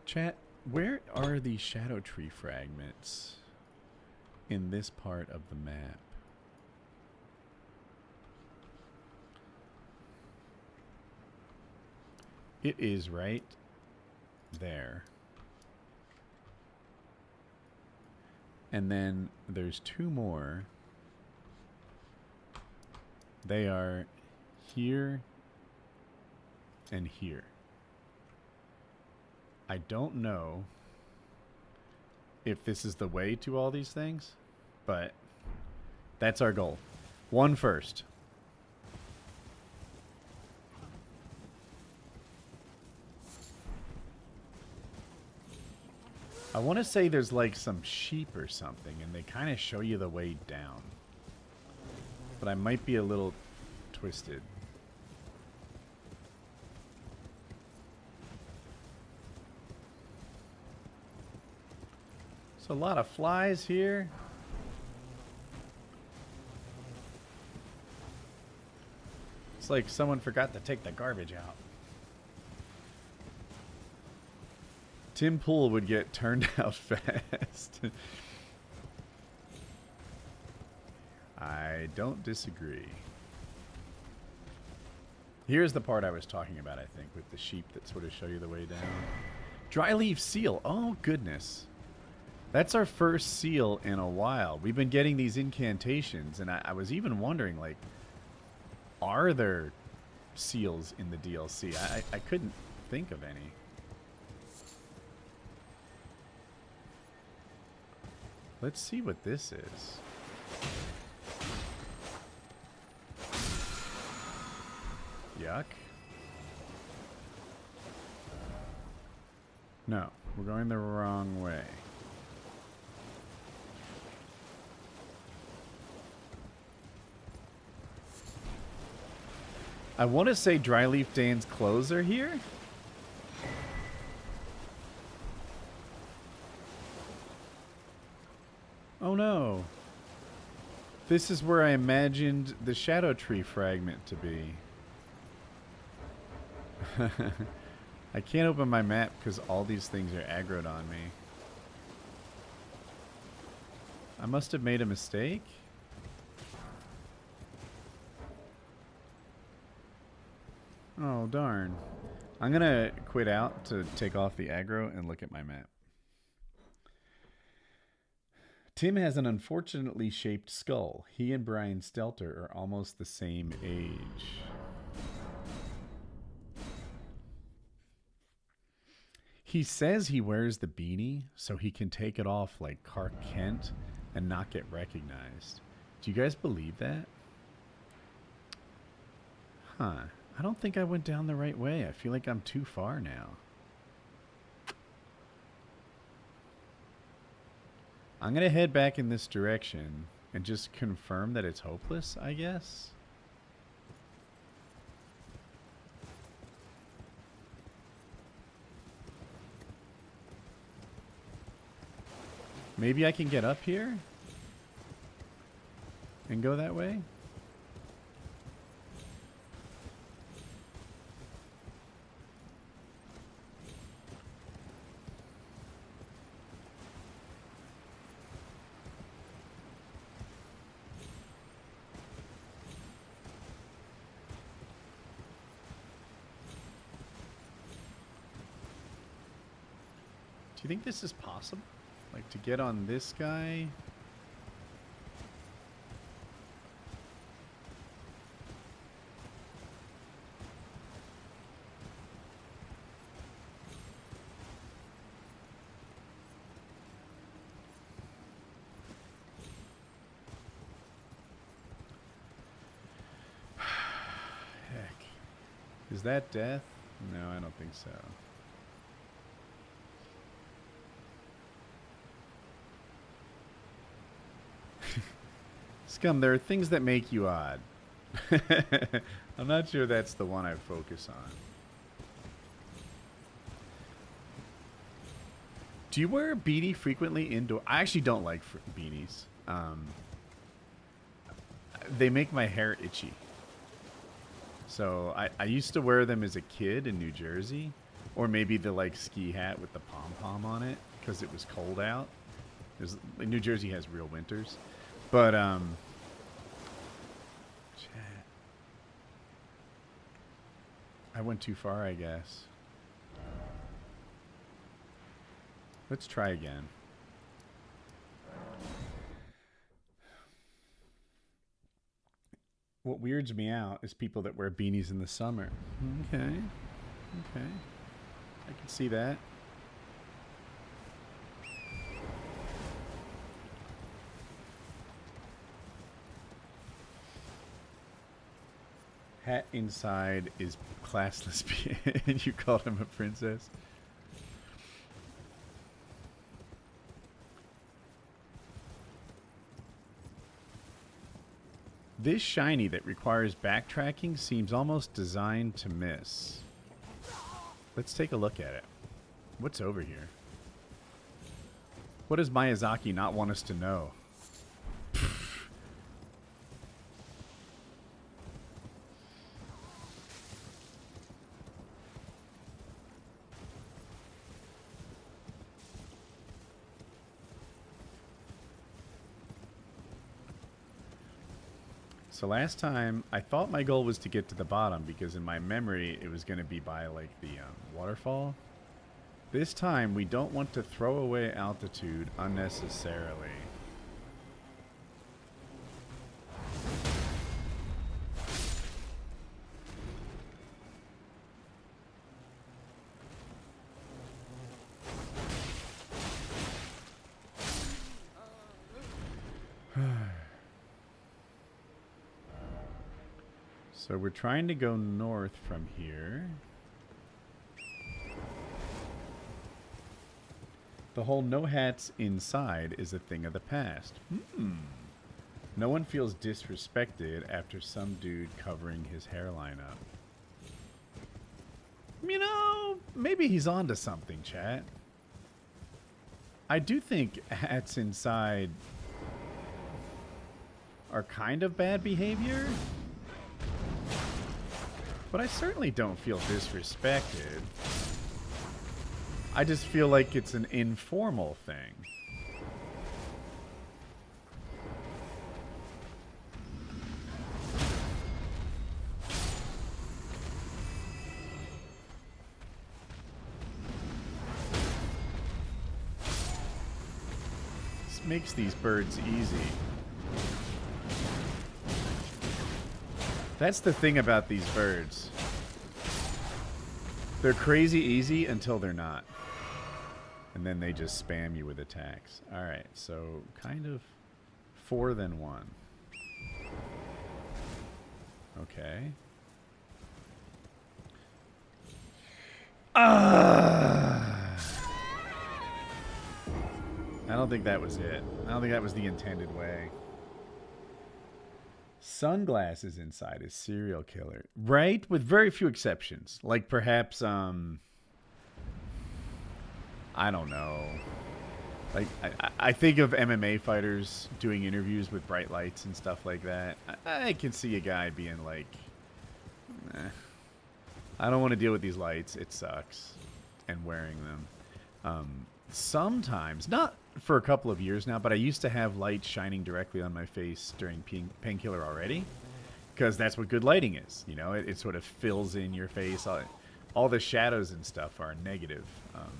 Chat, where are the shadow tree fragments in this part of the map? It is right there. And then there's 2 more. They are here and here. I don't know if this is the way to all these things, but that's our goal. One first. I want to say there's like some sheep or something, and they kind of show you the way down. But I might be a little twisted. So a lot of flies here. It's like someone forgot to take the garbage out. Tim Pool would get turned out fast. I don't disagree. Here's the part I was talking about, I think, with the sheep that sort of show you the way down. Dry leaf seal. Oh, goodness. That's our first seal in a while. We've been getting these incantations, and I was even wondering, like, are there seals in the DLC? I couldn't think of any. Let's see what this is. Yuck. No, we're going the wrong way. I want to say Dryleaf Dan's clothes are here. Oh no. This is where I imagined the Shadow Tree fragment to be. I can't open my map because all these things are aggroed on me. I must have made a mistake. Oh, darn. I'm going to quit out to take off the aggro and look at my map. Tim has an unfortunately shaped skull. He and Brian Stelter are almost the same age. He says he wears the beanie so he can take it off like Clark Kent and not get recognized. Do you guys believe that? Huh. I don't think I went down the right way. I feel like I'm too far now. I'm going to head back in this direction and just confirm that it's hopeless, I guess. Maybe I can get up here and go that way. Do you think this is possible? Like to get on this guy? Heck. Is that death? No, I don't think so. Scum, there are things that make you odd. I'm not sure that's the one I focus on. Do you wear a beanie frequently indoor? I actually don't like beanies. They make my hair itchy. So I used to wear them as a kid in New Jersey. Or maybe the like ski hat with the pom-pom on it because it was cold out. New Jersey has real winters. But, I went too far, I guess. Let's try again. What weirds me out is people that wear beanies in the summer. Okay. Okay. I can see that. Hat inside is classless, and you called him a princess. This shiny that requires backtracking seems almost designed to miss. Let's take a look at it. What's over here? What does Miyazaki not want us to know? So last time, I thought my goal was to get to the bottom because in my memory, it was going to be by like the waterfall. This time, we don't want to throw away altitude unnecessarily. So we're trying to go north from here. The whole no hats inside is a thing of the past. No one feels disrespected after some dude covering his hairline up. You know, maybe he's onto something, chat. I do think hats inside are kind of bad behavior. But I certainly don't feel disrespected. I just feel like it's an informal thing. This makes these birds easy. That's the thing about these birds. They're crazy easy until they're not. And then they just spam you with attacks. Alright, so kind of 4 than 1. Okay. I don't think that was it. I don't think that was the intended way. Sunglasses inside is serial killer, right? With very few exceptions, like perhaps I don't know. Like I think of MMA fighters doing interviews with bright lights and stuff like that. I can see a guy being like, I don't want to deal with these lights. It sucks, and wearing them. Sometimes, not for a couple of years now, but I used to have light shining directly on my face during Painkiller already, because that's what good lighting is. You know, it sort of fills in your face. All the shadows and stuff are negative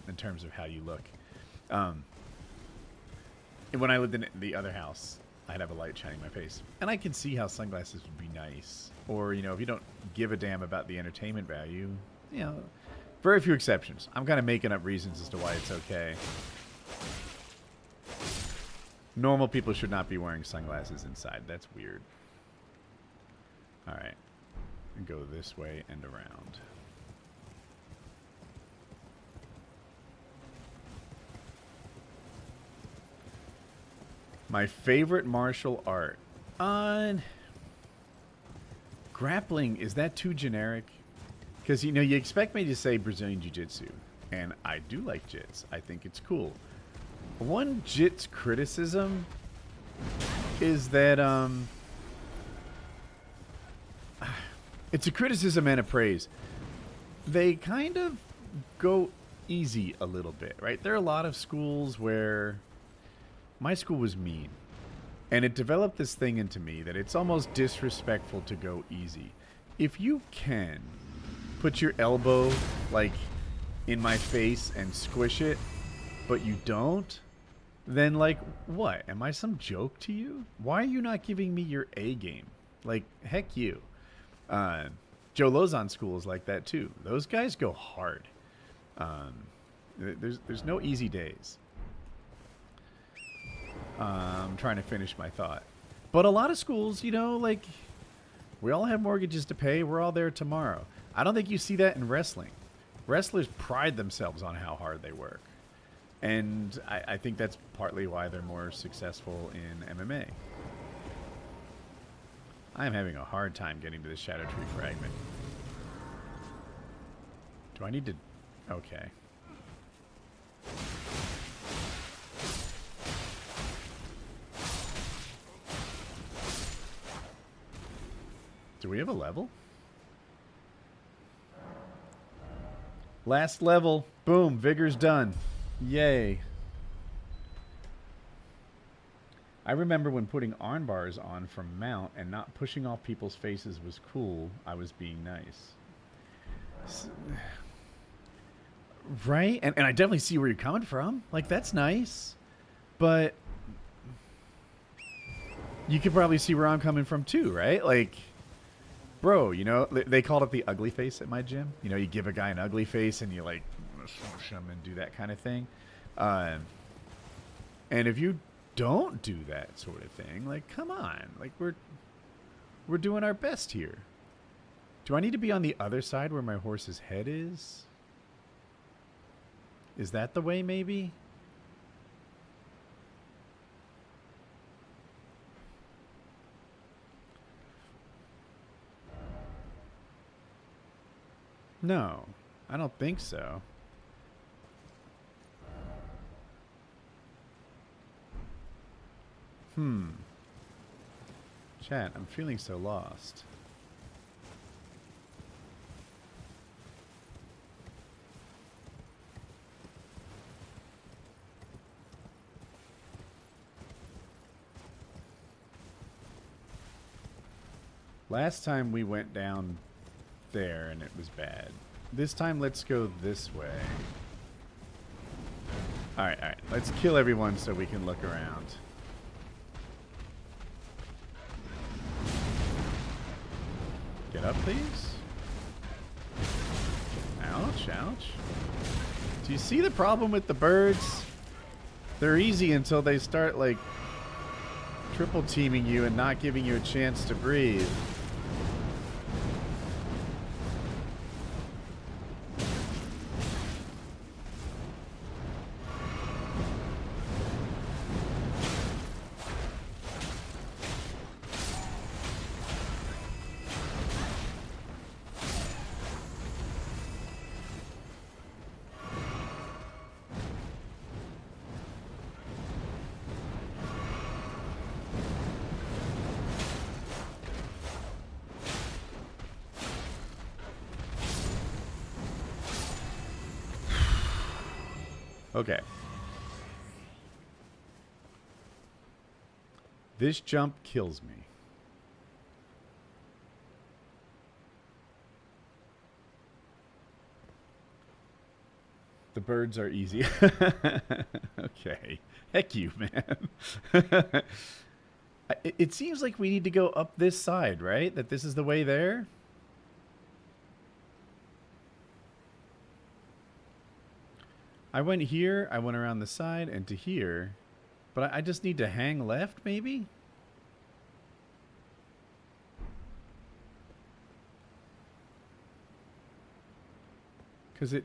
in terms of how you look. And when I lived in the other house, I'd have a light shining my face, and I can see how sunglasses would be nice. Or, you know, if you don't give a damn about the entertainment value, you know. Very few exceptions. I'm kind of making up reasons as to why it's okay. Normal people should not be wearing sunglasses inside. That's weird. Alright. Go this way and around. My favorite martial art. Grappling, is that too generic? Because, you know, you expect me to say Brazilian Jiu-Jitsu, and I do like jits. I think it's cool. One jits criticism is that it's a criticism and a praise. They kind of go easy a little bit, right? There are a lot of schools where my school was mean, and it developed this thing into me that it's almost disrespectful to go easy. If you can put your elbow like in my face and squish it, but you don't, then like what? Am I some joke to you? Why are you not giving me your A game? Like, heck you. Joe Lozon school is like that too. Those guys go hard. There's no easy days. I'm trying to finish my thought. But a lot of schools, you know, like We all have mortgages to pay. We're all there tomorrow. I don't think you see that in wrestling. Wrestlers pride themselves on how hard they work. And I think that's partly why they're more successful in MMA. I am having a hard time getting to the Shadow Tree fragment. Do I need to... Okay. Do we have a level? Last level. Boom. Vigor's done. Yay. I remember when putting arm bars on from mount and not pushing off people's faces was cool. I was being nice. Right? And I definitely see where you're coming from. Like, that's nice. But you could probably see where I'm coming from too, right? Like, bro, you know, they called it the ugly face at my gym. You know, you give a guy an ugly face and you, like, swoosh him and do that kind of thing. And if you don't do that sort of thing, like, come on. Like, we're doing our best here. Do I need to be on the other side where my horse's head is? Is that the way, maybe? No, I don't think so. Chat, I'm feeling so lost. Last time we went down there and it was bad. This time let's go this way. Alright, alright. Let's kill everyone so we can look around. Get up, please. Ouch, ouch. Do you see the problem with the birds? They're easy until they start, like, triple teaming you and not giving you a chance to breathe. Okay. This jump kills me. The birds are easy. Okay. Heck you, man. It seems like we need to go up this side, right? That this is the way there? I went here, I went around the side, and to here. But I just need to hang left, maybe? Because it...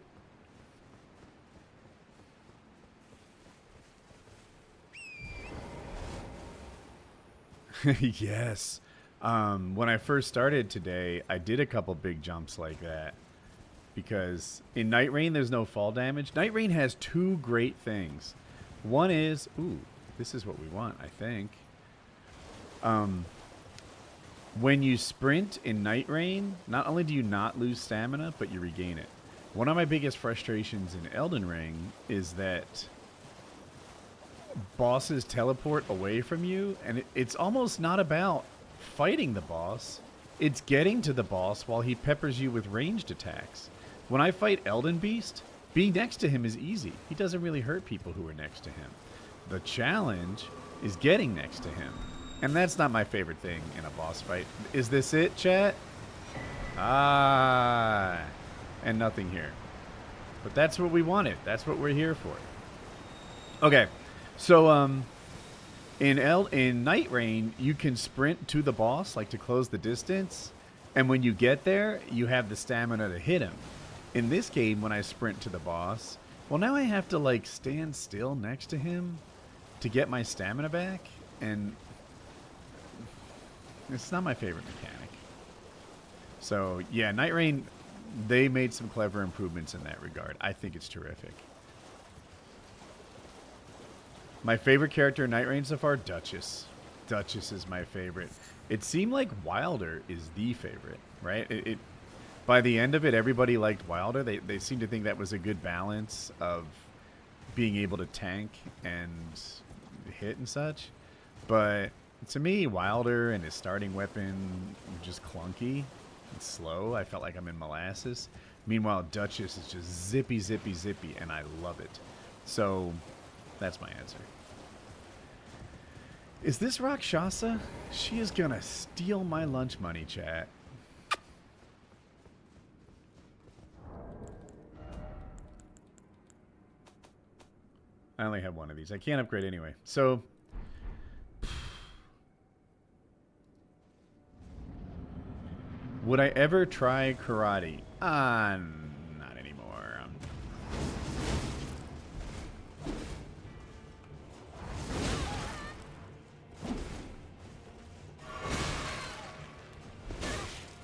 Yes. When I first started today, I did a couple big jumps like that. Because in Night Rain, there's no fall damage. Night Rain has two great things. One is... Ooh, this is what we want, I think. When you sprint in Night Rain, not only do you not lose stamina, but you regain it. One of my biggest frustrations in Elden Ring is that bosses teleport away from you, and it's almost not about fighting the boss. It's getting to the boss while he peppers you with ranged attacks. When I fight Elden Beast, being next to him is easy. He doesn't really hurt people who are next to him. The challenge is getting next to him. And that's not my favorite thing in a boss fight. Is this it, chat? Ah. And nothing here. But that's what we wanted. That's what we're here for. Okay. So, In Night Rain, you can sprint to the boss, like to close the distance, and when you get there, you have the stamina to hit him. In this game, when I sprint to the boss, well, now I have to like stand still next to him to get my stamina back, and it's not my favorite mechanic. So yeah, Night Rain, they made some clever improvements in that regard. I think it's terrific. My favorite character in Night Rain so far, Duchess. Duchess is my favorite. It seemed like Wilder is the favorite, right? By the end of it, everybody liked Wilder. They seemed to think that was a good balance of being able to tank and hit and such. But to me, Wilder and his starting weapon were just clunky and slow. I felt like I'm in molasses. Meanwhile, Duchess is just zippy, zippy, zippy, and I love it. So that's my answer. Is this Rakshasa? She is gonna steal my lunch money, chat. I only have one of these. I can't upgrade anyway. So, would I ever try karate? Not anymore.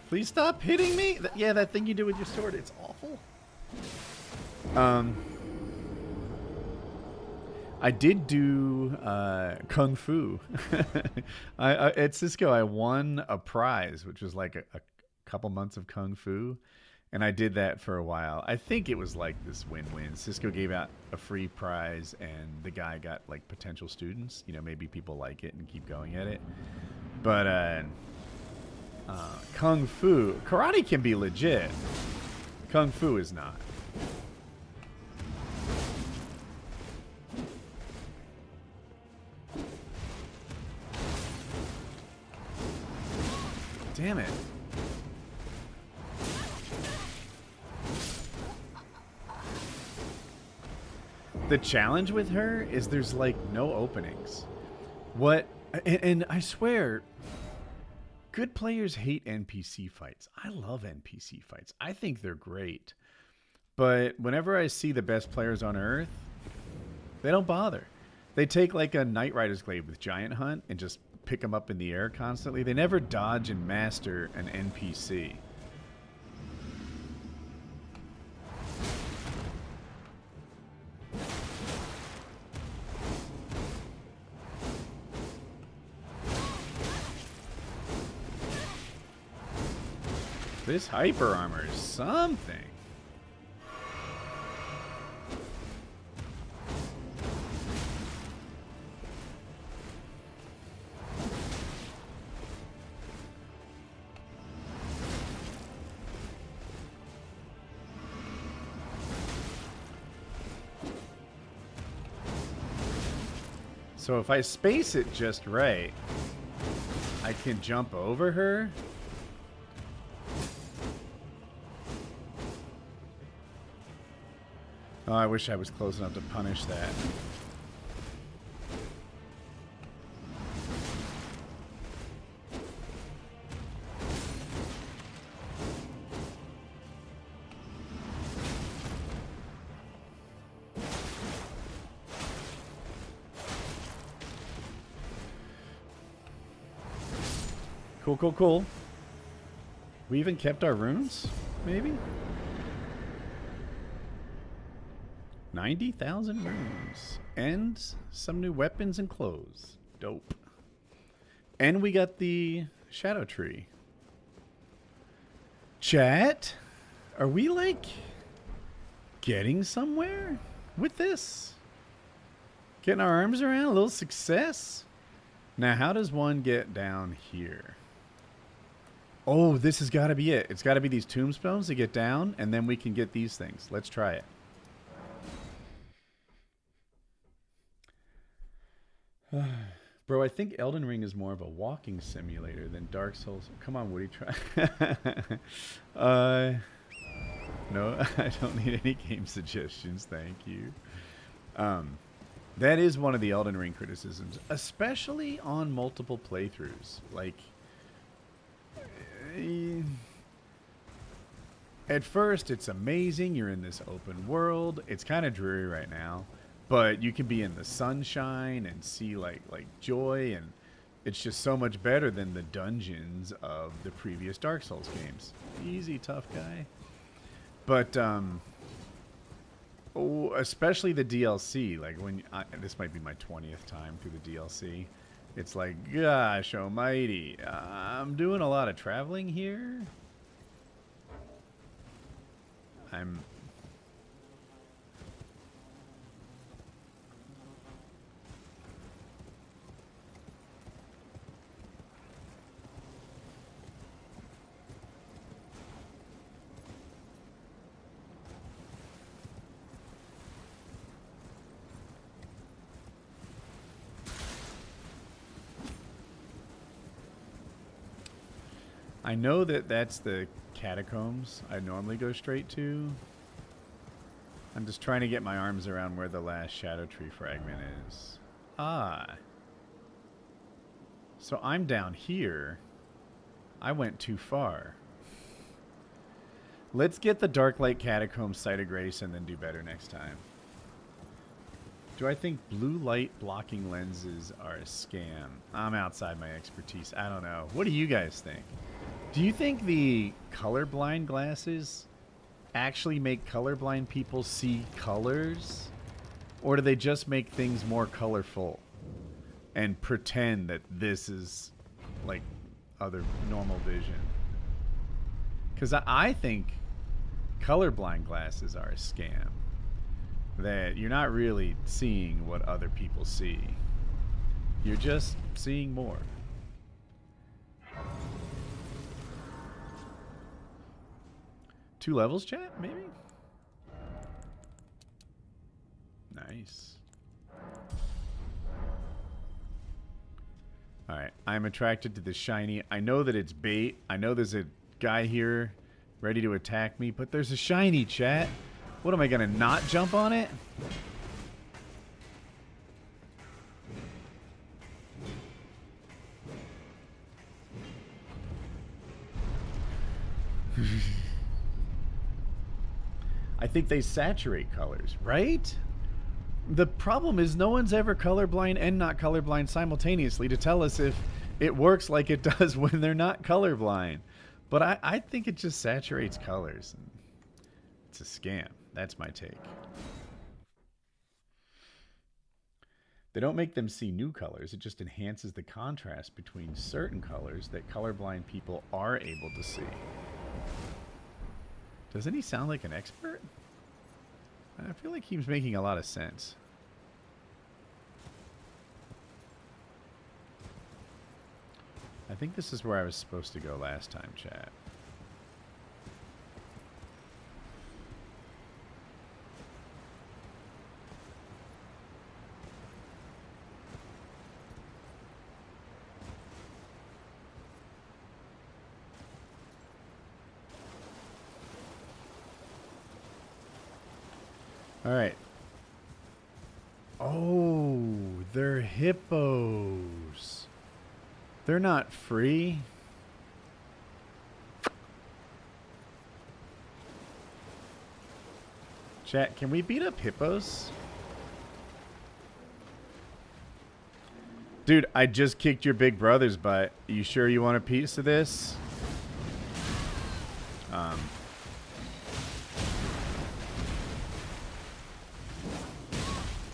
Please stop hitting me. Yeah, that thing you do with your sword, it's awful. I did do Kung Fu. At Cisco, I won a prize, which was like a couple months of Kung Fu. And I did that for a while. I think it was like this win-win. Cisco gave out a free prize, and the guy got like potential students. You know, maybe people like it and keep going at it. But Kung Fu, karate can be legit. Kung Fu is not. Damn it. The challenge with her is there's like no openings. And I swear, good players hate NPC fights. I love NPC fights. I think they're great. But whenever I see the best players on Earth, they don't bother. They take like a Knight Rider's Glaive with Giant Hunt and just pick them up in the air constantly. They never dodge and master an NPC. This hyper armor is something. So if I space it just right, I can jump over her. Oh, I wish I was close enough to punish that. Cool, cool, cool. We even kept our runes, maybe? 90,000 runes. And some new weapons and clothes. Dope. And we got the shadow tree. Chat, are we like getting somewhere with this? Getting our arms around a little success? Now, how does one get down here? Oh, this has got to be it. It's got to be these tombstones to get down, and then we can get these things. Let's try it. Bro, I think Elden Ring is more of a walking simulator than Dark Souls. Come on, Woody, try. No, I don't need any game suggestions. Thank you. That is one of the Elden Ring criticisms, especially on multiple playthroughs. Like, at first, it's amazing. You're in this open world. It's kind of dreary right now, but you can be in the sunshine and see like joy, and it's just so much better than the dungeons of the previous Dark Souls games. Easy, tough guy. But especially the DLC. Like when this might be my 20th time through the DLC. It's like, gosh almighty, I'm doing a lot of traveling here. I know that that's the catacombs I normally go straight to. I'm just trying to get my arms around where the last Shadow Tree fragment is. Ah. So I'm down here. I went too far. Let's get the Darklight Catacombs Site of Grace and then do better next time. Do I think blue light blocking lenses are a scam? I'm outside my expertise. I don't know. What do you guys think? Do you think the colorblind glasses actually make colorblind people see colors? Or do they just make things more colorful and pretend that this is like other normal vision? Because I think colorblind glasses are a scam. That you're not really seeing what other people see. You're just seeing more. Two levels, chat? Maybe? Nice. Alright, I'm attracted to the shiny. I know that it's bait. I know there's a guy here ready to attack me, but there's a shiny, chat. What am I gonna not jump on it? I think they saturate colors, right? The problem is no one's ever colorblind and not colorblind simultaneously to tell us if it works like it does when they're not colorblind. But I think it just saturates colors. It's a scam. That's my take. They don't make them see new colors. It just enhances the contrast between certain colors that colorblind people are able to see. Doesn't he sound like an expert? I feel like he's making a lot of sense. I think this is where I was supposed to go last time, chat. All right. Oh, they're hippos. They're not free. Chat, can we beat up hippos? Dude, I just kicked your big brother's butt. You sure you want a piece of this?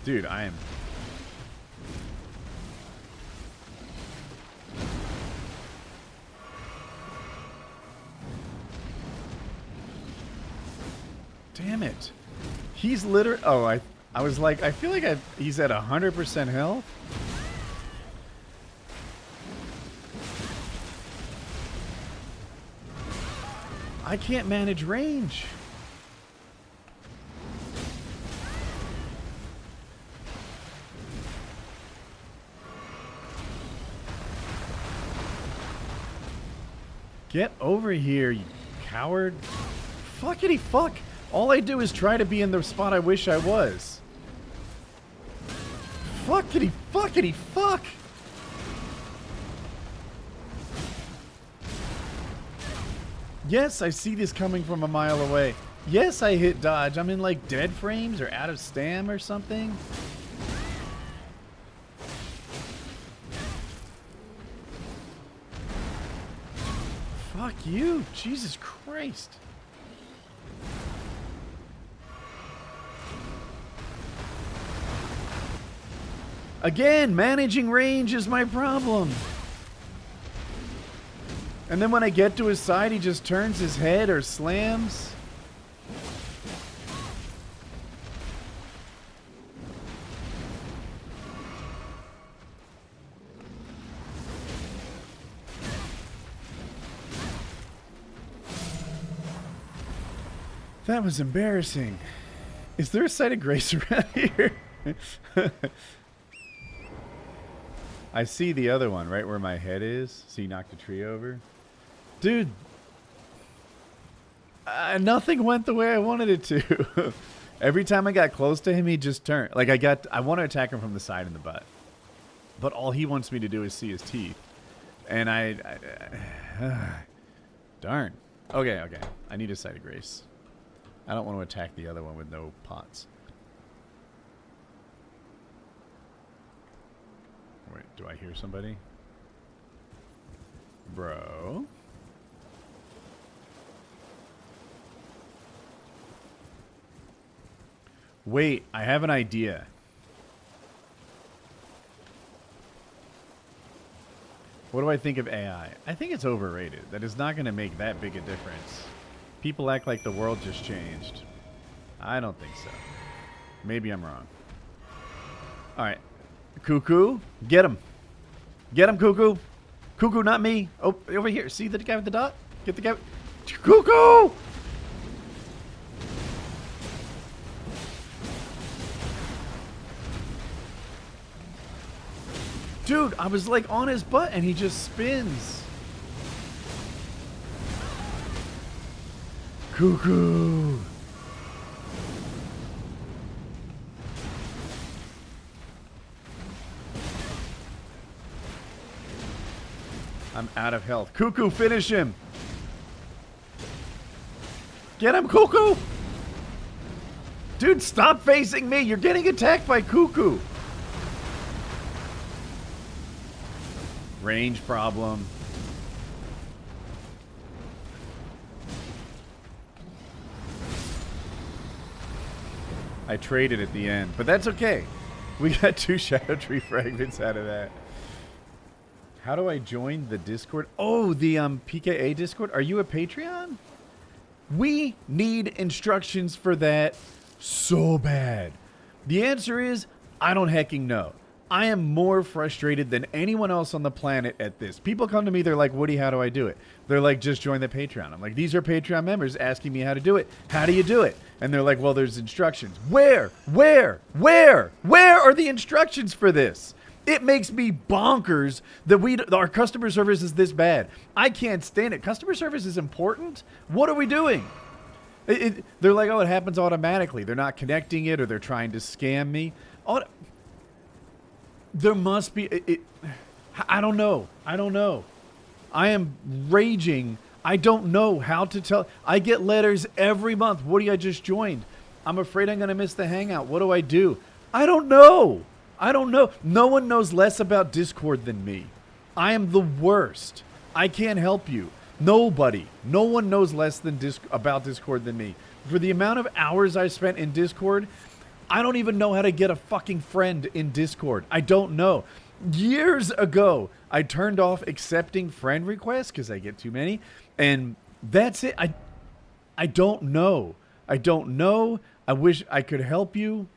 Dude, I am... Damn it. He's literally... Oh, I was like, I feel like he's at 100% health. I can't manage range. Get over here, you coward. Fuckity fuck. All I do is try to be in the spot I wish I was. Fuckity fuckity fuck! Yes, I see this coming from a mile away. Yes, I hit dodge. I'm in like dead frames or out of stam or something. Fuck you. Jesus Christ. Again, managing range is my problem. And then when I get to his side, he just turns his head or slams. That was embarrassing. Is there a site of grace around here? I see the other one right where my head is. See, he knocked a tree over. Dude, nothing went the way I wanted it to. Every time I got close to him, he just turned. Like I want to attack him from the side in the butt. But all he wants me to do is see his teeth. And darn. Okay. I need a site of grace. I don't want to attack the other one with no pots. Wait, do I hear somebody? Bro? Wait, I have an idea. What do I think of AI? I think it's overrated. That is not going to make that big a difference. People act like the world just changed. I don't think so. Maybe I'm wrong. Alright. Cuckoo, get him. Get him, Cuckoo. Cuckoo, not me. Oh, over here. See the guy with the dot? Get the guy. Cuckoo! Dude, I was like on his butt and he just spins. Cuckoo. I'm out of health. Cuckoo, finish him. Get him, Cuckoo. Dude, stop facing me. You're getting attacked by Cuckoo. Range problem. I traded at the end, but that's okay. We got 2 Shadow Tree fragments out of that. How do I join the Discord? Oh, the PKA Discord. Are you a Patreon? We need instructions for that so bad. The answer is, I don't hecking know. I am more frustrated than anyone else on the planet at this. People come to me, they're like, Woody, how do I do it? They're like, just join the Patreon. I'm like, these are Patreon members asking me how to do it. How do you do it? And they're like, well, there's instructions. Where are the instructions for this? It makes me bonkers that our customer service is this bad. I can't stand it. Customer service is important. What are we doing? They're like, oh, it happens automatically. They're not connecting it, or they're trying to scam me. There must be. I don't know. I am raging. I don't know how to tell. I get letters every month. Woody, I just joined. I'm afraid I'm going to miss the hangout. What do I do? I don't know. No one knows less about Discord than me. I am the worst. I can't help you. Nobody. No one knows less than about Discord than me. For the amount of hours I spent in Discord, I don't even know how to get a fucking friend in Discord. I don't know. Years ago, I turned off accepting friend requests because I get too many. And that's it. I don't know. I wish I could help you.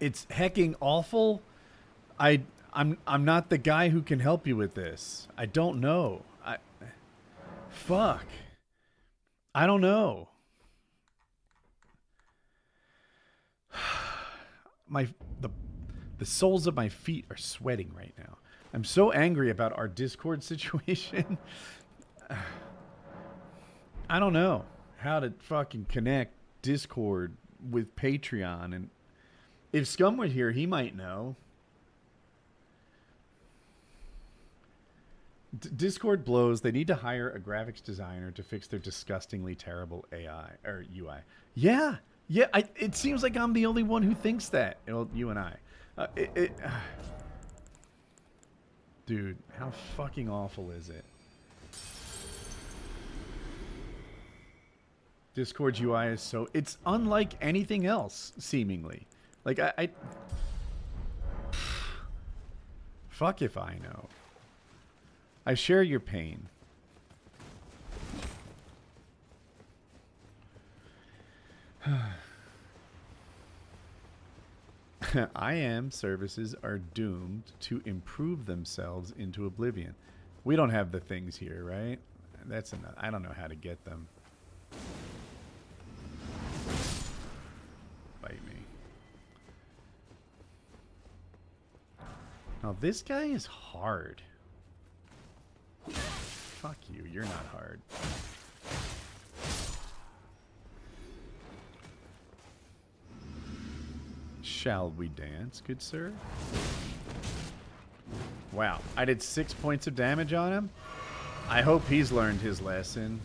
It's hecking awful. I'm not the guy who can help you with this. I don't know. Fuck. I don't know. The soles of my feet are sweating right now. I'm so angry about our Discord situation. I don't know how to fucking connect Discord with Patreon, and if Scum were here, he might know. Discord blows. They need to hire a graphics designer to fix their disgustingly terrible AI or UI. Yeah, yeah. It seems like I'm the only one who thinks that. Well, you and I. Dude, how fucking awful is it? Discord's UI is so... It's unlike anything else, seemingly. Like, I fuck if I know. I share your pain. IM services are doomed to improve themselves into oblivion. We don't have the things here, right? That's enough. I don't know how to get them. Bite me. Now this guy is hard. Fuck you, you're not hard. Shall we dance, good sir? Wow, I did 6 points of damage on him. I hope he's learned his lesson.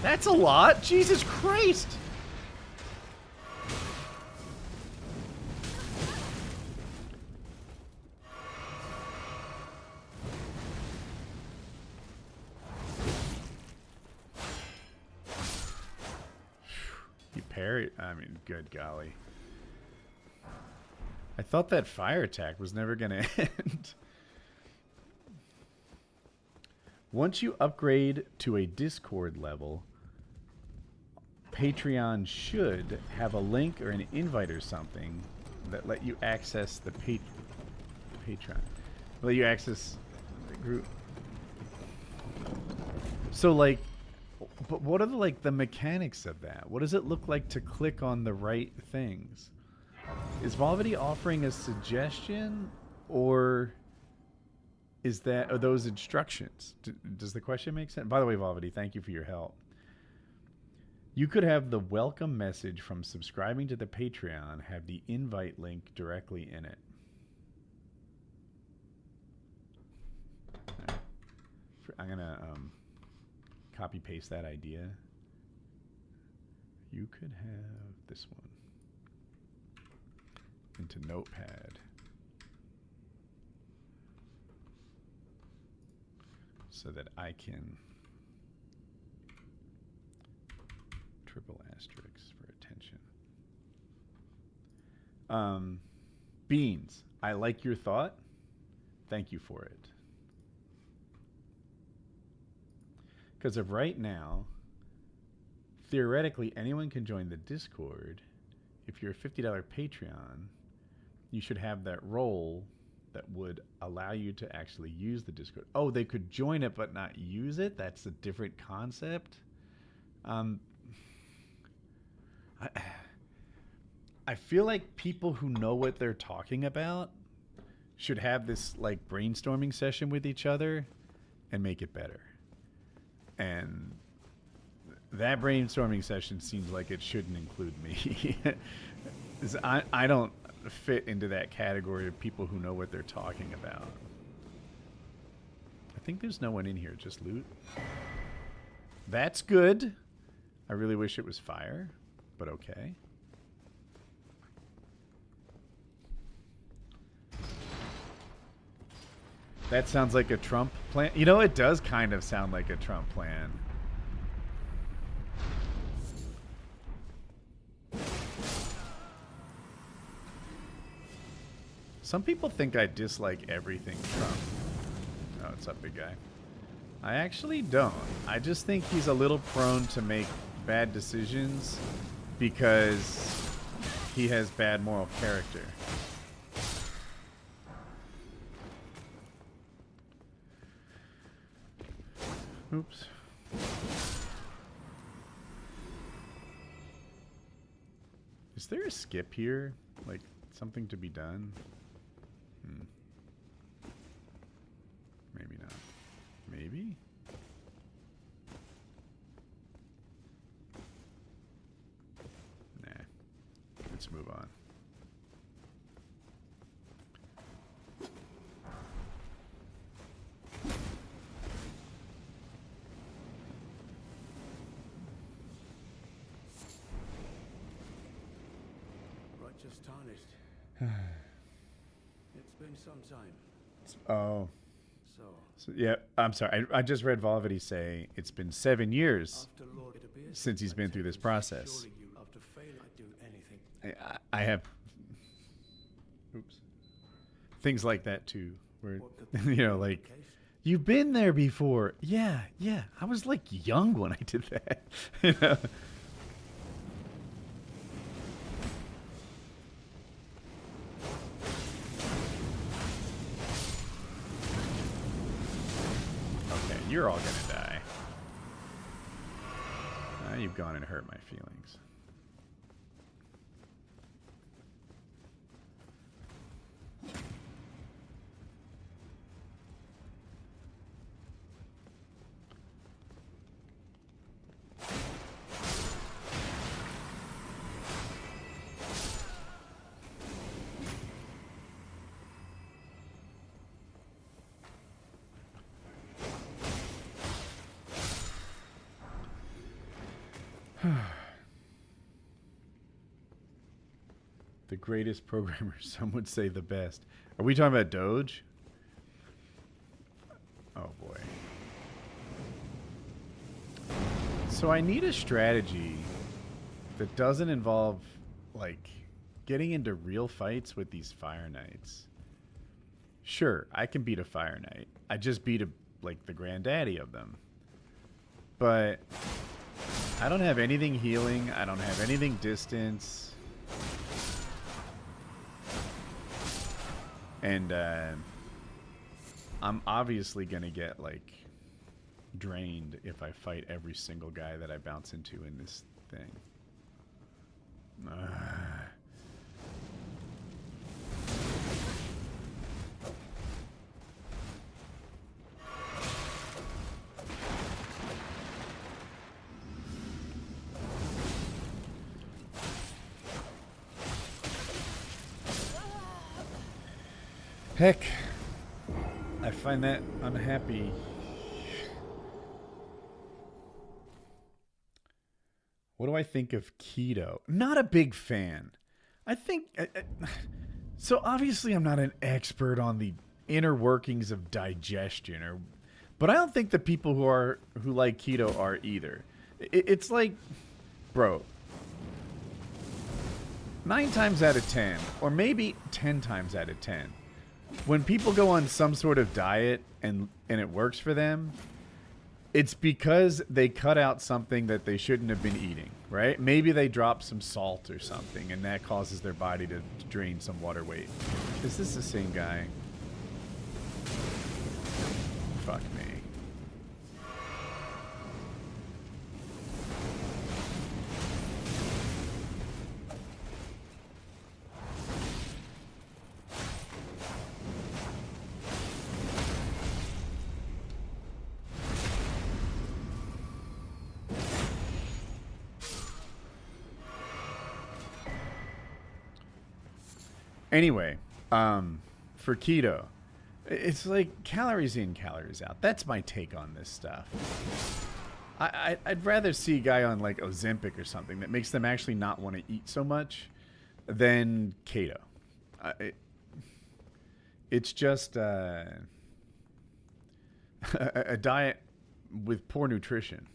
That's a lot! Jesus Christ! He parried. I mean, good golly. I thought that fire attack was never going to end. Once you upgrade to a Discord level, Patreon should have a link or an invite or something that let you access the Patreon. Let you access the group. So, like, but what are the mechanics of that? What does it look like to click on the right things? Is Volvity offering a suggestion, or are those instructions? Does the question make sense? By the way, Volvity, thank you for your help. You could have the welcome message from subscribing to the Patreon have the invite link directly in it. Right. I'm going to copy paste that idea. You could have this one into Notepad. So that I can triple asterisks for attention. Beans, I like your thought. Thank you for it. Because of right now, theoretically, anyone can join the Discord. If you're a $50 Patreon, you should have that role that would allow you to actually use the Discord. Oh, they could join it but not use it? That's a different concept. I feel like people who know what they're talking about should have this like brainstorming session with each other and make it better. And that brainstorming session seems like it shouldn't include me. I don't fit into that category of people who know what they're talking about. I think there's no one in here, just loot. That's good. I really wish it was fire, but okay. That sounds like a Trump plan. You know, it does kind of sound like a Trump plan. Some people think I dislike everything Trump. Oh, what's up, big guy? I actually don't. I just think he's a little prone to make bad decisions because he has bad moral character. Oops. Is there a skip here? Like, something to be done? Maybe not. Maybe? Nah. Let's move on. Right, just tarnished. It's been some time. Oh. So, So, yeah, I'm sorry. I just read Volvity say it's been 7 years after Lord, it appears since he's been through this process. surely you, after failing, I'd do anything. I have, oops, things like that too, where What could you know, like, the case? you've been there before. Yeah, I was like young when I did that. You know? Okay, you're all gonna die. You've gone and hurt my feelings. The greatest programmer, some would say the best. Are we talking about Doge? Oh boy. So I need a strategy that doesn't involve, like, getting into real fights with these Fire Knights. Sure, I can beat a Fire Knight. I just beat like the granddaddy of them. But I don't have anything healing. I don't have anything distance. And I'm obviously going to get, like, drained if I fight every single guy that I bounce into in this thing. Heck, I find that unhappy. What do I think of keto? Not a big fan. I think so. Obviously, I'm not an expert on the inner workings of digestion, but I don't think the people who like keto are either. It's like, bro, 9 times out of 10, or maybe 10 times out of 10. When people go on some sort of diet and it works for them, it's because they cut out something that they shouldn't have been eating, right? Maybe they drop some salt or something, and that causes their body to drain some water weight. Is this the same guy? Fuck me. Anyway, for keto, it's like calories in, calories out. That's my take on this stuff. I'd rather see a guy on, like, Ozempic or something that makes them actually not want to eat so much than keto. It's just a diet with poor nutrition.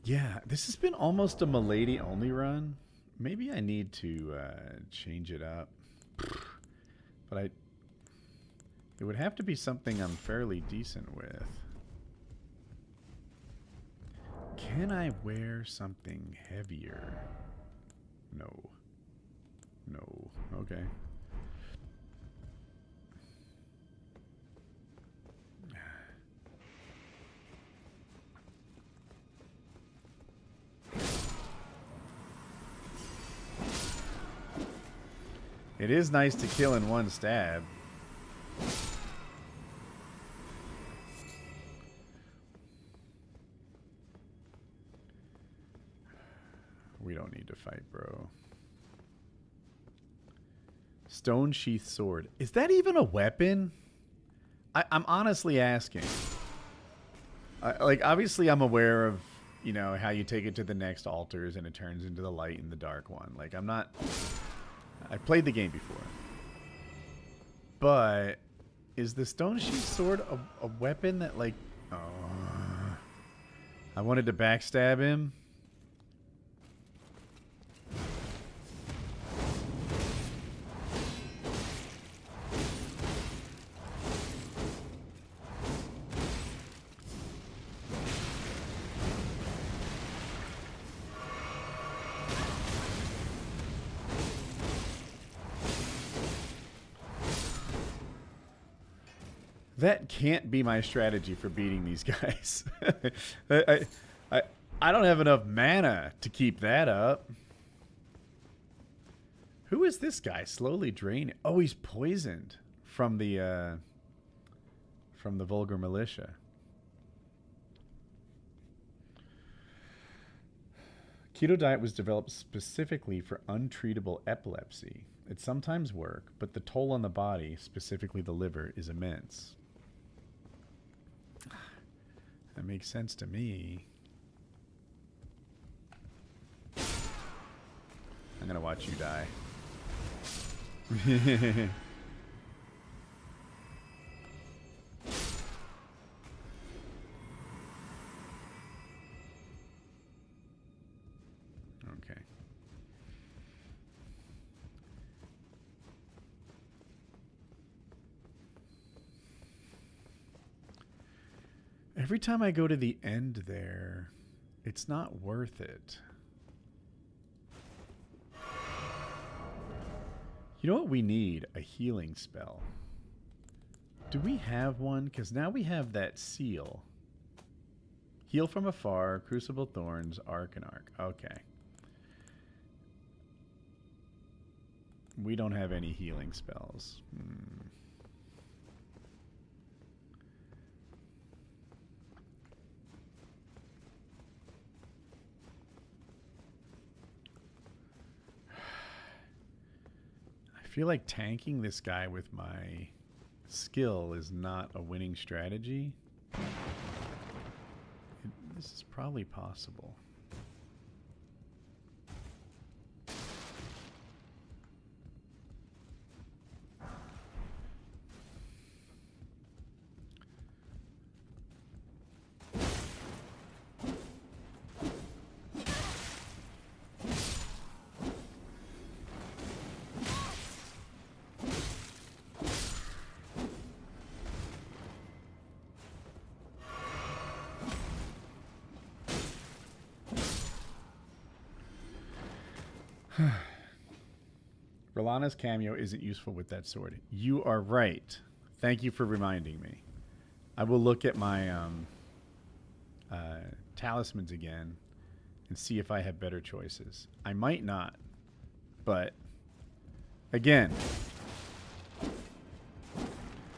Yeah, this has been almost a Milady only run. Maybe I need to change it up. But it would have to be something I'm fairly decent with. Can I wear something heavier? No. No. Okay. It is nice to kill in one stab. We don't need to fight, bro. Stone sheath sword. Is that even a weapon? I'm honestly asking. Like, obviously I'm aware of, you know, how you take it to the next altars and it turns into the light and the dark one. Like, I'm not... I played the game before. But is the stone sheath sword a weapon that, like... Oh... I wanted to backstab him. That can't be my strategy for beating these guys. I don't have enough mana to keep that up. Who is this guy slowly draining? Oh, he's poisoned from the vulgar militia. Keto diet was developed specifically for untreatable epilepsy. It sometimes works, but the toll on the body, specifically the liver, is immense. That makes sense to me. I'm gonna watch you die. Okay. Every time I go to the end there, it's not worth it. You know what we need? A healing spell. Do we have one? Because now we have that seal. Heal from afar, crucible thorns, arc and arc. Okay. We don't have any healing spells. I feel like tanking this guy with my skill is not a winning strategy. This is probably possible. Rolana's cameo isn't useful with that sword. You are right. Thank you for reminding me. I will look at my talismans again and see if I have better choices. I might not, but again,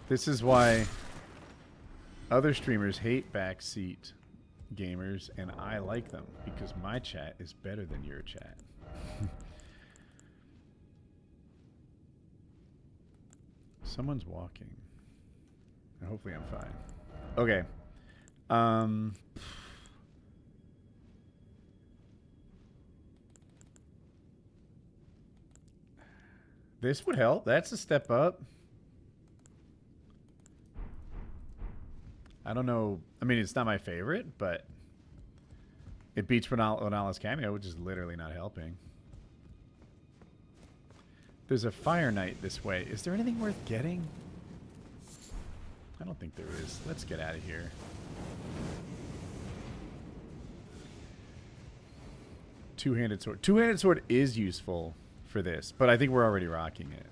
this is why other streamers hate backseat gamers and I like them, because my chat is better than your chat. Someone's walking. Hopefully I'm fine. Okay. This would help. That's a step up. I don't know. I mean, it's not my favorite, but it beats Ronala's cameo, which is literally not helping. There's a Fire Knight this way. Is there anything worth getting? I don't think there is. Let's get out of here. Two-handed sword. Two-handed sword is useful for this, but I think we're already rocking it.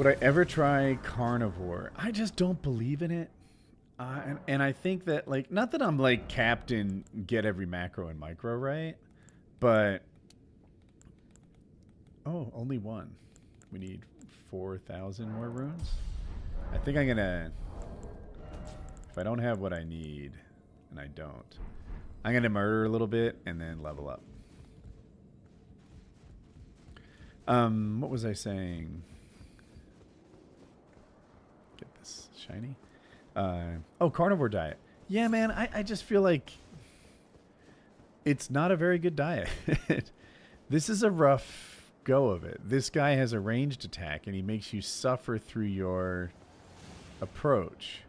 Would I ever try carnivore? I just don't believe in it. And I think that, like, not that I'm like Captain get every macro and micro right, but oh, only one. We need 4,000 more runes. I think I'm gonna, if I don't have what I need, and I don't, I'm gonna murder a little bit and then level up. What was I saying? Get this shiny. Oh, carnivore diet. Yeah, man, I just feel like it's not a very good diet. This is a rough go of it. This guy has a ranged attack, and he makes you suffer through your approach.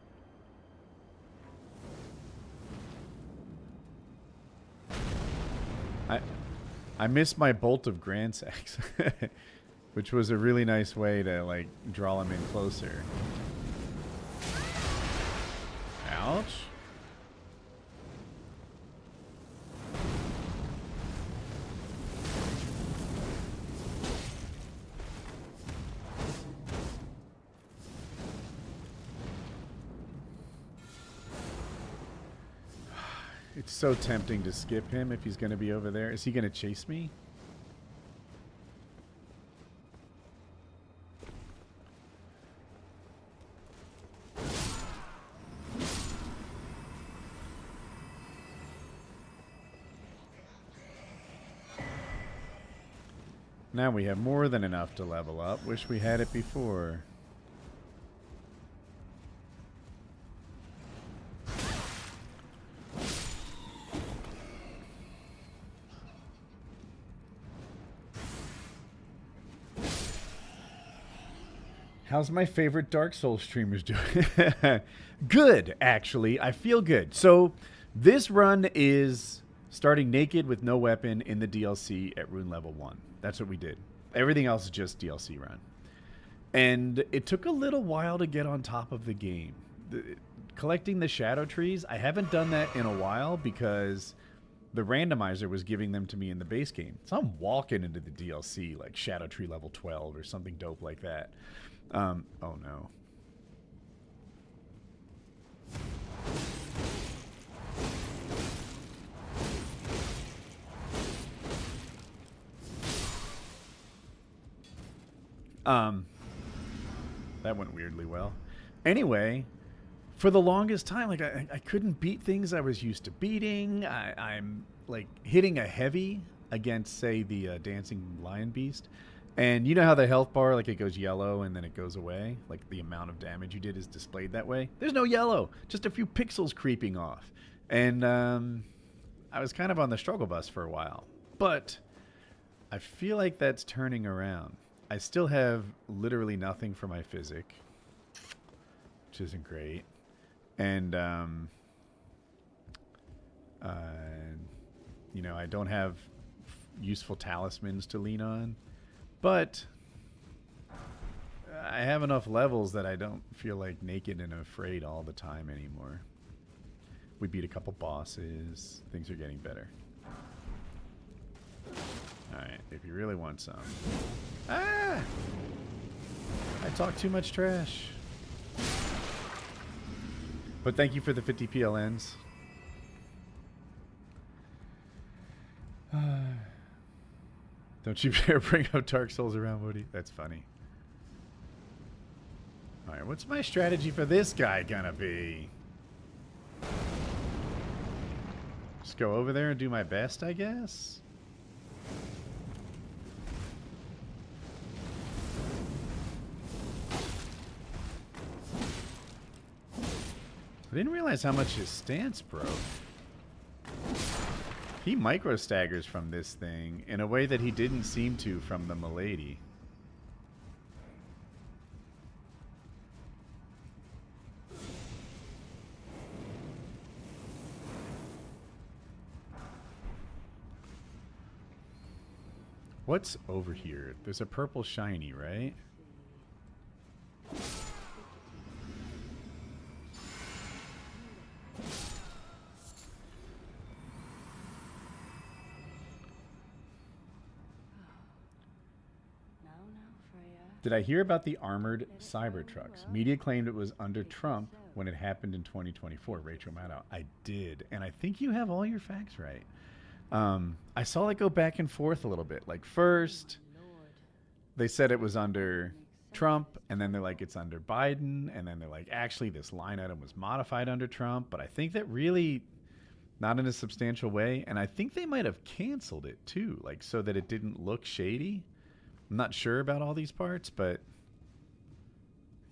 I missed my bolt of Grandsex, which was a really nice way to, like, draw him in closer. Ouch. It's so tempting to skip him if he's going to be over there. Is he going to chase me? Now we have more than enough to level up. Wish we had it before. How's my favorite Dark Souls streamers doing? Good, actually. I feel good. So this run is starting naked with no weapon in the DLC at rune level 1. That's what we did. Everything else is just DLC run. And it took a little while to get on top of the game. Collecting the shadow trees, I haven't done that in a while because the randomizer was giving them to me in the base game. So I'm walking into the DLC like shadow tree level 12 or something dope like that. Oh no. That went weirdly well. Anyway, for the longest time, like I couldn't beat things I was used to beating. I'm like hitting a heavy against, say, the dancing lion beast. And you know how the health bar, like, it goes yellow and then it goes away? Like, the amount of damage you did is displayed that way. There's no yellow. Just a few pixels creeping off. And I was kind of on the struggle bus for a while. But I feel like that's turning around. I still have literally nothing for my physic, which isn't great. And, you know, I don't have useful talismans to lean on. But I have enough levels that I don't feel like naked and afraid all the time anymore. We beat a couple bosses. Things are getting better. Alright, if you really want some. Ah! I talk too much trash. But thank you for the 50 PLNs. Don't you dare bring up Dark Souls around, Woody. That's funny. Alright, what's my strategy for this guy gonna be? Just go over there and do my best, I guess? I didn't realize how much his stance broke. He micro staggers from this thing in a way that he didn't seem to from the Milady. What's over here? There's a purple shiny, right? Now, Freya. Did I hear about the armored Cybertrucks? Media claimed it was under Trump when it happened in 2024. Rachel Maddow. I did, and I think you have all your facts right. I saw it go back and forth a little bit. Like first, they said it was under Trump, and then they're like it's under Biden, and then they're like actually this line item was modified under Trump. But I think that really not in a substantial way, and I think they might have canceled it too, like so that it didn't look shady. I'm not sure about all these parts, but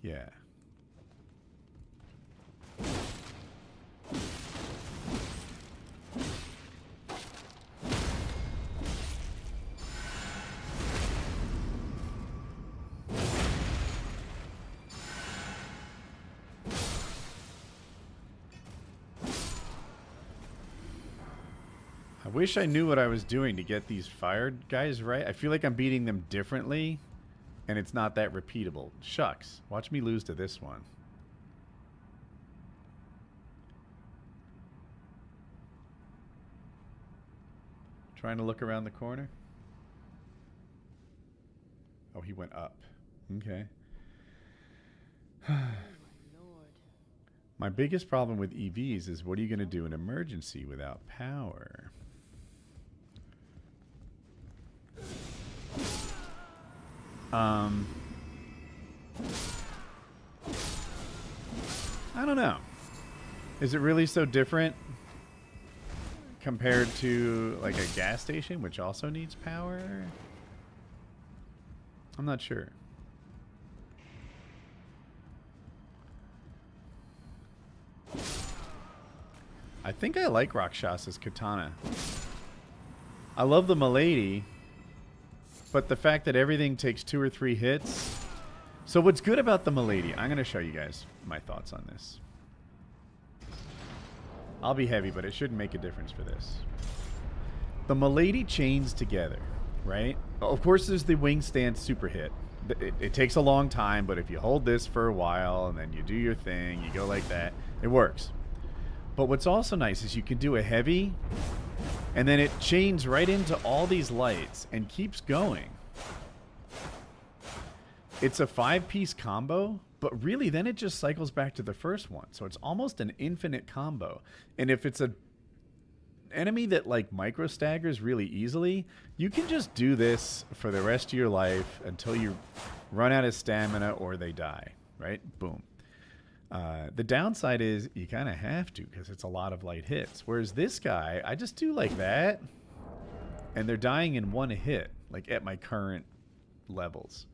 yeah. I wish I knew what I was doing to get these fired guys right. I feel like I'm beating them differently, and it's not that repeatable. Shucks. Watch me lose to this one. Trying to look around the corner. Oh, he went up. Okay. My biggest problem with EVs is what are you going to do in emergency without power? I don't know. Is it really so different compared to like a gas station, which also needs power? I'm not sure. I think I like Rakshasa's katana. I love the Milady, but the fact that everything takes 2 or 3 hits. So what's good about the Milady, I'm going to show you guys my thoughts on this. I'll be heavy, but it shouldn't make a difference for this. The Milady chains together, right? Of course, there's the wing stance super hit. It takes a long time, but if you hold this for a while and then you do your thing, you go like that, it works. But what's also nice is you can do a heavy, and then it chains right into all these lights and keeps going. It's a 5-piece combo, but really then it just cycles back to the first one. So it's almost an infinite combo. And if it's a enemy that like micro staggers really easily, you can just do this for the rest of your life until you run out of stamina or they die, right? Boom. The downside is you kind of have to because it's a lot of light hits. Whereas this guy, I just do like that, and they're dying in 1 hit, like at my current levels.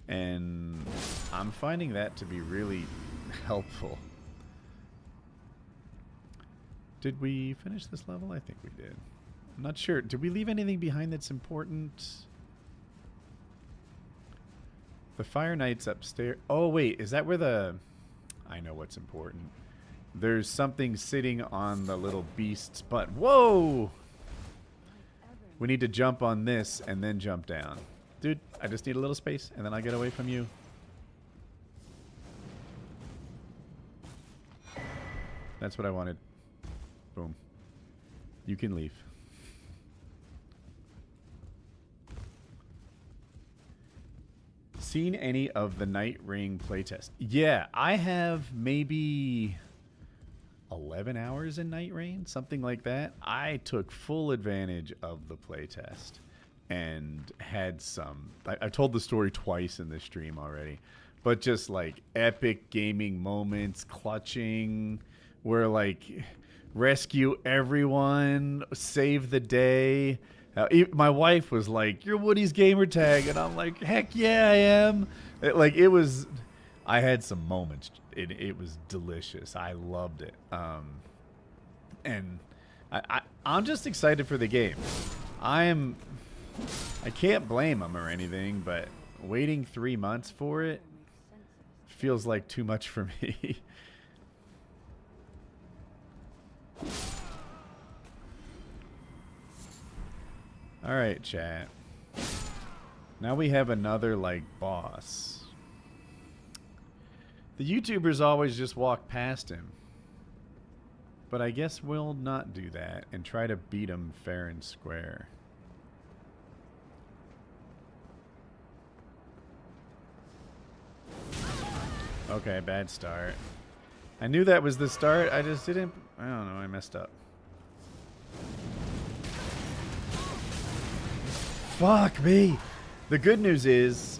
And I'm finding that to be really helpful. Did we finish this level? I think we did. I'm not sure. Did we leave anything behind that's important? The Fire Knight's upstairs. Oh, wait. Is that where the... I know what's important. There's something sitting on the little beast's butt. Whoa! We need to jump on this and then jump down. Dude, I just need a little space and then I'll get away from you. That's what I wanted. Boom. You can leave. Seen any of the Night Ring playtest? Yeah, I have maybe 11 hours in Night Rain, something like that. I took full advantage of the playtest and had some... I told the story twice in this stream already, but just like epic gaming moments, clutching, where like rescue everyone, save the day. My wife was like, "You're Woody's gamer tag," and I'm like, "Heck yeah, I am!" It was. I had some moments. It was delicious. I loved it. And I'm just excited for the game. I can't blame them or anything, but waiting 3 months for it feels like too much for me. All right, chat. Now we have another, like, boss. The YouTubers always just walk past him. But I guess we'll not do that and try to beat him fair and square. Okay, bad start. I knew that was the start. I just didn't. I don't know. I messed up. Fuck me. The good news is,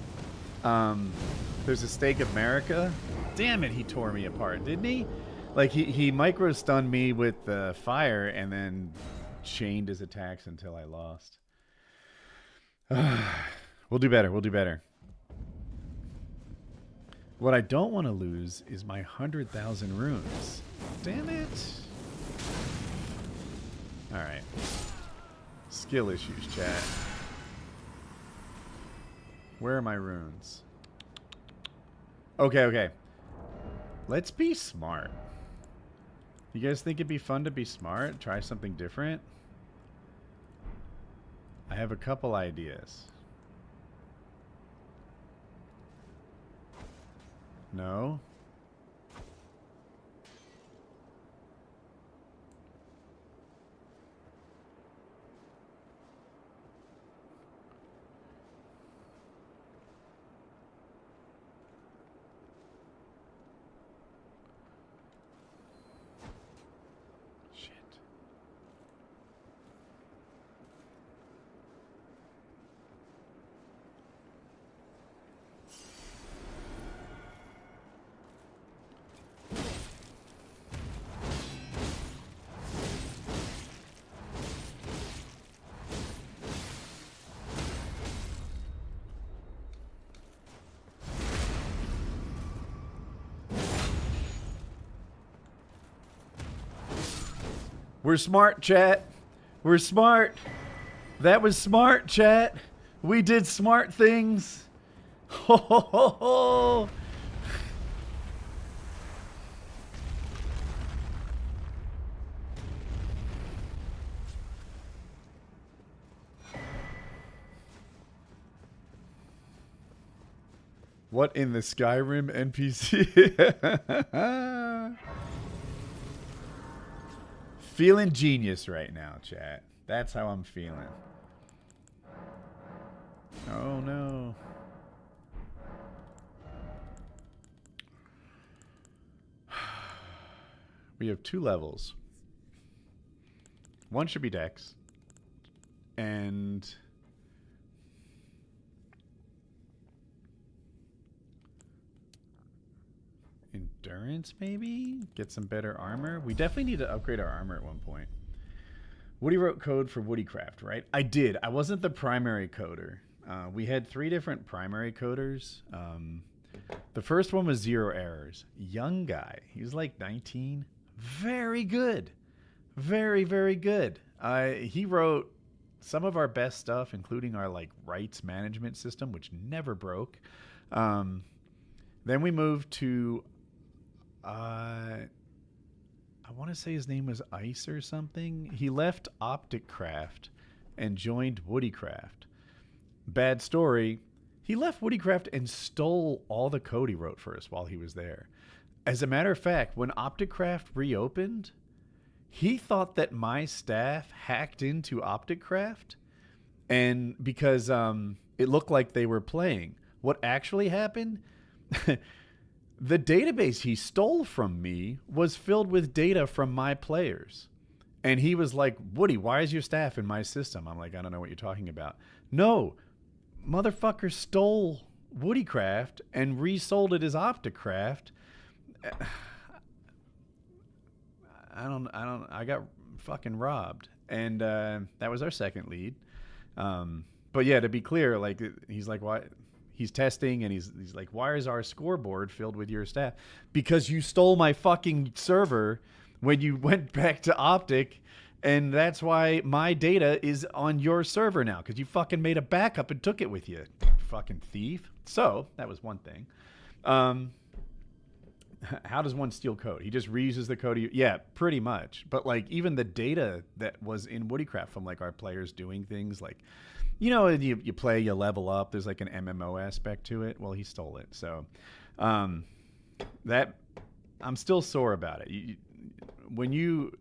there's a stake of America. Damn it, he tore me apart, didn't he? Like, he micro-stunned me with the fire and then chained his attacks until I lost. We'll do better. We'll do better. What I don't want to lose is my 100,000 runes. Damn it. Alright. Skill issues, chat. Where are my runes? Okay, okay. Let's be smart. You guys think it'd be fun to be smart? Try something different? I have a couple ideas. No? We're smart, chat. We're smart. That was smart, chat. We did smart things. Ho, ho, ho, ho. What in the Skyrim NPC? Feeling genius right now, chat. That's how I'm feeling. Oh no. We have 2 levels. One should be Dex. And endurance, maybe? Get some better armor? We definitely need to upgrade our armor at one point. Woody wrote code for Woodycraft, right? I did. I wasn't the primary coder. We had 3 different primary coders. The first one was Zero Errors. Young guy. He was like 19. Very good. Very, very good. He wrote some of our best stuff, including our like rights management system, which never broke. Then we moved to I want to say his name was Ice or something. He left OpticCraft and joined Woodycraft. Bad story. He left Woodycraft and stole all the code he wrote for us while he was there. As a matter of fact, when OpticCraft reopened, he thought that my staff hacked into OpticCraft, and because it looked like they were playing. What actually happened? The database he stole from me was filled with data from my players. And he was like, Woody, why is your staff in my system? I'm like, I don't know what you're talking about. No, motherfucker stole Woodycraft and resold it as OpticCraft. I got fucking robbed. And that was our second lead. But yeah, to be clear, like, he's like, why? He's testing, and he's like, why is our scoreboard filled with your staff? Because you stole my fucking server when you went back to Optic, and that's why my data is on your server now, because you fucking made a backup and took it with you, fucking thief. So, that was one thing. How does one steal code? He just reuses the code. Yeah, pretty much. But, like, even the data that was in Woodycraft from, like, our players doing things, like, you know, you play, you level up. There's like an MMO aspect to it. Well, he stole it. So that I'm still sore about it.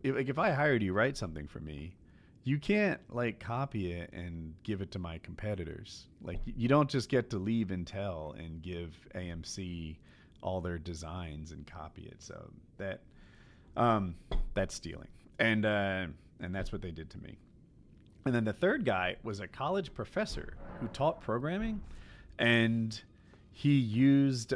If I hired you write something for me, you can't like copy it and give it to my competitors. Like you don't just get to leave Intel and give AMC all their designs and copy it. So that's stealing, and that's what they did to me. And then the third guy was a college professor who taught programming, and he used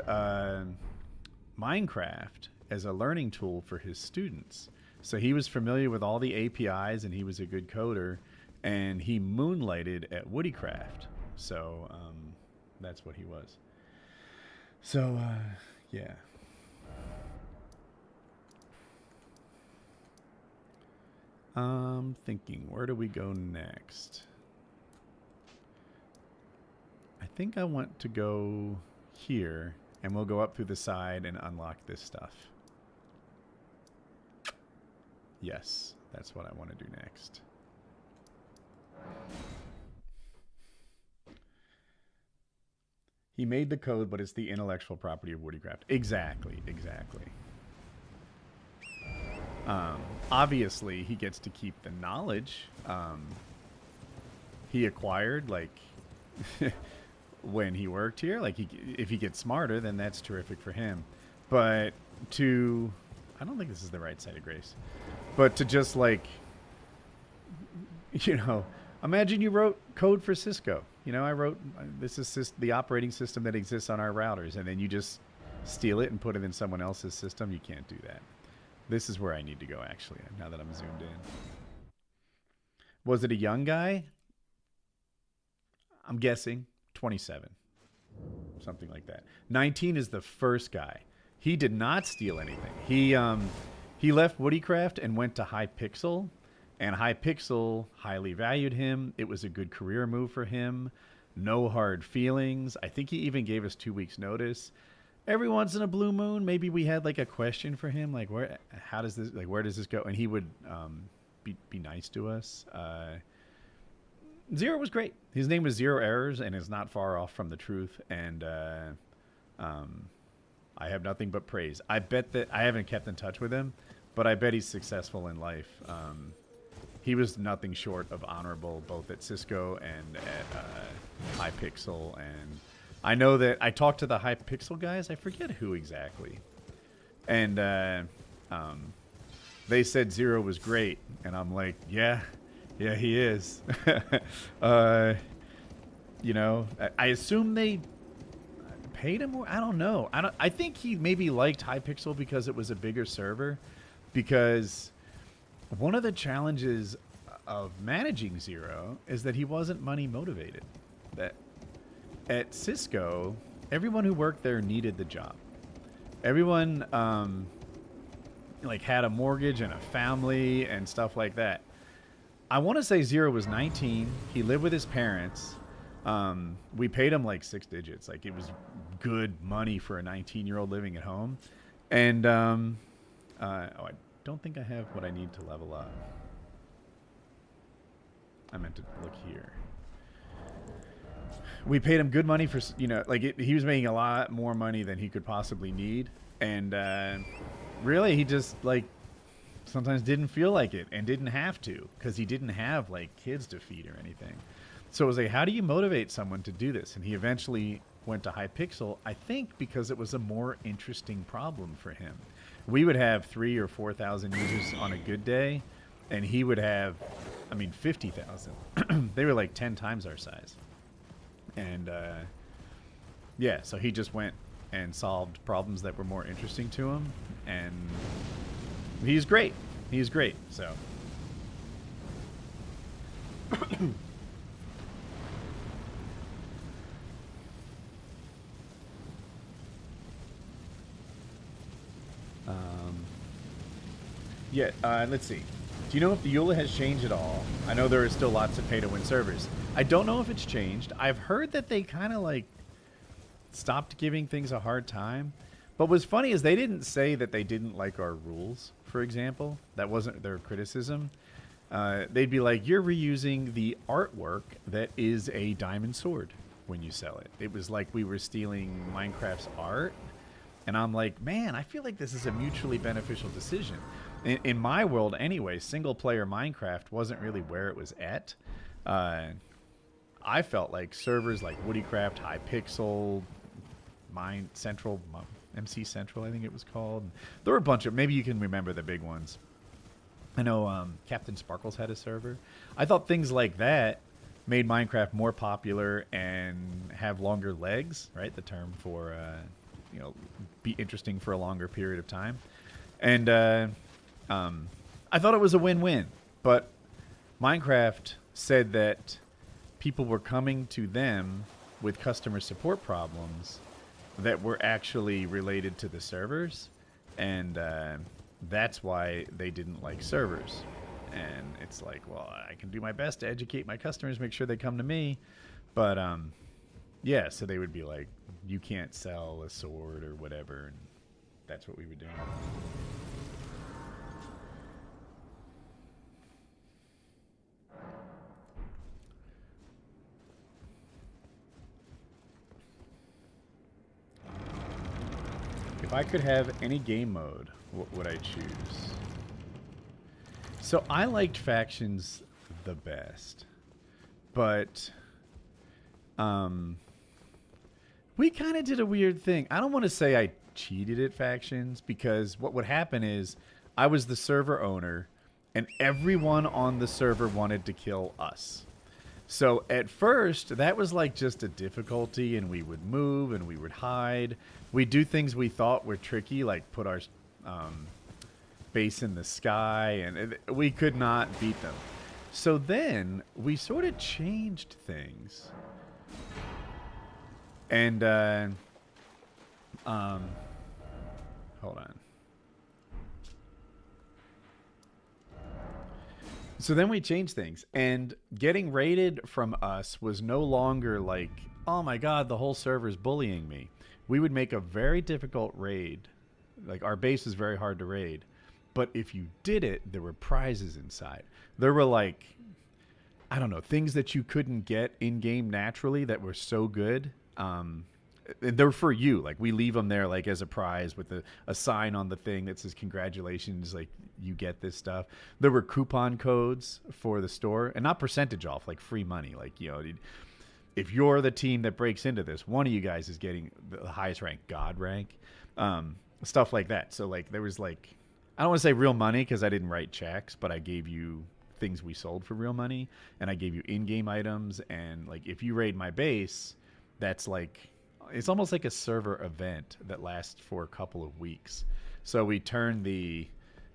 Minecraft as a learning tool for his students. So he was familiar with all the APIs, and he was a good coder, and he moonlighted at Woodycraft. So that's what he was. So, yeah. I'm thinking, where do we go next? I think I want to go here, and we'll go up through the side and unlock this stuff. Yes, that's what I want to do next. He made the code, but it's the intellectual property of Woodycraft. Exactly, exactly. Obviously, he gets to keep the knowledge he acquired, like, when he worked here. Like, if he gets smarter, then that's terrific for him. But to... I don't think this is the right side of grace. But to just, like, you know, imagine you wrote code for Cisco. You know, I wrote, this is the operating system that exists on our routers, and then you just steal it and put it in someone else's system. You can't do that. This is where I need to go, actually, now that I'm zoomed in. Was it a young guy? I'm guessing 27. Something like that. 19 is the first guy. He did not steal anything. He left Woodycraft and went to Hypixel, and Hypixel highly valued him. It was a good career move for him. No hard feelings. I think he even gave us 2 weeks notice. Every once in a blue moon, maybe we had like a question for him, like where does this go? And he would be nice to us. Zero was great. His name was Zero Errors, and is not far off from the truth. And I have nothing but praise. I bet that I haven't kept in touch with him, but I bet he's successful in life. He was nothing short of honorable, both at Cisco and at Hypixel. And I know that I talked to the Hypixel guys. I forget who exactly. And they said Zero was great. And I'm like, yeah, he is. You know, I assume they paid him more. I don't know. I think he maybe liked Hypixel because it was a bigger server. Because one of the challenges of managing Zero is that he wasn't money motivated. That at Cisco, everyone who worked there needed the job. Everyone like had a mortgage and a family and stuff like that. I want to say Zero was 19. He lived with his parents. We paid him like 6 digits. Like, it was good money for a 19-year-old living at home. And I don't think I have what I need to level up. I meant to look here. We paid him good money for, you know, like he was making a lot more money than he could possibly need. And really, he just, like, sometimes didn't feel like it and didn't have to, because he didn't have, like, kids to feed or anything. So it was like, how do you motivate someone to do this? And he eventually went to Hypixel, I think because it was a more interesting problem for him. We would have 3,000 or 4,000 users on a good day, and he would have, 50,000. They were like 10 times our size. And yeah, so he just went and solved problems that were more interesting to him, and he's great. He's great. So yeah, let's see. Do you know if the EULA has changed at all? I know there are still lots of pay-to-win servers. I don't know if it's changed. I've heard that they kind of like stopped giving things a hard time. But what's funny is they didn't say that they didn't like our rules, for example. That wasn't their criticism. They'd be like, you're reusing the artwork that is a diamond sword when you sell it. It was like we were stealing Minecraft's art. And I'm like, man, I feel like this is a mutually beneficial decision. In my world anyway, single-player Minecraft wasn't really where it was at. I felt like servers like Woodycraft, Hypixel, Central, MC Central, I think it was called. There were a bunch of, maybe you can remember the big ones. I know Captain Sparkles had a server. I thought things like that made Minecraft more popular and have longer legs, right? The term for, be interesting for a longer period of time. And I thought it was a win-win. But Minecraft said that people were coming to them with customer support problems that were actually related to the servers. And that's why they didn't like servers. And it's like, well, I can do my best to educate my customers, make sure they come to me. But, yeah, so they would be like, you can't sell a sword or whatever. And that's what we were doing. If I could have any game mode, what would I choose? So I liked factions the best, but we kind of did a weird thing. I don't want to say I cheated at factions, because what would happen is I was the server owner and everyone on the server wanted to kill us. So at first, that was like just a difficulty, and we would move and we would hide. We'd do things we thought were tricky, like put our base in the sky, and we could not beat them. So then we sort of changed things. And, hold on. So then we changed things, and getting raided from us was no longer like, oh my god, the whole server's bullying me. We would make a very difficult raid. Like, our base is very hard to raid. But if you did it, there were prizes inside. There were, like, I don't know, things that you couldn't get in-game naturally that were so good. They're for you. Like, we leave them there, like, as a prize with a sign on the thing that says, congratulations, like, you get this stuff. There were coupon codes for the store, and not percentage off, like free money. Like, you know, if you're the team that breaks into this, one of you guys is getting the highest rank, God rank, stuff like that. So, like, there was, like, I don't want to say real money because I didn't write checks, but I gave you things we sold for real money, and I gave you in-game items, and, like, if you raid my base, that's like, it's almost like a server event that lasts for a couple of weeks. So we turned the,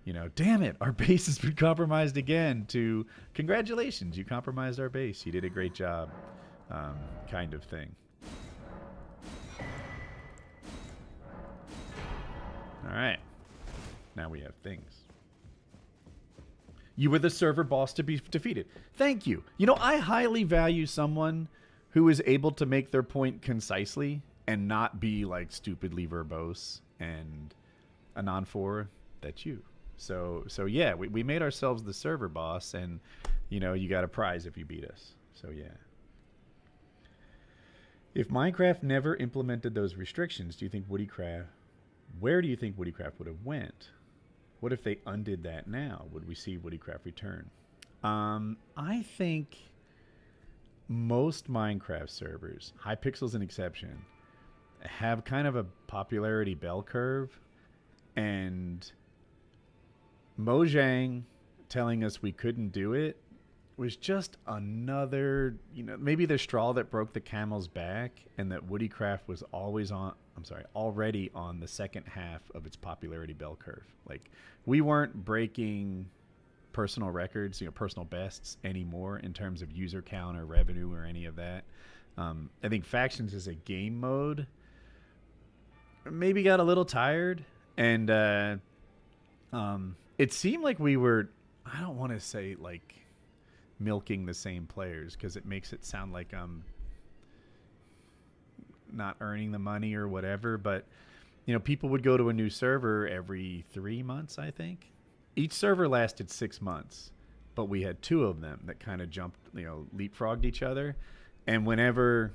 you know, damn it, our base has been compromised again, to congratulations, you compromised our base, you did a great job, kind of thing. All right, now we have things. You were the server boss to be defeated. Thank you. You know, I highly value someone who is able to make their point concisely and not be, like, stupidly verbose and a non-4. That's you. So yeah, we made ourselves the server boss, and, you know, you got a prize if you beat us. So yeah. If Minecraft never implemented those restrictions, do you think where do you think Woodycraft would have went? What if they undid that now? Would we see Woodycraft return? I think most Minecraft servers, Hypixel's an exception, have kind of a popularity bell curve, and Mojang telling us we couldn't do it was just another, you know, maybe the straw that broke the camel's back, and that Woodycraft was already on the second half of its popularity bell curve. Like, we weren't breaking personal records, you know, personal bests anymore in terms of user count or revenue or any of that. I think Factions as a game mode maybe got a little tired, and it seemed like we were, I don't want to say like milking the same players, because it makes it sound like I'm not earning the money or whatever, but, you know, people would go to a new server every 3 months, I think. Each server lasted 6 months, but we had 2 of them that kind of jumped, you know, leapfrogged each other. And whenever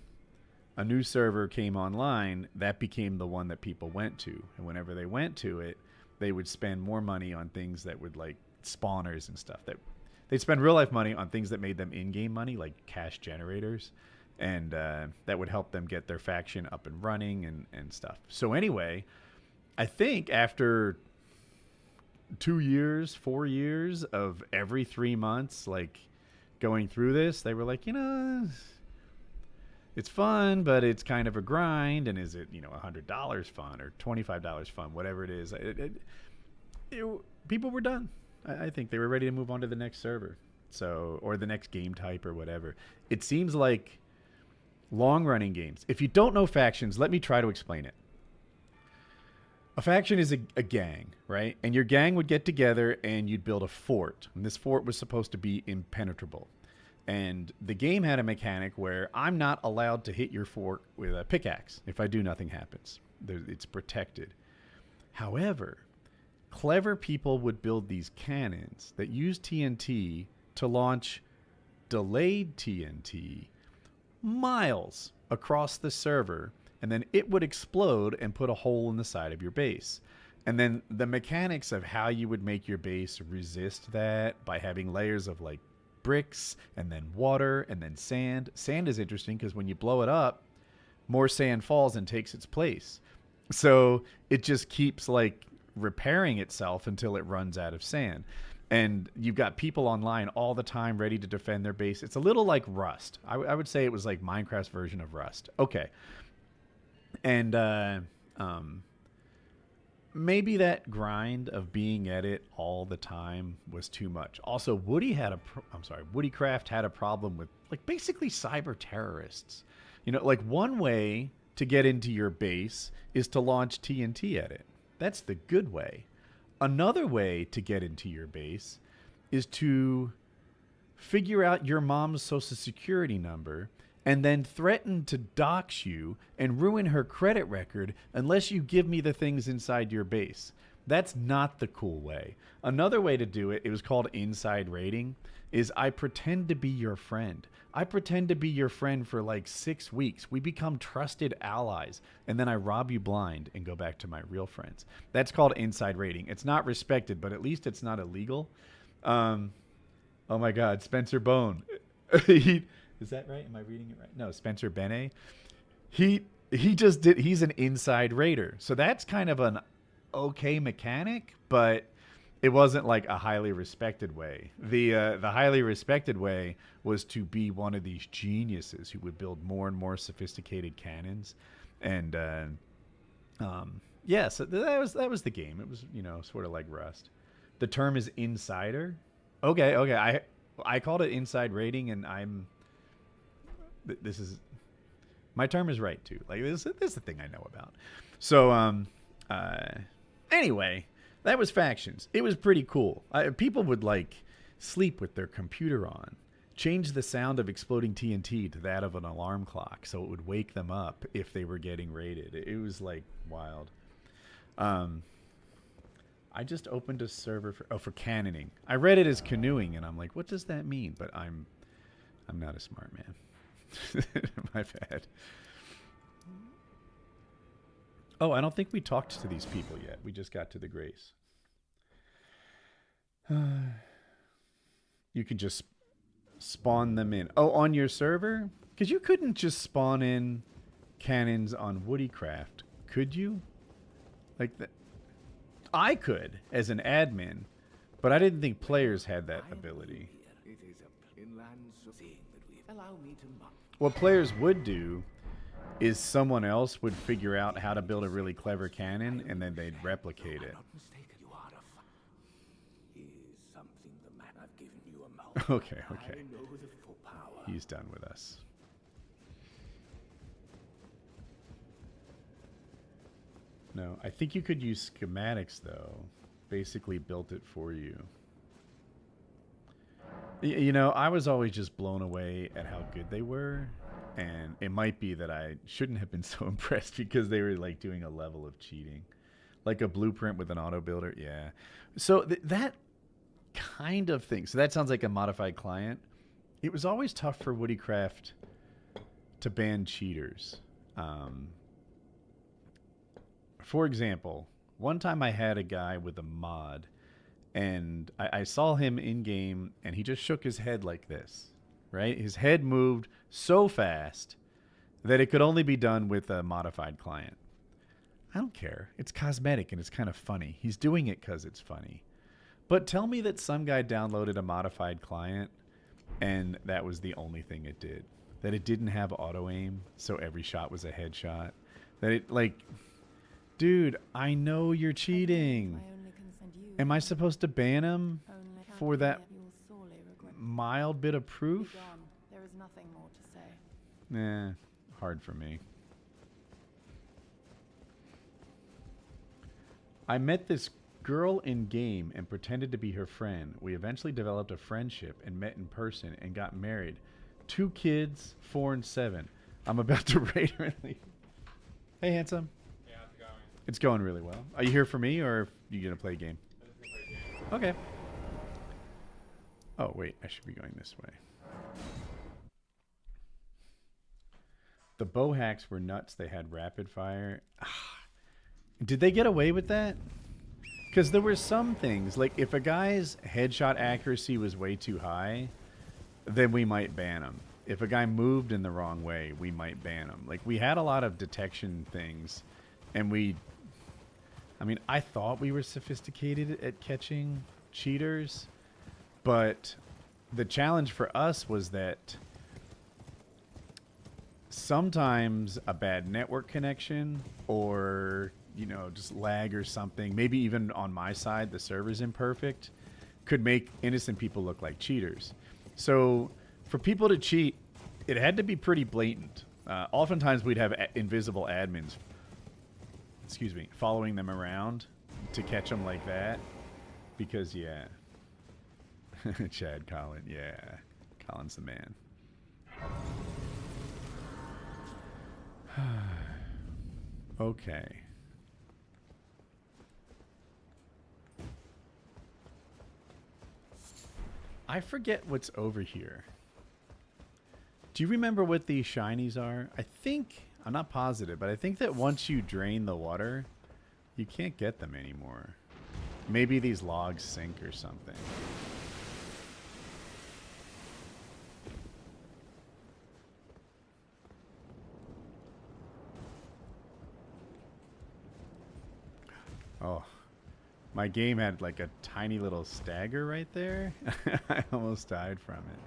a new server came online, that became the one that people went to. And whenever they went to it, they would spend more money on things that would, like, spawners and stuff. That they'd spend real life money on things that made them in-game money, like cash generators. And that would help them get their faction up and running and stuff. So anyway, I think after 2 years, 4 years of every 3 months, like going through this, they were like, it's fun, but it's kind of a grind. And is it, $100 fun or $25 fun, whatever it is? People were done. I think they were ready to move on to the next server. So, or the next game type or whatever. It seems like long running games. If you don't know factions, let me try to explain it. A faction is a gang, right? And your gang would get together and you'd build a fort. And this fort was supposed to be impenetrable. And the game had a mechanic where I'm not allowed to hit your fort with a pickaxe. If I do, nothing happens. It's protected. However, clever people would build these cannons that use TNT to launch delayed TNT miles across the server, and then it would explode and put a hole in the side of your base. And then the mechanics of how you would make your base resist that by having layers of like bricks and then water and then sand. Sand is interesting because when you blow it up, more sand falls and takes its place. So it just keeps like repairing itself until it runs out of sand. And you've got people online all the time ready to defend their base. It's a little like Rust. I would say it was like Minecraft's version of Rust. Okay. And maybe that grind of being at it all the time was too much. Also, Woodycraft had a problem with like basically cyber terrorists. Like one way to get into your base is to launch TNT at it. That's the good way. Another way to get into your base is to figure out your mom's social security number and then threaten to dox you and ruin her credit record unless you give me the things inside your base. That's not the cool way. Another way to do it, it was called inside raiding, is I pretend to be your friend. I pretend to be your friend for like 6 weeks. We become trusted allies, and then I rob you blind and go back to my real friends. That's called inside raiding. It's not respected, but at least it's not illegal. Oh my God, Spencer Bone. Is that right? Am I reading it right? No, Spencer Bene. He's an inside raider. So that's kind of an okay mechanic, but it wasn't like a highly respected way. The highly respected way was to be one of these geniuses who would build more and more sophisticated cannons. And so that was the game. It was, sort of like Rust. The term is insider. Okay. I called it inside raiding, and this is my term is right too. Like this is the thing I know about. So anyway, that was factions. It was pretty cool. People would like sleep with their computer on, change the sound of exploding TNT to that of an alarm clock so it would wake them up if they were getting raided. It was like wild. I just opened a server for cannoning. I read it as canoeing, and I'm like, what does that mean? But I'm not a smart man. My bad. Oh, I don't think we talked to these people yet. We just got to the grace. You can just spawn them in. Oh, on your server? Because you couldn't just spawn in cannons on Woodycraft, could you? Like that. I could as an admin, but I didn't think players had that ability. What players would do is someone else would figure out how to build a really clever cannon, and then they'd replicate it. Okay. He's done with us. No, I think you could use schematics, though. Basically built it for you. I was always just blown away at how good they were. And it might be that I shouldn't have been so impressed because they were like doing a level of cheating. Like a blueprint with an auto builder. Yeah. So that kind of thing. So that sounds like a modified client. It was always tough for Woodycraft to ban cheaters. For example, one time I had a guy with a mod, and I saw him in game, and he just shook his head like this, right? His head moved so fast that it could only be done with a modified client. I don't care. It's cosmetic and it's kind of funny. He's doing it because it's funny. But tell me that some guy downloaded a modified client and that was the only thing it did. That it didn't have auto aim, so every shot was a headshot. That it, like, dude, I know you're cheating. Am I supposed to ban him for that mild bit of proof? There is nothing more to say. Nah, hard for me. I met this girl in game and pretended to be her friend. We eventually developed a friendship and met in person and got married. 2 kids, 4 and 7. I'm about to raid her and leave. Hey, handsome. Yeah, how's it going? It's going really well. Are you here for me or are you going to play a game? Okay. Oh, wait. I should be going this way. The bow hacks were nuts. They had rapid fire. Did they get away with that? Because there were some things, like if a guy's headshot accuracy was way too high, then we might ban him. If a guy moved in the wrong way, we might ban him. Like, we had a lot of detection things, and I mean, I thought we were sophisticated at catching cheaters, but the challenge for us was that sometimes a bad network connection or, you know, just lag or something, maybe even on my side, the server's imperfect, could make innocent people look like cheaters. So for people to cheat, it had to be pretty blatant. Oftentimes we'd have invisible admins, following them around to catch them like that. Because, yeah. Chad Collin, yeah. Collin's the man. Okay. I forget what's over here. Do you remember what these shinies are? I think, I'm not positive, but I think that once you drain the water, you can't get them anymore. Maybe these logs sink or something. Oh, my game had like a tiny little stagger right there. I almost died from it.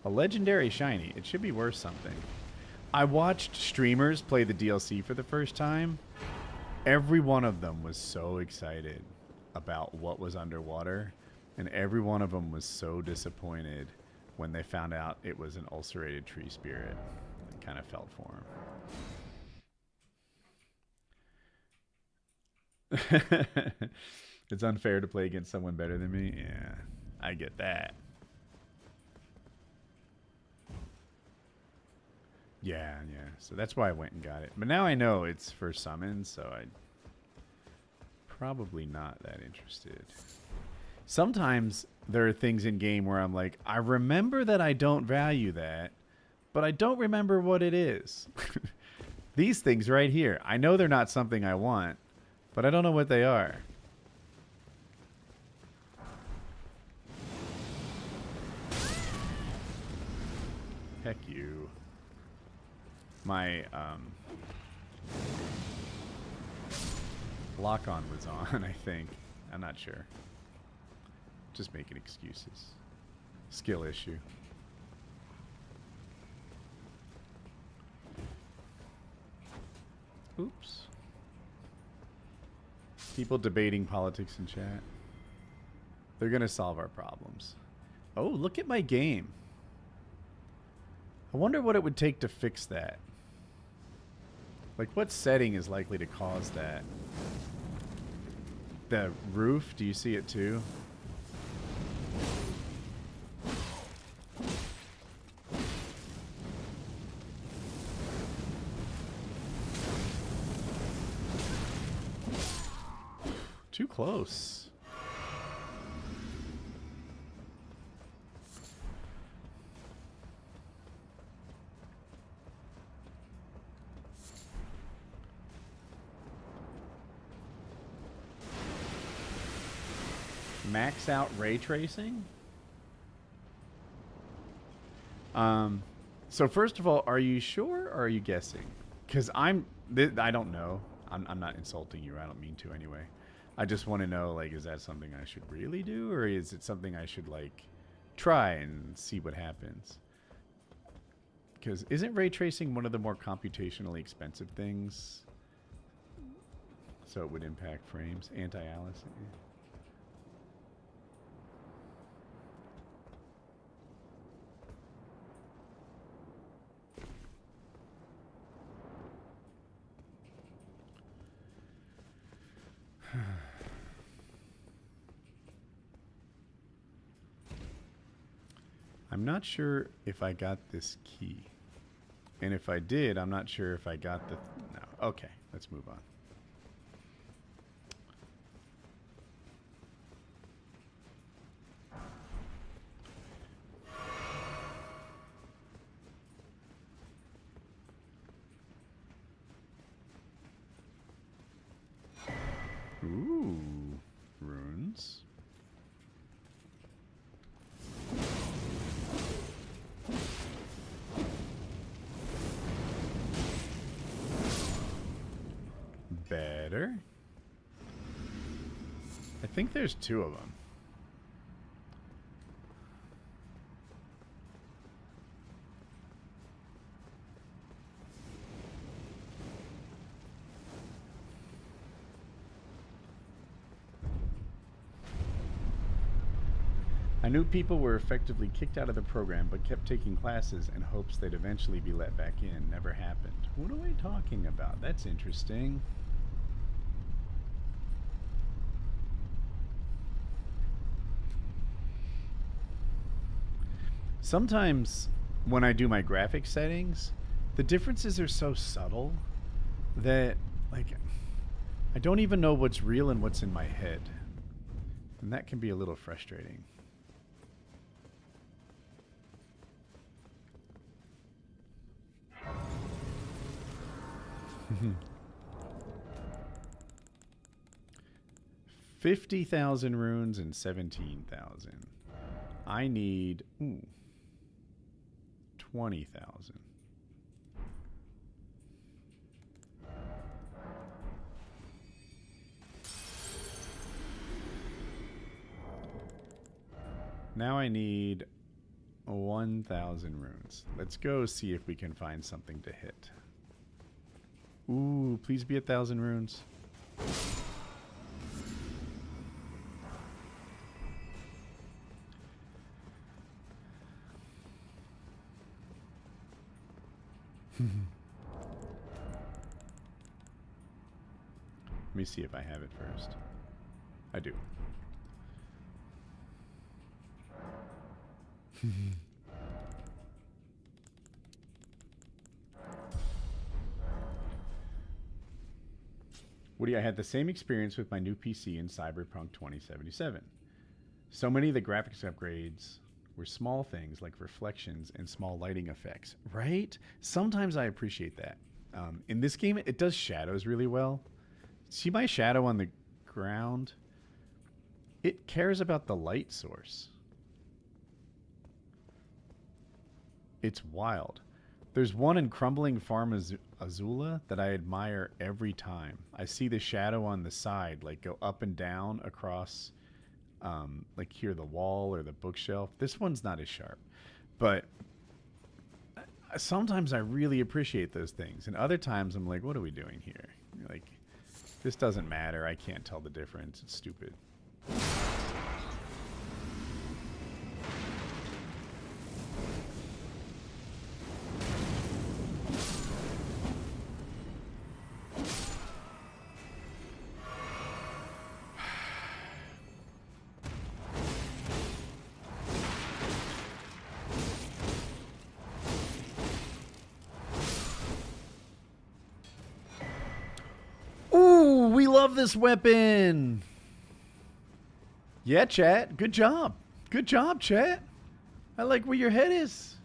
A legendary shiny. It should be worth something. I watched streamers play the DLC for the first time. Every one of them was so excited about what was underwater, and every one of them was so disappointed when they found out it was an ulcerated tree spirit. I kind of felt for him. It's unfair to play against someone better than me. Yeah, I get that. Yeah. So that's why I went and got it. But now I know it's for summons, so I'm probably not that interested. Sometimes there are things in game where I'm like, I remember that I don't value that, but I don't remember what it is. These things right here. I know they're not something I want, but I don't know what they are. Heck you. My lock-on was on, I think. I'm not sure. Just making excuses. Skill issue. Oops. People debating politics in chat. They're going to solve our problems. Oh, look at my game. I wonder what it would take to fix that. Like, what setting is likely to cause that? The roof, do you see it too? Too close. Max out ray tracing? So first of all, are you sure or are you guessing? Because I'm I don't know. I'm not insulting you. I don't mean to anyway. I just want to know, like, is that something I should really do, or is it something I should, like, try and see what happens? Because isn't ray tracing one of the more computationally expensive things? So it would impact frames. Anti-aliasing. I'm not sure if I got this key. And if I did, I'm not sure if I got the... No. Okay, let's move on. Ooh, runes. Better. I think there's 2 of them. I knew people were effectively kicked out of the program, but kept taking classes in hopes they'd eventually be let back in. Never happened. What are we talking about? That's interesting. Sometimes when I do my graphic settings, the differences are so subtle that, like, I don't even know what's real and what's in my head. And that can be a little frustrating. Mm-hmm. 50,000 runes and 17,000. I need 20,000. Now I need 1,000 runes. Let's go see if we can find something to hit. Ooh, please be 1,000 runes. Let me see if I have it first. I do. Woody, I had the same experience with my new PC in Cyberpunk 2077. So many of the graphics upgrades were small things like reflections and small lighting effects, right? Sometimes I appreciate that. In this game, it does shadows really well. See my shadow on the ground? It cares about the light source. It's wild. There's one in Crumbling Farm Azula that I admire every time. I see the shadow on the side, like, go up and down across, like, here, the wall or the bookshelf. This one's not as sharp. But sometimes I really appreciate those things. And other times I'm like, what are we doing here? Like, this doesn't matter. I can't tell the difference. It's stupid. Ooh, we love this weapon. Yeah, chat. Good job. Good job, chat. I like where your head is.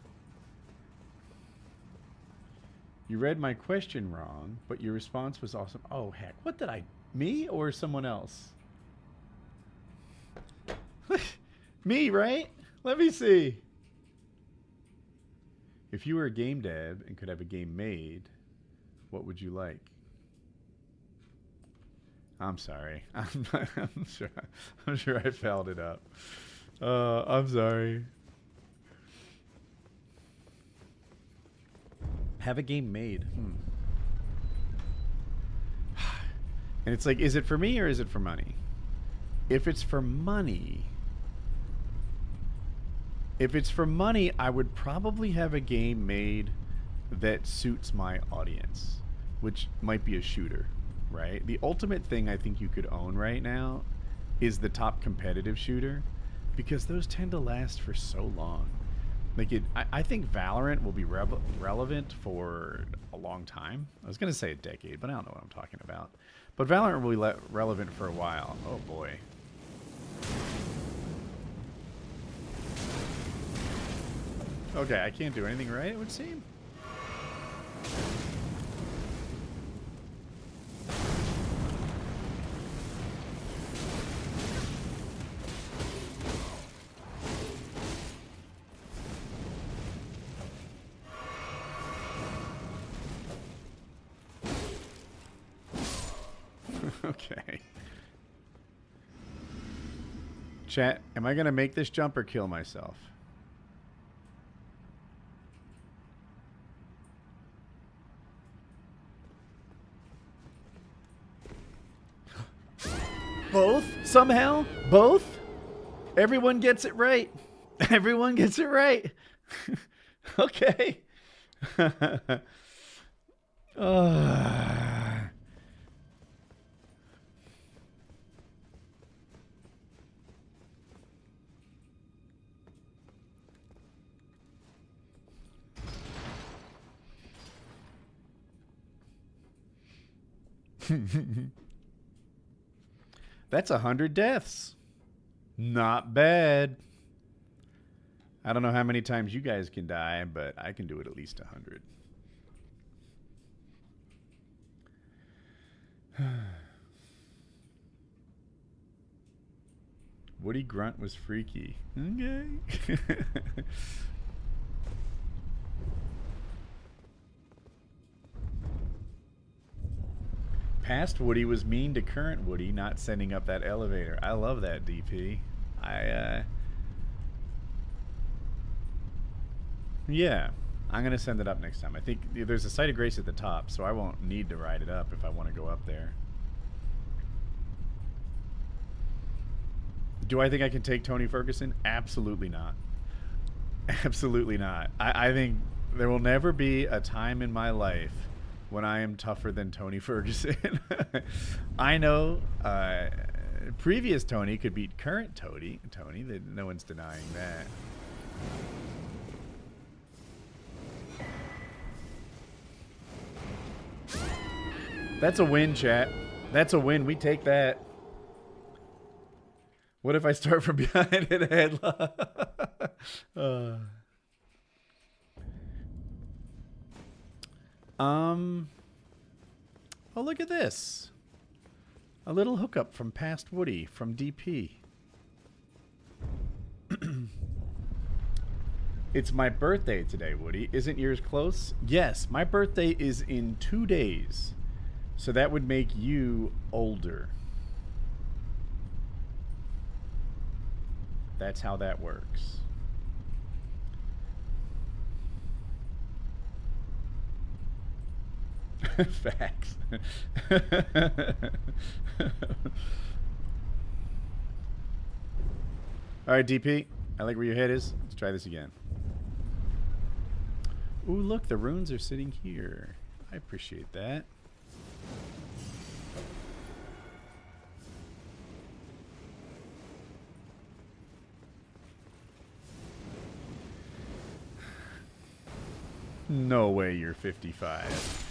You read my question wrong, but your response was awesome. Oh, heck. What did I... Me or someone else? Me, right? Let me see. If you were a game dev and could have a game made, What would you like? I'm sorry. I'm sure I fouled it up. I'm sorry. Have a game made. And it's like, is it for me or is it for money? If it's for money, I would probably have a game made that suits my audience, which might be a shooter, right? The ultimate thing I think you could own right now is the top competitive shooter, because those tend to last for so long. Like I think Valorant will be relevant for a long time. I was going to say a decade, but I don't know what I'm talking about. But Valorant will be relevant for a while. Oh boy. Okay, I can't do anything right, it would seem. Okay. Chat, am I going to make this jump or kill myself? Both? Somehow? Both? Everyone gets it right. Everyone gets it right. Okay. That's 100 deaths. Not bad. I don't know how many times you guys can die, but I can do it at least 100. Woody Grunt was freaky. Okay. Past Woody was mean to current Woody, not sending up that elevator. I love that, DP. Yeah, I'm going to send it up next time. I think there's a site of grace at the top, so I won't need to ride it up if I want to go up there. Do I think I can take Tony Ferguson? Absolutely not. Absolutely not. I think there will never be a time in my life when I am tougher than Tony Ferguson. I know previous Tony could beat current Tony. No one's denying that. That's a win, chat. That's a win. We take that. What if I start from behind and headlock? Oh, look at this. A little hookup from Past Woody from DP. It's my birthday today, Woody. Isn't yours close? Yes, my birthday is in 2 days. So that would make you older. That's how that works. Facts. All right, DP. I like where your head is. Let's try this again. Ooh, look, the runes are sitting here. I appreciate that. No way you're 55.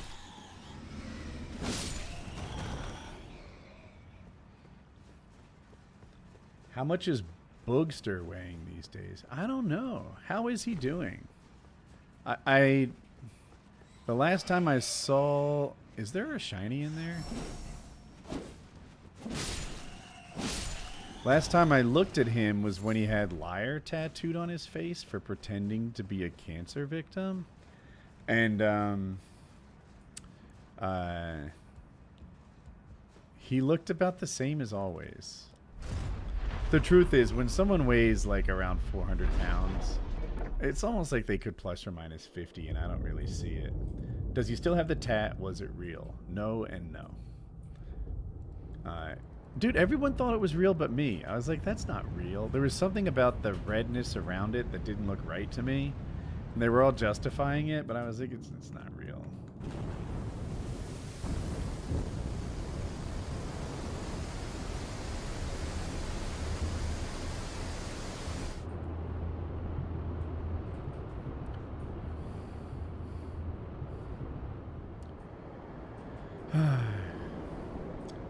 How much is Boogster weighing these days? I don't know. How is he doing? The last time I saw... Is there a shiny in there? Last time I looked at him was when he had liar tattooed on his face for pretending to be a cancer victim. And He looked about the same as always. The truth is, when someone weighs like around 400 pounds, it's almost like they could plus or minus 50, and I don't really see it. Does he still have the tat? Was it real? No and no. Dude, everyone thought it was real but me. I was like, that's not real. There was something about the redness around it that didn't look right to me. And they were all justifying it, but I was like, it's not real.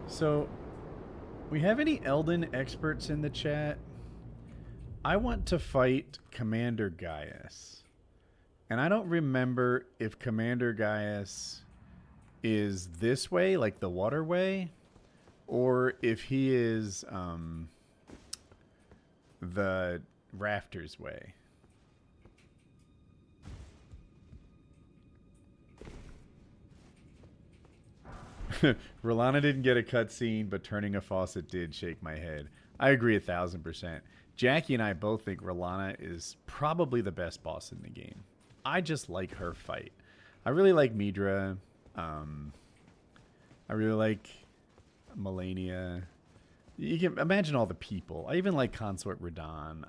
So, we have any Elden experts in the chat? I want to fight Commander Gaius. And I don't remember if Commander Gaius is this way, like the waterway, or if he is the rafters way. Rolana didn't get a cutscene, but turning a faucet did shake my head. I agree 1000%. Jackie and I both think Rolana is probably the best boss in the game. I just like her fight. I really like Midra. I really like Melania. You can imagine all the people. I even like Consort Radon.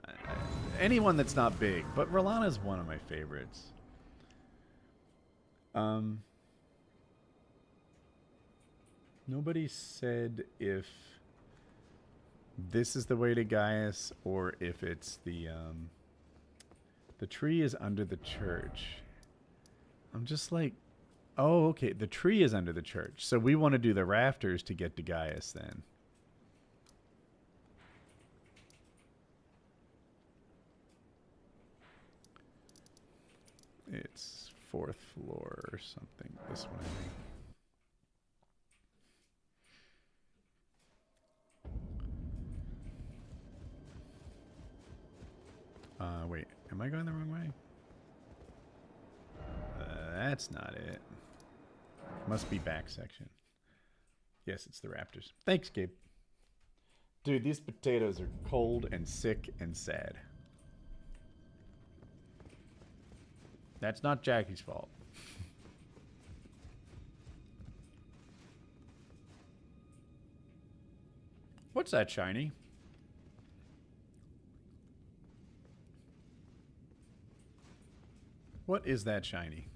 Anyone that's not big, but Rolana's one of my favorites. Nobody said if this is the way to Gaius or if it's the tree is under the church. I'm just like, oh, okay, the tree is under the church. So we want to do the rafters to get to Gaius then. It's 4th floor or something. This one, I think. Wait, am I going the wrong way? That's not it. Must be back section. Yes, it's the Raptors. Thanks, Gabe. Dude, these potatoes are cold and sick and sad. That's not Jackie's fault. What's that shiny? What is that shiny?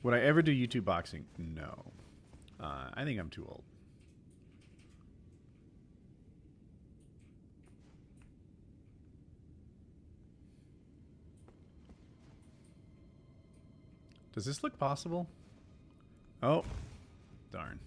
Would I ever do YouTube boxing? No. I think I'm too old. Does this look possible? Oh, darn.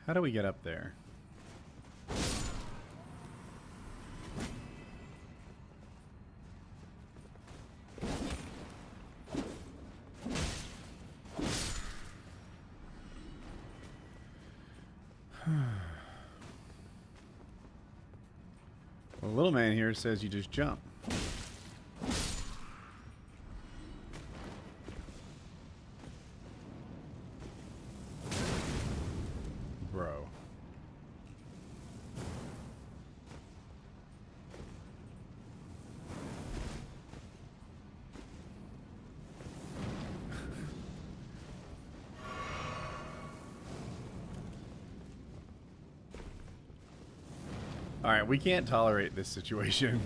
How do we get up there? Well, the little man here says you just jump. Bro. All right, we can't tolerate this situation.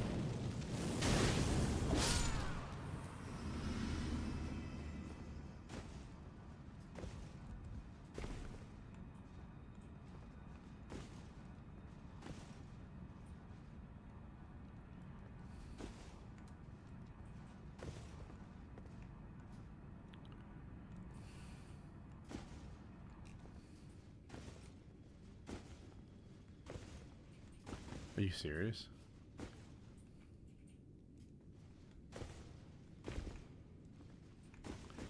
Are you serious?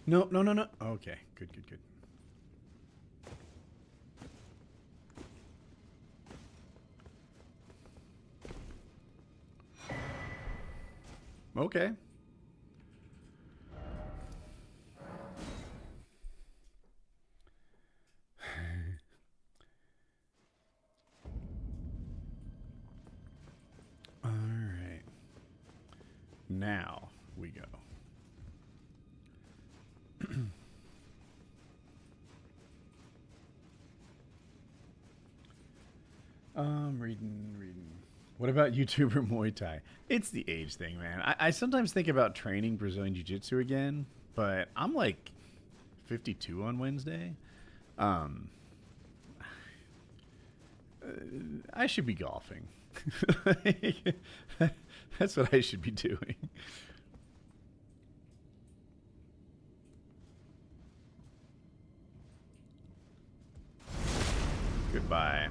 No, no, no, no. Okay, good, good, good. Okay. All right. Now we go. Reading. What about YouTuber Muay Thai? It's the age thing, man. I sometimes think about training Brazilian Jiu-Jitsu again, but I'm like 52 on Wednesday. I should be golfing. That's what I should be doing. Goodbye.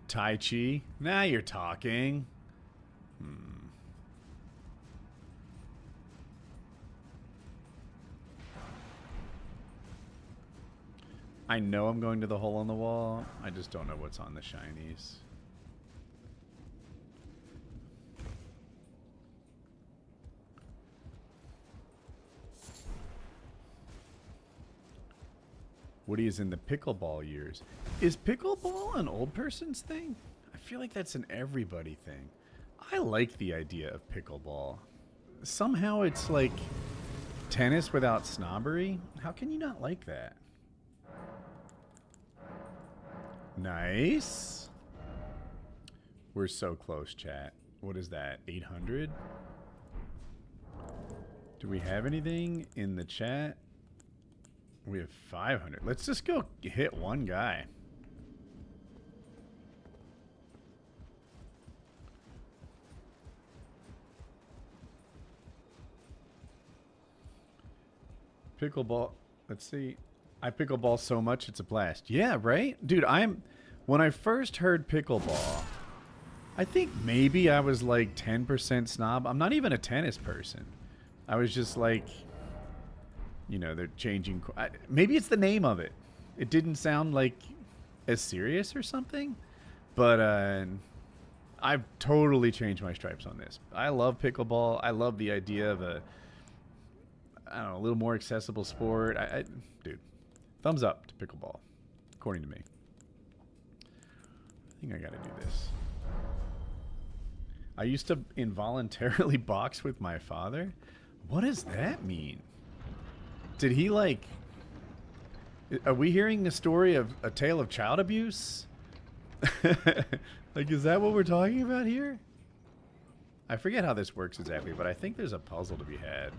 Tai Chi? Now you're talking. I know I'm going to the hole in the wall. I just don't know what's on the shinies. Woody is in the pickleball years. Is pickleball an old person's thing? I feel like that's an everybody thing. I like the idea of pickleball. Somehow it's like tennis without snobbery. How can you not like that? Nice. We're so close, chat. What is that? 800? Do we have anything in the chat? We have 500. Let's just go hit one guy. Pickleball. Let's see. I pickleball so much, it's a blast. Yeah, right? Dude, when I first heard pickleball, I think maybe I was like 10% snob. I'm not even a tennis person. I was just like, you know, they're changing. Maybe it's the name of it. It didn't sound like as serious or something. But I've totally changed my stripes on this. I love pickleball. I love the idea of a little more accessible sport. Dude, thumbs up to pickleball, according to me. I think I gotta do this. I used to involuntarily box with my father. What does that mean? Did he like... Are we hearing the story of a tale of child abuse? Like, is that what we're talking about here? I forget how this works exactly, but I think there's a puzzle to be had.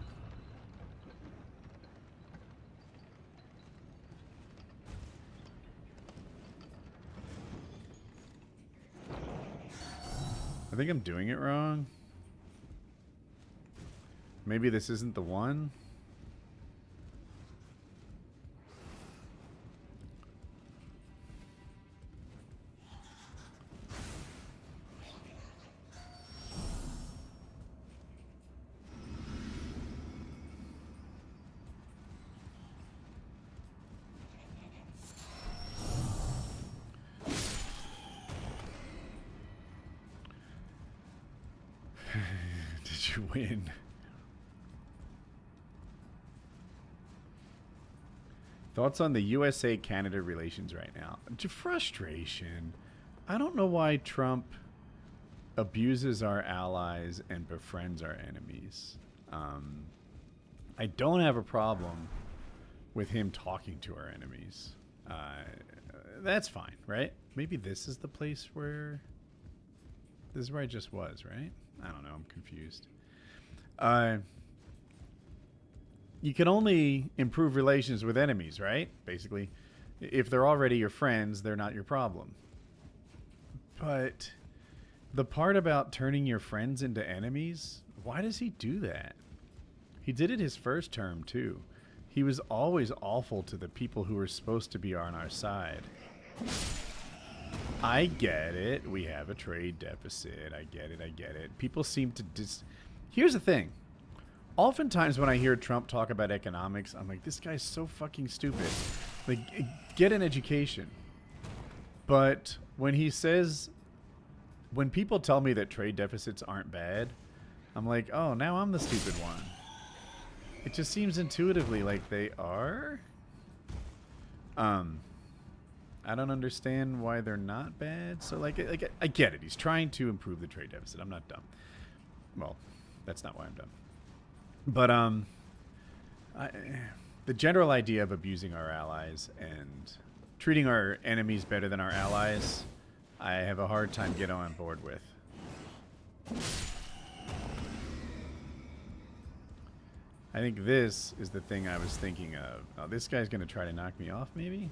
I think I'm doing it wrong. Maybe this isn't the one. Did you win? Thoughts on the USA-Canada relations right now? Frustration. I don't know why Trump abuses our allies and befriends our enemies. I don't have a problem with him talking to our enemies. That's fine, right? Maybe this is the place where... This is where I just was, right? I don't know. I'm confused. You can only improve relations with enemies, right? Basically. If they're already your friends, they're not your problem. But the part about turning your friends into enemies, why does he do that? He did it his first term, too. He was always awful to the people who were supposed to be on our side. I get it. We have a trade deficit. I get it. I get it. People seem to Here's the thing. Oftentimes when I hear Trump talk about economics, I'm like, this guy's so fucking stupid. Like, get an education. But when he says, when people tell me that trade deficits aren't bad, I'm like, oh, now I'm the stupid one. It just seems intuitively like they are. I don't understand why they're not bad. So, like, I get it. He's trying to improve the trade deficit. I'm not dumb. Well, that's not why I'm dumb. But the general idea of abusing our allies and treating our enemies better than our allies, I have a hard time getting on board with. I think this is the thing I was thinking of. Oh, this guy's going to try to knock me off, maybe?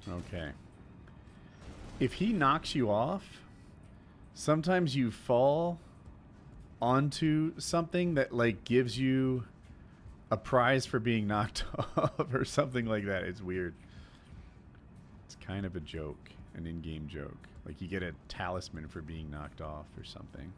Okay. If he knocks you off, sometimes you fall onto something that, like, gives you a prize for being knocked off or something like that. It's weird. It's kind of a joke, an in-game joke. Like, you get a talisman for being knocked off or something.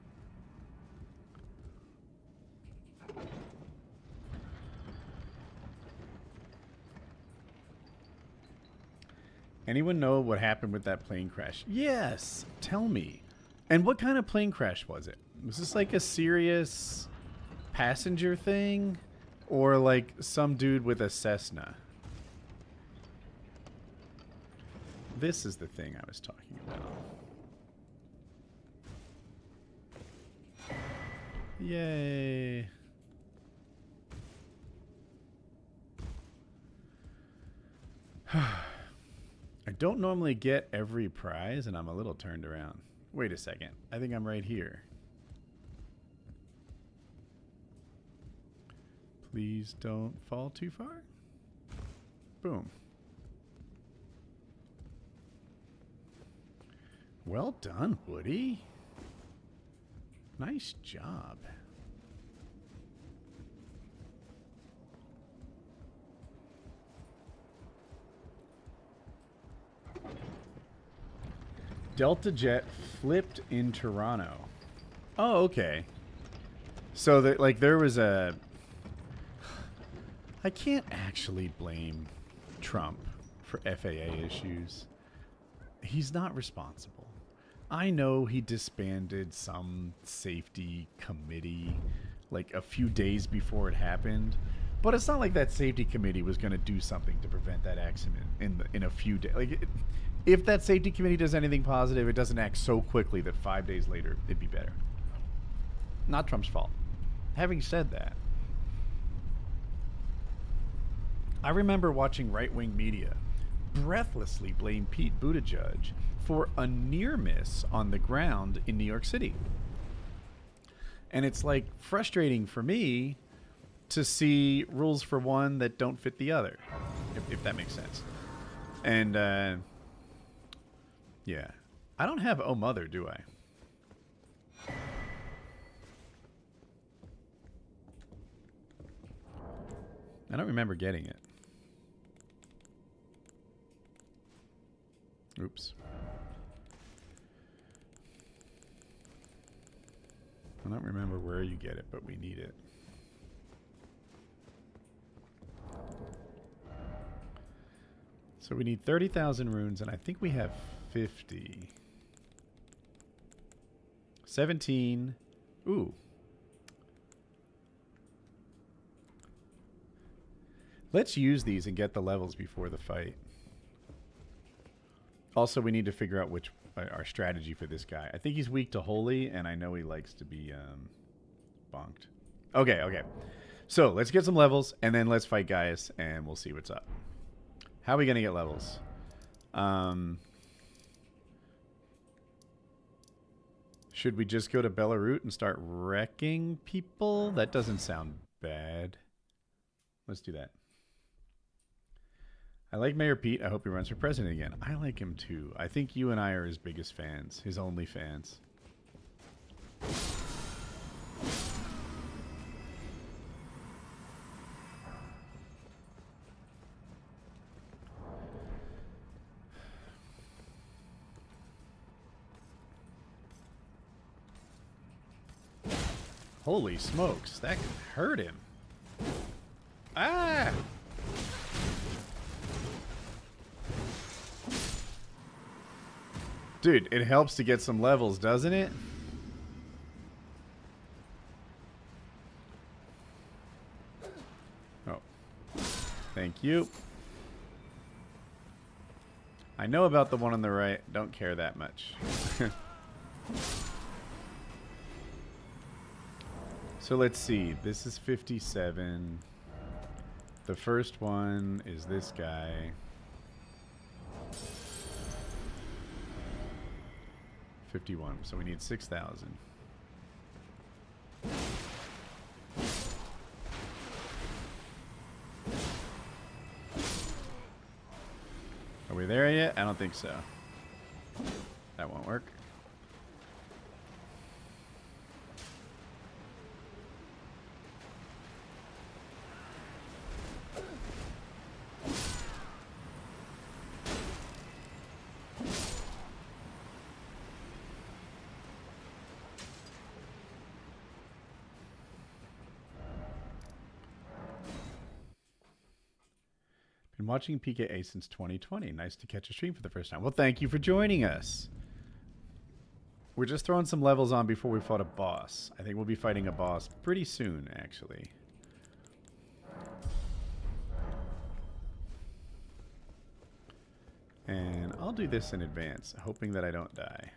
Anyone know what happened with that plane crash? Yes, tell me. And what kind of plane crash was it? Was this like a serious passenger thing? Or like some dude with a Cessna? This is the thing I was talking about. Yay. I don't normally get every prize, and I'm a little turned around. Wait a second. I think I'm right here. Please don't fall too far. Boom. Well done, Woody. Nice job. Delta Jet flipped in Toronto. Oh, okay. So that, like, there was a... I can't actually blame Trump for FAA issues. He's not responsible. I know he disbanded some safety committee like a few days before it happened, but it's not like that safety committee was going to do something to prevent that accident in a few days. Like, if that safety committee does anything positive, it doesn't act so quickly that 5 days later it'd be better. Not Trump's fault. Having said that, I remember watching right-wing media breathlessly blame Pete Buttigieg for a near miss on the ground in New York City. And it's like frustrating for me to see rules for one that don't fit the other, if that makes sense. And yeah, I don't have Oh Mother, do I? I don't remember getting it. Oops. I don't remember where you get it, but we need it. So we need 30,000 runes, and I think we have 50. 17. Ooh. Let's use these and get the levels before the fight. Also, we need to figure out which our strategy for this guy. I think he's weak to holy, and I know he likes to be bonked. Okay, okay. So let's get some levels, and then let's fight Gaius, and we'll see what's up. How are we going to get levels? Should we just go to Belarus and start wrecking people? That doesn't sound bad. Let's do that. I like Mayor Pete. I hope he runs for president again. I like him too. I think you and I are his biggest fans, his only fans. Holy smokes, that could hurt him. Ah! Dude, it helps to get some levels, doesn't it? Oh. Thank you. I know about the one on the right. Don't care that much. So let's see. This is 57. The first one is this guy. 51. So we need 6,000. Are we there yet? I don't think so. That won't work. Been watching PKA since 2020. Nice to catch a stream for the first time. Well, thank you for joining us. We're just throwing some levels on before we fought a boss. I think we'll be fighting a boss pretty soon, actually. And I'll do this in advance, hoping that I don't die.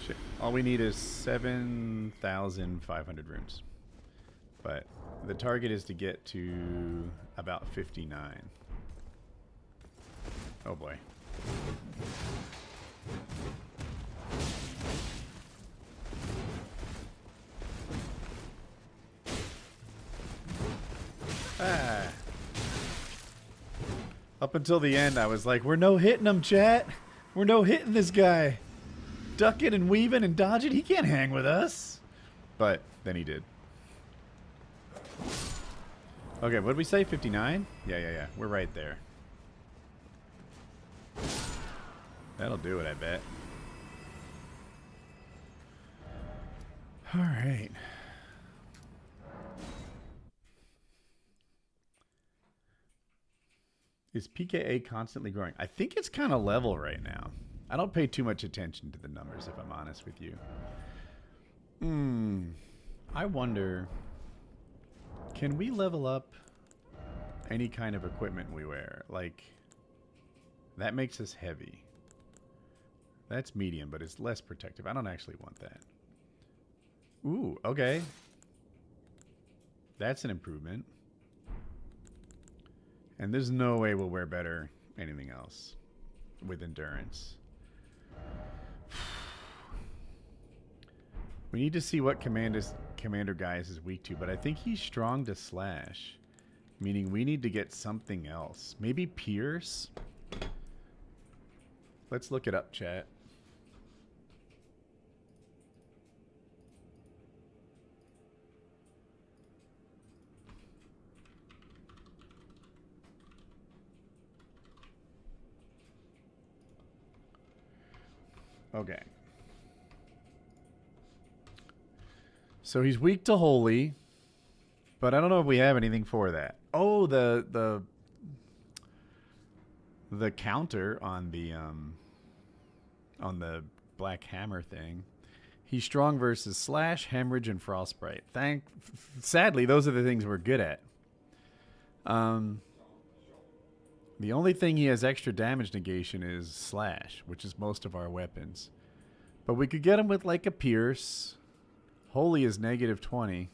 Shit. All we need is 7,500 runes. But the target is to get to about 59. Oh boy. Ah. Up until the end, I was like, we're no hitting him, chat. We're no hitting this guy. Ducking and weaving and dodging. He can't hang with us. But then he did. Okay, what did we say? 59? Yeah. We're right there. That'll do it, I bet. All right. Is PKA constantly growing? I think it's kind of level right now. I don't pay too much attention to the numbers, if I'm honest with you. I wonder, can we level up any kind of equipment we wear? Like, that makes us heavy. That's medium, but it's less protective. I don't actually want that. Ooh, okay. That's an improvement. And there's no way we'll wear better anything else with endurance. We need to see what Commander Gaius is weak to, but I think he's strong to slash. Meaning we need to get something else. Maybe Pierce? Let's look it up, chat. Okay. So he's weak to holy, but I don't know if we have anything for that. Oh, the counter on the black hammer thing. He's strong versus slash, hemorrhage, and frostbite. Sadly, those are the things we're good at. The only thing he has extra damage negation is slash, which is most of our weapons. But we could get him with like a pierce. Holy is -20.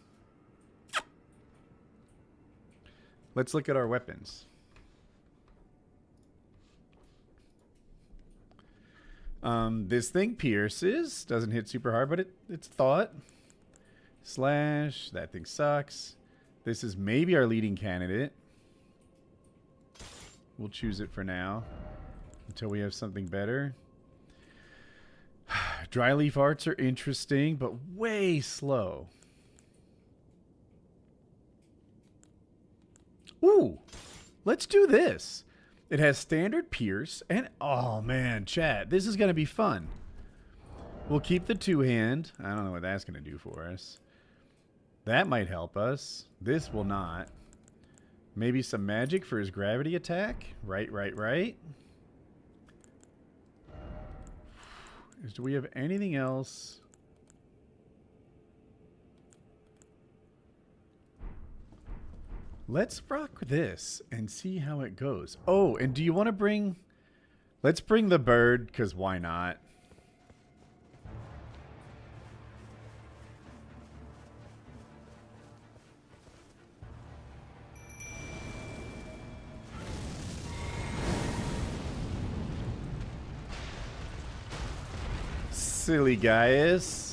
Let's look at our weapons. This thing pierces. Doesn't hit super hard, but it's thought. Slash. That thing sucks. This is maybe our leading candidate. We'll choose it for now. Until we have something better. Dry leaf arts are interesting, but way slow. Ooh. Let's do this. It has standard pierce, and oh man, chat, this is going to be fun. We'll keep the two-hand. I don't know what that's going to do for us. That might help us. This will not. Maybe some magic for his gravity attack. Right. Do we have anything else? Let's rock this and see how it goes. Oh, and do you want to bring... Let's bring the bird, because why not? Silly guys.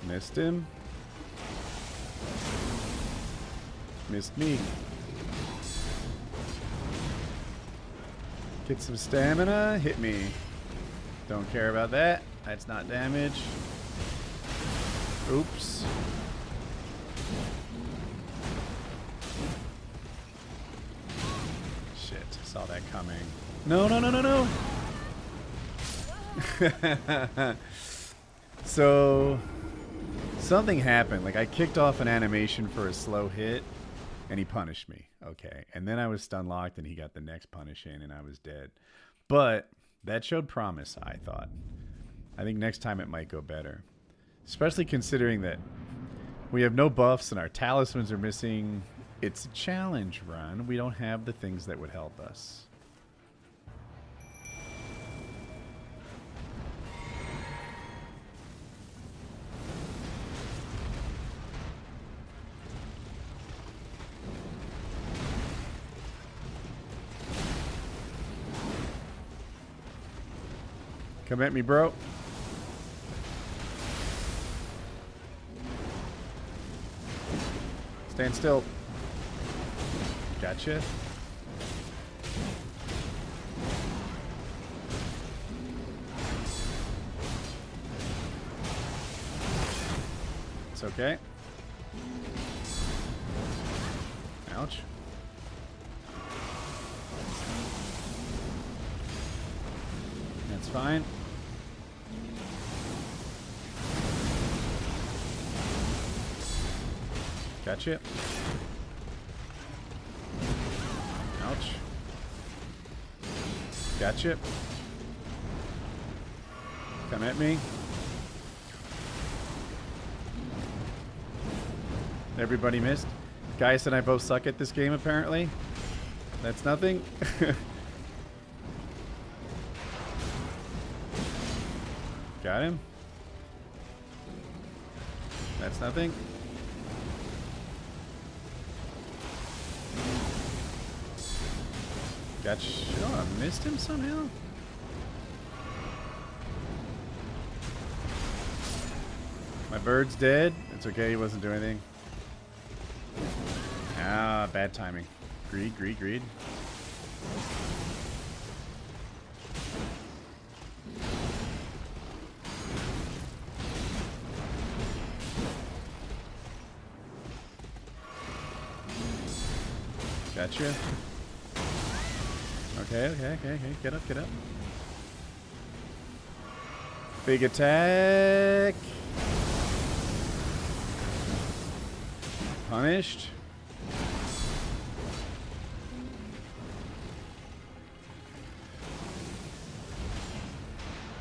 Missed him. Missed me. Get some stamina. Hit me. Don't care about that. That's not damage. Oops. Shit. Saw that coming. No. So... something happened. Like, I kicked off an animation for a slow hit, and he punished me. Okay. And then I was stun locked, and he got the next punish in, and I was dead. But that showed promise, I thought. I think next time it might go better. Especially considering that we have no buffs, and our talismans are missing. It's a challenge run. We don't have the things that would help us. Come at me, bro. Stand still. Gotcha. It's okay. Ouch. That's fine. Gotcha. Ouch. Gotcha. Come at me. Everybody missed. Gaius and I both suck at this game, apparently. That's nothing. Got him. That's nothing. Gotcha. Oh, I missed him somehow? My bird's dead. It's okay, he wasn't doing anything. Ah, bad timing. Greed. Gotcha. Okay. Get up. Big attack. Punished.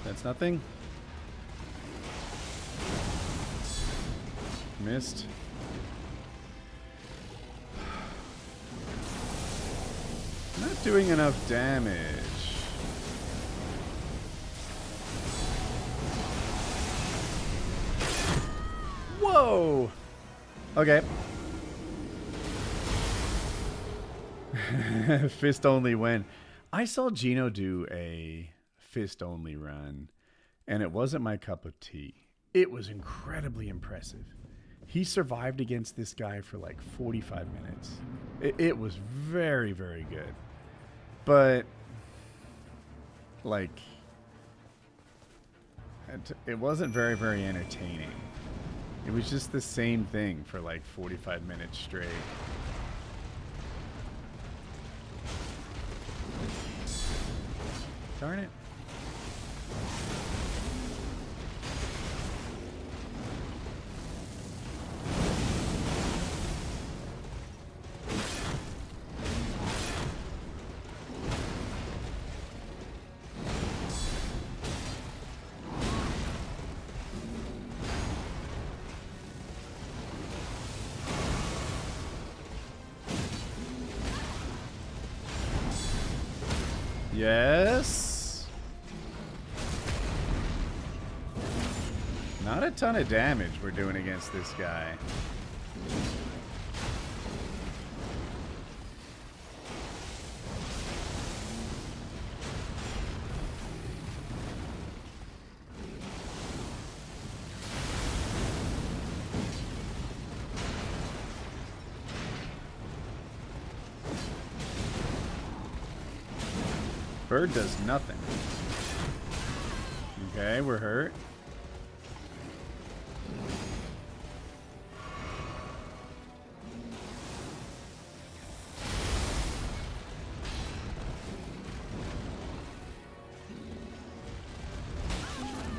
That's nothing. Missed. Not doing enough damage. Whoa! Okay. Fist only win. I saw Gino do a fist only run, and it wasn't my cup of tea. It was incredibly impressive. He survived against this guy for like 45 minutes. It was very, very good. But, like, it wasn't very, very entertaining. It was just the same thing for like 45 minutes straight. Darn it. Yes. Not a ton of damage we're doing against this guy. Bird does nothing. Okay, we're hurt.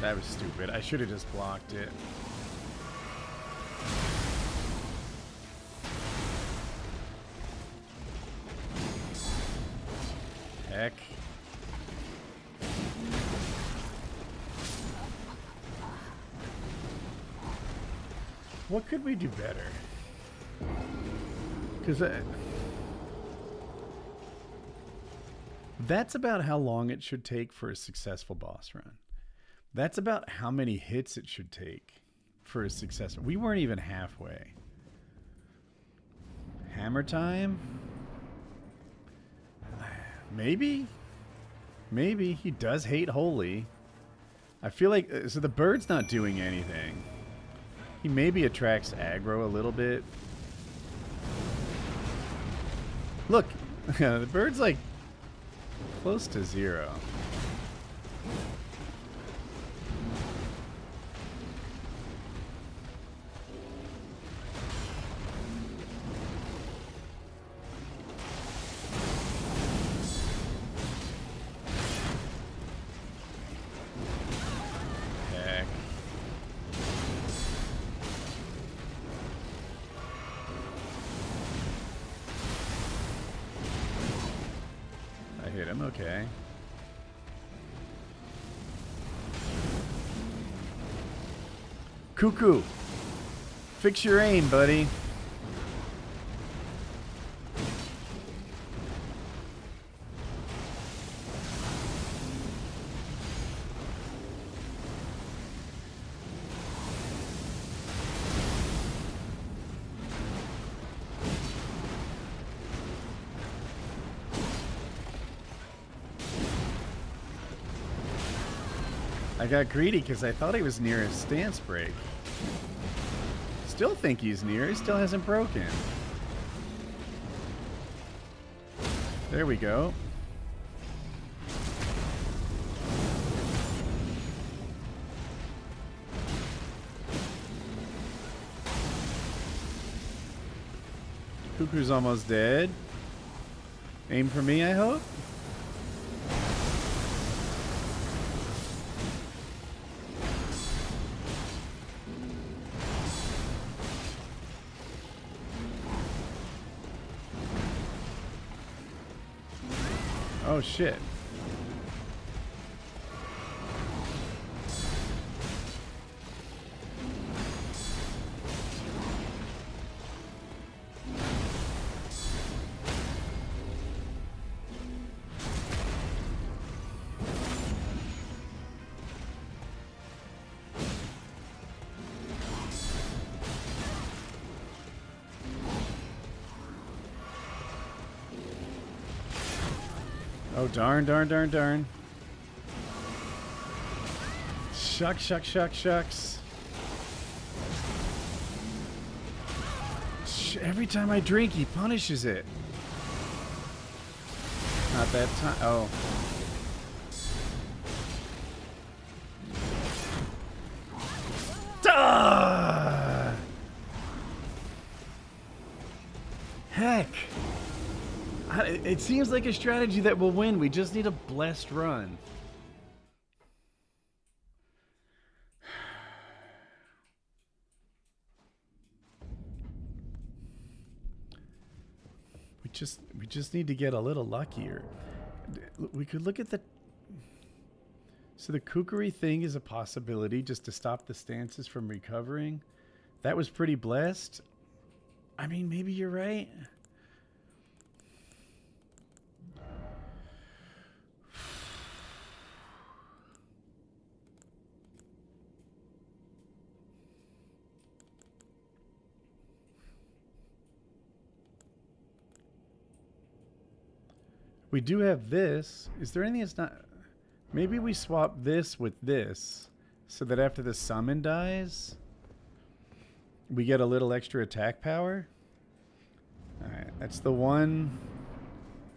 That was stupid. I should have just blocked it. Heck. What could we do better? Because that's about how long it should take for a successful boss run. That's about how many hits it should take for a successful. We weren't even halfway. Hammer time? Maybe? Maybe. He does hate holy. I feel like... So the bird's not doing anything. He maybe attracts aggro a little bit. Look, the bird's like close to 0. Hit him, okay. Cuckoo, fix your aim, buddy. I got greedy because I thought he was near his stance break. Still think he's near. He still hasn't broken. There we go. Cuckoo's almost dead. Aim for me, I hope. Oh shit. Oh, darn, darn, darn, darn. Shucks, shucks, shucks, shucks. Every time I drink, he punishes it. Not that time. Oh. Ah! Heck. It seems like a strategy that will win. We just need a blessed run. We just need to get a little luckier. We could look at the... So the kukri thing is a possibility just to stop the stances from recovering. That was pretty blessed. I mean, maybe you're right. We do have this. Is there anything that's not... Maybe we swap this with this so that after the summon dies, we get a little extra attack power. Alright, that's the one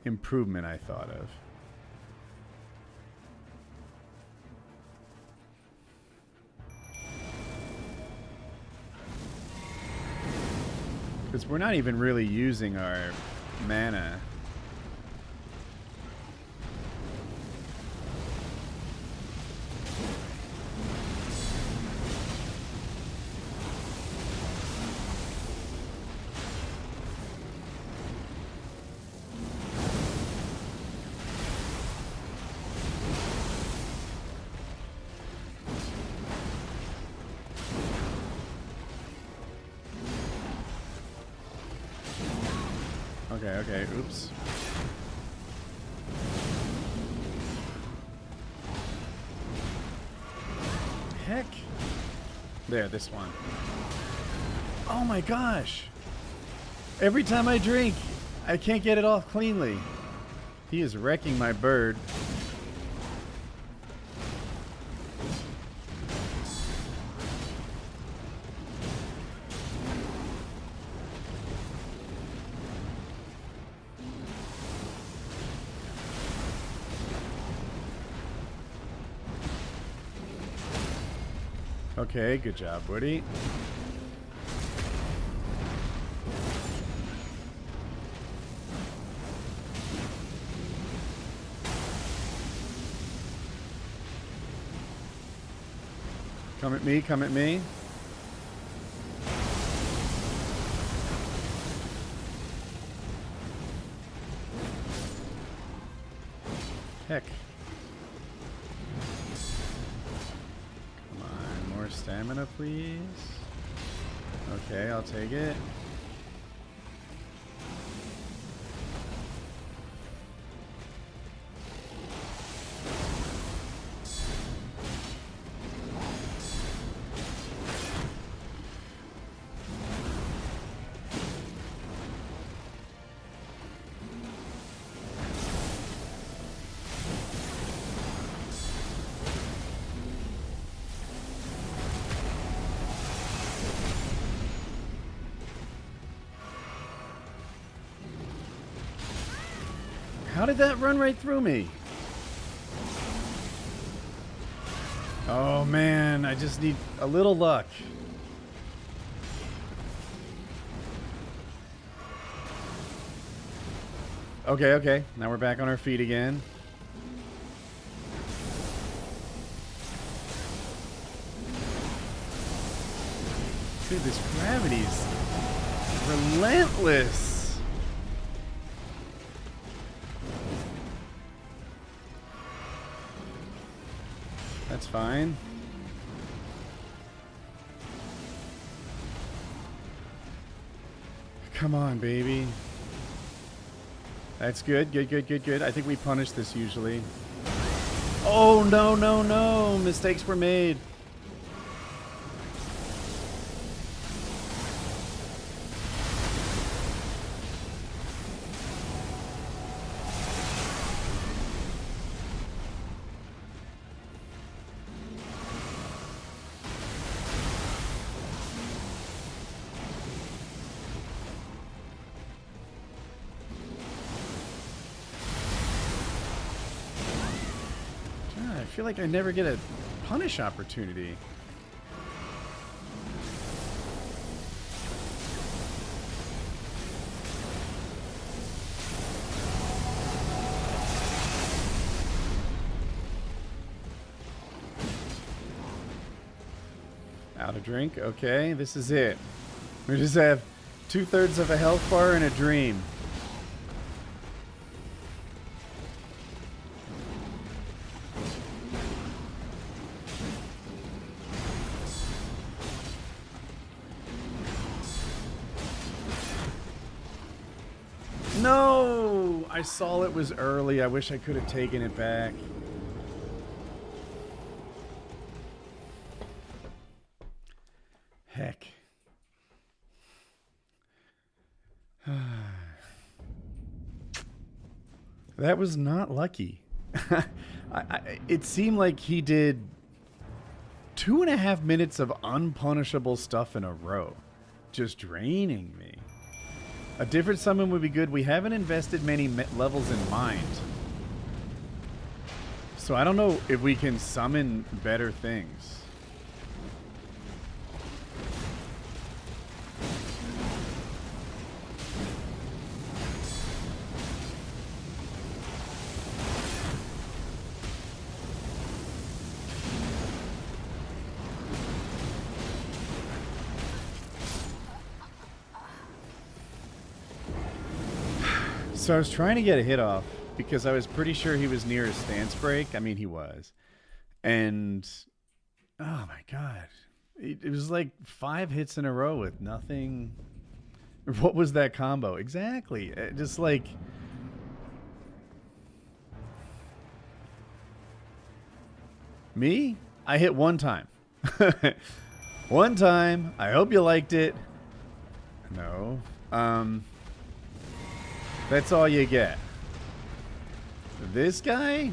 improvement I thought of. Because we're not even really using our mana. Okay, oops. Heck. There, this one. Oh my gosh. Every time I drink, I can't get it off cleanly. He is wrecking my bird. Okay, good job, Woody. Come at me, come at me. Heck. Stamina, please. Okay, I'll take it. How did that run right through me? Oh man, I just need a little luck. Okay, okay. Now we're back on our feet again. Dude, this gravity's relentless. That's fine. Come on, baby. That's good. Good, good, good, good. I think we punish this usually. Oh, no, no, no. Mistakes were made. I feel like I never get a punish opportunity. Out of drink. Okay, this is it. We just have 2/3 of a health bar and a dream. No! I saw it was early. I wish I could have taken it back. Heck. That was not lucky. It seemed like he did 2.5 minutes of unpunishable stuff in a row. Just draining me. A different summon would be good. We haven't invested many levels in mind. So I don't know if we can summon better things. So I was trying to get a hit off because I was pretty sure he was near a stance break. I mean, he was. And, oh my God. It was like 5 hits in a row with nothing. What was that combo? Exactly. Just like... Me? I hit one time. One time. I hope you liked it. No. That's all you get. This guy?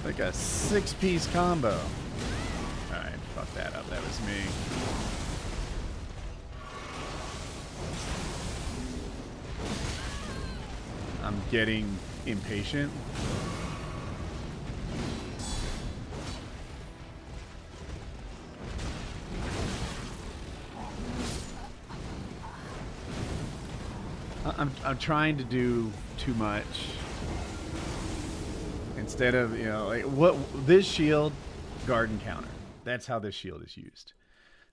Like a 6-piece combo. Alright, fuck that up. That was me. I'm getting impatient. I'm trying to do too much. Instead of, you know, like what this shield, garden counter. That's how this shield is used.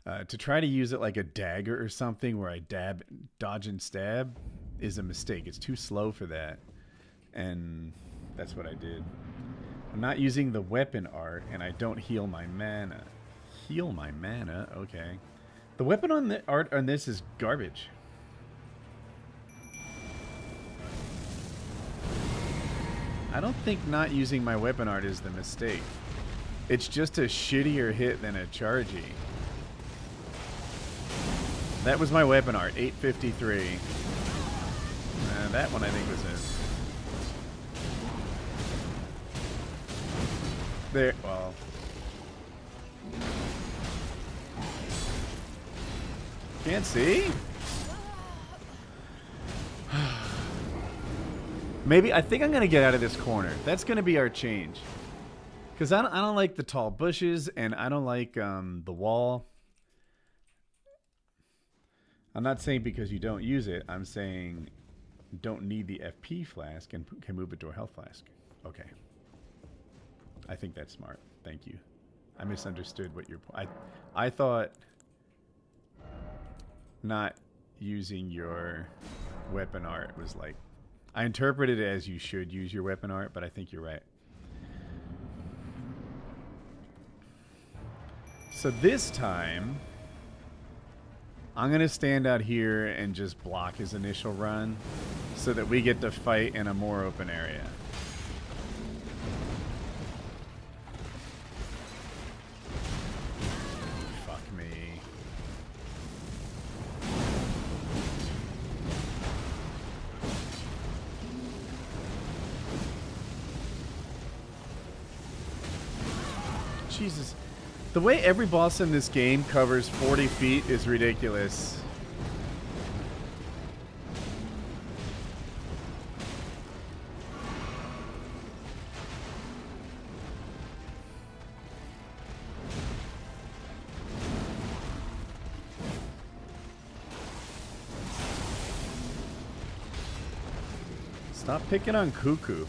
To try to use it like a dagger or something where I dodge and stab is a mistake. It's too slow for that. And that's what I did. I'm not using the weapon art and I don't heal my mana. Heal my mana? Okay. The weapon on the art on this is garbage. I don't think not using my weapon art is the mistake. It's just a shittier hit than a chargey. That was my weapon art, 853. That one I think was it. There, well. Can't see? Maybe, I think I'm going to get out of this corner. That's going to be our change. Because I don't like the tall bushes, and I don't like the wall. I'm not saying because you don't use it. I'm saying don't need the FP flask and can move it to a health flask. Okay. I think that's smart. Thank you. I misunderstood what your point. I thought not using your weapon art was like... I interpreted it as you should use your weapon art, but I think you're right. So this time, I'm going to stand out here and just block his initial run so that we get to fight in a more open area. Fuck me. Jesus. The way every boss in this game covers 40 feet is ridiculous. Stop picking on Cuckoo.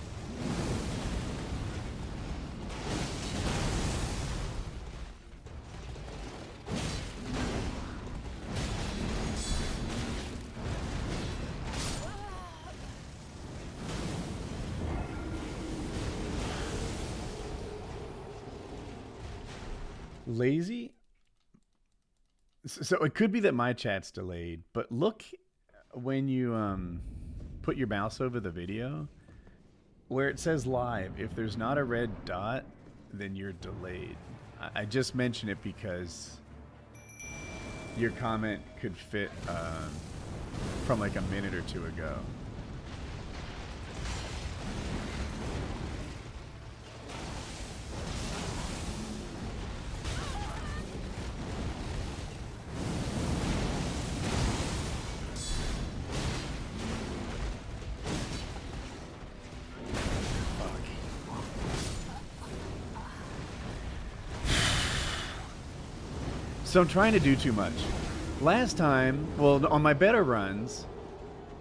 Lazy? So it could be that my chat's delayed, but look when you put your mouse over the video where it says live. If there's not a red dot, then you're delayed. I just mention it because your comment could fit from like a minute or two ago. So I'm trying to do too much. Last time, well, on my better runs,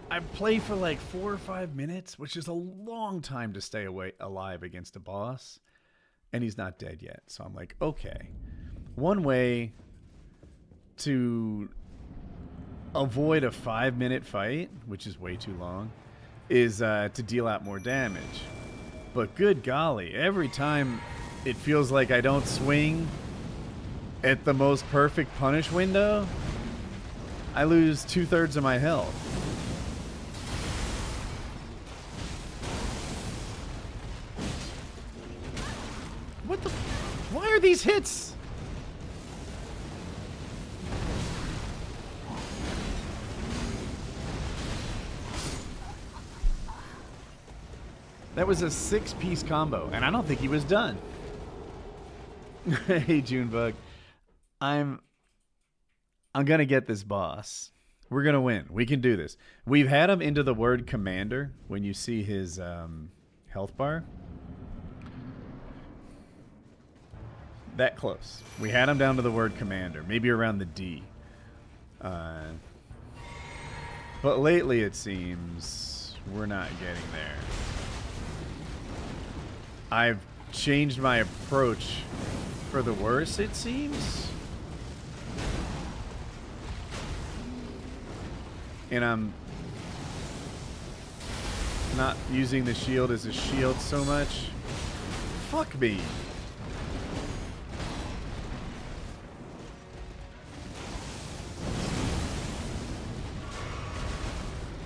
I play for like 4 or 5 minutes, which is a long time to stay alive against a boss, and he's not dead yet. So I'm like, okay. One way to avoid a 5-minute fight, which is way too long, is to deal out more damage. But good golly, every time it feels like I don't swing at the most perfect punish window, I lose 2/3 of my health. What the? Why are these hits? That was a 6-piece combo, and I don't think he was done. Hey, Junebug. I'm gonna get this boss. We're gonna win. We can do this. We've had him into the word commander when you see his health bar. That close. We had him down to the word commander, maybe around the D. But lately it seems we're not getting there. I've changed my approach for the worse, it seems. And I'm not using the shield as a shield so much. Fuck me.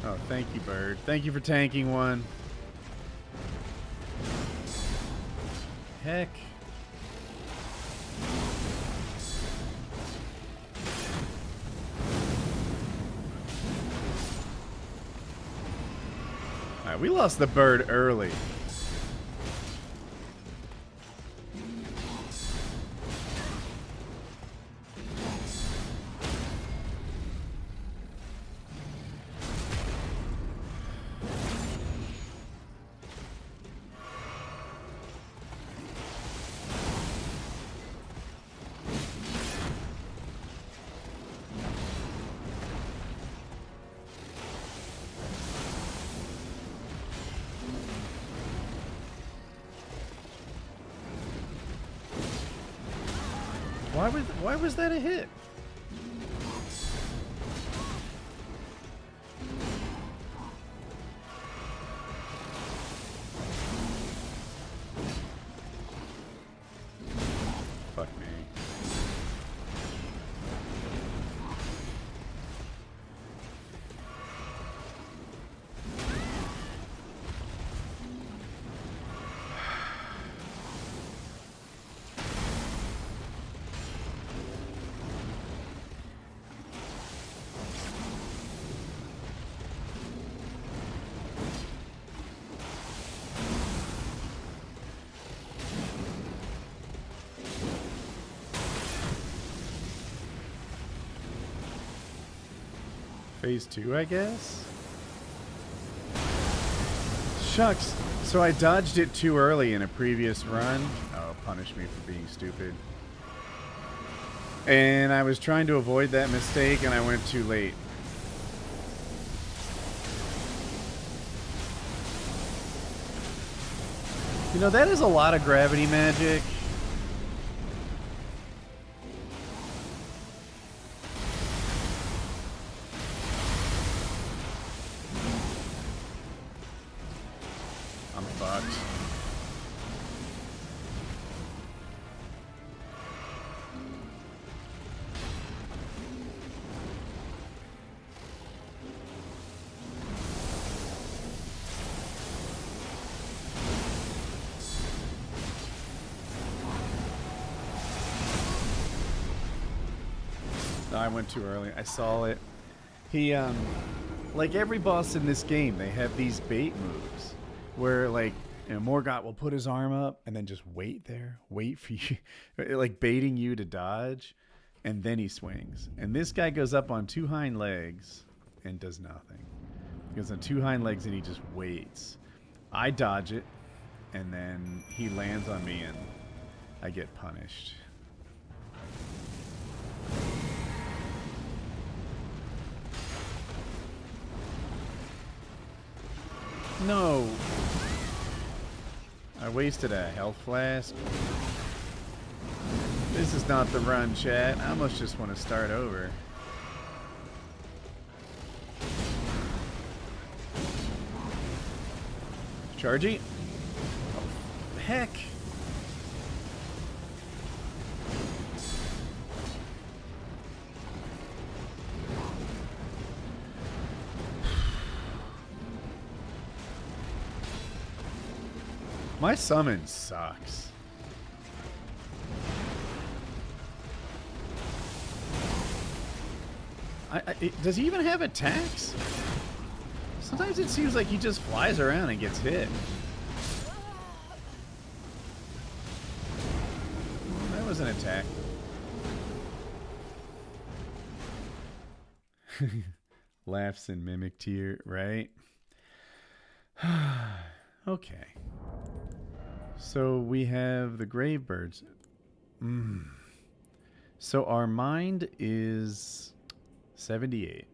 Oh, thank you, bird. Thank you for tanking one. Heck. Alright, we lost the bird early. Why was that a hit? Fuck me. Phase 2, I guess? Shucks. So I dodged it too early in a previous run. Oh, punish me for being stupid. And I was trying to avoid that mistake, and I went too late. You know, that is a lot of gravity magic. I'm fucked. No, I went too early. I saw it. He, like every boss in this game, they have these bait moves where, like, you know, Morgott will put his arm up and then just wait there, wait for you, like baiting you to dodge, and then he swings. And this guy goes up on two hind legs and does nothing. He goes on two hind legs and he just waits. I dodge it, and then he lands on me and I get punished. No. I wasted a health flask. This is not the run, chat. I almost just want to start over. Chargy? Oh, heck. My summon sucks. Does he even have attacks? Sometimes it seems like he just flies around and gets hit. That was an attack. Laughs and mimic tear, right? Okay. So we have the Gravebirds. So our mind is 78.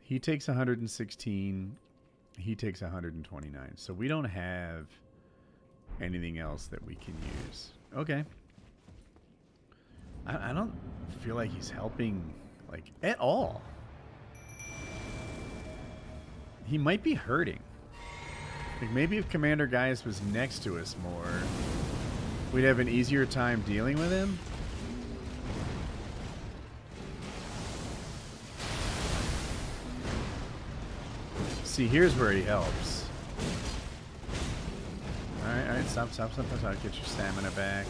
He takes 116. He takes 129. So we don't have anything else that we can use. Okay. I don't feel like he's helping, like, at all. He might be hurting. Like, maybe if Commander Gaius was next to us more, we'd have an easier time dealing with him. See, here's where he helps. Alright, stop. Get your stamina back.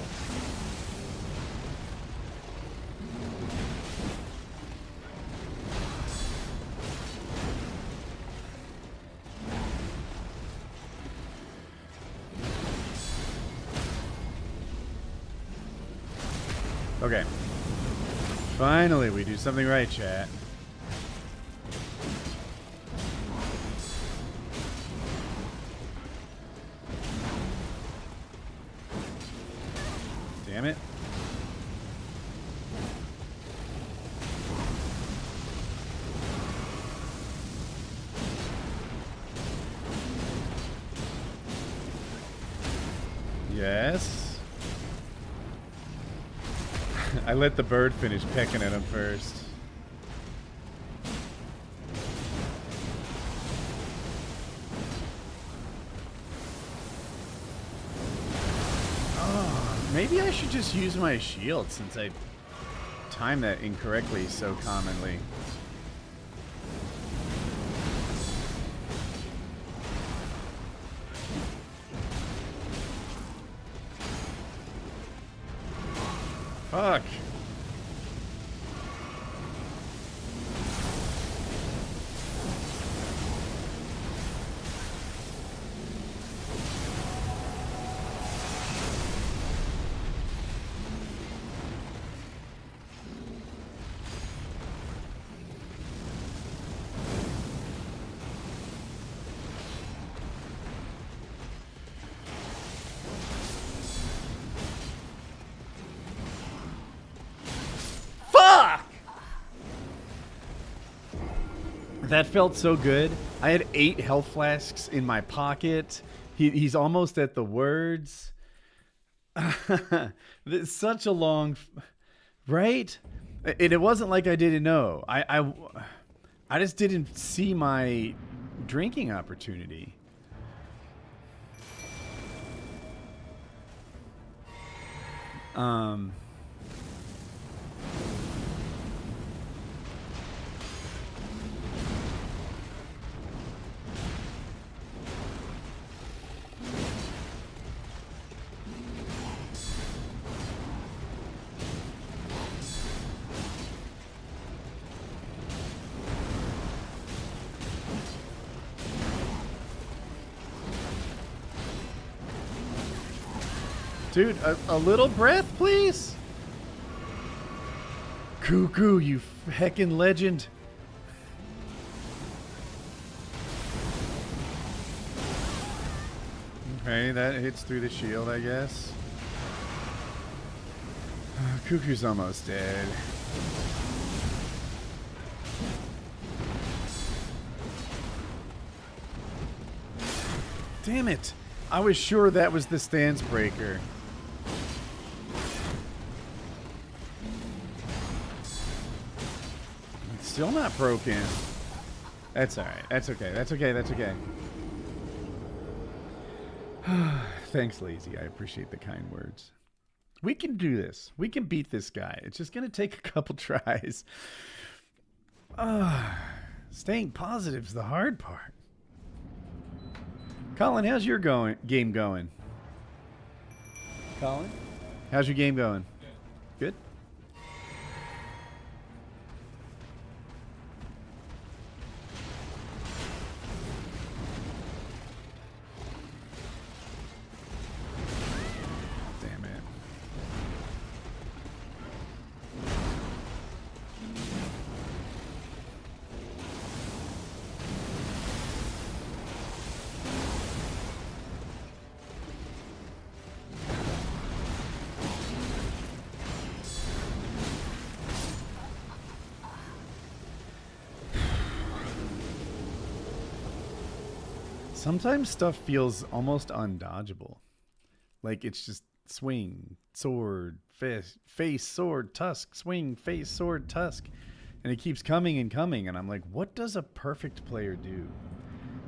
Okay. Finally, we do something right, chat. Damn it. Yes. I let the bird finish pecking at him first. Oh, maybe I should just use my shield since I time that incorrectly so commonly. Fuck. That felt so good. I had 8 health flasks in my pocket. He's almost at the words. It's such a long, right? And it wasn't like I didn't know. I just didn't see my drinking opportunity. Dude, a little breath, please. Cuckoo, you heckin' legend. Okay, that hits through the shield, I guess. Cuckoo's almost dead. Damn it. I was sure that was the stance breaker. It's still not broken. That's alright. That's okay. That's okay. That's okay. Thanks, Lazy. I appreciate the kind words. We can do this. We can beat this guy. It's just going to take a couple tries. Staying positive's the hard part. Colin, how's your game going? Colin? How's your game going? Good? Damn it. Sometimes stuff feels almost undodgeable. Like it's just swing, sword, face, sword, tusk, swing, face, sword, tusk. And it keeps coming and coming. And I'm like, what does a perfect player do?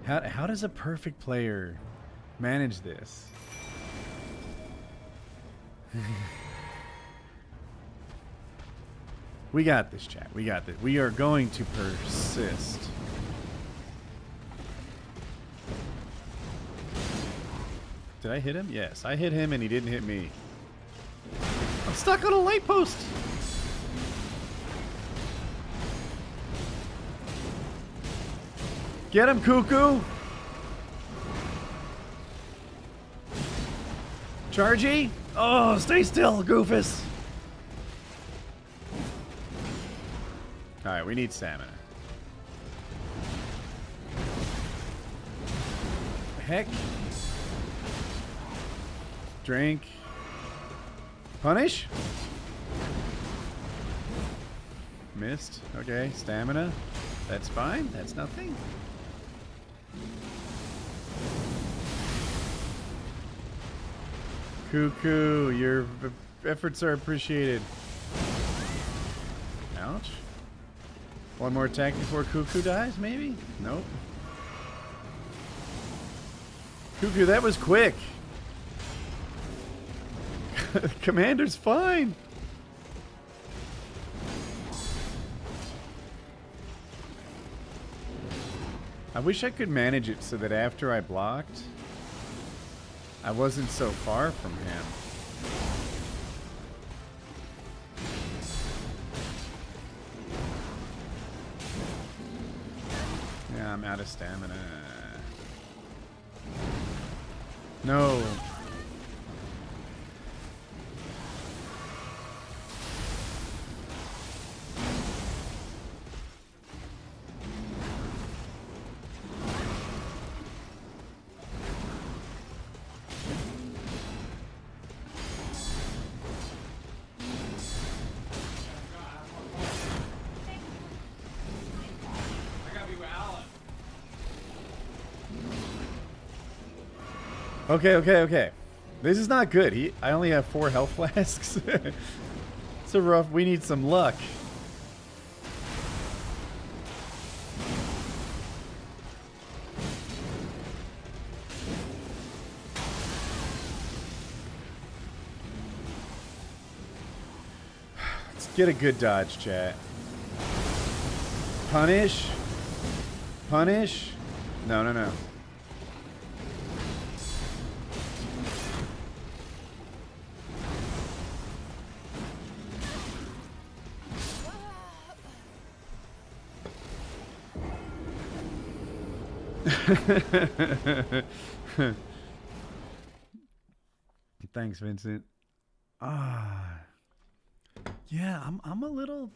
How does a perfect player manage this? We got this, chat. We got this. We are going to persist. Did I hit him? Yes, I hit him and he didn't hit me. I'm stuck on a light post. Get him, Cuckoo. Chargy. Oh, stay still, Goofus. All right, we need stamina. Heck. Drink. Punish. Missed. Okay, stamina. That's fine. That's nothing. Cuckoo, your efforts are appreciated. Ouch. One more attack before Cuckoo dies, maybe? Nope. Cuckoo, that was quick. Commander's fine. I wish I could manage it so that after I blocked, I wasn't so far from him. Yeah, I'm out of stamina. No. Okay. This is not good. I only have 4 health flasks. It's a rough. We need some luck. Let's get a good dodge, chat. Punish. Punish. No. Thanks, Vincent. Yeah, I'm a little.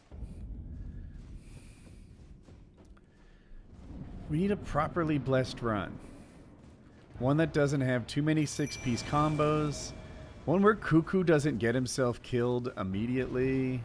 We need a properly blessed run. One that doesn't have too many 6-piece combos. One where Cuckoo doesn't get himself killed immediately.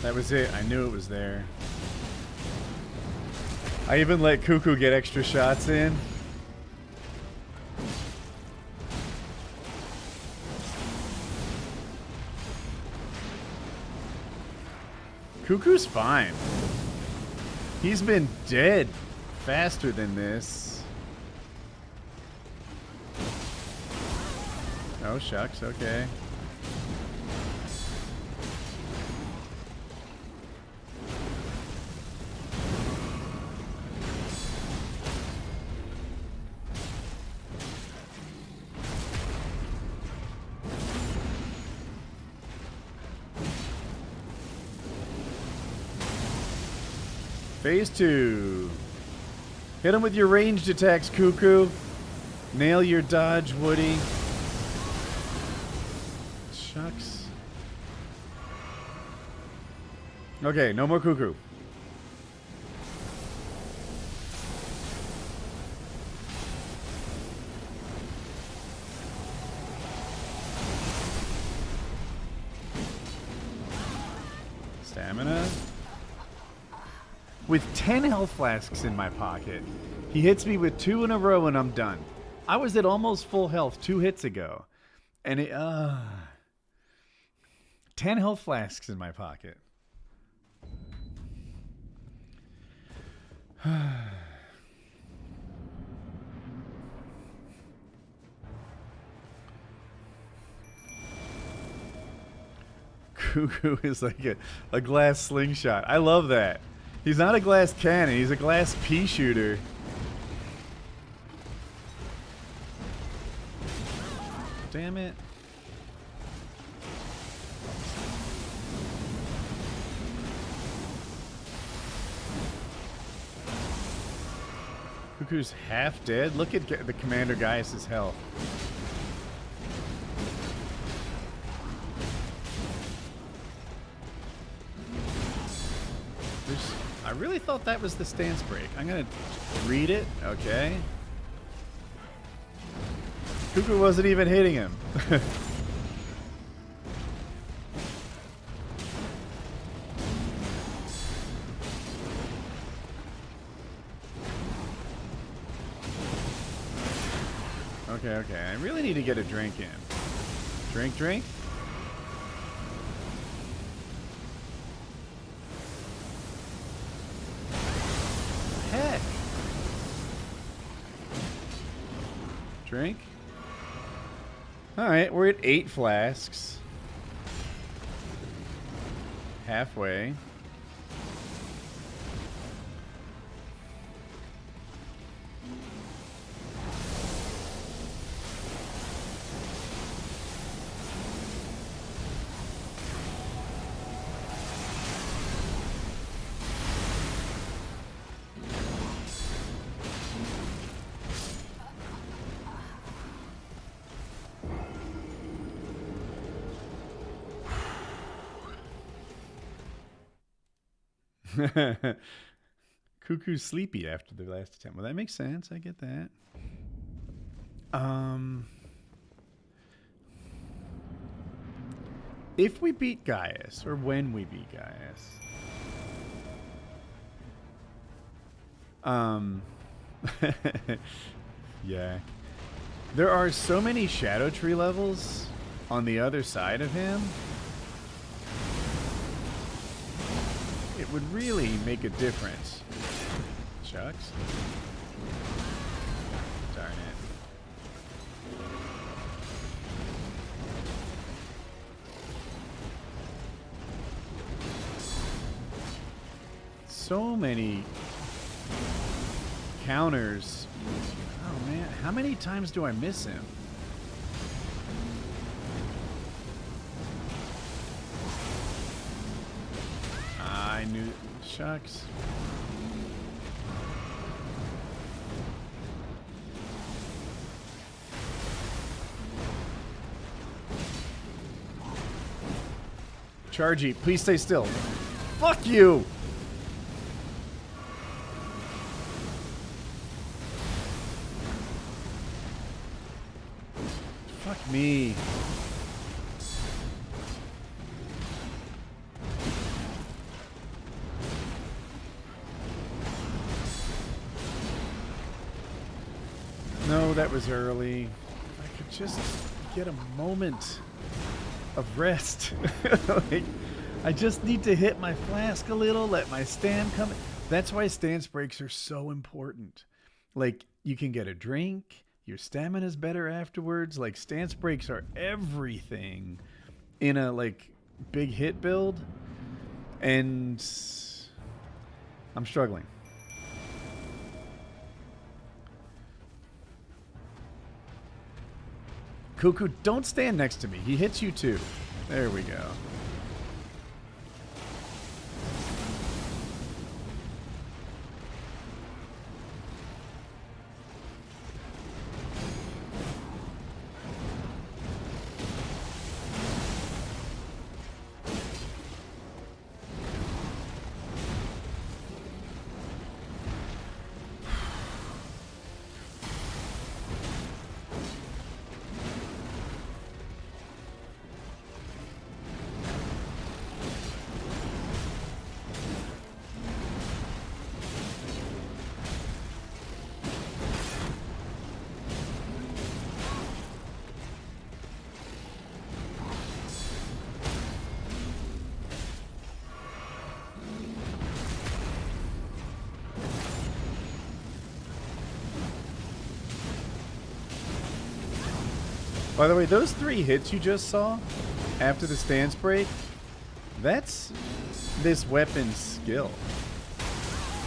That was it. I knew it was there. I even let Cuckoo get extra shots in. Cuckoo's fine. He's been dead faster than this. Oh, shucks. Okay. Phase 2. Hit him with your ranged attacks, Cuckoo. Nail your dodge, Woody. Shucks. Okay, no more Cuckoo. Stamina. With 10 health flasks in my pocket, he hits me with 2 in a row and I'm done. I was at almost full health 2 hits ago. And 10 health flasks in my pocket. Cuckoo is like a glass slingshot. I love that. He's not a glass cannon, he's a glass pea shooter. Damn it. Cuckoo's half dead? Look at the Commander Gaius' health. I really thought that was the stance break. I'm gonna read it. Okay. Cuckoo wasn't even hitting him. Okay. I really need to get a drink in. Drink. Heck. Drink. Alright, we're at 8 flasks. Halfway. Cuckoo's sleepy after the last attempt. Well, that makes sense. I get that. If we beat Gaius, or when we beat Gaius, yeah. There are so many Shadow Tree levels on the other side of him. It would really make a difference. Shucks. Darn it. So many counters. Oh man, how many times do I miss him? I knew. Shucks. Chargy, please stay still. Fuck you! Fuck me. No, that was early. If I could just get a moment of rest. Like, I just need to hit my flask a little, let my stand come. That's why stance breaks are so important. Like, you can get a drink, your stamina's better afterwards. Like, stance breaks are everything in a, like, big hit build. And I'm struggling. Cuckoo, don't stand next to me. He hits you too. There we go. By the way, those 3 hits you just saw after the stance break, that's this weapon's skill.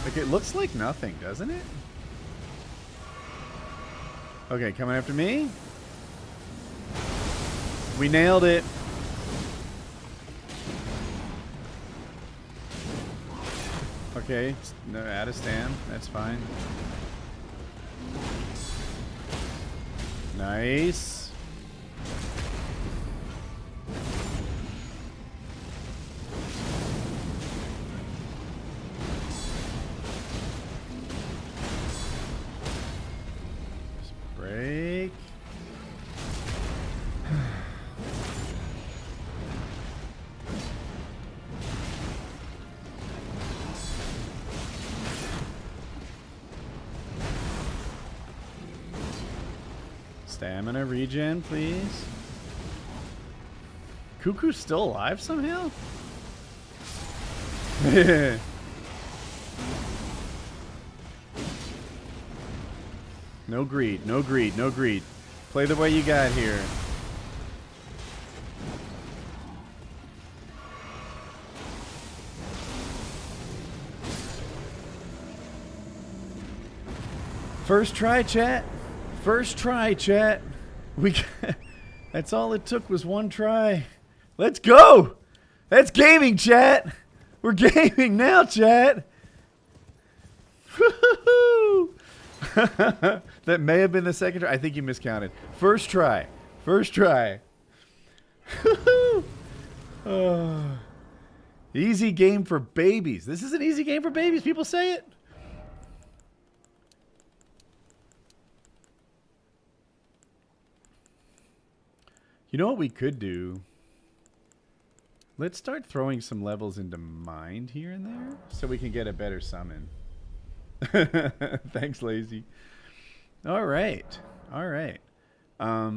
Like, it looks like nothing, doesn't it? Okay, coming after me. We nailed it. Okay, no, out of stand. That's fine. Nice. Break. Stamina regen, please. Cuckoo's still alive somehow? No greed, no greed, no greed. Play the way you got here. First try, chat. First try, chat. That's all it took was one try. Let's go. That's gaming, chat. We're gaming now, chat. That may have been the second try. I think you miscounted. First try. First try. Oh. Easy game for babies. This is an easy game for babies. People say it. You know what we could do? Let's start throwing some levels into mind here and there so we can get a better summon. Thanks, Lazy. All right. All right.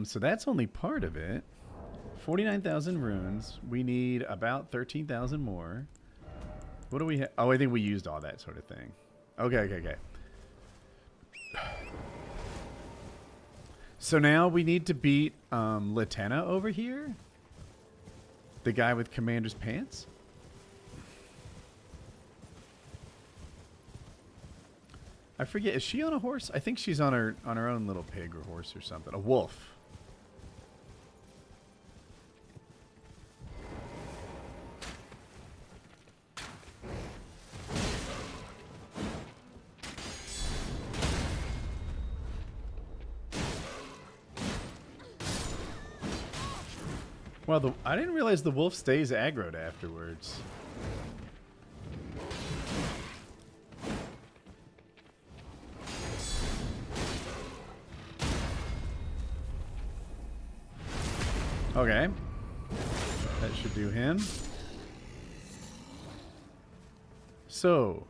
So that's only part of it. 49,000 runes. We need about 13,000 more. What do we have? Oh, I think we used all that sort of thing. Okay, okay, okay. So now we need to beat Latenna over here. The guy with Commander's pants. I forget. Is she on a horse? I think she's on her own little pig or horse or something. A wolf. Well, I didn't realize the wolf stays aggroed afterwards. Okay. That should do him. So,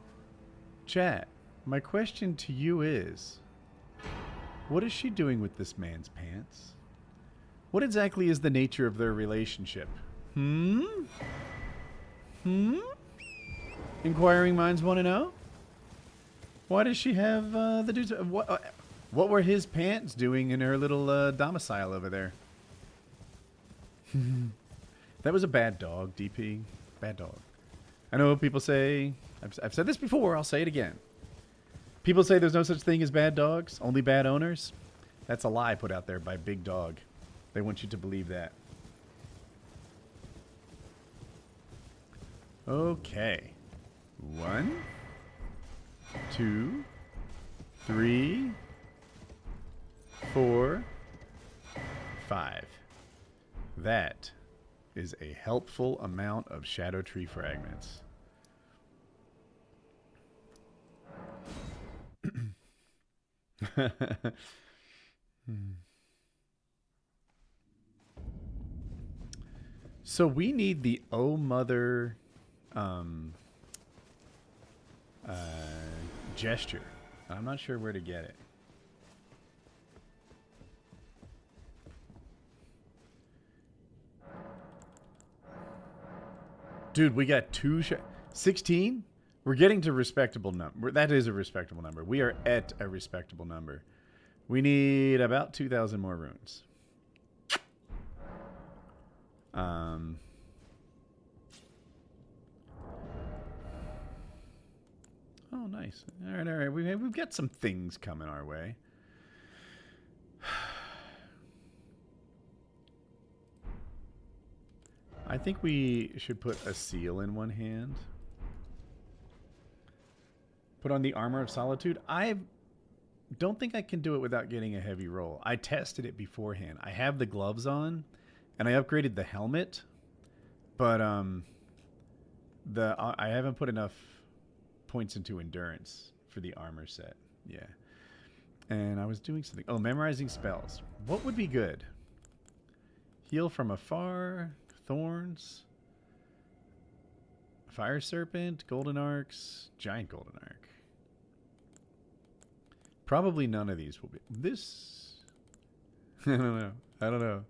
chat, my question to you is, what is she doing with this man's pants? What exactly is the nature of their relationship? Inquiring minds want to know? Why does she have the dudes? What were his pants doing in her little domicile over there? That was a bad dog, DP. Bad dog. I know people say, I've said this before, I'll say it again. People say there's no such thing as bad dogs, only bad owners. That's a lie put out there by Big Dog. They want you to believe that. Okay. 1, 2, 3, 4, 5. That is a helpful amount of Shadow Tree fragments. So we need the Oh Mother gesture. I'm not sure where to get it. Dude, we got 16? We're getting to respectable number. That is a respectable number. We are at a respectable number. We need about 2,000 more runes. Oh, nice. All right, all right. We've got some things coming our way. I think we should put a seal in one hand. Put on the Armor of Solitude. I don't think I can do it without getting a heavy roll. I tested it beforehand. I have the gloves on, and I upgraded the helmet, but I haven't put enough points into endurance for the armor set. Yeah. And I was doing something. Oh, memorizing spells. What would be good? Heal from afar, thorns, fire serpent, golden arcs, giant golden arc. Probably none of these will be. This, I don't know. I don't know.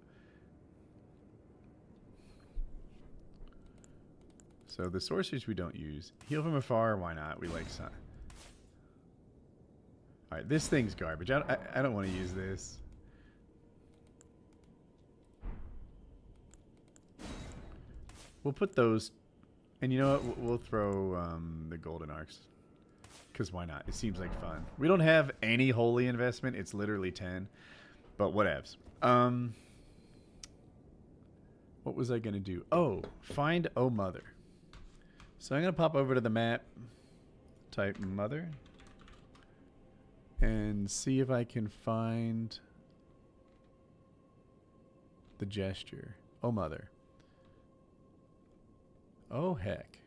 So the sorceries we don't use. Heal from afar, why not? We like sun. Alright, this thing's garbage. I don't want to use this. We'll put those, and you know what? We'll throw the golden arcs. Because why not? It seems like fun. We don't have any holy investment. It's literally 10. But whatevs. What was I going to do? Oh, find Oh Mother. So I'm going to pop over to the map, type Mother, and see if I can find the gesture. Oh Mother. Oh heck.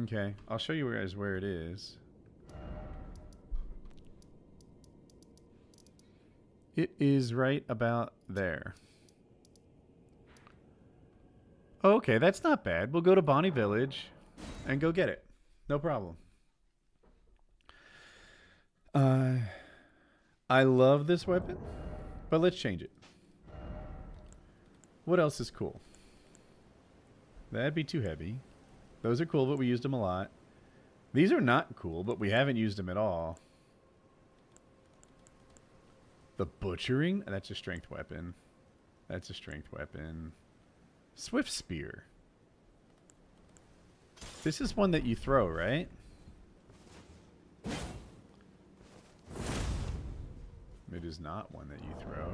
Okay, I'll show you guys where it is. It is right about there. Okay, that's not bad. We'll go to Bonnie Village and go get it. No problem. I love this weapon, but let's change it. What else is cool? That'd be too heavy. Those are cool, but we used them a lot. These are not cool, but we haven't used them at all. The butchering? That's a strength weapon. That's a strength weapon. Swift spear. This is one that you throw, right? It is not one that you throw.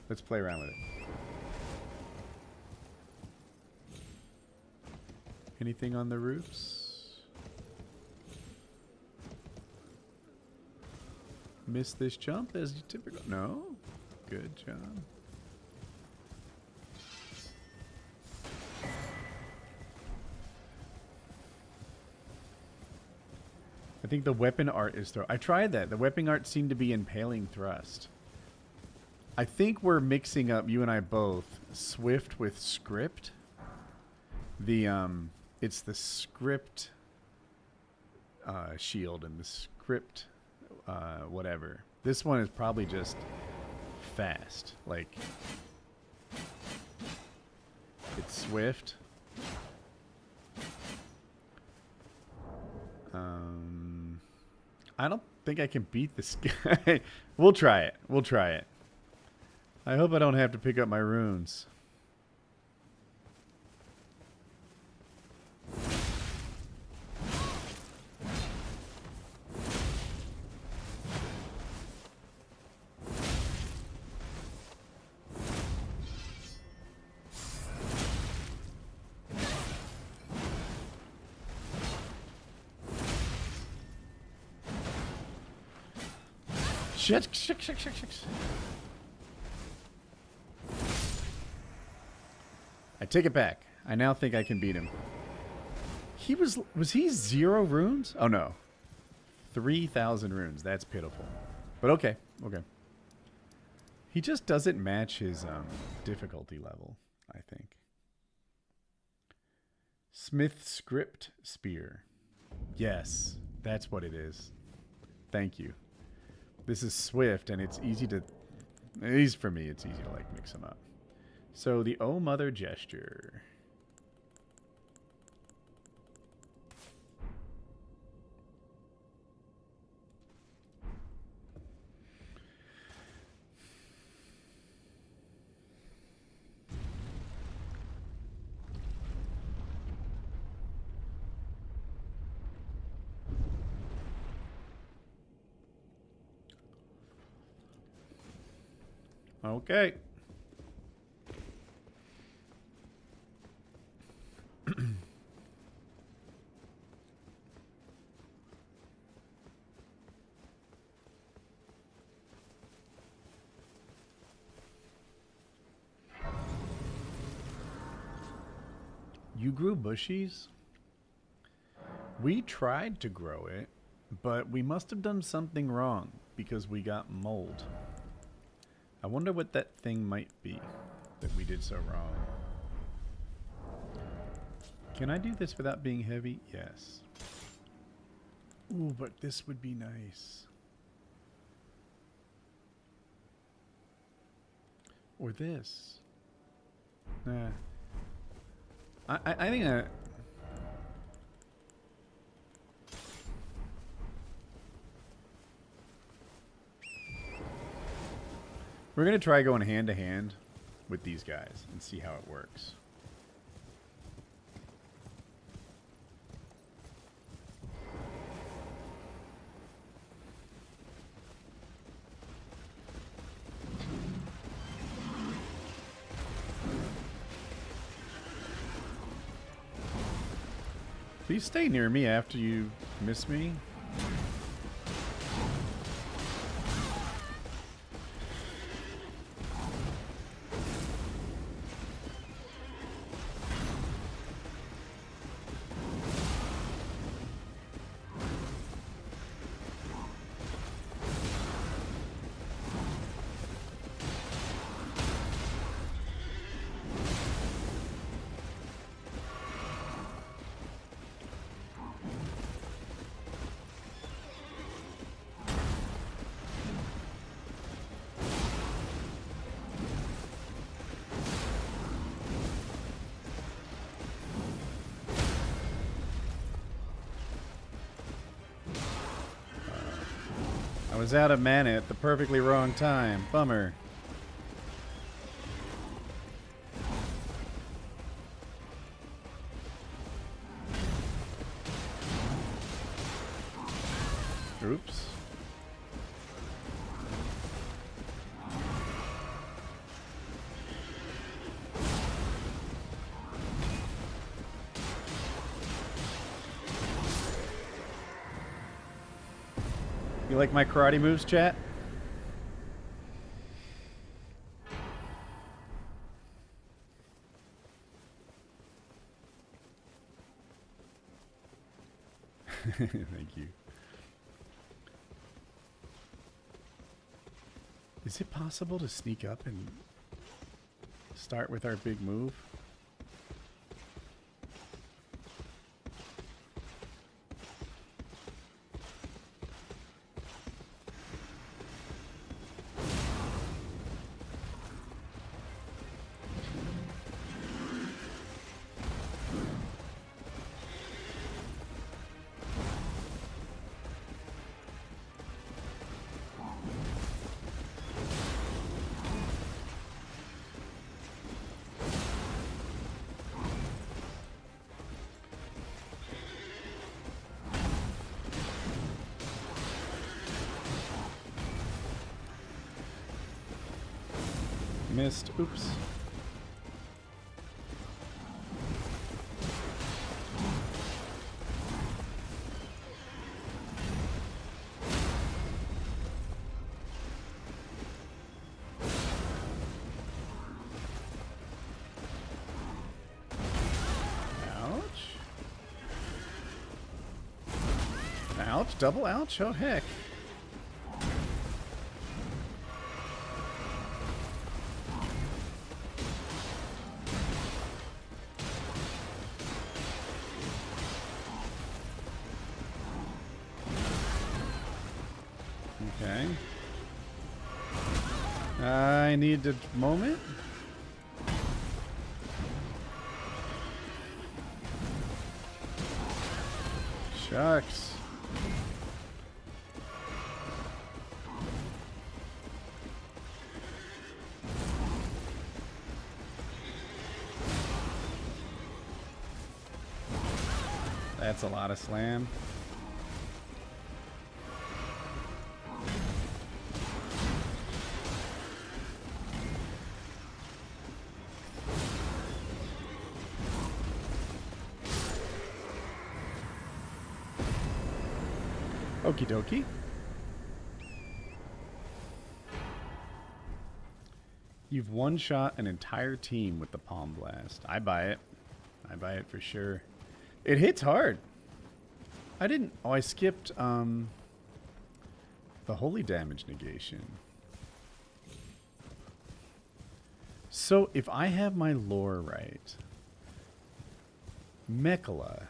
Let's play around with it. Anything on the roofs? Miss this jump as you typical. No? Good job. I think the weapon art is throw. I tried that. The weapon art seemed to be impaling thrust. I think we're mixing up, you and I both, Swift with script. It's the script shield and the script whatever. This one is probably just fast. Like, it's swift. I don't think I can beat this guy. We'll try it. We'll try it. I hope I don't have to pick up my runes. Shit. I take it back. I now think I can beat him. He was he 0 runes? Oh no. 3,000 runes. That's pitiful. But okay. Okay. He just doesn't match his difficulty level, I think. Smith script spear. Yes, that's what it is. Thank you. This is swift, and it's easy to... At least for me, it's easy to, like, mix them up. So, the Oh Mother gesture. Okay. You grew bushies? We tried to grow it, but we must have done something wrong because we got mold. I wonder what that thing might be that we did so wrong. Can I do this without being heavy? Yes. Ooh, but this would be nice. Or this. Nah. I think we're going to try going hand to hand with these guys and see how it works. Please stay near me after you miss me. I was out of mana at the perfectly wrong time. Bummer. Oops. You like my karate moves, chat? Thank you. Is it possible to sneak up and start with our big move? Missed. Oops. Ouch. Ouch. Double ouch. Oh, heck. Okay. I need a moment. Shucks. That's a lot of slam. Okie dokie. You've one-shot an entire team with the Palm Blast. I buy it. I buy it for sure. It hits hard. I didn't... Oh, I skipped the holy damage negation. So, if I have my lore right, Mekala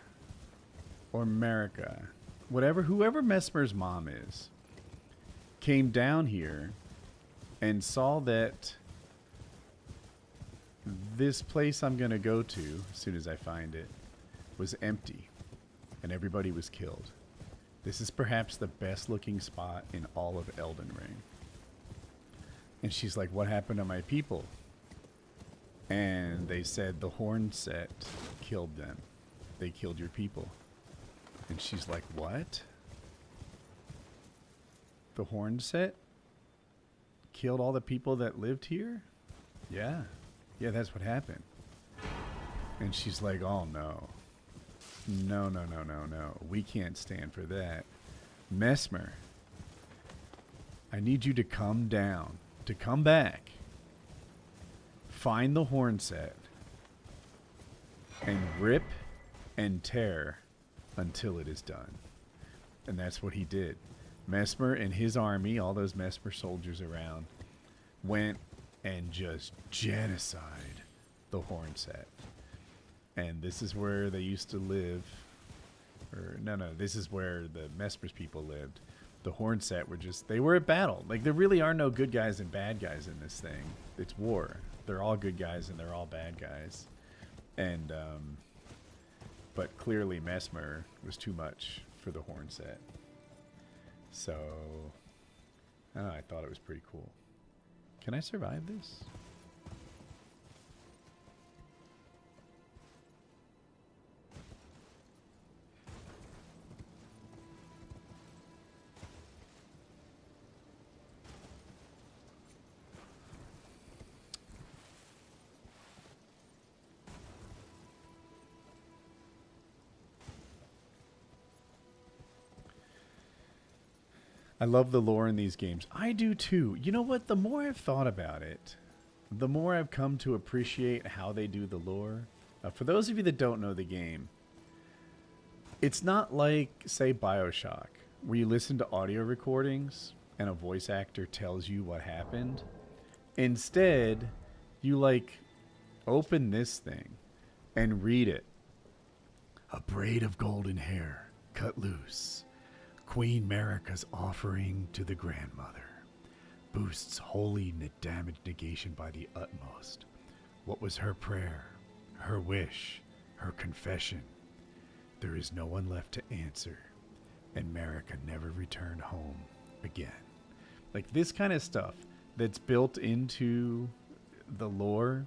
or America... whoever Mesmer's mom is, came down here and saw that this place I'm going to go to, as soon as I find it, was empty and everybody was killed. This is perhaps the best looking spot in all of Elden Ring. And she's like, what happened to my people? And they said the horn set killed them. They killed your people. And she's like, what? The horn set killed all the people that lived here? Yeah. Yeah, that's what happened. And she's like, oh no. No, no, no, no, no. We can't stand for that. Mesmer, I need you to come down, to come back, find the horn set, and rip and tear until it is done. And that's what he did. Mesmer and his army, all those Mesmer soldiers around, went and just genocide the horn set. And this is where they used to live. Or, no, this is where the Mesmer's people lived. The horn set were just, they were at battle. Like, there really are no good guys and bad guys in this thing. It's war. They're all good guys and they're all bad guys. And, but clearly Mesmer was too much for the horn set. So, Oh, I thought it was pretty cool. Can I survive this? I love the lore in these games. I do too. You know what? The more I've thought about it, the more I've come to appreciate how they do the lore. For those of you that don't know the game, it's not like, say, BioShock, where you listen to audio recordings and a voice actor tells you what happened. Instead, you like open this thing and read it. A braid of golden hair cut loose. Queen Marika's offering to the grandmother boosts holy damage negation by the utmost. What was her prayer, her wish, her confession? There is no one left to answer, and Marika never returned home again. Like this kind of stuff that's built into the lore.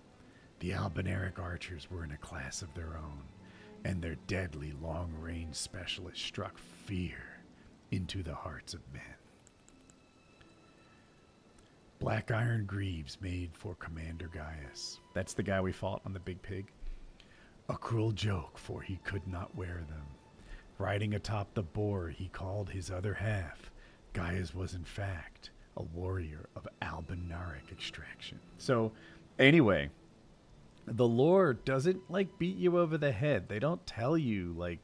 The Albaneric archers were in a class of their own, and their deadly long-range specialists struck fear into the hearts of men. Black iron greaves made for Commander Gaius. That's the guy we fought on the Big Pig. A cruel joke, for he could not wear them. Riding atop the boar he called his other half, Gaius was in fact a warrior of Albanaric extraction. So, anyway, the lore doesn't like beat you over the head. They don't tell you like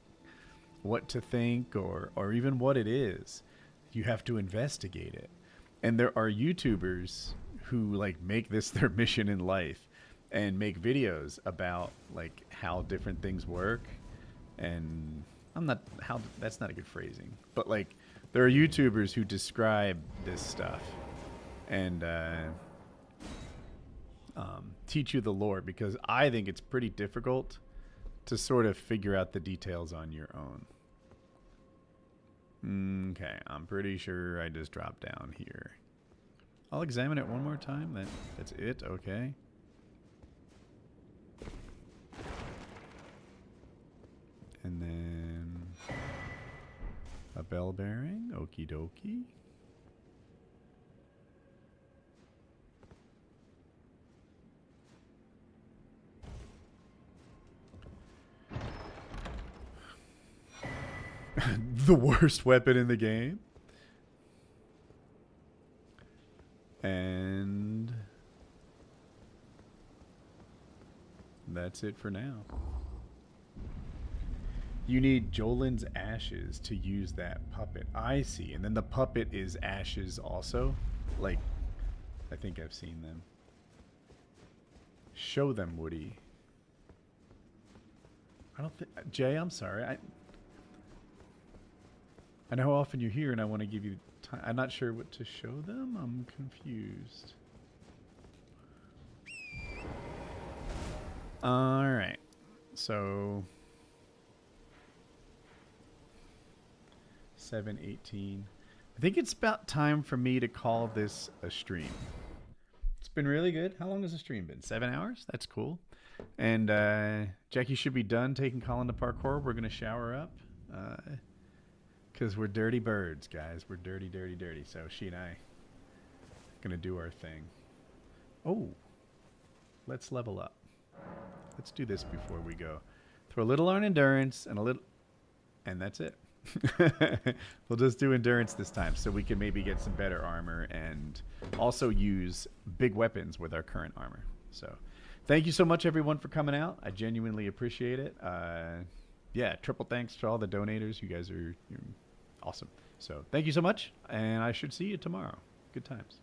what to think or even what it is. You have to investigate it. And there are YouTubers who like make this their mission in life and make videos about like how different things work. And that's not a good phrasing, but like there are YouTubers who describe this stuff and teach you the lore, because I think it's pretty difficult to sort of figure out the details on your own. Okay, I'm pretty sure I just dropped down here. I'll examine it one more time. That's it, okay. And then a bell bearing, okie dokie. The worst weapon in the game. And that's it for now. You need Jolin's ashes to use that puppet. I see. And then the puppet is ashes also. Like, I think I've seen them. Show them, Woody. I don't think... Jay, I'm sorry. I know how often you're here and I want to give you time. I'm not sure what to show them. I'm confused. Alright. So... 7:18. I think it's about time for me to call this a stream. It's been really good. How long has the stream been? 7 hours? That's cool. And Jackie should be done taking Colin to parkour. We're going to shower up. Because we're dirty birds, guys. We're dirty, dirty, dirty. So she and I are going to do our thing. Oh. Let's level up. Let's do this before we go. Throw a little on endurance and a little... And that's it. We'll just do endurance this time so we can maybe get some better armor and also use big weapons with our current armor. So thank you so much, everyone, for coming out. I genuinely appreciate it. Yeah, triple thanks to all the donators. You guys are you're awesome. So thank you so much, and I should see you tomorrow. Good times.